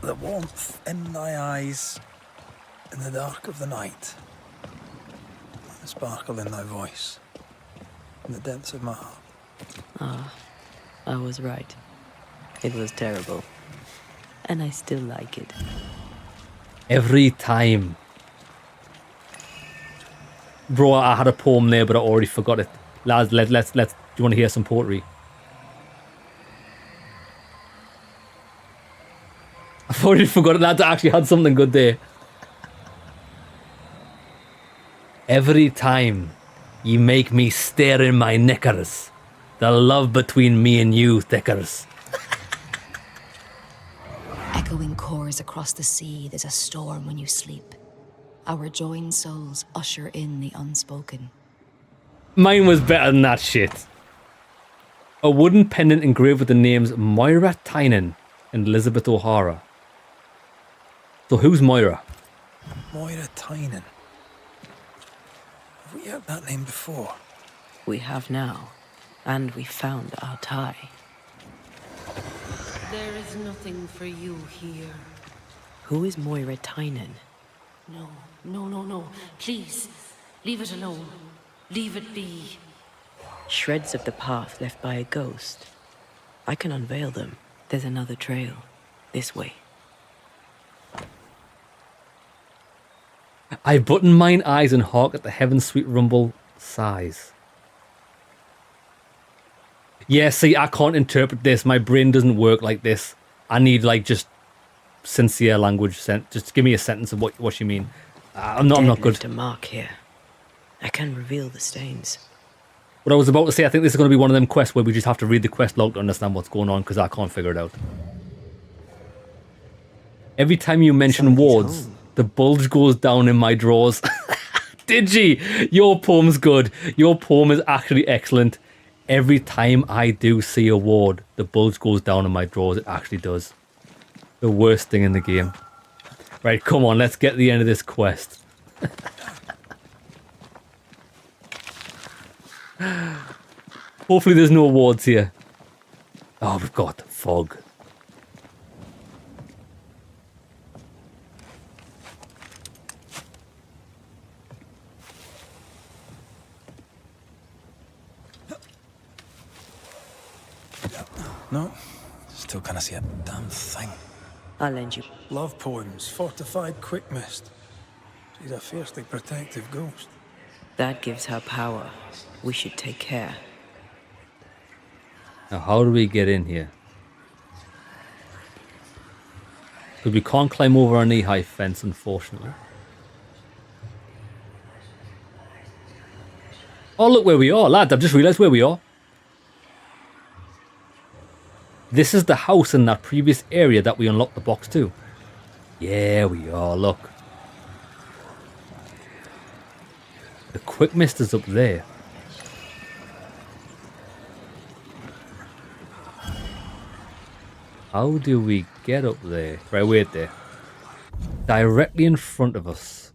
The warmth in thy eyes, in the dark of the night. The sparkle in thy voice, in the depths of my heart. Ah, I was right. It was terrible. And I still like it. Every time. Bro, I had a poem there, but I already forgot it. Lads, let's. Do you want to hear some poetry? I've already forgotten, lads. I actually had something good there. Every time you make me stare in my knickers, the love between me and you thickers. Echoing chords across the sea, there's a storm when you sleep. Our joined souls usher in the unspoken. Mine was better than that shit. A wooden pendant engraved with the names Moira Tynan and Elizabeth O'Hara. So who's Moira? Moira Tynan. Have we heard that name before? We have now. And we found our tie. There is nothing for you here. Who is Moira Tynan? No, no, no, no. Please, leave it alone. Leave it be. Shreds of the path left by a ghost. I can unveil them. There's another trail. This way. I button mine eyes and hark at the heaven's sweet rumble sighs. Yeah, see, I can't interpret this. My brain doesn't work like this. I need, like, just sincere language. Just give me a sentence of what you mean. I'm not good. To mark here. I can reveal the stains. What I was about to say, I think this is going to be one of them quests where we just have to read the quest log to understand what's going on, because I can't figure it out. Every time you mention wards, the bulge goes down in my drawers. Digi, your poem's good. Your poem is actually excellent. Every time I do see a ward, the bulge goes down in my drawers. It actually does. The worst thing in the game. Right, come on, let's get to the end of this quest. Hopefully there's no wards here. Oh, we've got fog. No, still can't see a damn thing. I'll lend you. Love poems, fortified quick mist. She's a fiercely protective ghost. That gives her power. We should take care. Now, how do we get in here? Because we can't climb over a knee-high fence, unfortunately. Oh, look where we are, lads. I've just realised where we are. This is the house in that previous area that we unlocked the box to. Yeah, we are, look. The quick mist is up there. How do we get up there? Right, wait there. Directly in front of us.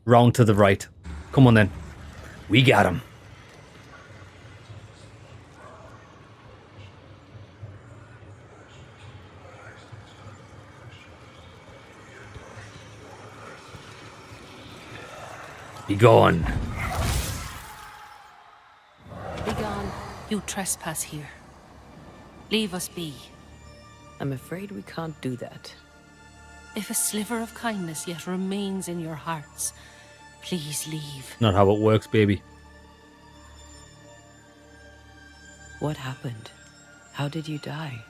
Round to the right. Come on then. We got him. Be gone. Be gone. You trespass here. Leave us be. I'm afraid we can't do that. If a sliver of kindness yet remains in your hearts, please leave. Not how it works, baby. What happened? How did you die?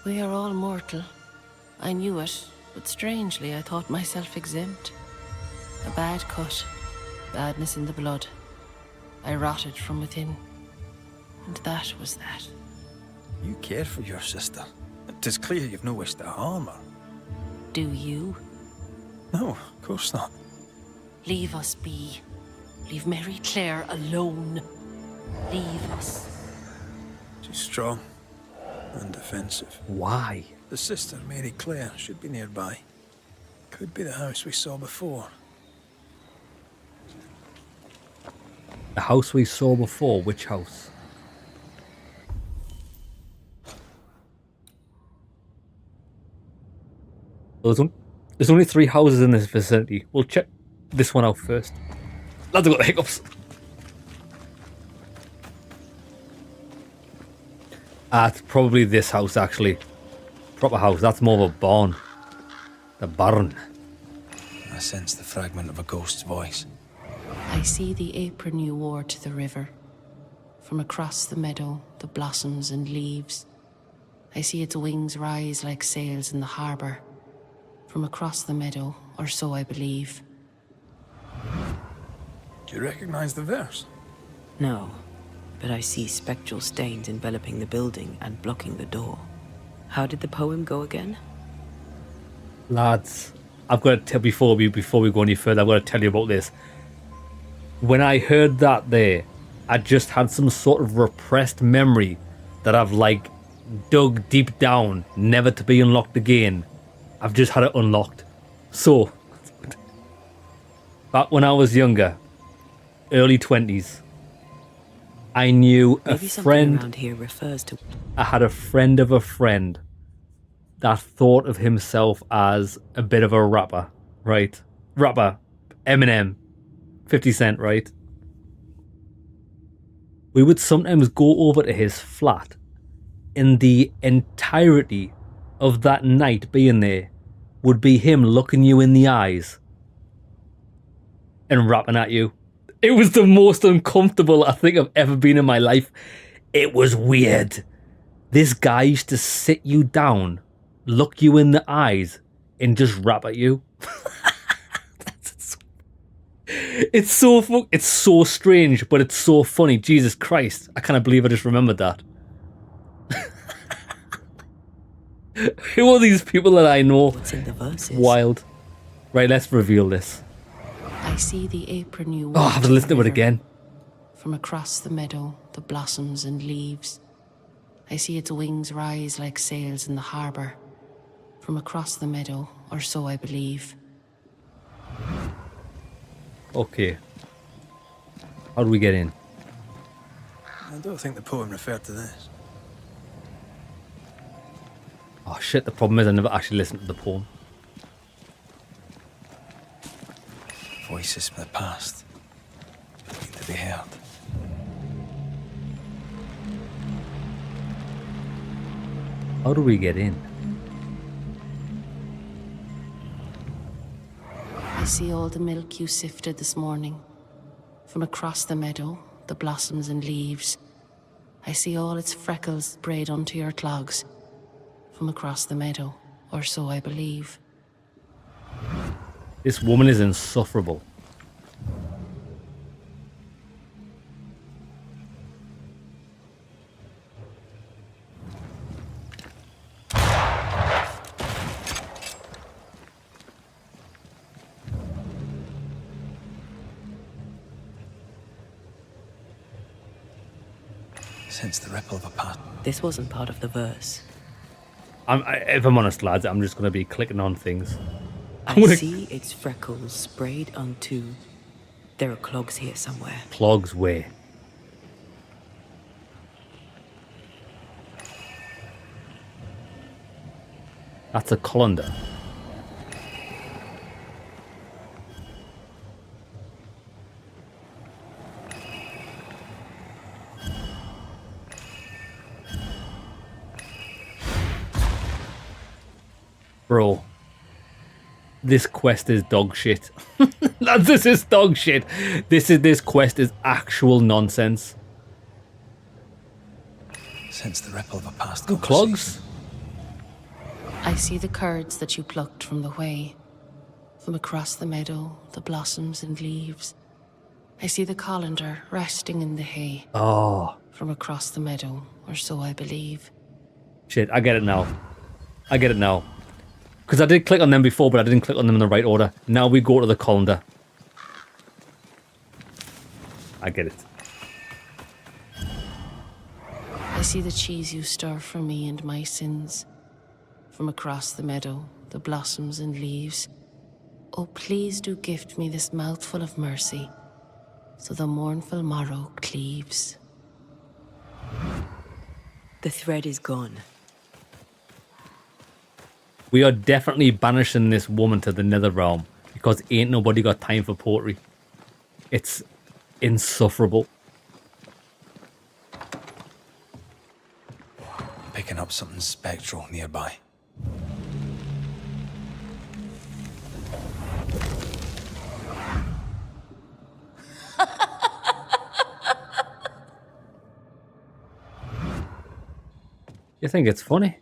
We are all mortal. I knew it, but strangely I thought myself exempt. A bad cut. Badness in the blood. I rotted from within. And that was that. You care for your sister. Tis clear you've no wish to harm her. Do you? No, of course not. Leave us be. Leave Mary Claire alone. Leave us. She's strong and defensive. Why? The sister, Mary Claire, should be nearby. Could be the house we saw before. The house we saw before, which house? There's only 3 houses in this vicinity. We'll check this one out first. Lads, I've got the hiccups. It's probably this house, actually. Proper house. That's more of a barn. The barn. I sense the fragment of a ghost's voice. I see the apron you wore to the river. From across the meadow, the blossoms and leaves. I see its wings rise like sails in the harbour. From across the meadow, or so I believe. Do you recognize the verse? No, but I see spectral stains enveloping the building and blocking the door. How did the poem go again? Lads, I've got to tell before we go any further, I've got to tell you about this. When I heard that there, I just had some sort of repressed memory that I've like dug deep down, never to be unlocked again. I've just had it unlocked. So, back when I was younger, early 20s. I knew a Maybe something friend. around here refers to. I had a friend of a friend that thought of himself as a bit of a rapper, right? Rapper, Eminem, 50 Cent, right? We would sometimes go over to his flat, in the entirety of that night being there would be him looking you in the eyes and rapping at you. It was the most uncomfortable I think I've ever been in my life. It was weird. This guy used to sit you down, look you in the eyes, and just rap at you. It's so strange, but it's so funny. Jesus Christ, I can't believe I just remembered that. Who are these people that I know? What's in the verses? Wild. Right, let's reveal this. I see the apron you Oh, I have to listen to it again. From across the meadow, the blossoms and leaves. I see its wings rise like sails in the harbour. From across the meadow, or so I believe. Okay. How do we get in? I don't think the poem referred to this. Oh shit, the problem is I never actually listened to the poem. Voices from the past, need to be heard. How do we get in? I see all the milk you sifted this morning. From across the meadow, the blossoms and leaves. I see all its freckles braid onto your clogs. From across the meadow, or so I believe. This woman is insufferable. Sense the ripple of a path. This wasn't part of the verse. If I'm honest, lads, I'm just going to be clicking on things. I see its freckles sprayed onto. There are clogs here somewhere. Clogs where? That's a colander. Bro, this quest is dog shit. This is dog shit. This quest is actual nonsense. Sense the ripple of a past. Good clogs. I see the curds that you plucked from the way. From across the meadow, the blossoms and leaves. I see the colander resting in the hay. Oh. From across the meadow, or so I believe. Shit, I get it now. I get it now. Because I did click on them before, but I didn't click on them in the right order. Now we go to the colander. I get it. I see the cheese you stir for me and my sins. From across the meadow, the blossoms and leaves. Oh, please do gift me this mouthful of mercy, so the mournful morrow cleaves. The thread is gone. We are definitely banishing this woman to the nether realm because ain't nobody got time for poetry. It's insufferable. Picking up something spectral nearby. You think it's funny?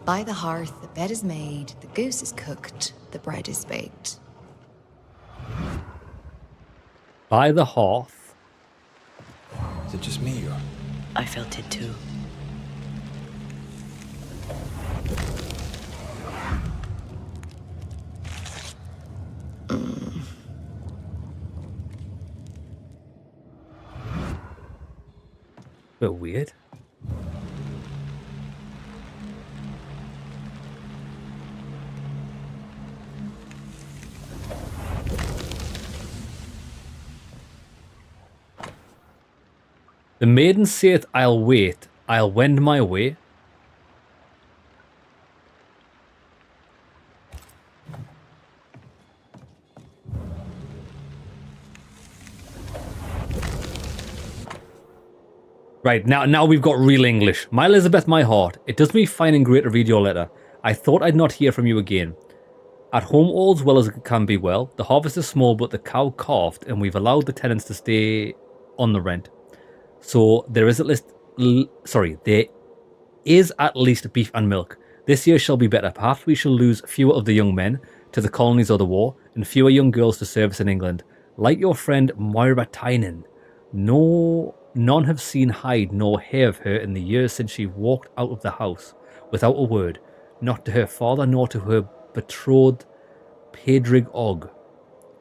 By the hearth, the bed is made, the goose is cooked, the bread is baked. By the hearth. Is it just me or? I felt it too. Bit weird. The maiden saith, I'll wait, I'll wend my way. Right, now we've got real English. My Elizabeth, my heart, it does me fine and great to read your letter. I thought I'd not hear from you again. At home all's well as it can be well. The harvest is small, but the cow calved, and we've allowed the tenants to stay on the rent. So there is at least, there is at least beef and milk. This year shall be better. Perhaps we shall lose fewer of the young men to the colonies or the war, and fewer young girls to service in England. Like your friend Moira Tynan. None have seen hide nor hair of her in the years since she walked out of the house without a word, not to her father nor to her betrothed Pedrig Og.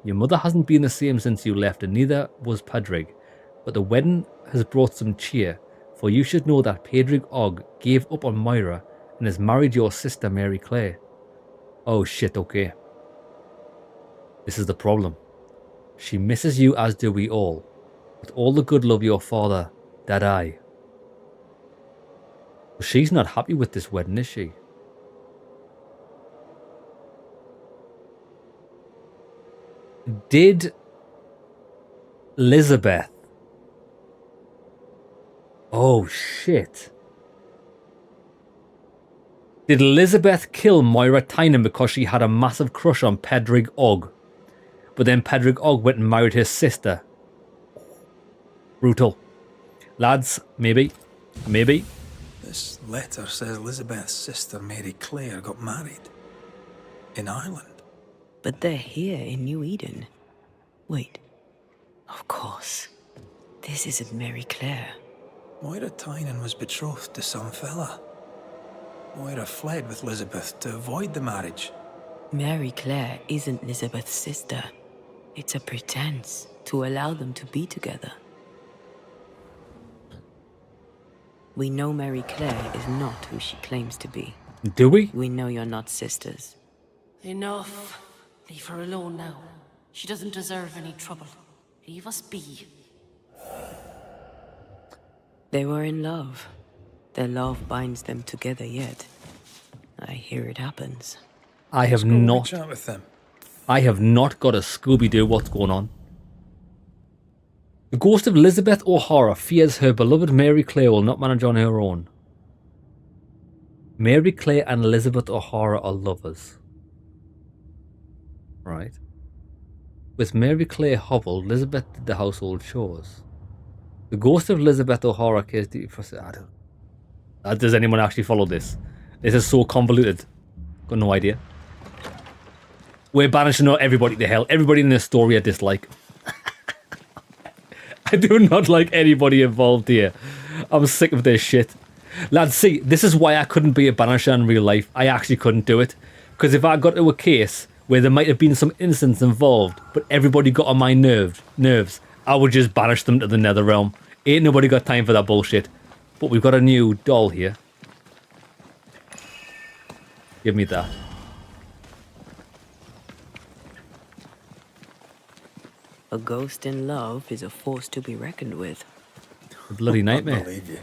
Your mother hasn't been the same since you left, and neither was Pedrig, but the wedding has brought some cheer, for you should know that Pedrig Og gave up on Moira and has married your sister Mary Clare. Oh shit, okay. This is the problem. She misses you as do we all. With all the good love your father, that I. She's not happy with this wedding, is she? Did Elizabeth... Oh shit. Did Elizabeth kill Moira Tynan because she had a massive crush on Pedrig Og? But then Pedrig Og went and married his sister. Brutal. Lads, maybe. Maybe. This letter says Elizabeth's sister Mary Clare got married. In Ireland. But they're here in New Eden. Wait. Of course. This isn't Mary Clare. Moira Tynan was betrothed to some fella. Moira fled with Elizabeth to avoid the marriage. Mary Clare isn't Elizabeth's sister. It's a pretense to allow them to be together. We know Mary Clare is not who she claims to be. Do we? We know you're not sisters. Enough. Leave her alone now. She doesn't deserve any trouble. Leave us be. They were in love. Their love binds them together yet. I hear it happens. I have not. Chat with them. I have not got a Scooby-Doo what's going on. The ghost of Elizabeth O'Hara fears her beloved Mary Clare will not manage on her own. Mary Clare and Elizabeth O'Hara are lovers. Right. With Mary Clare hobbled, Elizabeth did the household chores. The ghost of Elizabeth O'Hara cares deeply for... Does anyone actually follow this? This is so convoluted. Got no idea. We're banishing everybody to hell. Everybody in this story I dislike. I do not like anybody involved here. I'm sick of this shit. Lads, see, this is why I couldn't be a banisher in real life. I actually couldn't do it. Because if I got to a case where there might have been some innocents involved, but everybody got on my nerves, I would just banish them to the nether realm. Ain't nobody got time for that bullshit. But we've got a new doll here. Give me that. A ghost in love is a force to be reckoned with. A bloody nightmare. I believe you.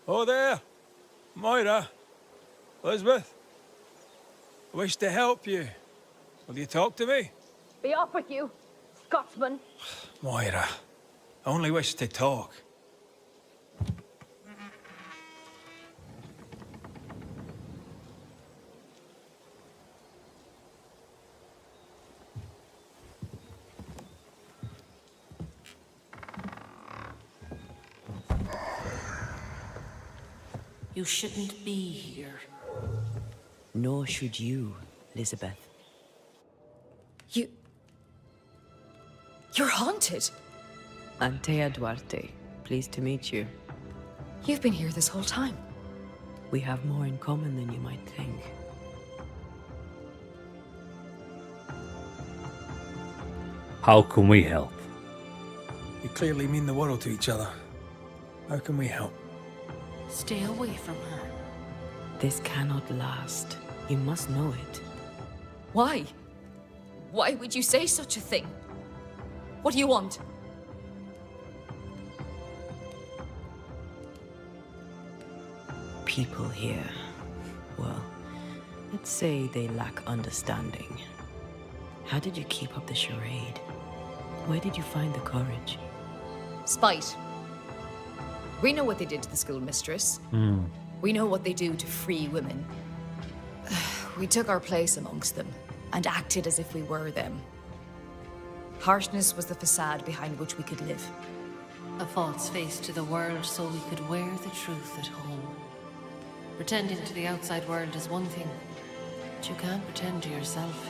Oh there, Moira, Elizabeth. I wish to help you. Will you talk to me? Be off with you, Scotsman. Moira, I only wish to talk. You shouldn't be here. Nor should you, Elizabeth. You're haunted. Antea Duarte, pleased to meet you. You've been here this whole time. We have more in common than you might think. How can we help? You clearly mean the world to each other. How can we help? Stay away from her. This cannot last. You must know it. Why? Why would you say such a thing? What do you want? People here, well, let's say they lack understanding. How did you keep up the charade? Where did you find the courage? Spite. We know what they did to the schoolmistress. We know what they do to free women. We took our place amongst them and acted as if we were them. Harshness was the facade behind which we could live. A false face to the world so we could wear the truth at home. Pretending to the outside world is one thing, but you can't pretend to yourself.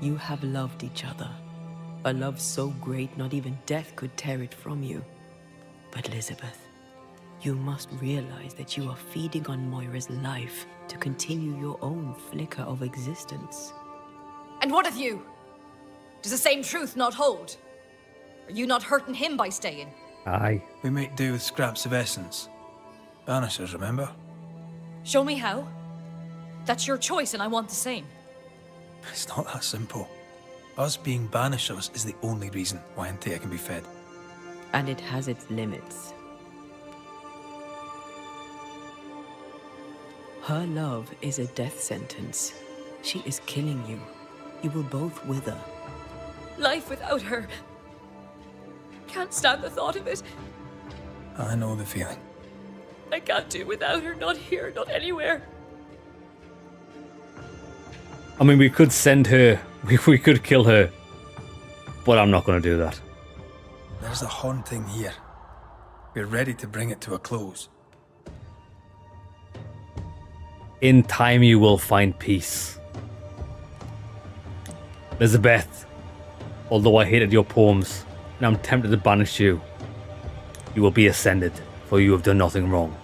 You have loved each other. A love so great not even death could tear it from you. But Elizabeth, you must realize that you are feeding on Moira's life to continue your own flicker of existence. And what of you? Does the same truth not hold? Are you not hurting him by staying? Aye. We make do with scraps of essence. Banishers, remember? Show me how. That's your choice and I want the same. It's not that simple. Us being Banishers is the only reason why Antea can be fed. And it has its limits. Her love is a death sentence. She is killing you. You will both wither. Life without her. Can't stand the thought of it. I know the feeling. I can't do without her, not here, not anywhere. I mean, we could send her, we could kill her, but I'm not going to do that. There's a haunting here. We're ready to bring it to a close. In time you will find peace. Elizabeth, although I hated your poems, and I'm tempted to banish you, you will be ascended, for you have done nothing wrong.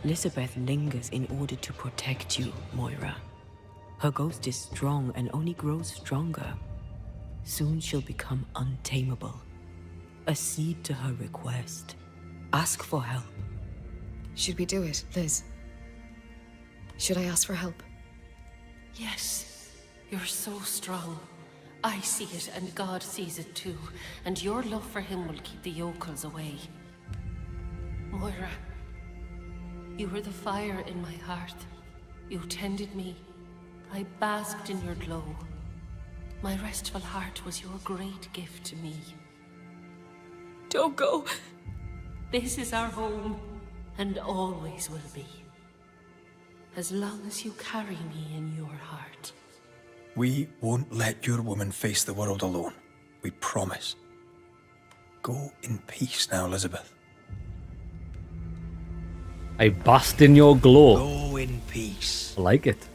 Elizabeth lingers in order to protect you, Moira. Her ghost is strong and only grows stronger. Soon she'll become untamable. Accede to her request. Ask for help. Should we do it, Liz? Should I ask for help? Yes, you're so strong. I see it and God sees it too. And your love for him will keep the yokels away. Moira, you were the fire in my heart. You tended me. I basked in your glow. My restful heart was your great gift to me. Don't go. This is our home, and always will be. As long as you carry me in your heart. We won't let your woman face the world alone. We promise. Go in peace now, Elizabeth. I bask in your glow. Go in peace. I like it.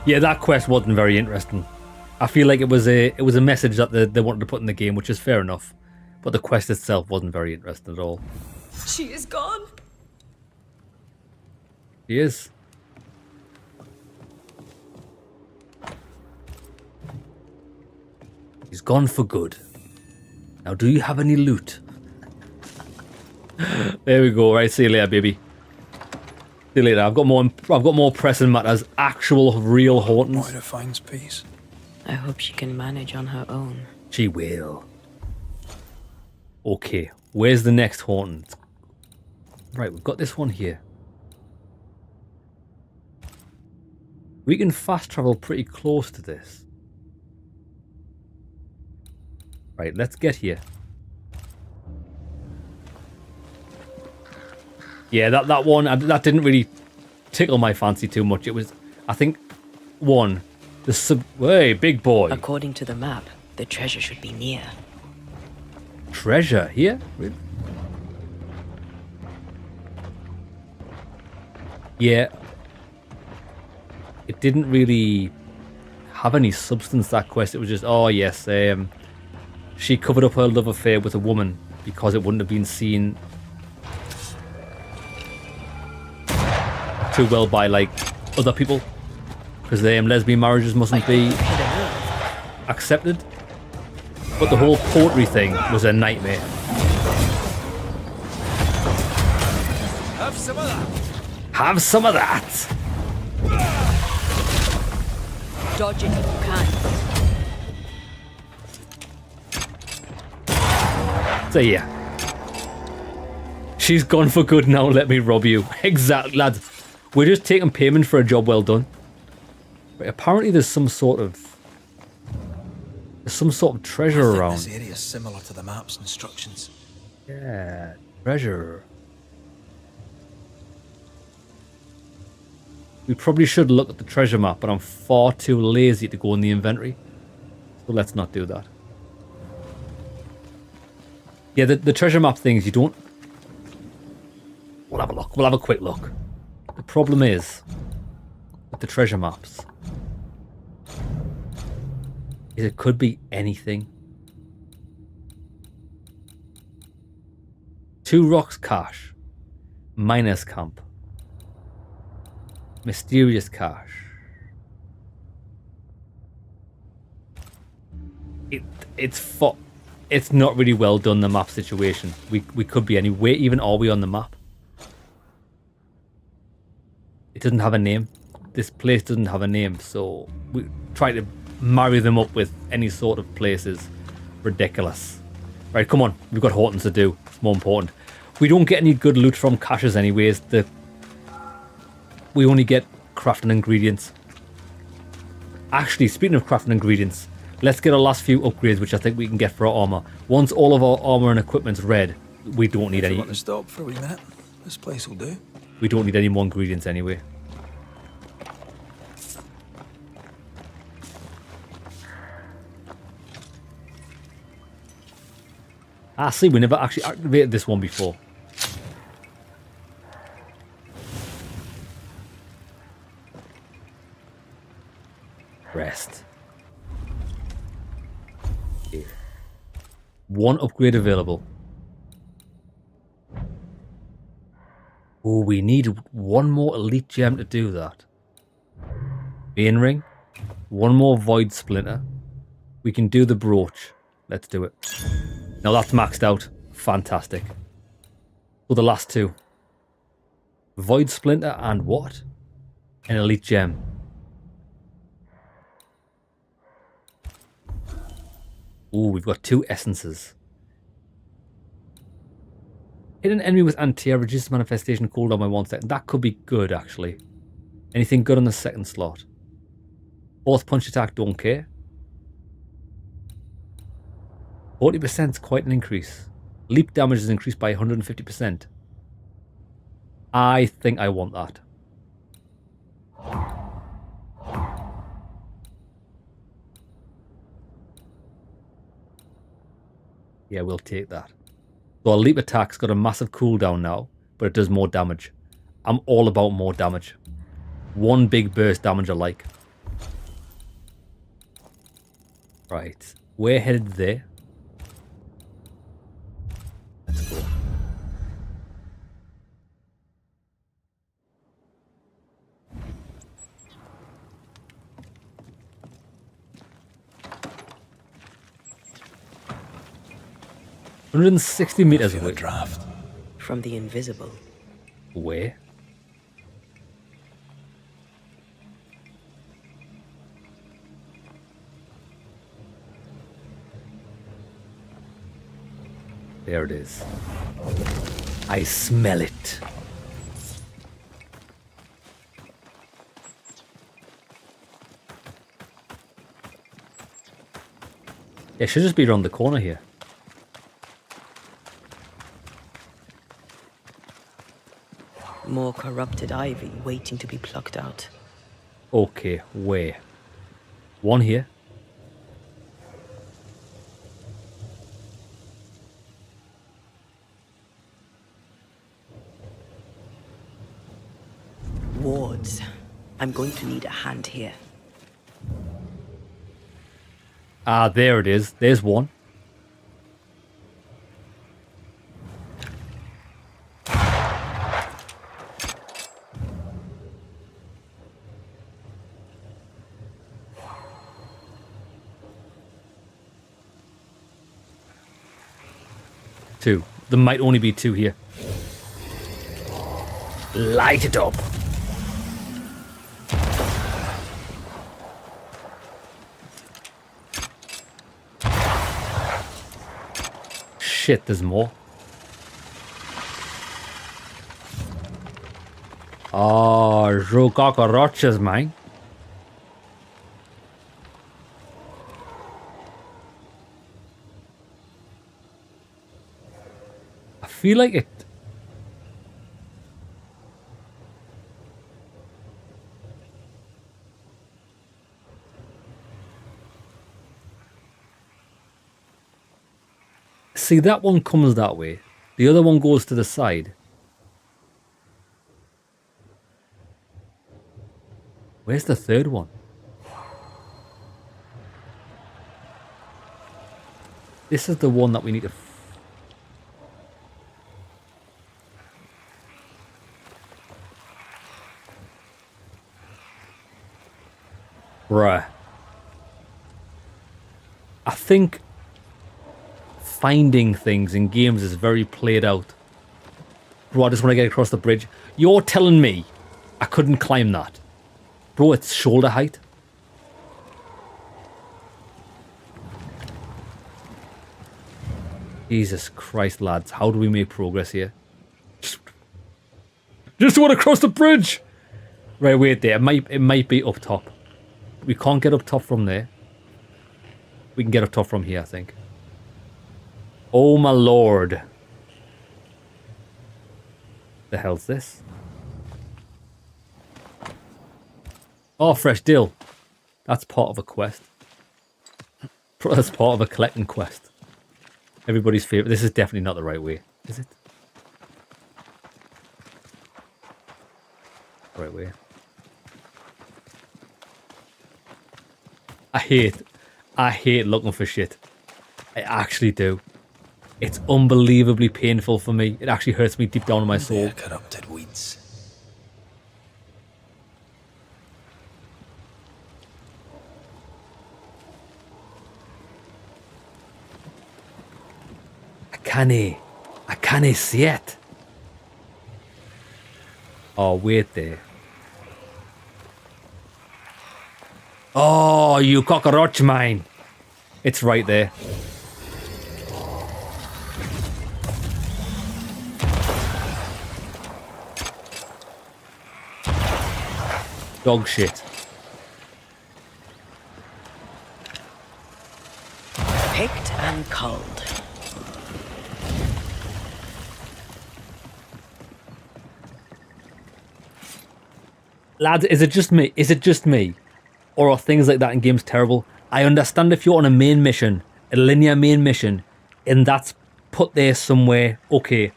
Yeah, that quest wasn't very interesting. I feel like it was a message that they wanted to put in the game, which is fair enough. But the quest itself wasn't very interesting at all. She is gone. She is. He's gone for good. Now, do you have any loot? There we go. Right, see you later, baby. See you later. I've got more pressing matters. Actual, real hauntings. Moira finds peace. I hope she can manage on her own. She will. Okay, where's the next haunting? Right, we've got this one here. We can fast travel pretty close to this. Right, let's get here. Yeah, that one, that didn't really tickle my fancy too much. It was, I think, one, hey, big boy. According to the map, the treasure should be near. Treasure here? Really? Yeah. It didn't really have any substance, that quest. It was just, oh yes, she covered up her love affair with a woman because it wouldn't have been seen too well by, like, other people. Because lesbian marriages mustn't be accepted. But the whole poetry thing was a nightmare. Have some of that. Have some of that. Dodge it if you can. So yeah. She's gone for good now, let me rob you. Exactly, lads. We're just taking payment for a job well done. But apparently there's some sort of treasure around. This area is similar to the map's instructions. Yeah, treasure. We probably should look at the treasure map, but I'm far too lazy to go in the inventory. So let's not do that. Yeah, the treasure map things, you don't... We'll have a look. We'll have a quick look. The problem is, with the treasure maps, is it could be anything. 2 rocks cache. Miners camp. Mysterious cache. It's not really well done, the map situation. We could be anywhere. Even are we on the map? It doesn't have a name. This place doesn't have a name, so we try to marry them up with any sort of places. Ridiculous. Right, come on. We've got Hauntings to do. It's more important. We don't get any good loot from caches anyways. We only get crafting ingredients. Actually, speaking of crafting ingredients, let's get our last few upgrades, which I think we can get for our armor. Once all of our armor and equipment's red, we don't need any. Want to stop for a wee minute? This place will do. We don't need any more ingredients anyway. Ah, see, we never actually activated this one before. Rest. Okay. 1 upgrade available. Oh, we need 1 more elite gem to do that. Main ring. 1 more void splinter. We can do the brooch. Let's do it. Now that's maxed out. Fantastic. For the last 2. Void splinter and what? An elite gem. Ooh, we've got 2 essences. Hit an enemy with anti-air, reduces manifestation cooldown by 1 second. That could be good, actually. Anything good on the second slot? Fourth punch attack, don't care. 40% is quite an increase. Leap damage is increased by 150%. I think I want that. Yeah, we'll take that. So our leap attack's got a massive cooldown now, but it does more damage. I'm all about more damage. 1 big burst damage I like. Right, we're headed there. Let's go. $160 meters away. Draft. From the invisible. Where? There it is. I smell it. It should just be around the corner here. More corrupted ivy waiting to be plucked out. Okay, where? 1 here. going to need a hand here. Ah, there it is. There's one. Two. There might only be two here. Light it up. Shit, there's more. Oh, cockroaches, man. I feel like it. See, that one comes that way. The other one goes to the side. Where's the third one? This is the one that we need to... Bruh. I think finding things in games is very played out. Bro, I just want to get across the bridge. You're telling me I couldn't climb that? Bro, it's shoulder height. Jesus Christ, lads. How do we make progress here? Just want to cross the bridge! Right, wait there. It might be up top. We can't get up top from there. We can get up top from here, I think. Oh my lord. The hell's this? Oh, fresh dill. That's part of a quest. That's part of a collecting quest. Everybody's favorite. This is definitely not the right way, is it? Right way. I hate looking for shit. I actually do. It's unbelievably painful for me. It actually hurts me deep down in my soul. Corrupted weeds. I can't see it. Oh, wait there. Oh, you cockroach mine. It's right there. Dog shit. Picked and culled. Lads, is it just me? Is it just me? Or are things like that in games terrible? I understand if you're on a main mission, a linear main mission, and that's put there somewhere, okay.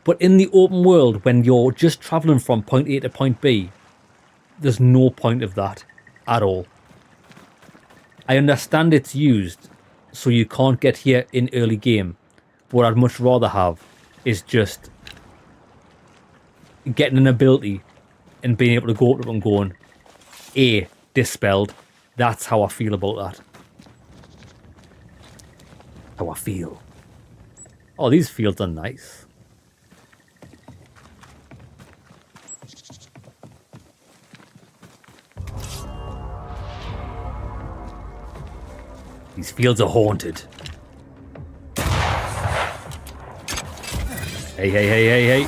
But in the open world, when you're just travelling from point A to point B, there's no point of that at all. I understand it's used so you can't get here in early game. But what I'd much rather have is just getting an ability and being able to go up and going, A, dispelled. That's how I feel about that. How I feel. Oh, these fields are nice. These fields are haunted. Hey, hey, hey, hey, hey.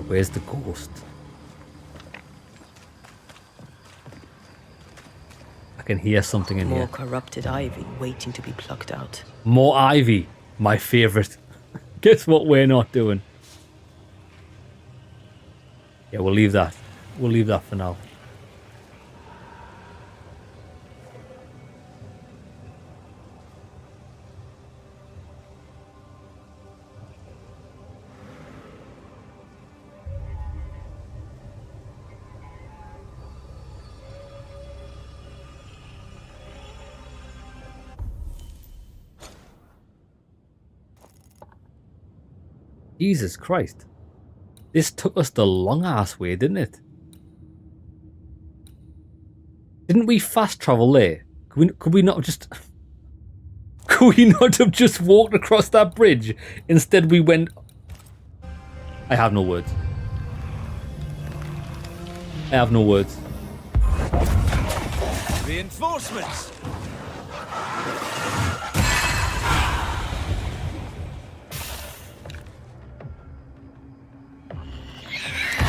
Where's the ghost? I can hear something in here. More corrupted ivy waiting to be plucked out. More ivy. My favourite. Guess what we're not doing? Yeah, we'll leave that. We'll leave that for now. Jesus Christ. This took us the long ass way, didn't it? Didn't we fast travel there? Could we not have just... Could we not have just walked across that bridge? Instead we went... I have no words. I have no words. Reinforcements!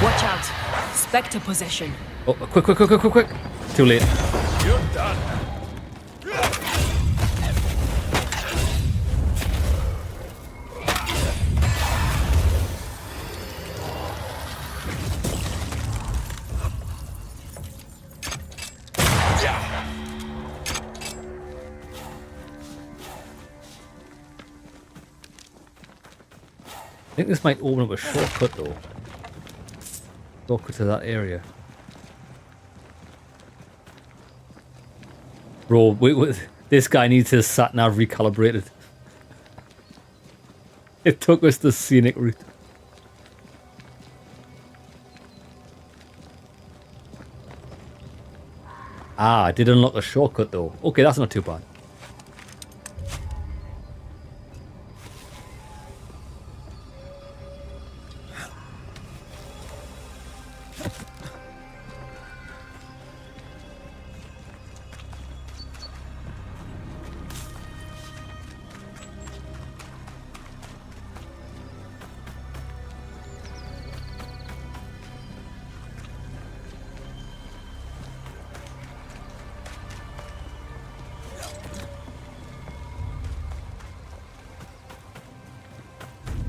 Watch out! Spectre possession. Oh, quick. Too late. You're done. I think this might open up a shortcut though. Shortcut to that area. Bro, this guy needs his sat-nav recalibrated. It took us the scenic route. Ah, I did unlock a shortcut though. Okay, that's not too bad.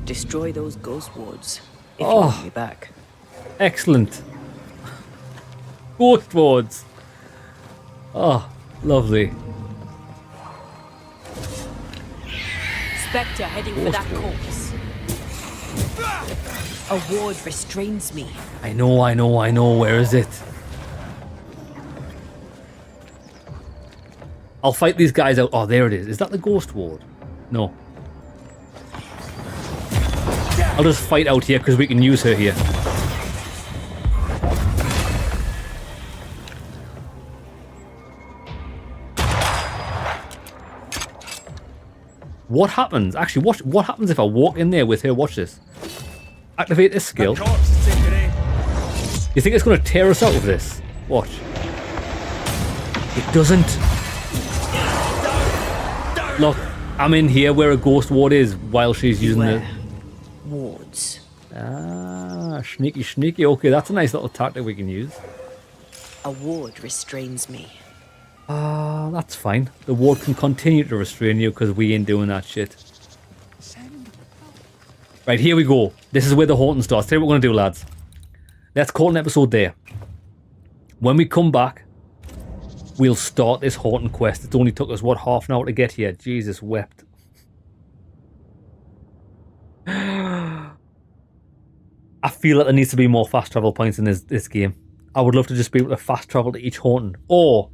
Destroy those ghost wards if you Oh. want me back. Excellent. Ghost wards. Oh, lovely. Spectre heading for that corpse. A ward restrains me. I know. Where is it? I'll fight these guys out. Oh, there it is. Is that the ghost ward? No. I'll just fight out here because we can use her here. What happens? Actually, what happens if I walk in there with her? Watch this. Activate this skill. You think it's going to tear us out of this? Watch. It doesn't. Look, I'm in here where a ghost ward is while she's using the wards. Ah, sneaky. Okay, that's a nice little tactic we can use. A ward restrains me. Ah, that's fine. The ward can continue to restrain you because we ain't doing that shit. Right, here we go. This is where the haunting starts. Tell you what we're going to do, lads. Let's call an episode there. When we come back, we'll start this haunting quest. It only took us, what, half an hour to get here? Jesus wept. I feel like there needs to be more fast travel points in this game. I would love to just be able to fast travel to each haunting. Or,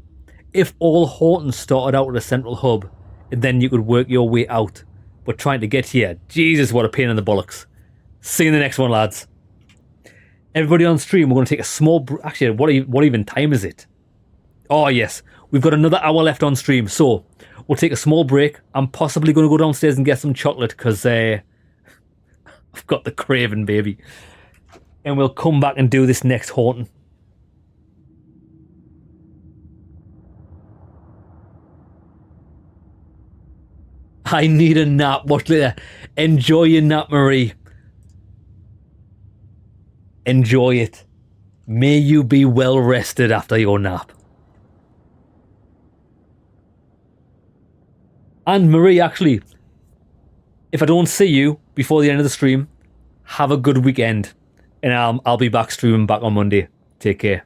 if all hauntings started out at a central hub, and then you could work your way out. But trying to get here, Jesus, what a pain in the bollocks. See you in the next one, lads. Everybody on stream, we're going to take a small... Actually, what even time is it? Oh, yes. We've got another hour left on stream. So, we'll take a small break. I'm possibly going to go downstairs and get some chocolate because I've got the craving, baby. And we'll come back and do this next haunting. I need a nap. Watch later. Enjoy your nap, Marie. Enjoy it. May you be well rested after your nap. And Marie, actually, if I don't see you before the end of the stream, have a good weekend. And I'll be back streaming back on Monday. Take Take care.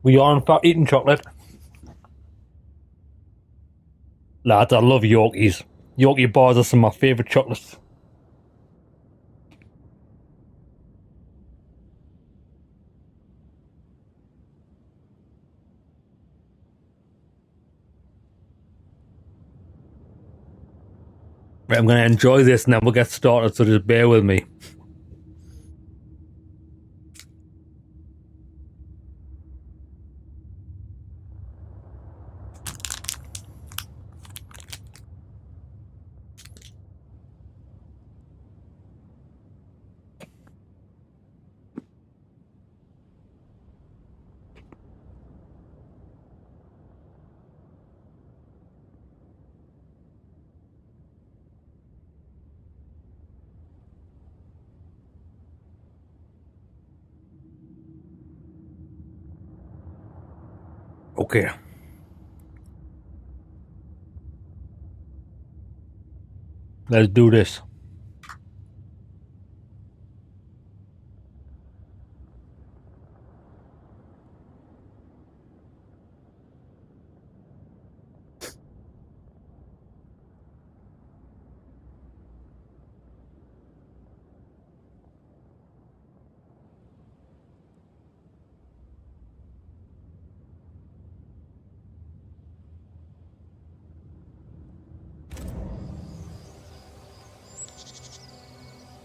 We are in fact eating chocolate. Lads, I love Yorkies. Yorkie bars are some of my favourite chocolates. Right, I'm going to enjoy this and then we'll get started, so just bear with me. Okay. Let's do this.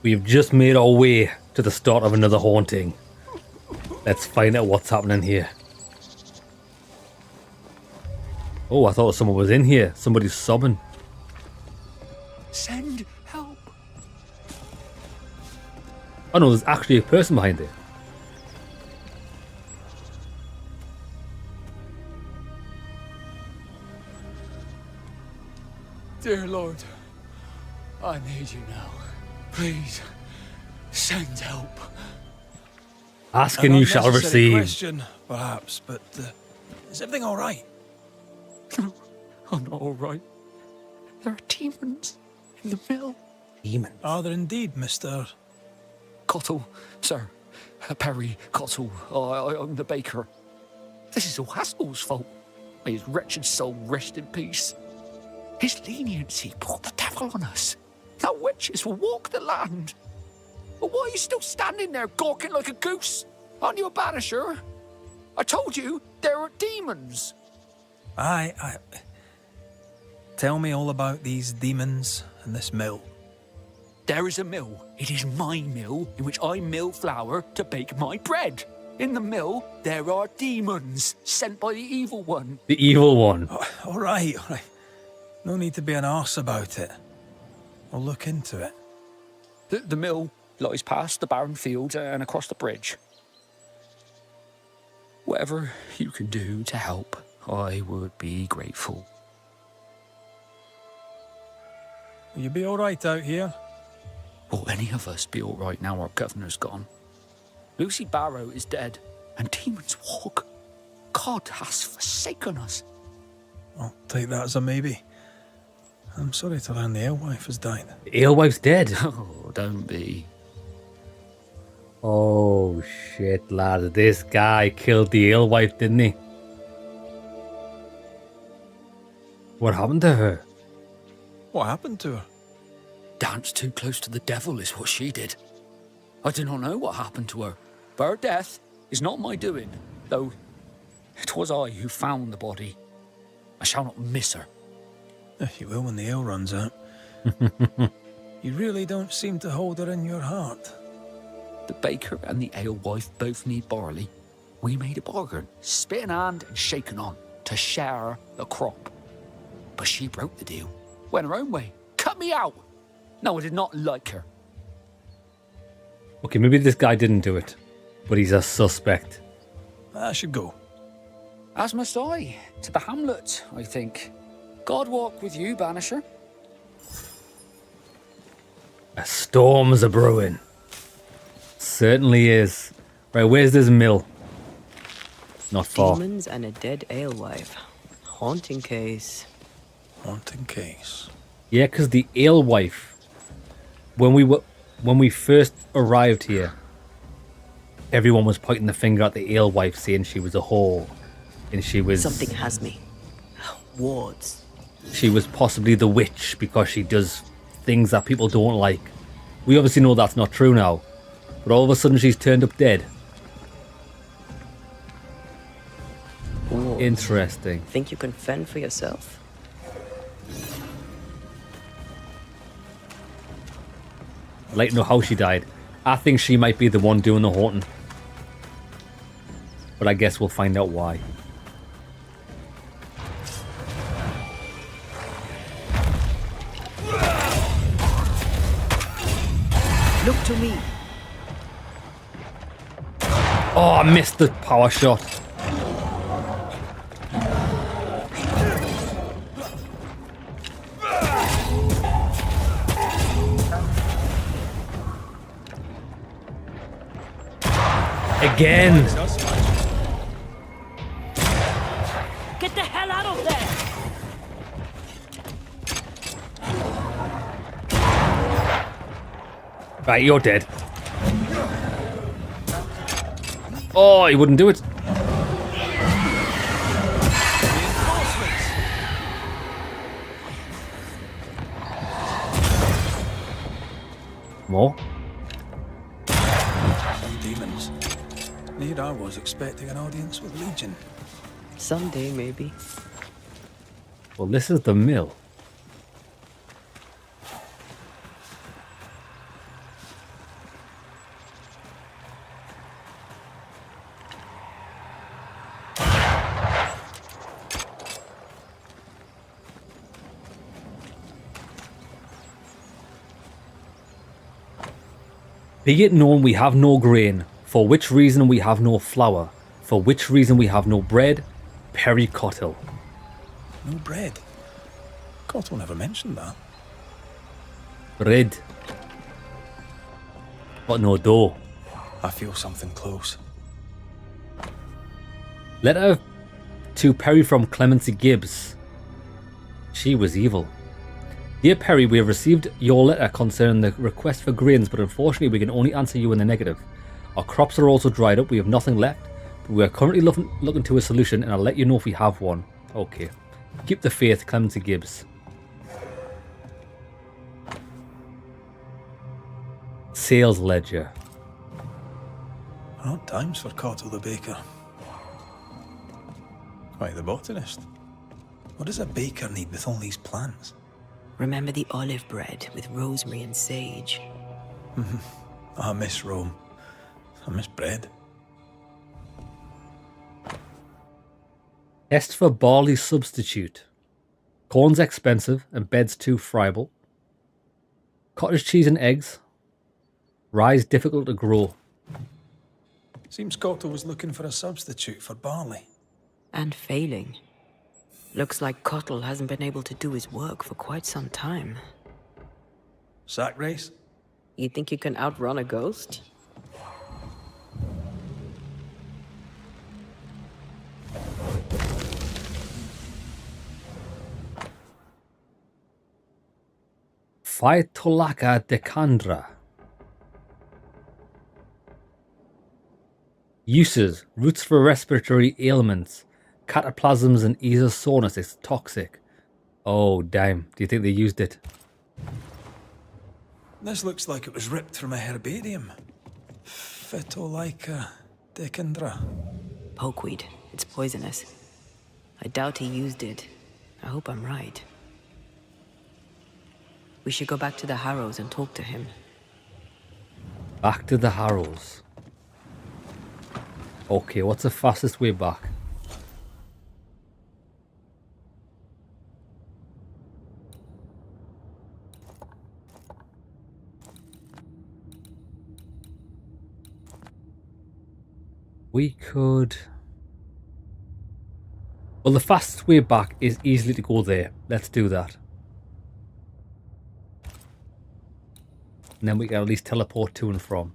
We've just made our way to the start of another haunting. Let's find out what's happening here. Oh, I thought someone was in here. Somebody's sobbing. Send help. Oh no, there's actually a person behind it. Dear Lord, I need you now. Please, send help. Ask and you shall unnecessary receive. question, perhaps, but is everything all right? I'm not all right. There are demons in the mill. Demons? Are there indeed, Mr. Cottle, sir. Perry Cottle. I'm the baker. This is all Haskell's fault. May his wretched soul rest in peace. His leniency brought the devil on us. Now witches will walk the land. But why are you still standing there gawking like a goose? Aren't you a banisher? I told you there are demons. I Tell me all about these demons and this mill. There is a mill. It is my mill in which I mill flour to bake my bread. In the mill, there are demons sent by the evil one. The evil one. Oh, all right. No need to be an arse about it. I'll look into it. The mill lies past the barren fields and across the bridge. Whatever you can do to help, I would be grateful. Will you be all right out here? Will any of us be all right now our governor's gone? Lucy Barrow is dead, and demons walk. God has forsaken us. I'll take that as a maybe. I'm sorry to learn the alewife has died. The alewife's dead? Oh, don't be. Oh shit, lad. This guy killed the alewife, didn't he? What happened to her? What happened to her? Danced too close to the devil is what she did. I do not know what happened to her, but her death is not my doing, though it was I who found the body. I shall not miss her. You will when the ale runs out. You really don't seem to hold her in your heart. The baker and the alewife both need barley. We made a bargain, spit in hand and shaken on, to share the crop. But she broke the deal, went her own way, cut me out. No, I did not like her. Okay, maybe this guy didn't do it, but he's a suspect. I should go. As must I, to the hamlet, I think. God walk with you, Banisher. A storm's a brewing. Certainly is. Right, where's this mill? Not far. Demons and a dead alewife. Haunting case. Haunting case. Yeah, because the alewife, when we first arrived here, everyone was pointing the finger at the alewife, saying she was a whore, and she was Something has me. Wards. She was possibly the witch because she does things that people don't like. We obviously know that's not true now, but all of a sudden she's turned up dead. Wards. Interesting. Think you can fend for yourself? I'd like to know how she died. I think she might be the one doing the haunting, but I guess we'll find out why. Look to me. Oh, I missed the power shot. Again. Get the hell out of there! Right, you're dead. Oh, he wouldn't do it. More? Some demons. Here I was expecting an audience with Legion. Someday, maybe. Well, this is the mill. Be it known we have no grain, for which reason we have no flour, for which reason we have no bread, Perry Cottle. No bread. Cottle never mentioned that. Bread. But no dough. I feel something close. Letter to Perry from Clemency Gibbs. She was evil. Dear Perry, we have received your letter concerning the request for grains, but unfortunately we can only answer you in the negative. Our crops are also dried up, we have nothing left, but we are currently looking to a solution, and I'll let you know if we have one. Okay. Keep the faith, Clemency Gibbs. Sales ledger. Odd times for Cottle the baker. Quite the botanist. What does a baker need with all these plants? Remember the olive bread with rosemary and sage? I miss Rome. I miss bread. Test for barley substitute. Corn's expensive and bed's too friable. Cottage cheese and eggs. Rye's difficult to grow. Seems Cottle was looking for a substitute for barley. And failing. Looks like Cottle hasn't been able to do his work for quite some time. Sack race? You think you can outrun a ghost? Phytolacca decandra. Uses. Roots for respiratory ailments. Cataplasms and eosonos. It's toxic. Oh, damn. Do you think they used it? This looks like it was ripped from a herbarium. Phytolacca decandra. Pokeweed. It's poisonous. I doubt he used it. I hope I'm right. We should go back to the Harrows and talk to him. Back to the Harrows. Okay, what's the fastest way back? We could... Well, the fastest way back is easily to go there. Let's do that. And then we can at least teleport to and from.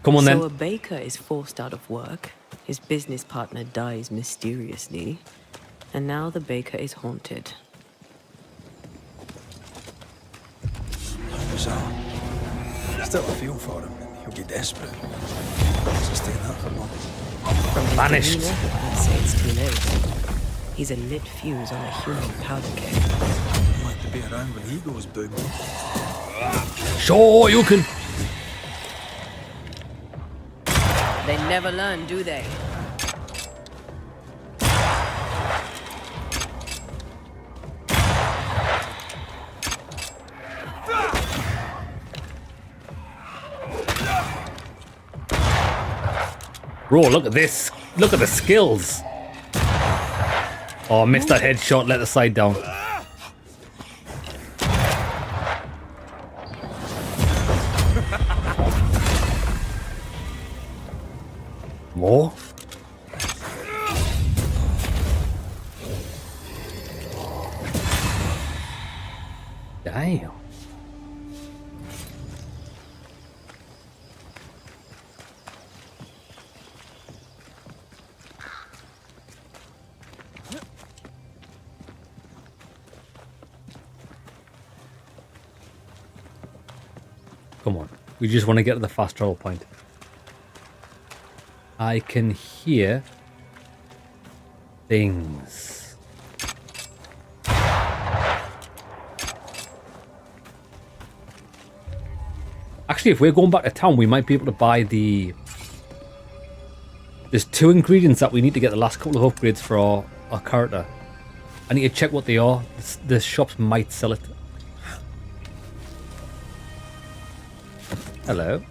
Come on then. So a baker is forced out of work, his business partner dies mysteriously, and now the baker is haunted. Bizarre. Still a feel for him. He'll be desperate. Sustain that for long. From his Banished. demeanor, I'd say it's too late. He's a lit fuse on a human powder keg. Like to be around when he goes boom. Sure, you can. They never learn, do they? Bro, look at this. Look at the skills. Oh, missed that headshot. Let the side down. More? Damn. Come on. We just want to get to the fast travel point. I can hear things. Actually, if we're going back to town, we might be able to buy the... There's 2 ingredients that we need to get the last couple of upgrades for our character. I need to check what they are. The shops might sell it. Hello.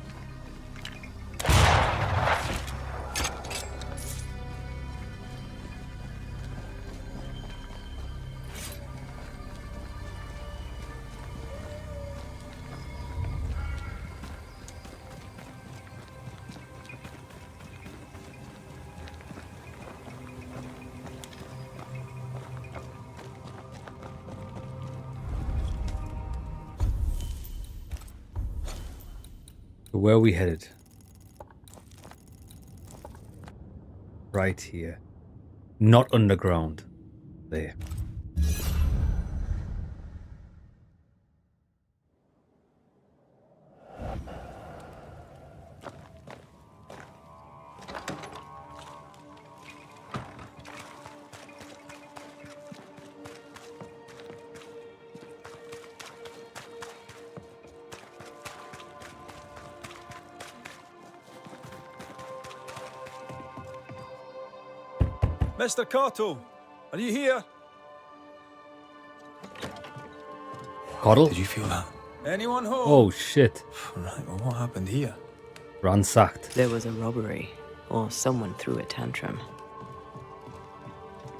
Where are we headed? Right here. Not underground. There. Mr. Cotto, are you here? Coddle? Did you feel that? Anyone home? Oh shit. Right, well, what happened here? Ransacked. There was a robbery, or someone threw a tantrum.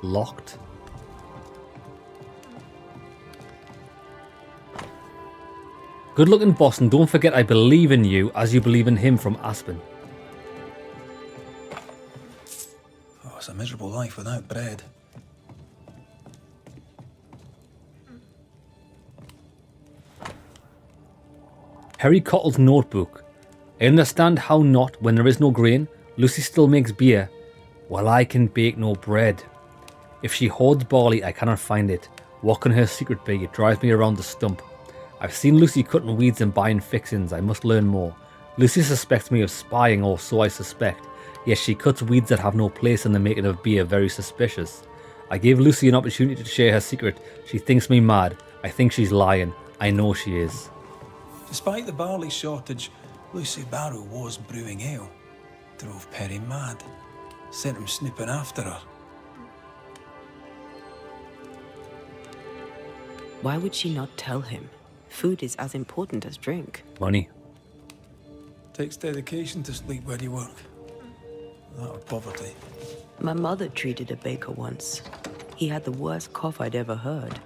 Locked. Good looking, boss, and don't forget I believe in you as you believe in him from Aspen. Oh, it's a miserable life without bread. Harry Cottle's notebook. I understand how not, when there is no grain, Lucy still makes beer, while I can bake no bread. If she hoards barley, I cannot find it. What can her secret be? It drives me around the stump. I've seen Lucy cutting weeds and buying fixings. I must learn more. Lucy suspects me of spying, or so I suspect. Yes, she cuts weeds that have no place in the making of beer. Very suspicious. I gave Lucy an opportunity to share her secret. She thinks me mad. I think she's lying. I know she is. Despite the barley shortage, Lucy Barrow was brewing ale. Drove Perry mad. Sent him snooping after her. Why would she not tell him? Food is as important as drink. Money. Takes dedication to sleep where you work. That or poverty. My mother treated a baker once. He had the worst cough I'd ever heard.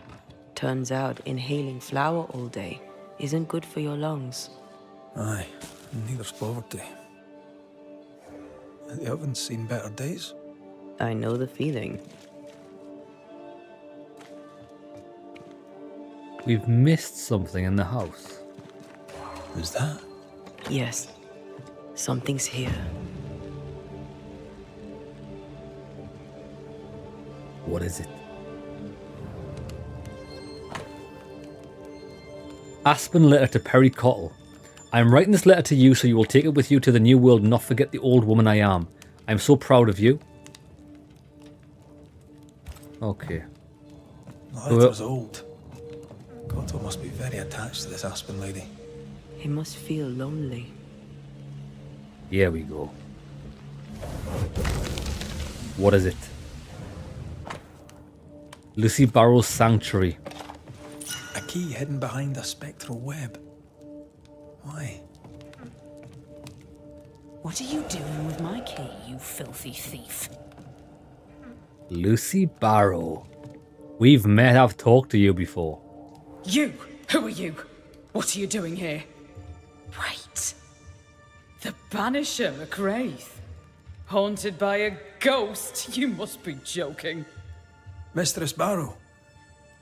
Turns out inhaling flour all day isn't good for your lungs. Aye, neither's poverty. The oven's seen better days. I know the feeling. We've missed something in the house. Who's that? Yes, something's here. What is it? Aspen letter to Perry Cottle. I'm writing this letter to you so you will take it with you to the new world and not forget the old woman I am. I'm so proud of you. Okay. The letter's old. Cotto must be very attached to this Aspen lady. He must feel lonely. Here we go. What is it? Lucy Barrow's Sanctuary. A key hidden behind a spectral web. Why? What are you doing with my key, you filthy thief? Lucy Barrow. We've met, I've talked to you before. You! Who are you? What are you doing here? Wait. The Banisher McWraith. Haunted by a ghost? You must be joking. Mistress Barrow.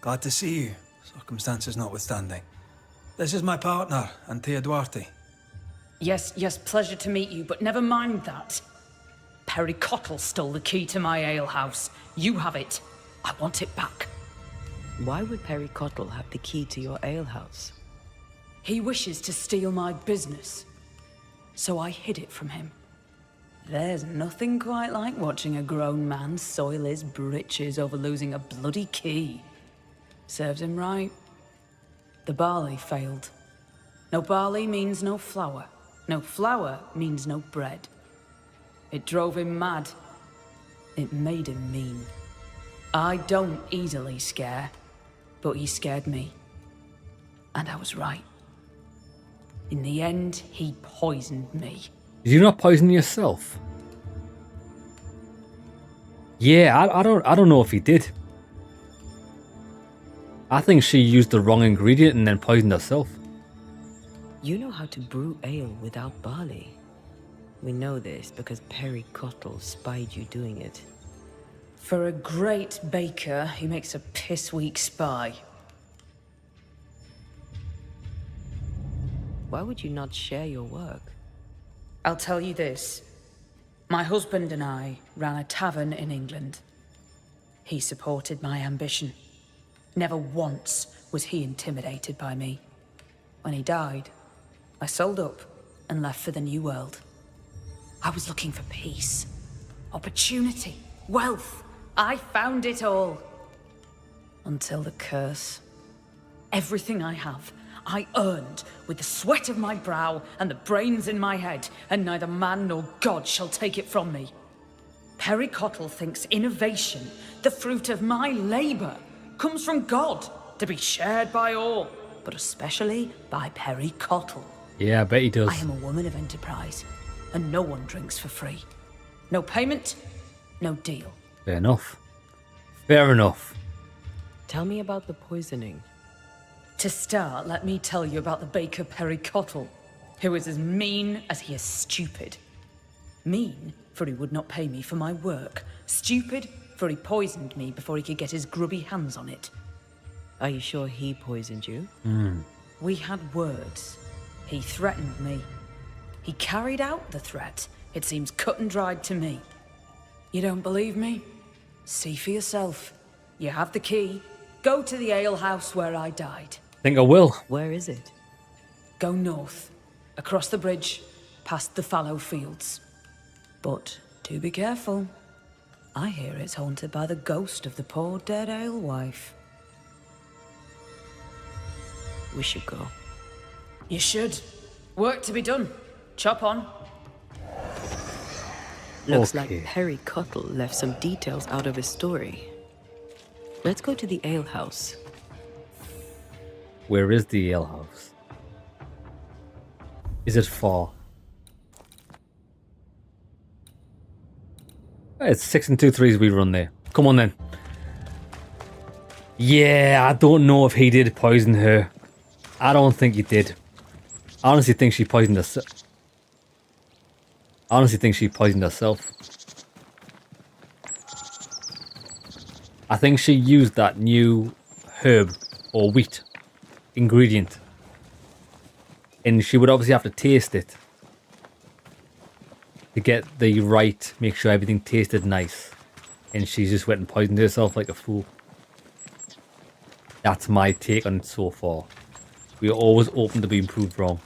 Glad to see you, circumstances notwithstanding. This is my partner, Antea Duarte. Yes, pleasure to meet you, but never mind that. Perry Cottle stole the key to my alehouse. You have it. I want it back. Why would Perry Cottle have the key to your alehouse? He wishes to steal my business, so I hid it from him. There's nothing quite like watching a grown man soil his britches over losing a bloody key. Serves him right. The barley failed. No barley means no flour. No flour means no bread. It drove him mad. It made him mean. I don't easily scare, but he scared me. And I was right. In the end, he poisoned me. Did you not poison yourself? Yeah, I don't know if he did. I think she used the wrong ingredient and then poisoned herself. You know how to brew ale without barley. We know this because Perry Cottle spied you doing it. For a great baker, he makes a piss-weak spy. Why would you not share your work? I'll tell you this. My husband and I ran a tavern in England. He supported my ambition. Never once was he intimidated by me. When he died, I sold up and left for the New World. I was looking for peace, opportunity, wealth. I found it all. Until the curse. Everything I have, I earned with the sweat of my brow and the brains in my head, and neither man nor God shall take it from me. Perry Cottle thinks innovation, the fruit of my labor, comes from God, to be shared by all, but especially by Perry Cottle. Yeah, I bet he does. I am a woman of enterprise, and no one drinks for free. No payment, no deal. Fair enough. Fair enough. Tell me about the poisoning. To start, let me tell you about the baker Perry Cottle, who is as mean as he is stupid. Mean, for he would not pay me for my work. Stupid, for he poisoned me before he could get his grubby hands on it. Are you sure he poisoned you? We had words. He threatened me. He carried out the threat. It seems cut and dried to me. You don't believe me? See for yourself. You have the key. Go to the alehouse where I died. Think I will. Where is it? Go north, across the bridge, past the fallow fields. But do be careful. I hear it's haunted by the ghost of the poor dead alewife. We should go. You should. Work to be done. Chop on. Looks like Perry Cottle left some details out of his story. Let's go to the alehouse. Where is the alehouse? Is it far? It's 6 and 2 3s we run there. Come on then. Yeah, I don't know if he did poison her. I don't think he did. I honestly think she poisoned herself. I think she used that new herb or wheat ingredient. And she would obviously have to taste it to get the right, make sure everything tasted nice. And she just went and poisoned herself like a fool. That's my take on it so far. We are always open to being proved wrong.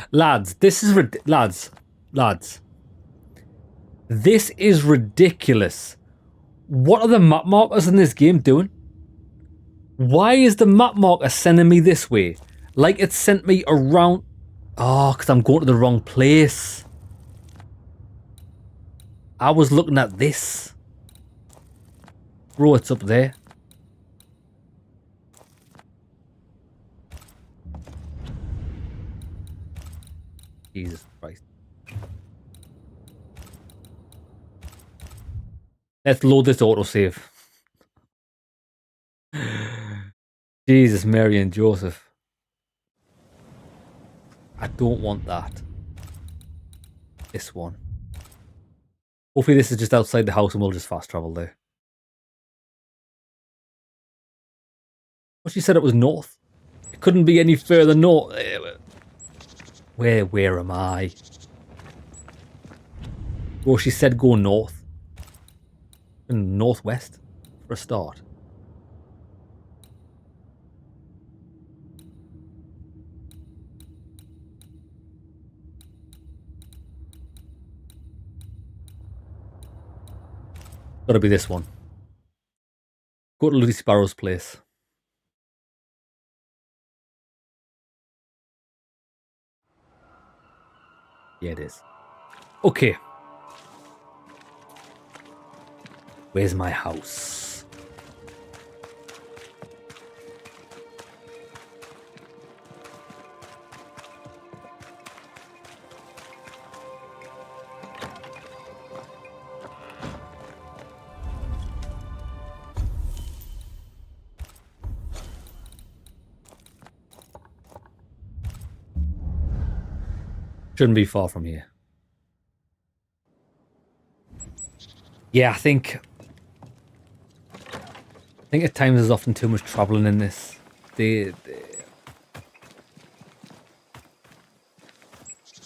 Lads, this is lads. This is ridiculous. What are the map markers in this game doing? Why is the map marker sending me this way? Like it sent me around. Oh, because I'm going to the wrong place. I was looking at this. Bro, it's up there. Jesus Christ. Let's load this autosave. Jesus, Mary and Joseph. I don't want that. This one. Hopefully this is just outside the house and we'll just fast travel there. Well, she said it was north. It couldn't be any further north. Where am I? Well, she said go north. Northwest for a start. Gotta be this one. Go to Lucy Sparrow's place. Yeah, it is. Okay. Where's my house? Shouldn't be far from here. Yeah, I think at times there's often too much traveling in this.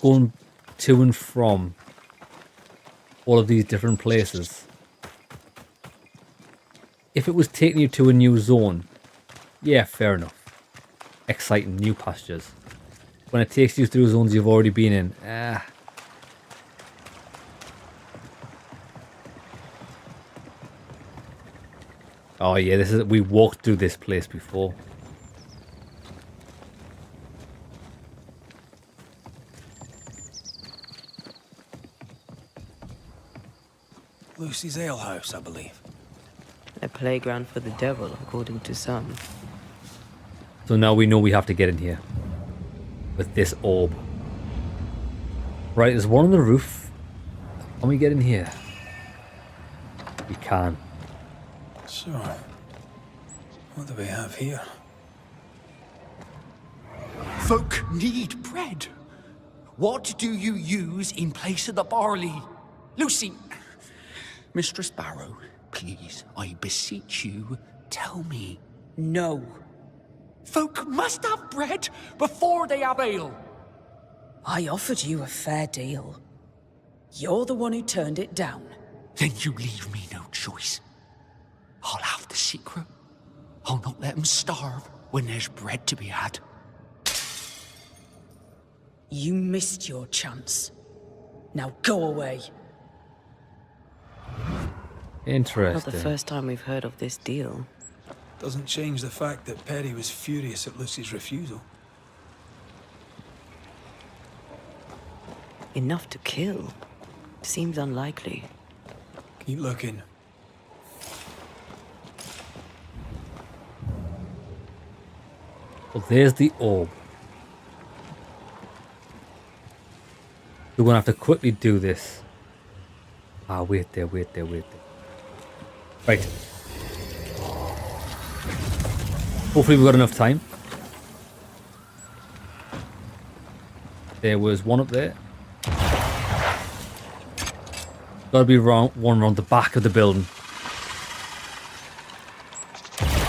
Going to and from all of these different places. If it was taking you to a new zone, yeah, fair enough. Exciting, new pastures. When it takes you through zones you've already been in, Oh yeah, this is, we walked through this place before. Lucy's alehouse, I believe. A playground for the devil, according to some. So now we know we have to get in here. With this orb. Right, there's one on the roof. Can we get in here? We can. So, what do we have here? Folk need bread. What do you use in place of the barley? Lucy, Mistress Barrow, please, I beseech you, tell me. No. Folk must have bread before they have ale. I offered you a fair deal. You're the one who turned it down. Then you leave me no choice. I'll have the secret. I'll not let them starve when there's bread to be had. You missed your chance. Now go away. Interesting. Not the first time we've heard of this deal. Doesn't change the fact that Perry was furious at Lucy's refusal. Enough to kill? Seems unlikely. Keep looking. Well, there's the orb. We're gonna have to quickly do this. Ah, wait there. Right. Hopefully we've got enough time. There was one up there. Gotta be one around the back of the building.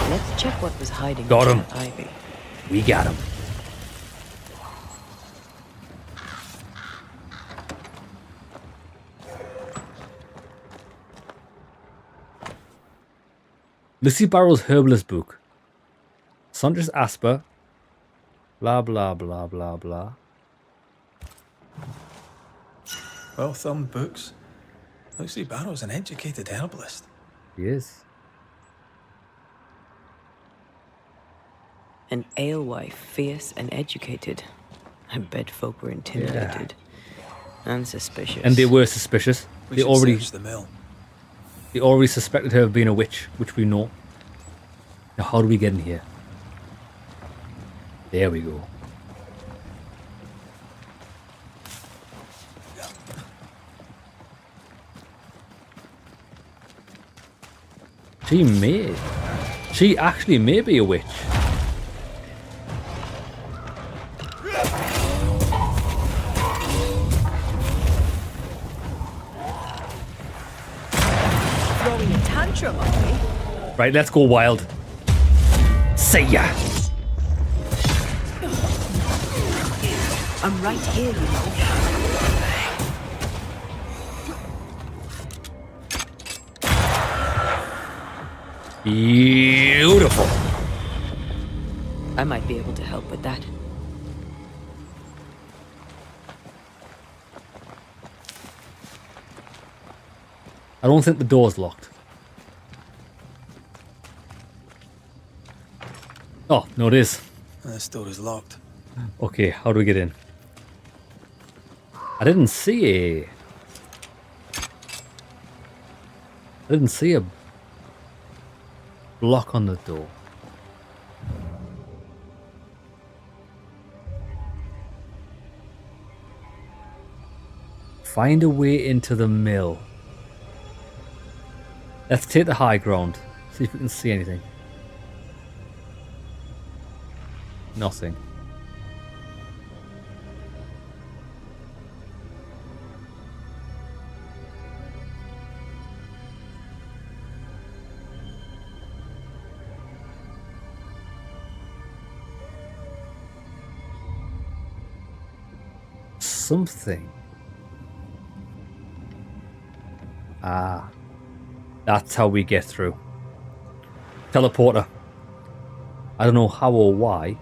Let's check what was hiding Got him. in that ivy. We got him. Lucy Barrow's herbalist book. Saunders Asper. Blah, blah, blah, blah, blah. Well thumbed books. Lucy Barrow's an educated herbalist. He is. An alewife, fierce and educated. I bet folk were intimidated. And suspicious. And they were suspicious. We They should already search the mill. They already suspected her of being a witch, which we know. Now, how do we get in here? There we go. She actually may be a witch. Throwing a tantrum, are we? Right, let's go wild. See ya! I'm right here, you know. Beautiful. I might be able to help with that. I don't think the door's locked. Oh, no it is. This door is locked. Okay, how do we get in? I didn't see a block on the door. Find a way into the mill. Let's take the high ground. See if we can see anything. Nothing. Something. Ah. That's how we get through. Teleporter. I don't know how or why.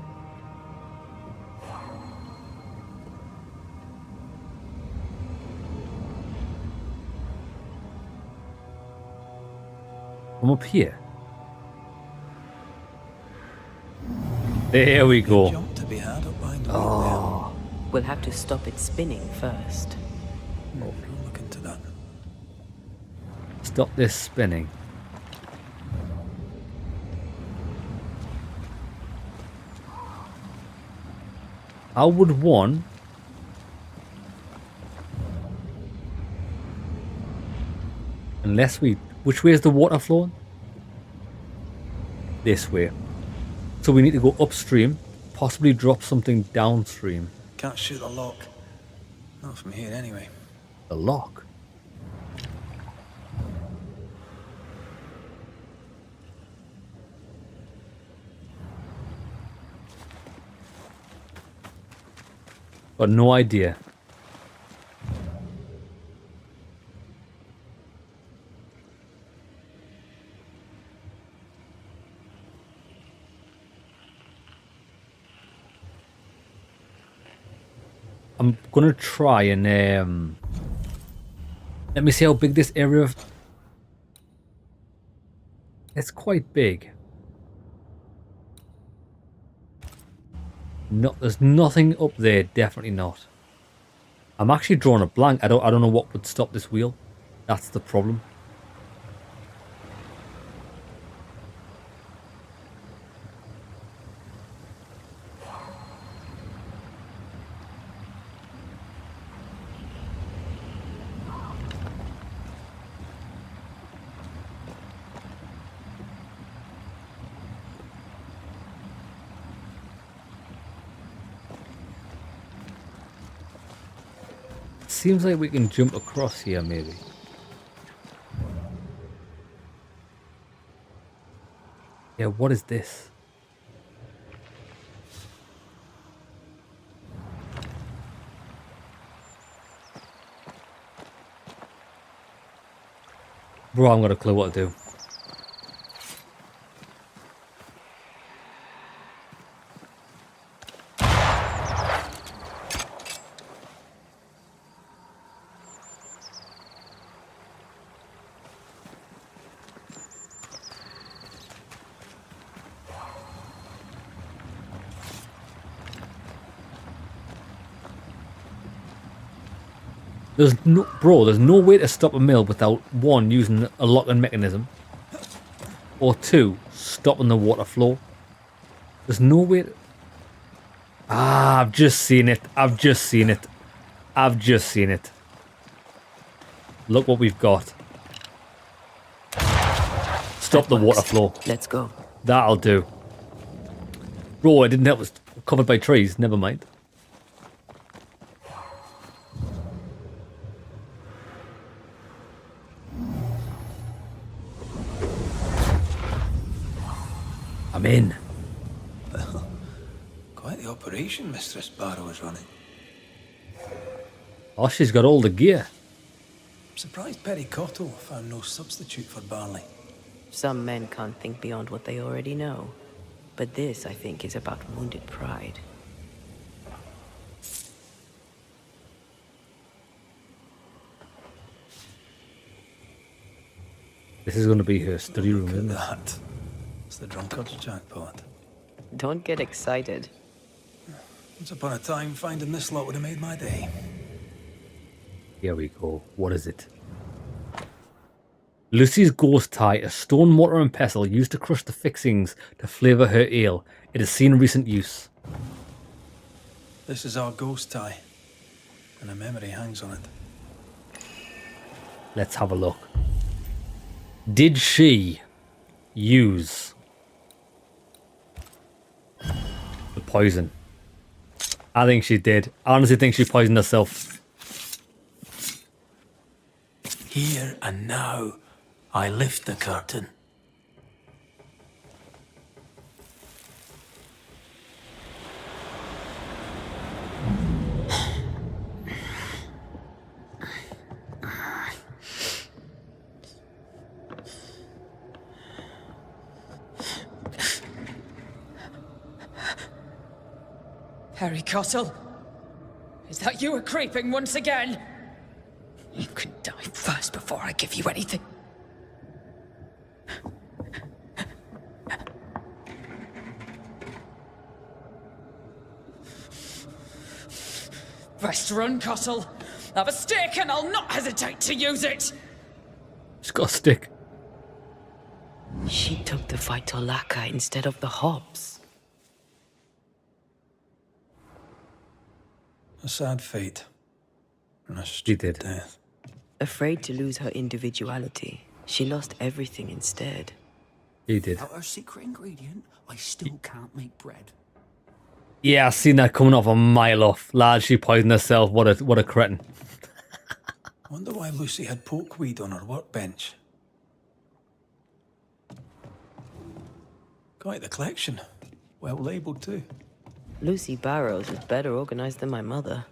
From up here. There we go. Jump to be had up behind the Oh. We'll have to stop it spinning first. We'll look into that. Stop this spinning. How would one unless we which way is the water flowing? This way. So we need to go upstream, possibly drop something downstream. Can't shoot the lock. Not from here anyway. The lock. Got no idea. I'm gonna try and let me see how big this area of. It's quite big. No, there's nothing up there. Definitely not. I'm actually drawing a blank. I don't know what would stop this wheel. That's the problem. Seems like we can jump across here, maybe. Yeah, what is this? Bro, I haven't got a clue what to do. There's no way to stop a mill without, one, using a locking mechanism, or two, stopping the water flow. There's no way to... Ah, I've just seen it. I've just seen it. Look what we've got. Stop the water flow. Let's go. That'll do. Bro, it didn't help. It was covered by trees. Never mind. I'm in. Well, quite the operation Mistress Barrow is running. Oh, she's got all the gear. I'm surprised Perry Cottle found no substitute for barley. Some men can't think beyond what they already know. But this, I think, is about wounded pride. This is going to be her study room, isn't it? That. It's the drunkard's jackpot. Don't get excited. Once upon a time, finding this lot would have made my day. Here we go. What is it? Lucy's ghost tie, a stone mortar and pestle used to crush the fixings to flavour her ale. It has seen recent use. This is our ghost tie, and a memory hangs on it. Let's have a look. Did she use the poison? I think she did. I honestly think she poisoned herself. Here and now, I lift the curtain. Harry Cottle, is that you creeping once again? You can die first before I give you anything. Best run, Cottle. Have a stick and I'll not hesitate to use it. She's got a stick. She took the fight to Laka instead of the hops. A sad fate. And a She did. death. Afraid to lose her individuality, she lost everything instead. He did. Without her secret ingredient, I still can't make bread. Yeah, I seen that coming off a mile off. Lad, she poisoned herself. What a cretin. Wonder why Lucy had pokeweed on her workbench. Quite the collection. Well labelled too. Lucy Barrows was better organized than my mother.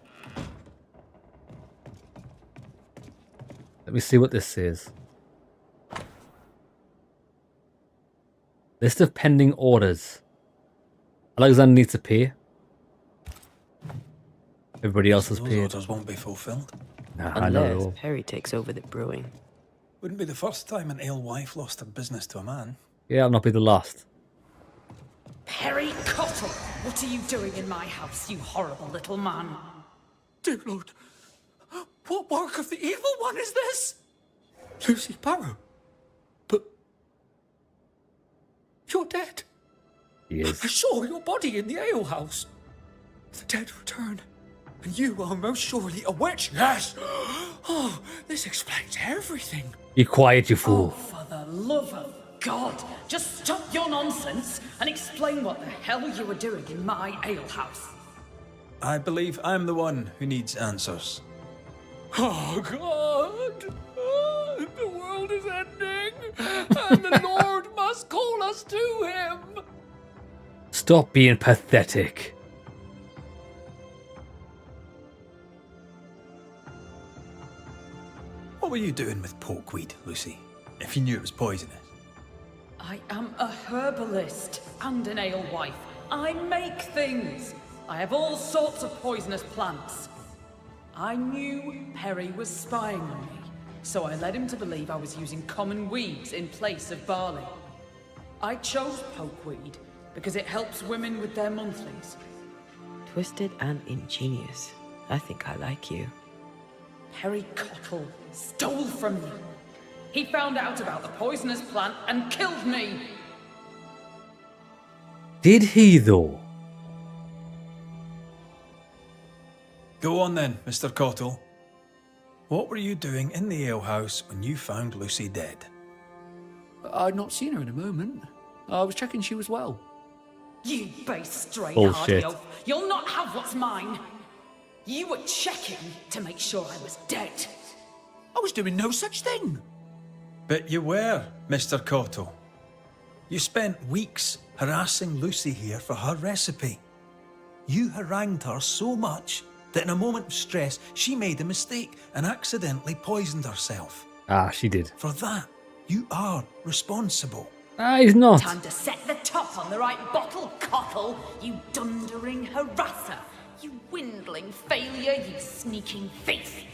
Let me see what this says. List of pending orders. Alexander needs to pay. Everybody else has Those paid. orders won't be fulfilled. Nah, I know. Unless Perry takes over the brewing. Wouldn't be the first time an alewife lost her business to a man. Yeah, I'll not be the last. Perry Cottle, what are you doing in my house, you horrible little man? Dear Lord, what work of the evil one is this? Lucy Barrow? But... you're dead. He is. I saw your body in the alehouse. The dead return. And you are most surely a witch. Yes! Oh, this explains everything. Be quiet, you fool. For the love of God, just stop your nonsense and explain what the hell you were doing in my alehouse. I believe I'm the one who needs answers. Oh, God! The world is ending, and the Lord must call us to him! Stop being pathetic. What were you doing with pokeweed, Lucy? If you knew it was poisonous. I am a herbalist and an alewife. I make things. I have all sorts of poisonous plants. I knew Perry was spying on me, so I led him to believe I was using common weeds in place of barley. I chose pokeweed because it helps women with their monthlies. Twisted and ingenious. I think I like you. Perry Cottle stole from me. He found out about the poisonous plant and killed me. Did he, though? Go on then, Mr. Cottle. What were you doing in the alehouse when you found Lucy dead? I'd not seen her in a moment. I was checking she was well. You base stray Bullshit. hardy oaf. You'll not have what's mine. You were checking to make sure I was dead. I was doing no such thing. But you were, Mr. Cottle. You spent weeks harassing Lucy here for her recipe. You harangued her so much that in a moment of stress, she made a mistake and accidentally poisoned herself. Ah, she did. For that, you are responsible. Ah, he's not. Time to set the top on the right bottle, Cottle, you dundering harasser. You dwindling failure, you sneaking thief.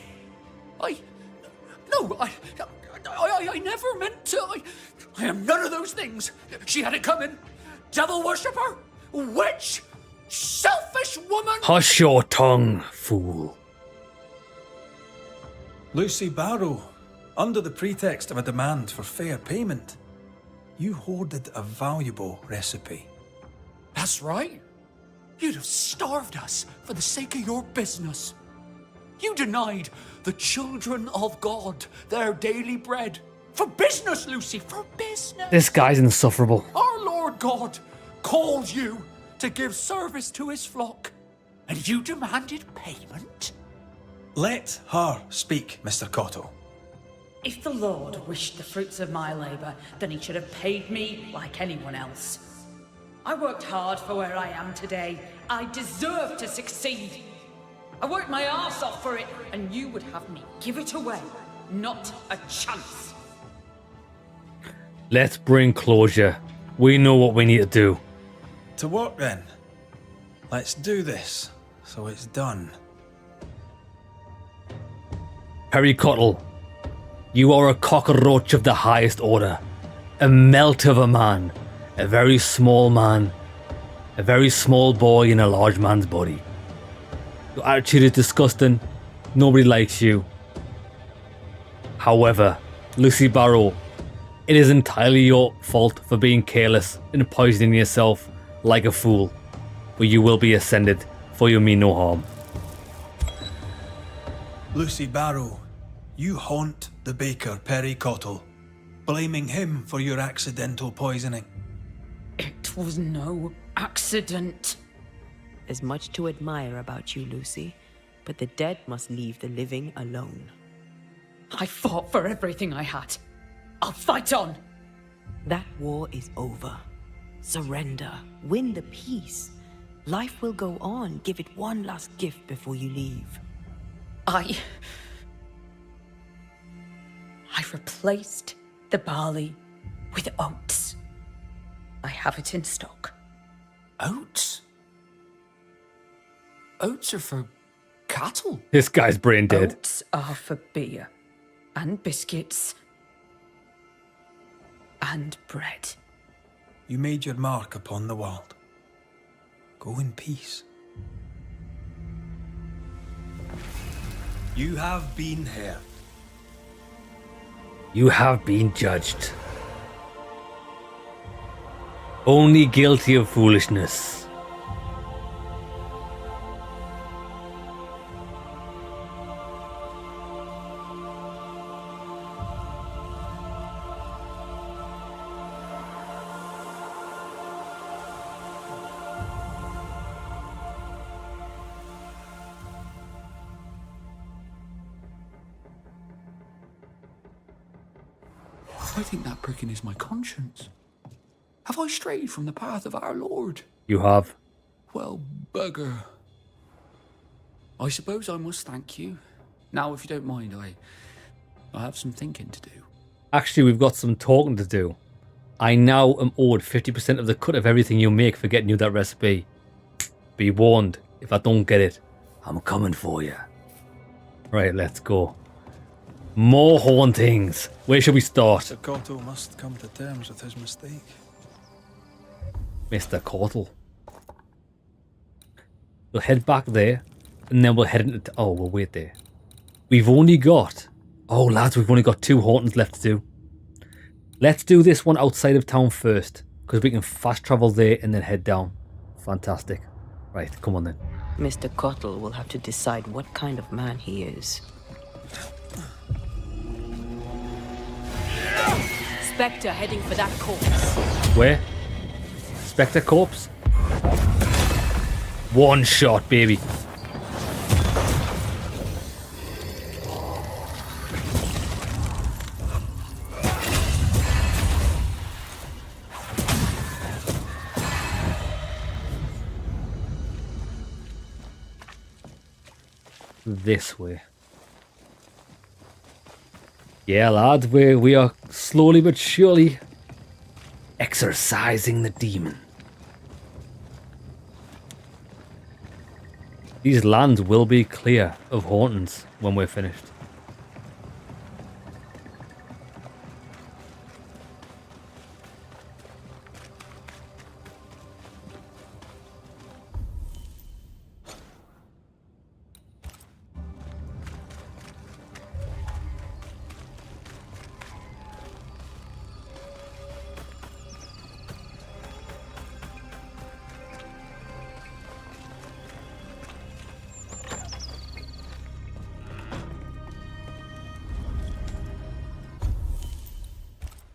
I never meant to. I am none of those things. She had it coming. Devil worshipper, witch, selfish woman. Hush your tongue, fool. Lucy Barrow, under the pretext of a demand for fair payment, you hoarded a valuable recipe. That's right. You'd have starved us for the sake of your business. You denied the children of God their daily bread. For business, Lucy, for business. This guy's insufferable. Our Lord God called you to give service to his flock, and you demanded payment? Let her speak, Mr. Cottle. If the Lord wished the fruits of my labour, then he should have paid me like anyone else. I worked hard for where I am today. I deserve to succeed. I worked my arse off for it, and you would have me give it away. Not a chance. Let's bring closure. We know what we need to do. To work then. Let's do this, so it's done. Perry Cottle, you are a cockroach of the highest order. A melt of a man. A very small man. A very small boy in a large man's body. Your attitude is disgusting. Nobody likes you. However, Lucy Barrow, it is entirely your fault for being careless and poisoning yourself like a fool. But you will be ascended, for you mean no harm. Lucy Barrow, you haunt the baker Perry Cottle, blaming him for your accidental poisoning. It was no accident. There's much to admire about you, Lucy, but the dead must leave the living alone. I fought for everything I had. I'll fight on. That war is over. Surrender. Win the peace. Life will go on. Give it one last gift before you leave. I replaced the barley with oats. I have it in stock. Oats? Oats are for cattle. This guy's brain dead. Oats are for beer and biscuits and bread. You made your mark upon the world. Go in peace. You have been here. You have been judged. Only guilty of foolishness. I think that pricking is my conscience. Have I strayed from the path of our Lord? You have. Well, bugger. I suppose I must thank you. Now, if you don't mind, I have some thinking to do. Actually, we've got some talking to do. I now am owed 50% of the cut of everything you make for getting you that recipe. Be warned, if I don't get it, I'm coming for you. Right, let's go. More hauntings. Where should we start? Mr. Cottle must come to terms with his mistake. Mr. Cottle. We'll head back there, and then we'll head into... Oh, we'll wait there. We've only got... Oh, lads, we've only got 2 hauntings left to do. Let's do this one outside of town first, because we can fast travel there and then head down. Fantastic. Right, come on then. Mr. Cottle will have to decide what kind of man he is. Spectre heading for that corpse. Where? Spectre corpse? One shot, baby. This way. Yeah, lad, we are slowly but surely exorcising the demon. These lands will be clear of hauntings when we're finished.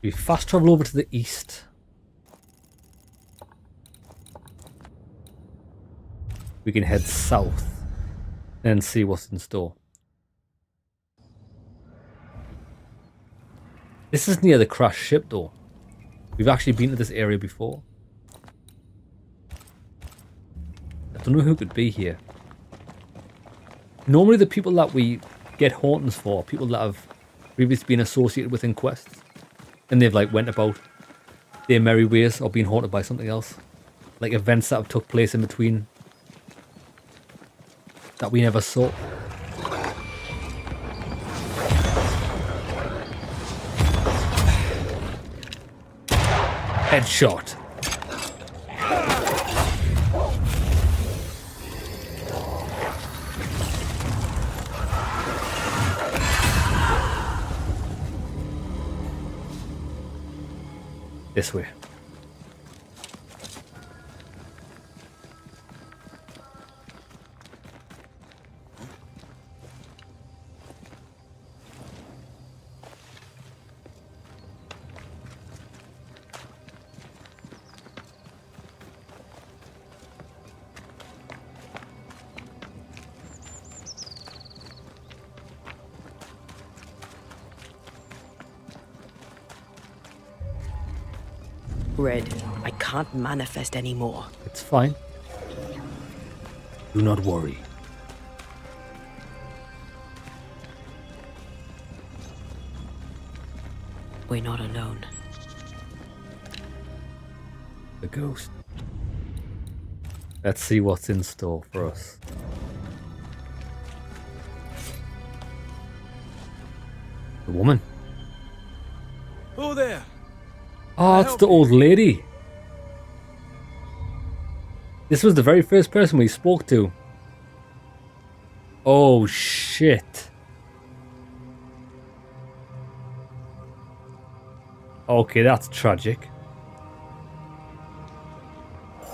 We fast travel over to the east. We can head south and see what's in store. This is near the crashed ship though. We've actually been to this area before. I don't know who could be here. Normally the people that we get hauntings for are people that have previously been associated with quests. And they've like went about their merry ways or been haunted by something else. Like events that have took place in between that we never saw. Headshot. This way. Red, I can't manifest anymore. It's fine. Do not worry. We're not alone. The ghost. Let's see what's in store for us. The woman. Oh there. Oh, it's the old lady. This was the very first person we spoke to. Oh, shit. Okay, that's tragic.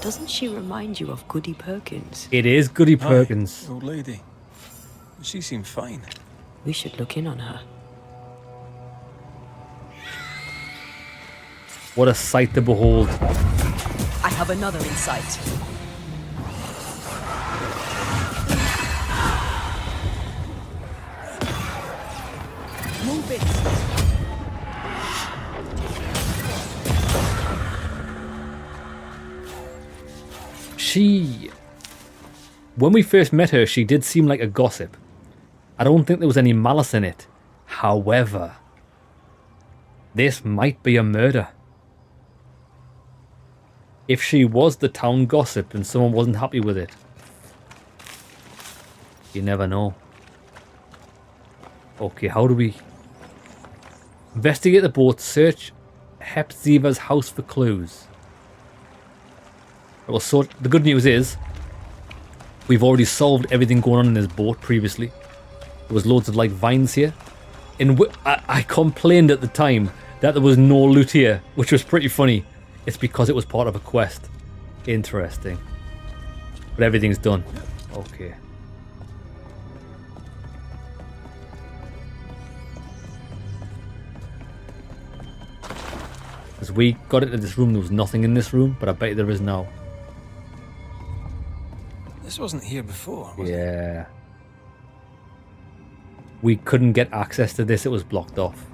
Doesn't she remind you of Goody Perkins? It is Goody Perkins. Aye, old lady. She seemed fine. We should look in on her. What a sight to behold. I have another insight. Move it. When we first met her, she did seem like a gossip. I don't think there was any malice in it. However, this might be a murder. If she was the town gossip and someone wasn't happy with it, you never know. Okay, how do we... Investigate the boat, search Hepzeva's house for clues. Well, so the good news is, we've already solved everything going on in this boat previously. There was loads of like vines here. And I complained at the time that there was no loot here, which was pretty funny. It's because it was part of a quest. Interesting. But everything's done. Okay. As we got into this room, there was nothing in this room, but I bet there is now. This wasn't here before, was it? Yeah. We couldn't get access to this, it was blocked off.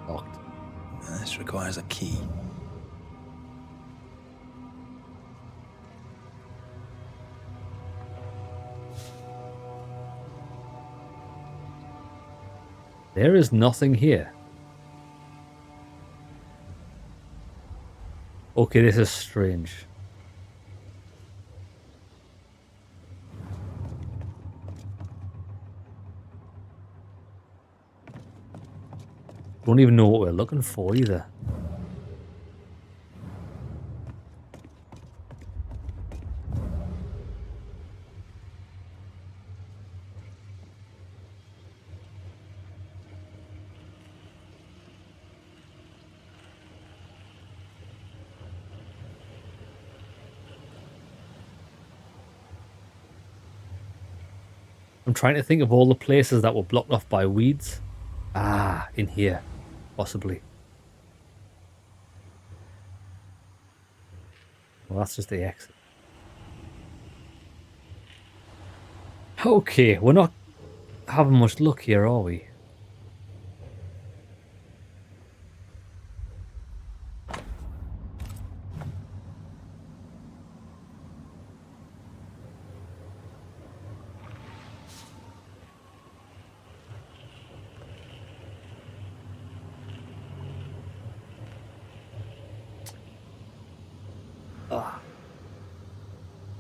Locked. This requires a key. There is nothing here. Okay, this is strange. Don't even know what we're looking for either. I'm trying to think of all the places that were blocked off by weeds. Ah, in here. Possibly. Well, that's just the exit. Okay, we're not having much luck here, are we?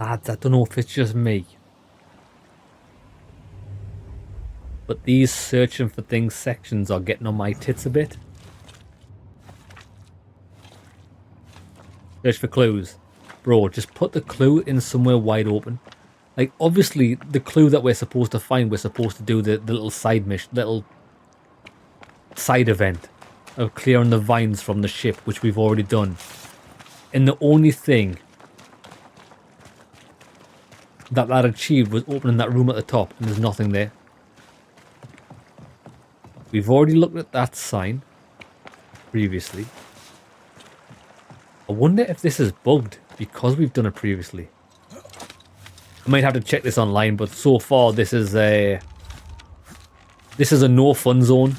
Lads, I don't know if it's just me, but these searching for things sections are getting on my tits a bit. Search for clues. Bro, just put the clue in somewhere wide open. Like, obviously, the clue that we're supposed to find, we're supposed to do the little side mission, little side event of clearing the vines from the ship, which we've already done. And the only thing that achieved was opening that room at the top, and there's nothing there. We've already looked at that sign previously. I wonder if this is bugged because we've done it previously. I might have to check this online, but so far this is a no fun zone.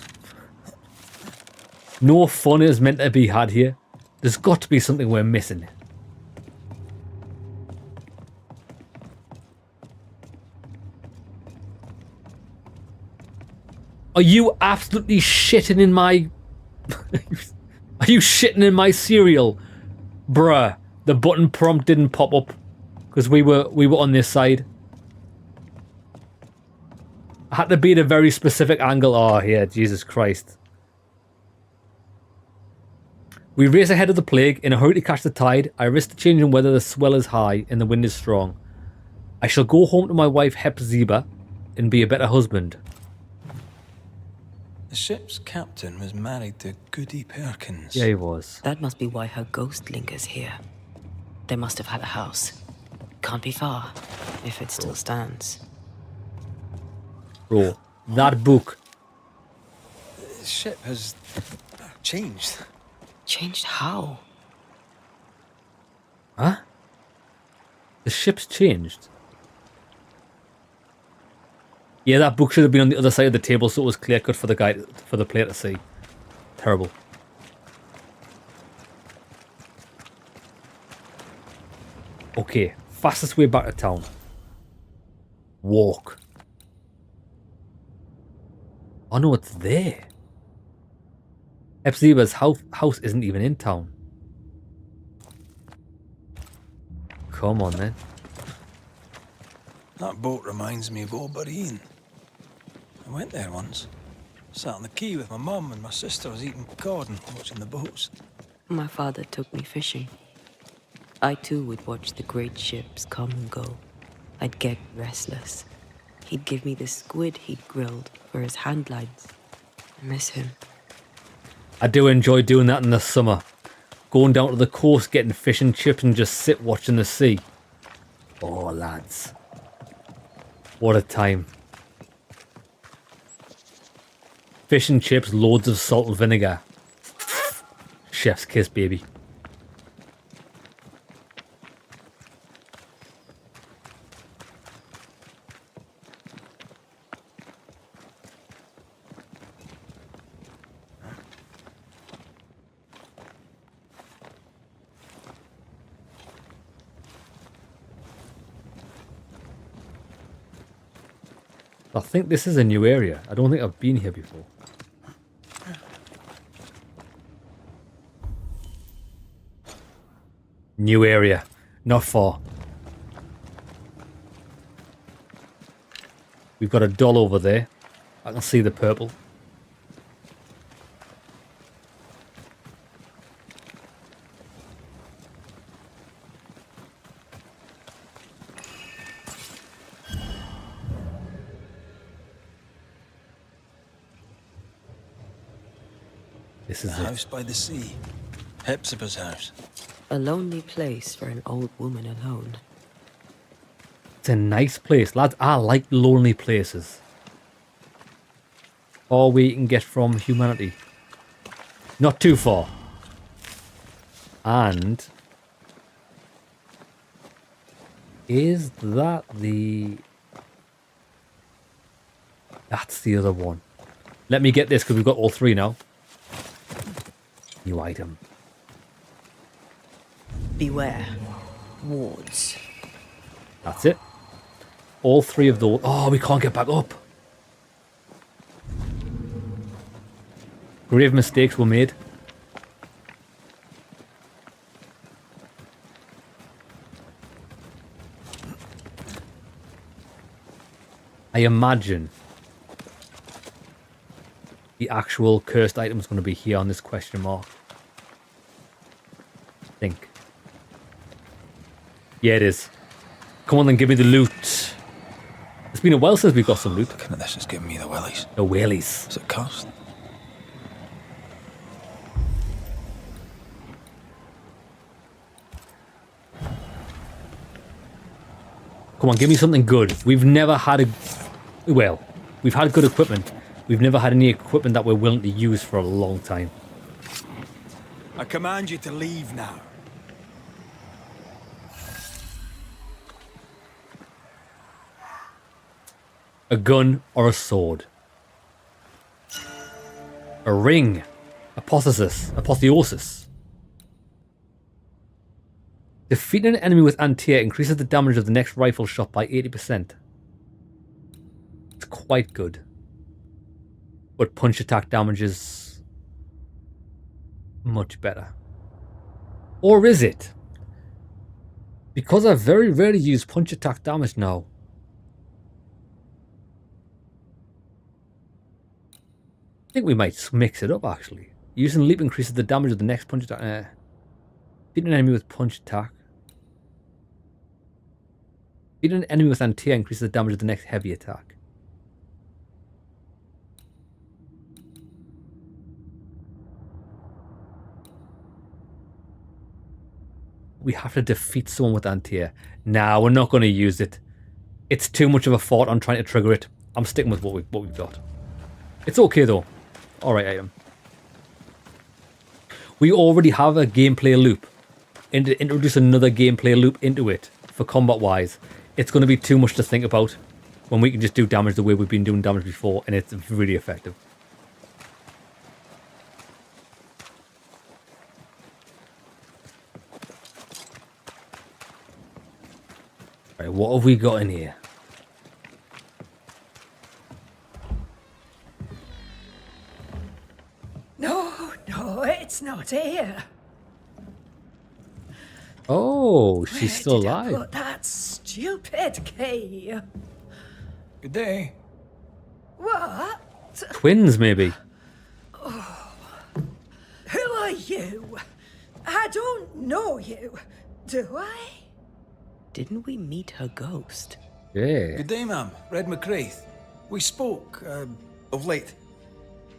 No fun is meant to be had here. There's got to be something we're missing. Are you absolutely shitting in my... Are you shitting in my cereal? Bruh, the button prompt didn't pop up because we were on this side. I had to be at a very specific angle. Oh, yeah, Jesus Christ. We race ahead of the plague in a hurry to catch the tide. I risk the changing weather, the swell is high and the wind is strong. I shall go home to my wife Hepzibah and be a better husband. The ship's captain was married to Goody Perkins. Yeah, he was. That must be why her ghost lingers here. They must have had a house. Can't be far, if it still stands. Bro, that book. The ship has changed. Changed how? Huh? The ship's changed. Yeah, that book should have been on the other side of the table so it was clear cut for the guy, for the player to see. Terrible. Okay, fastest way back to town. Walk. Oh no, it's there. Hepzibah's house isn't even in town. Come on then. That boat reminds me of Obereen. I went there once. Sat on the quay with my mum and my sister was eating cod and watching the boats. My father took me fishing. I too would watch the great ships come and go. I'd get restless. He'd give me the squid he'd grilled for his hand lines. I miss him. I do enjoy doing that in the summer. Going down to the coast, getting fish and chips and just sit watching the sea. Oh, lads. What a time. Fish and chips, loads of salt and vinegar. Chef's kiss, baby. I think this is a new area. I don't think I've been here before. New area. Not far. We've got a doll over there. I can see the purple. This is the house by the sea. Hepzibah's house. A lonely place for an old woman alone. It's a nice place, lads. I like lonely places. All we can get from humanity. Not too far. And is that the... That's the other one. Let me get this because we've got all three now. New item. Beware. Wards. That's it. All three of those. Oh, we can't get back up. Grave mistakes were made. I imagine the actual cursed item is going to be here on this question mark. I think. Yeah, it is. Come on then, give me the loot. It's been a while since we got some loot. Looking at this is giving me the willies. The willies. What's it cost? Come on, give me something good. We've never had a... Well, we've had good equipment. We've never had any equipment that we're willing to use for a long time. I command you to leave now. A gun or a sword. A ring. Apotheosis. Defeating an enemy with Antea increases the damage of the next rifle shot by 80%. It's quite good. But punch attack damage is much better. Or is it? Because I very rarely use punch attack damage now. I think we might mix it up actually. Using leap increases the damage of the next punch attack. Beating an enemy with punch attack. Beating an enemy with Antea increases the damage of the next heavy attack. We have to defeat someone with Antea. Nah, we're not going to use it. It's too much of a thought on trying to trigger it. I'm sticking with what we've got. It's okay though. Alright item. We already have a gameplay loop. And to introduce another gameplay loop into it for combat wise, it's going to be too much to think about when we can just do damage the way we've been doing damage before, and it's really effective. Right, what have we got in here? No, it's not here. Oh, she's still alive. Put that stupid key. Good day. What? Twins, maybe. Oh. Who are you? I don't know you. Do I? Didn't we meet her ghost? Yeah. Good day, ma'am. Red McCraith. We spoke, of late.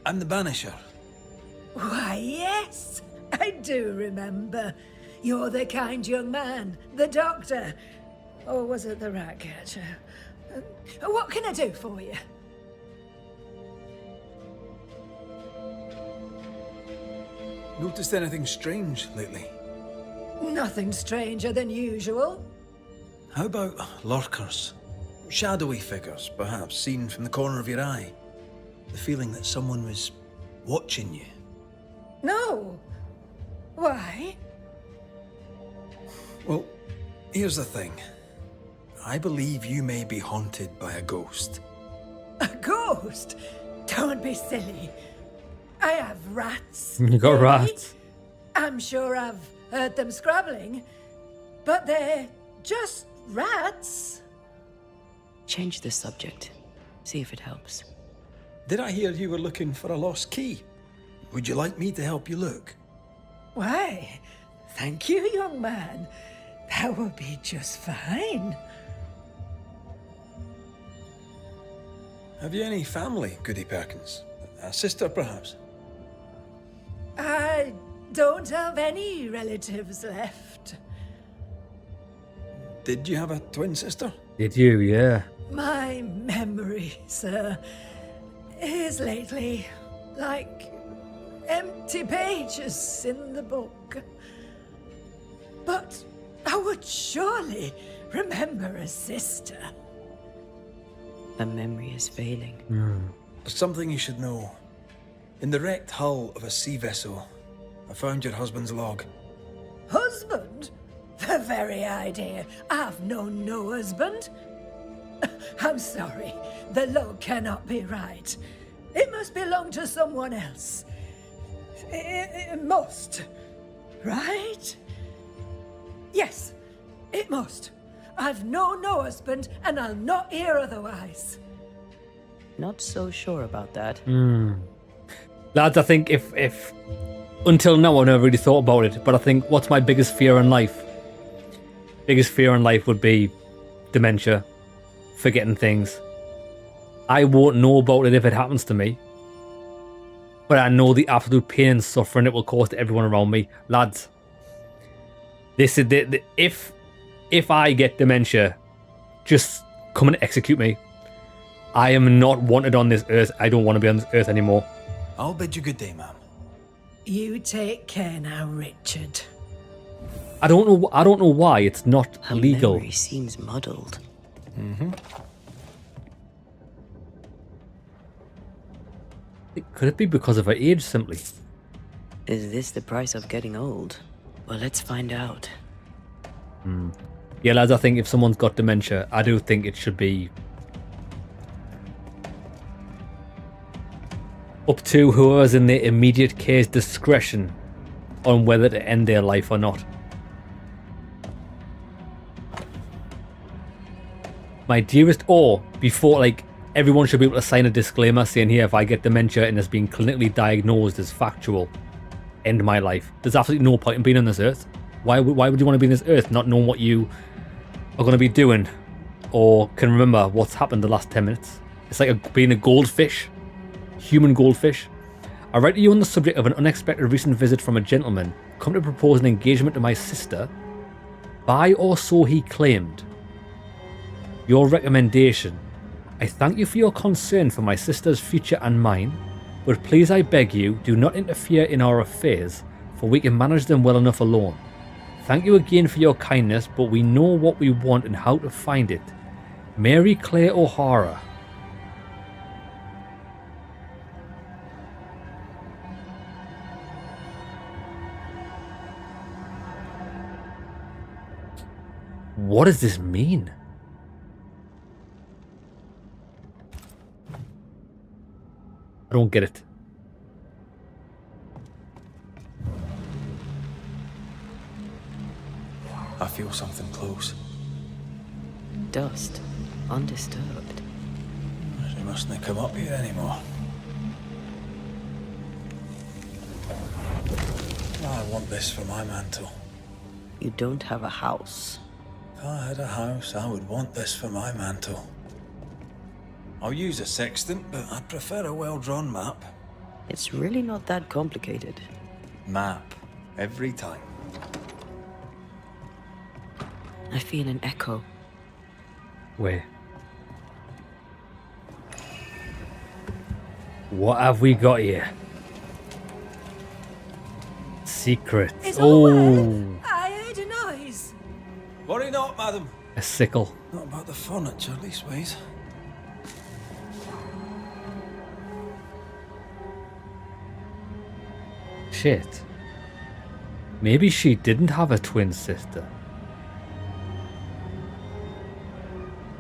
I'm the Banisher. Why, yes, I do remember. You're the kind young man, the doctor. Or was it the rat catcher? What can I do for you? Noticed anything strange lately? Nothing stranger than usual. How about lurkers? Shadowy figures, perhaps, seen from the corner of your eye. The feeling that someone was watching you. No. Why? Well, here's the thing. I believe you may be haunted by a ghost. A ghost? Don't be silly. I have rats. You got maybe. rats. I'm sure I've heard them scrabbling, but they're just rats. Change the subject. See if it helps. Did I hear you were looking for a lost key? Would you like me to help you look? Why, thank you, young man. That would be just fine. Have you any family, Goody Perkins? A sister, perhaps? I don't have any relatives left. Did you have a twin sister? Did you? Yeah. My memory, sir, is lately like empty pages in the book. But I would surely remember a sister. Her memory is failing. There's something you should know. In the wrecked hull of a sea vessel, I found your husband's log. Husband? The very idea. I've known no husband. I'm sorry. The log cannot be right. It must belong to someone else. It must. Right? Yes, it must. I've known no husband, and I'll not hear otherwise. Not so sure about that. Lads, I think if until now I never really thought about it, but I think what's my biggest fear in life? Biggest fear in life would be dementia, forgetting things. I won't know about it if it happens to me, but I know the absolute pain and suffering it will cause to everyone around me. Lads, this is if I get dementia, just come and execute me. I am not wanted on this earth. I don't want to be on this earth anymore. I'll bid you good day, ma'am. You take care now, Richard. I don't know why it's not Her legal. memory seems muddled. Could it be because of her age, simply? Is this the price of getting old? Well, let's find out. Yeah, lads, I think if someone's got dementia, I do think it should be up to whoever's in their immediate care's discretion on whether to end their life or not. My dearest, or before, like, everyone should be able to sign a disclaimer saying, here, if I get dementia and it's been clinically diagnosed as factual, end my life. There's absolutely no point in being on this earth. Why would you want to be on this earth not knowing what you are going to be doing or can remember what's happened the last 10 minutes? It's like being a goldfish, human goldfish. I write to you on the subject of an unexpected recent visit from a gentleman come to propose an engagement to my sister, by or so he claimed. Your recommendation. I thank you for your concern for my sister's future and mine, but please, I beg you, do not interfere in our affairs, for we can manage them well enough alone. Thank you again for your kindness, but we know what we want and how to find it. Mary Claire O'Hara. What does this mean? I don't get it. I feel something close. Dust, undisturbed. She mustn't come up here anymore. I want this for my mantle. You don't have a house. If I had a house, I would want this for my mantle. I'll use a sextant, but I'd prefer a well-drawn map. It's really not that complicated. Map. Every time. I feel an echo. Where? What have we got here? Secrets. It's all well. Oh, I heard a noise. Worry not, madam. a sickle. Not about the furniture, leastways. Shit. Maybe she didn't have a twin sister.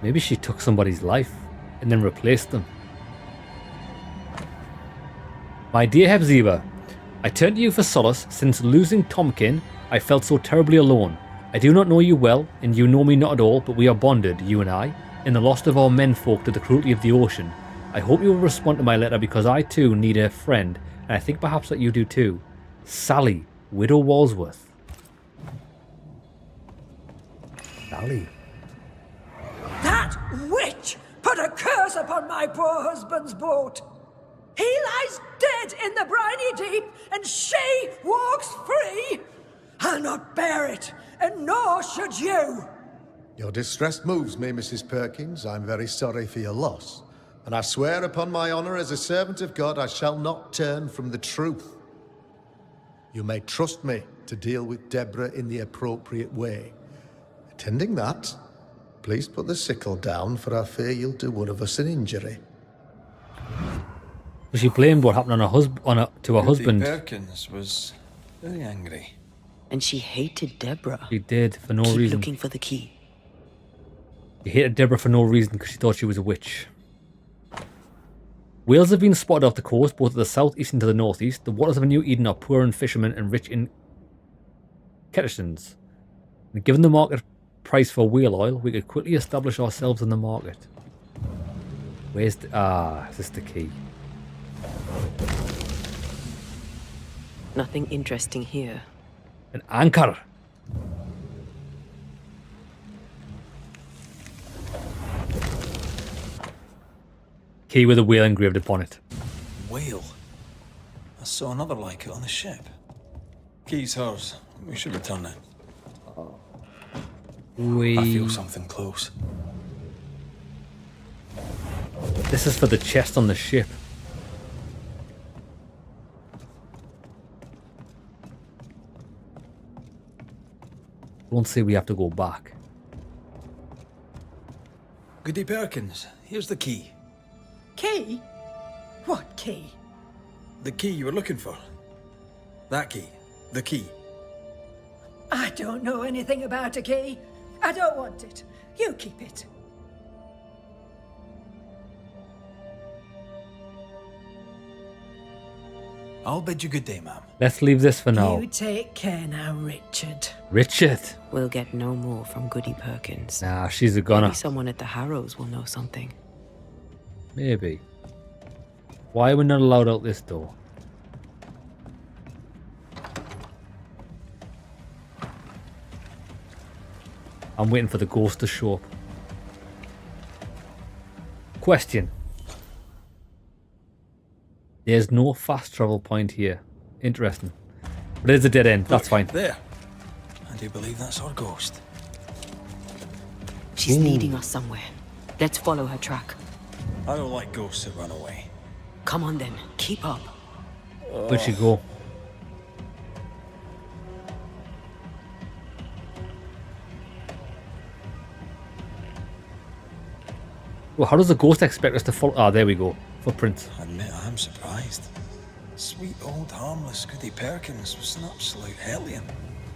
Maybe she took somebody's life and then replaced them. My dear Hepzibah, I turn to you for solace. Since losing Tomkin, I felt so terribly alone. I do not know you well, and you know me not at all, but we are bonded, you and I, in the loss of our menfolk to the cruelty of the ocean. I hope you will respond to my letter, because I too need a friend, and I think perhaps that you do too. Sally, Widow Walsworth. Sally. That witch put a curse upon my poor husband's boat. He lies dead in the briny deep, and she walks free. I'll not bear it, and nor should you. Your distress moves me, Mrs. Perkins. I'm very sorry for your loss. And I swear upon my honour as a servant of God, I shall not turn from the truth. You may trust me to deal with Deborah in the appropriate way. Attending that, please put the sickle down, for I fear you'll do one of us an injury. She blamed what happened on her to her husband. Perkins was very angry. And she hated Deborah. She did, for no Keep reason. looking for the key. She hated Deborah for no reason because she thought she was a witch. Whales have been spotted off the coast, both to the southeast and to the northeast. The waters of New Eden are poor in fishermen and rich in cetaceans. And given the market price for whale oil, we could quickly establish ourselves in the market. Where's the... is this the key? Nothing interesting here. An anchor! Key with a whale engraved upon it. Whale? I saw another like it on the ship. Key's hers. We should return it. I feel something close. This is for the chest on the ship. Don't say we have to go back. Goody Perkins, here's the key. Key? What key? The key you were looking for. That key. The key. I don't know anything about a key. I don't want it. You keep it. I'll bid you good day, ma'am. Let's leave this for now. You take care now, Richard. Richard! We'll get no more from Goody Perkins. Nah, she's a goner. Maybe someone at the Harrows will know something. Maybe. Why are we not allowed out this door? I'm waiting for the ghost to show up. Question. There's no fast travel point here. Interesting. But it's a dead end. That's fine. There. I do believe that's our ghost. She's leading us somewhere. Let's follow her track. I don't like ghosts that run away. Come on then. Keep up. Where'd she go? Well, how does the ghost expect us to follow? Ah, there we go. Footprints. I admit I'm surprised. Sweet old harmless Goody Perkins was an absolute hellion.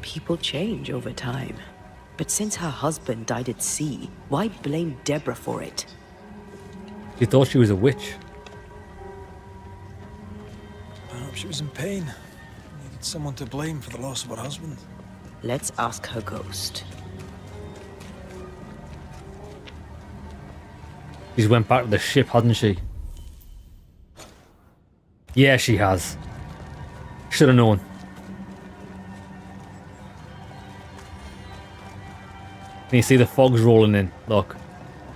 People change over time. But since her husband died at sea, why blame Deborah for it? She thought she was a witch. Perhaps she was in pain. Needed someone to blame for the loss of her husband. Let's ask her ghost. She's went back to the ship, hasn't she? Yeah, she has. Should have known. Can you see the fog's rolling in? Look.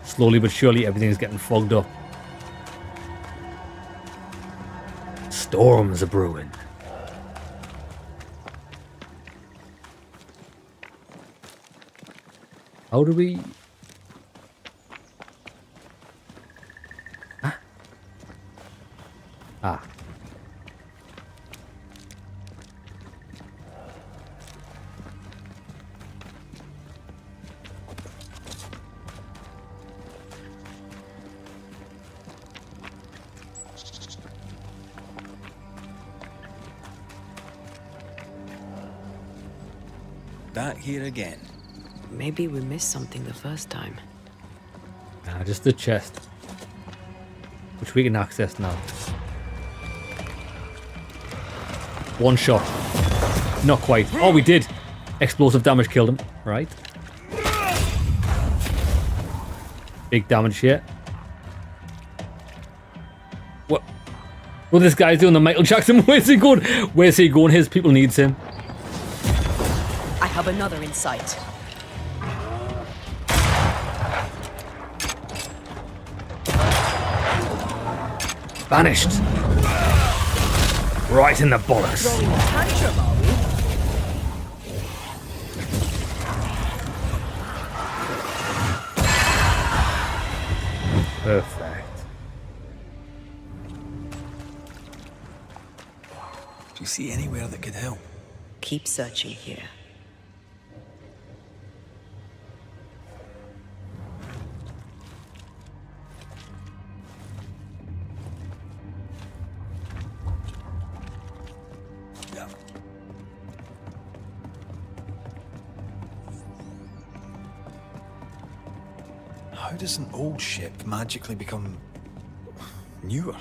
Slowly but surely everything's getting fogged up. Storms are brewing. How do we... Huh? Ah. That here again. Maybe we missed something the first time. Nah, just the chest. Which we can access now. One shot. Not quite. Oh, we did. Explosive damage killed him. Right. Big damage here. What? Well, this guy's doing the Michael Jackson. Where's he going? Where's he going? His people needs him. I have another in sight. Banished. Right in the bollocks. Throwing a tantrum, are we? Perfect. Do you see anywhere that could help? Keep searching here. How does an old ship magically become newer?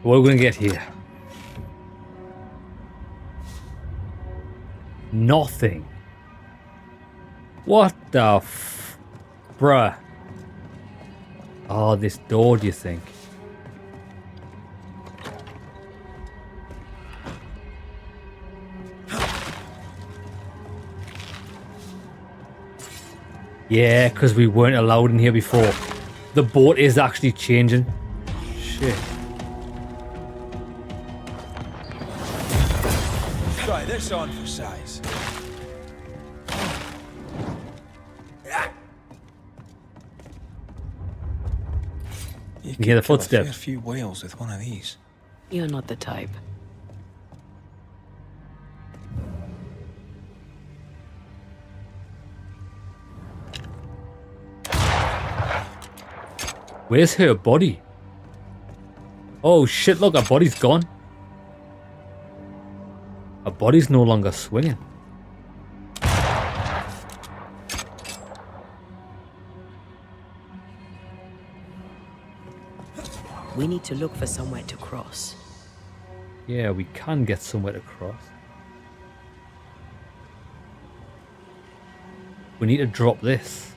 What are we going to get here? Nothing. What the f... Bruh. Oh, this door, do you think? Yeah, because we weren't allowed in here before. The boat is actually changing. Shit. Try this on for size. You You hear the could kill footsteps. A fair few whales with one of these. You're not the type. Where's her body? Oh shit, look, her body's gone. Her body's no longer swinging. We need to look for somewhere to cross. Yeah, we can get somewhere to cross. We need to drop this.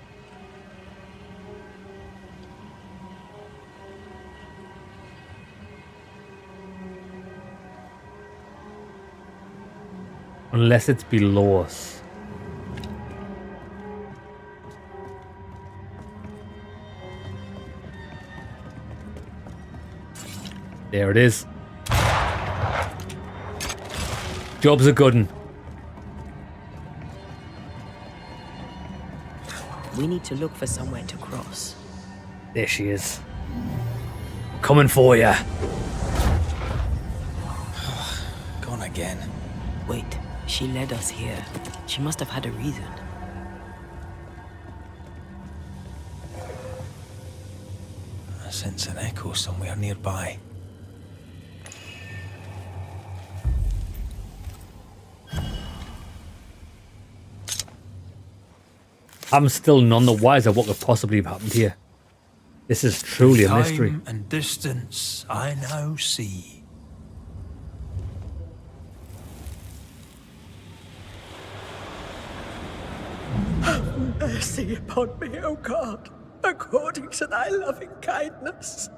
Unless it's below us. There it is. Job's a good one. We need to look for somewhere to cross. There she is. Coming for ya. Gone again. Wait, she led us here. She must have had a reason. I sense an echo somewhere nearby. I'm still none the wiser what could possibly have happened here. This is truly a mystery. Time and distance I now see. Have mercy upon me, O God, according to thy loving kindness.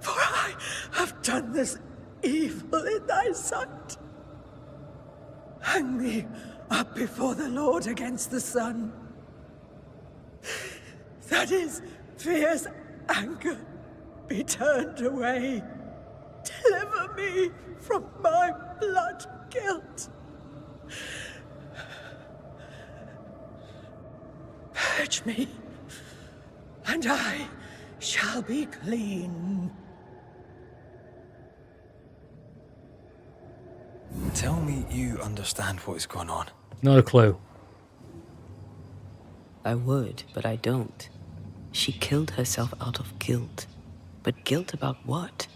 For I have done this evil in thy sight. Hang me up before the Lord against the sun. That his fierce anger be turned away. Deliver me from my blood guilt. Purge me, and I shall be clean. Tell me you understand what is going on. Not a clue. I would, but I don't. She killed herself out of guilt. But guilt about what?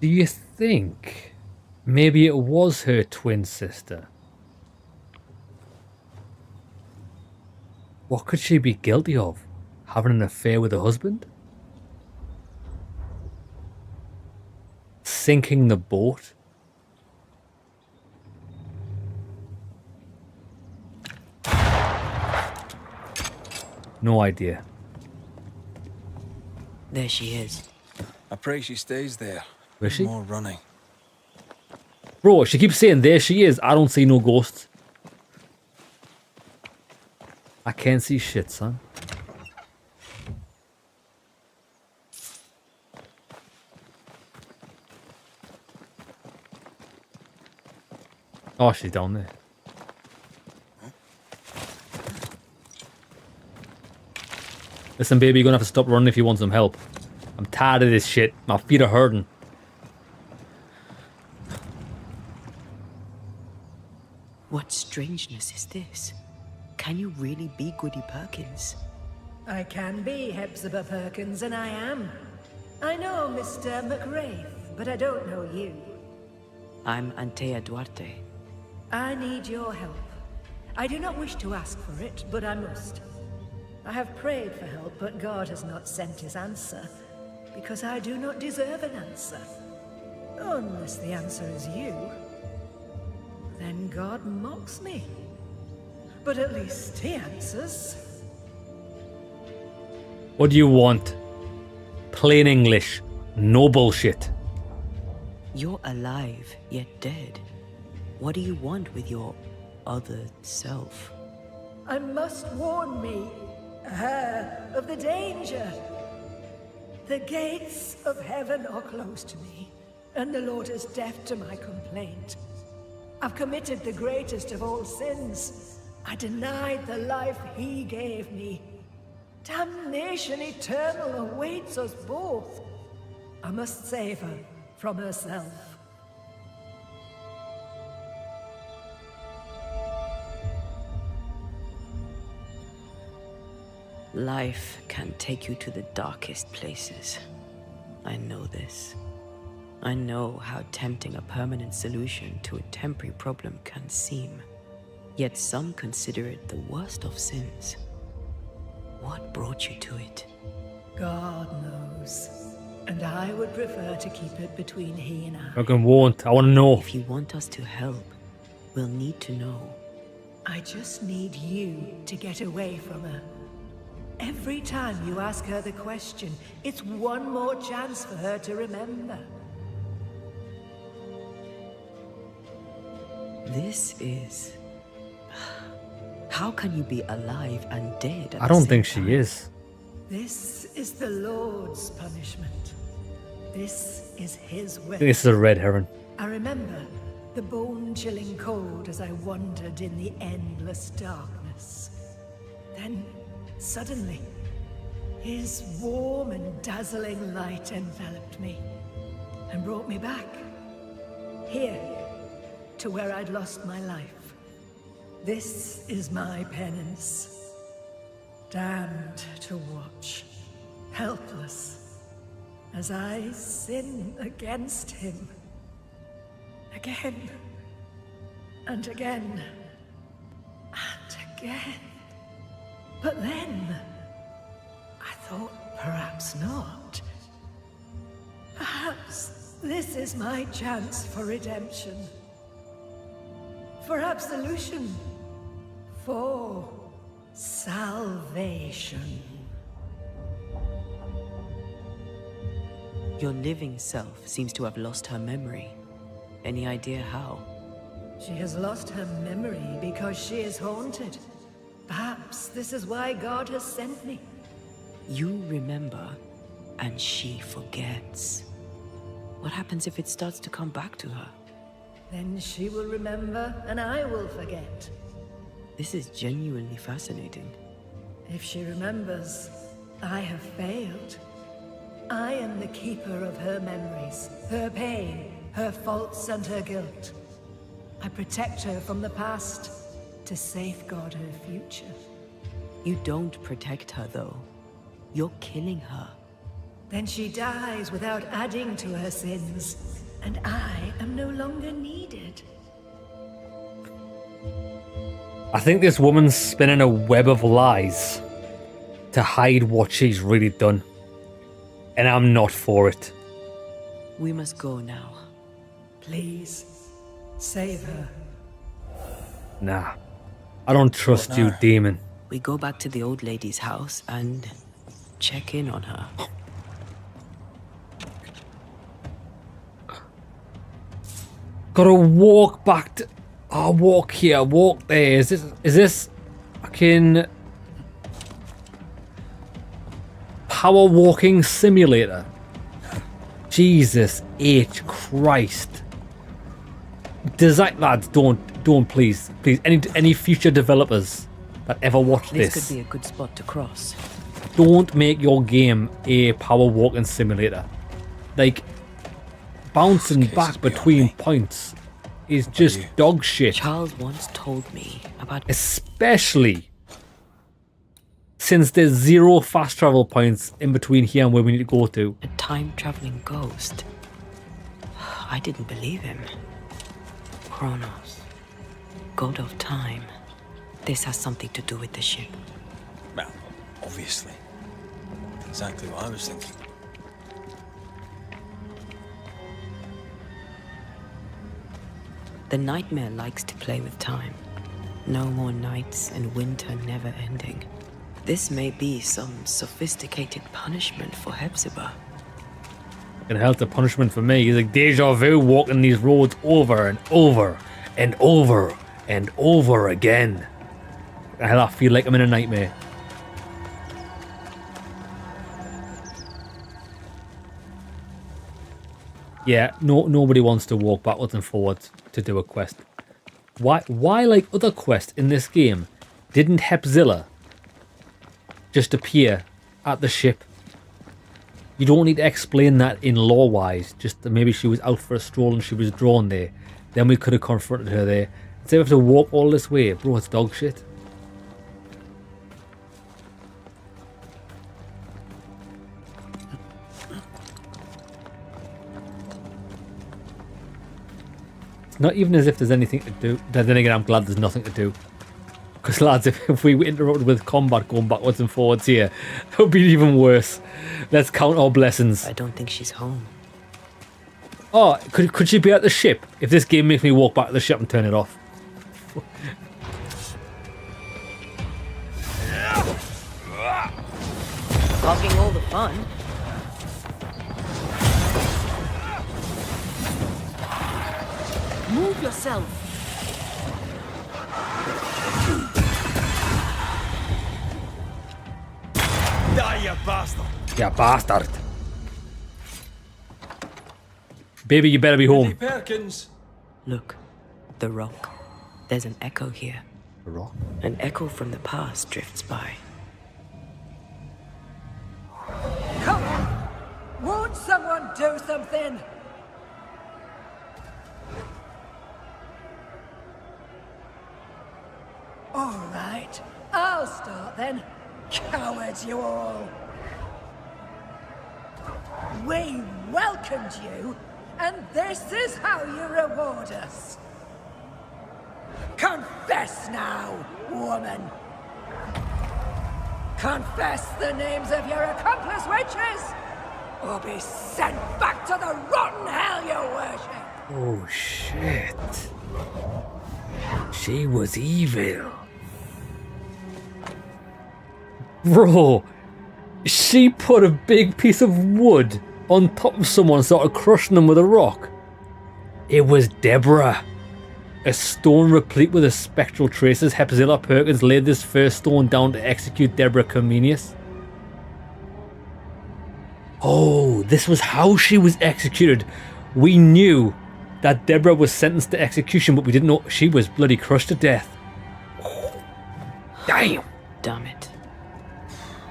Do you think maybe it was her twin sister? What could she be guilty of? Having an affair with her husband? Sinking the boat? No idea. There she is. I pray she stays there. Where's she? More running. Bro, she keeps saying there she is. I don't see no ghosts. I can't see shit, son. Oh, she's down there. Listen, baby, you're gonna have to stop running if you want some help. I'm tired of this shit. My feet are hurting. What strangeness is this? Can you really be Goody Perkins? I can be Hepzibah Perkins, and I am. I know Mr. McWraith, but I don't know you. I'm Antea Duarte. I need your help. I do not wish to ask for it, but I must. I have prayed for help, but God has not sent his answer, because I do not deserve an answer. Unless the answer is you. Then God mocks me. But at least he answers. What do you want? Plain English. No bullshit. You're alive, yet dead. What do you want with your other self? I must warn me, her, of the danger. The gates of heaven are close to me, and the Lord is deaf to my complaint. I've committed the greatest of all sins. I denied the life he gave me. Damnation eternal awaits us both. I must save her from herself. Life can take you to the darkest places. I know this. I know how tempting a permanent solution to a temporary problem can seem. Yet some consider it the worst of sins. What brought you to it? God knows. And I would prefer to keep it between he and I. Fucking won't. I want to know. If you want us to help, we'll need to know. I just need you to get away from her. Every time you ask her the question, it's one more chance for her to remember. This is... How can you be alive and dead at I don't the same think she time? is. This is the Lord's punishment. This is his way. This is a red herring. I remember the bone-chilling cold as I wandered in the endless darkness. Then, suddenly, his warm and dazzling light enveloped me and brought me back. Here, to where I'd lost my life. This is my penance. Damned to watch, helpless, as I sin against him. Again, and again, and again. But then, I thought perhaps not. Perhaps this is my chance for redemption. For absolution. For salvation. Your living self seems to have lost her memory. Any idea how? She has lost her memory because she is haunted. Perhaps this is why God has sent me. You remember, and she forgets. What happens if it starts to come back to her? Then she will remember, and I will forget. This is genuinely fascinating. If she remembers, I have failed. I am the keeper of her memories, her pain, her faults and her guilt. I protect her from the past to safeguard her future. You don't protect her, though. You're killing her. Then she dies without adding to her sins, and I am no longer needed. I think this woman's spinning a web of lies to hide what she's really done. And I'm not for it. We must go now. Please, save her. Nah. I don't trust you, demon. We go back to the old lady's house and check in on her. Gotta walk back to... Oh, walk here, walk there. Is this fucking power walking simulator? Jesus H Christ. Design lads, don't please any future developers that ever watch This this could be a good spot to cross. don't make your game a power walking simulator. Like, bouncing back between points is just dog shit. Charles once told me about... Especially since there's 0 fast travel points in between here and where we need to go to. A time-traveling ghost. I didn't believe him. Kronos. God of time. This has something to do with the ship. Well, obviously. Exactly what I was thinking. The nightmare likes to play with time. No more nights and winter never ending. This may be some sophisticated punishment for Hepzibah. And hell, the punishment for me is like deja vu, walking these roads over and over and over and over again. Hell, I feel like I'm in a nightmare. Yeah, nobody wants to walk backwards and forwards to do a quest. Why like other quests in this game, didn't Hepzibah just appear at the ship? You don't need to explain that in lore-wise, just that maybe she was out for a stroll and she was drawn there. Then we could have confronted her there. Instead we have to walk all this way, bro, it's dog shit. It's not even as if there's anything to do. Then again, I'm glad there's nothing to do. Because lads, if we were interrupted with combat going backwards and forwards here, that would be even worse. Let's count our blessings. I don't think she's home. Oh, could she be at the ship? If this game makes me walk back to the ship and turn it off. Hogging all the fun. Move yourself. Die, you bastard! Yeah, bastard. Baby, you better be home. Perkins! Look, the rock. There's an echo here. A rock? An echo from the past drifts by. Come on! Won't someone do something? All right, I'll start then. Cowards, you all! We welcomed you, and this is how you reward us. Confess now, woman! Confess the names of your accomplice witches, or be sent back to the rotten hell you worship! Oh shit. She was evil. Bro, she put a big piece of wood on top of someone, started crushing them with a rock. It was Deborah. A stone replete with the spectral traces. Hepzibah Perkins laid this first stone down to execute Deborah Comenius. Oh, this was how she was executed. We knew that Deborah was sentenced to execution, but we didn't know she was bloody crushed to death. Damn. Damn it.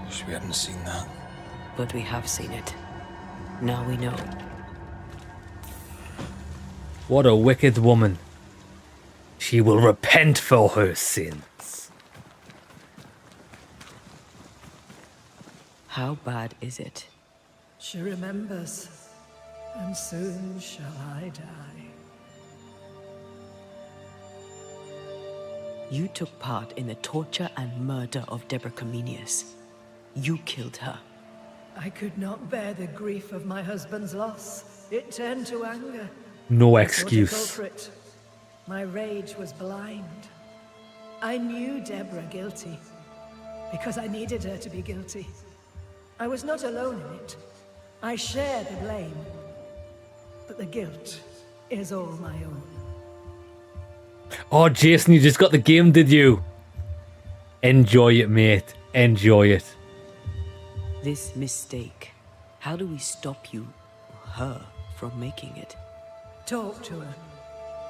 Wish we hadn't seen that. But we have seen it. Now we know. What a wicked woman. She will repent for her sins. How bad is it? She remembers, and soon shall I die. You took part in the torture and murder of Deborah Comenius. You killed her. I could not bear the grief of my husband's loss. It turned to anger. No I sought a excuse. culprit. My rage was blind. I knew Deborah guilty, because I needed her to be guilty. I was not alone in it. I share the blame, but the guilt is all my own. Oh, Jason, you just got the game, did you? Enjoy it, mate. Enjoy it. This mistake, how do we stop you, her, from making it? Talk to her.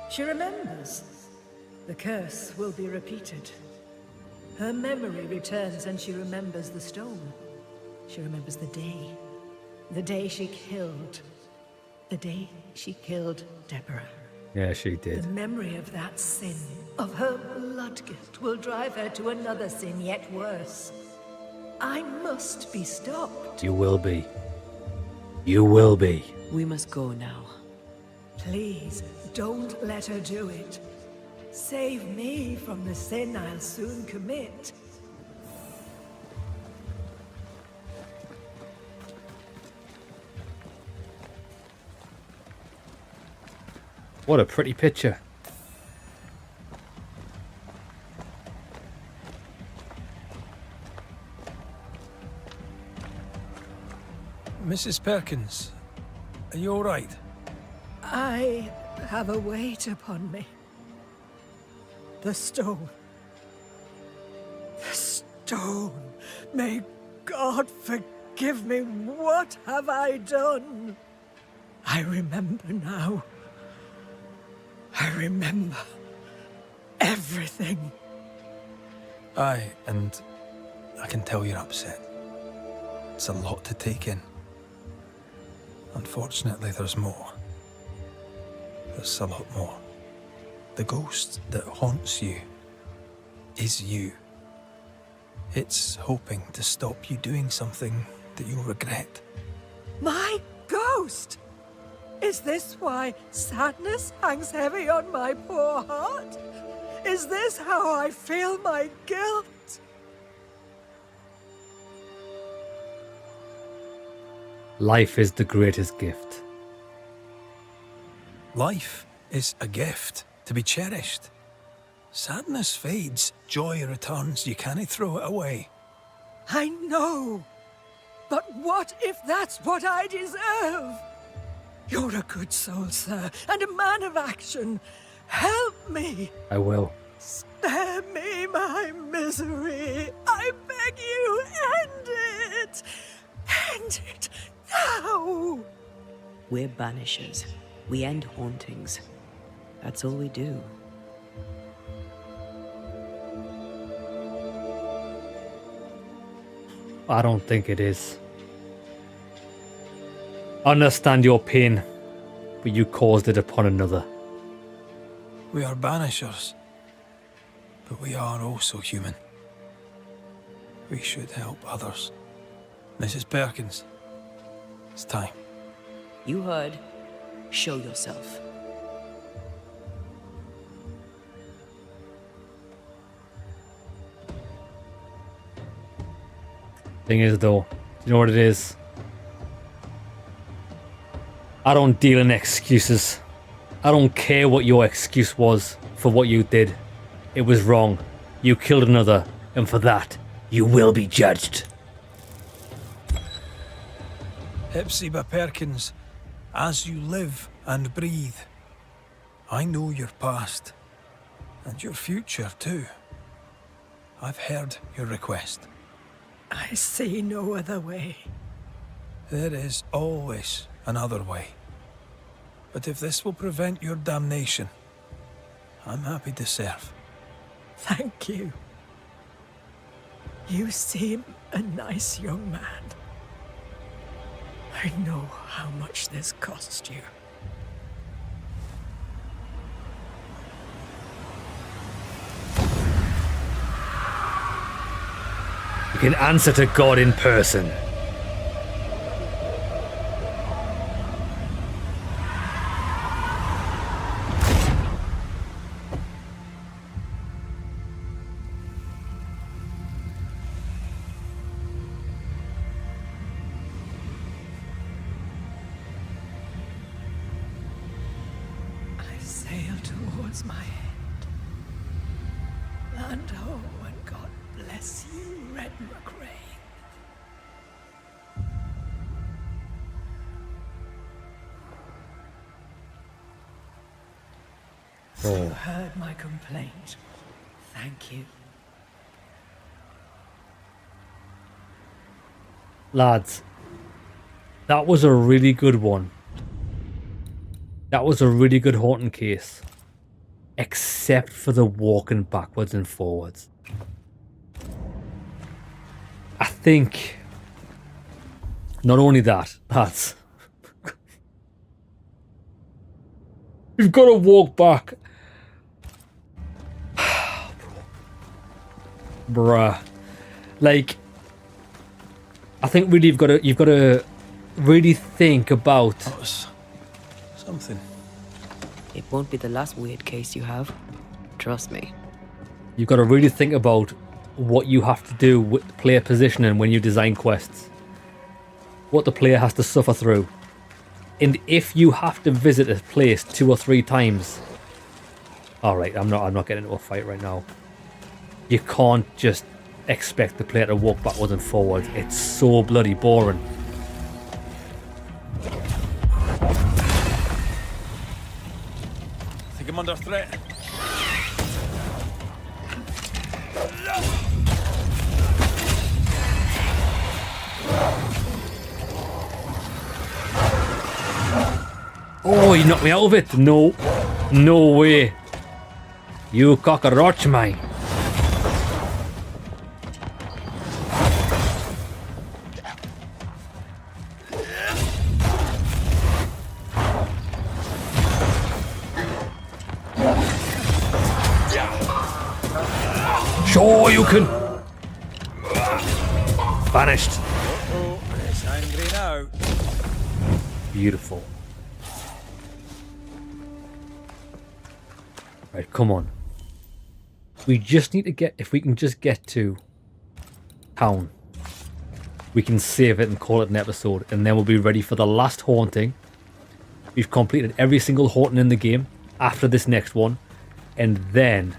She remembers. The curse will be repeated. Her memory returns and she remembers the stone. She remembers the day she killed. The day she killed Deborah. Yeah, she did. The memory of that sin, of her blood guilt, will drive her to another sin yet worse. I must be stopped. You will be. You will be. We must go now. Please, don't let her do it. Save me from the sin I'll soon commit. What a pretty picture. Mrs. Perkins, are you all right? I have a weight upon me. The stone. The stone. May God forgive me. What have I done? I remember now. I remember everything. Aye, and I can tell you're upset. It's a lot to take in. Unfortunately, there's more. There's a lot more. The ghost that haunts you is you. It's hoping to stop you doing something that you'll regret. My ghost! Is this why sadness hangs heavy on my poor heart? Is this how I feel my guilt? Life is the greatest gift. Life is a gift to be cherished. Sadness fades, joy returns. You can't throw it away. I know. But what if that's what I deserve? You're a good soul, sir, and a man of action. Help me. I will. Spare me my misery. I beg you, end it. End it now. We're Banishers. We end hauntings. That's all we do. I don't think it is. I understand your pain, but you caused it upon another. We are banishers, but we are also human. We should help others. Mrs. Perkins, it's time. You heard. Show yourself. Thing is, though, you know what it is? I don't deal in excuses. I don't care what your excuse was for what you did. It was wrong. You killed another, and for that, you will be judged. Hepzibah Perkins, as you live and breathe, I know your past, and your future too. I've heard your request. I see no other way. There is always another way. But if this will prevent your damnation, I'm happy to serve. Thank you. You seem a nice young man. I know how much this cost you. You can answer to God in person. I sail towards my end. Land ho, and God bless you, Red McRae. You heard my complaint. Thank you. Lads, that was a really good one. That was a really good haunting case. Except for the walking backwards and forwards. I think not only that, lads. You've got to walk back. Bruh. Like, I think really you've got to really think about something. It won't be the last weird case you have. Trust me. You've got to really think about what you have to do with player positioning when you design quests. What the player has to suffer through. And if you have to visit a place 2 or 3 times. Alright, I'm not getting into a fight right now. You can't just expect the player to walk backwards and forwards. It's so bloody boring. I think I'm under threat. Oh, you knocked me out of it? No. No way. You cockroach, mine. Sure you can. Banished. Oh, it's angry now. Beautiful. Right, come on. We just need to get, if we can just get to town, we can save it and call it an episode, and then we'll be ready for the last haunting. We've completed every single haunting in the game after this next one, and then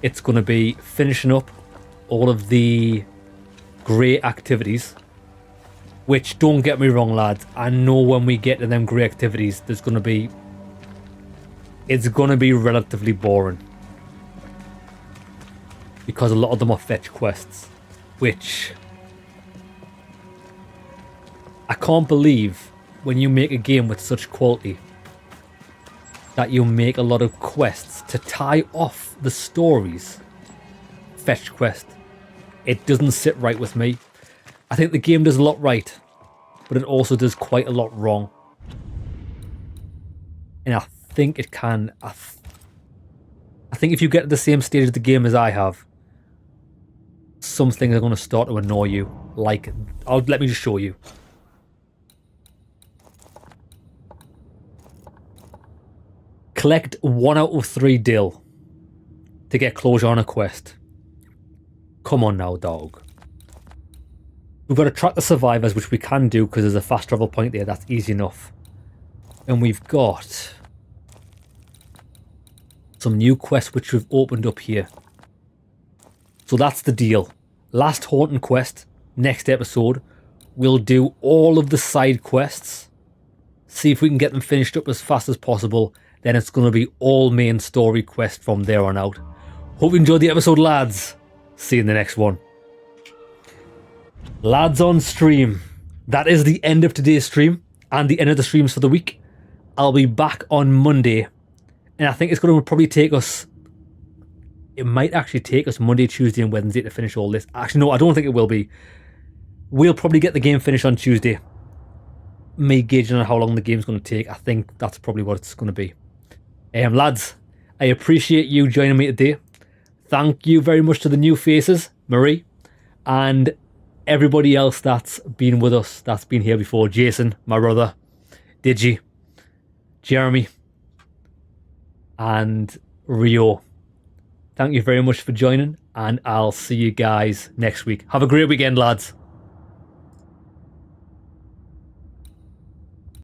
it's going to be finishing up all of the grey activities. Which, don't get me wrong, lads, I know when we get to them grey activities, there's going to be... It's going to be relatively boring. Because a lot of them are fetch quests. Which... I can't believe when you make a game with such quality that you make a lot of quests to tie off the stories. Fetch quest. It doesn't sit right with me. I think the game does a lot right, but it also does quite a lot wrong. And I think it can... I think if you get to the same stage of the game as I have, some things are going to start to annoy you. Like, let me just show you. Collect 1 out of 3 dill to get closure on a quest. Come on now, dog. We've got to track the survivors, which we can do because there's a fast travel point there. That's easy enough. And we've got some new quests which we've opened up here. So that's the deal. Last haunting quest, next episode. we'll do all of the side quests, see if we can get them finished up as fast as possible. Then it's going to be all main story quest from there on out. Hope you enjoyed the episode, lads. See you in the next one. Lads on stream, that is the end of today's stream and the end of the streams for the week. I'll be back on Monday, and I think it's going to probably take us, it might actually take us Monday, Tuesday and Wednesday to finish all this. Actually, no, I don't think it will be. We'll probably get the game finished on Tuesday. Me gauging on how long the game's going to take, I think that's probably what it's going to be. Lads, I appreciate you joining me today. Thank you very much to the new faces, Marie, and everybody else that's been with us, that's been here before. Jason, my brother, Digi, Jeremy, and Rio. Thank you very much for joining, and I'll see you guys next week. Have a great weekend, lads.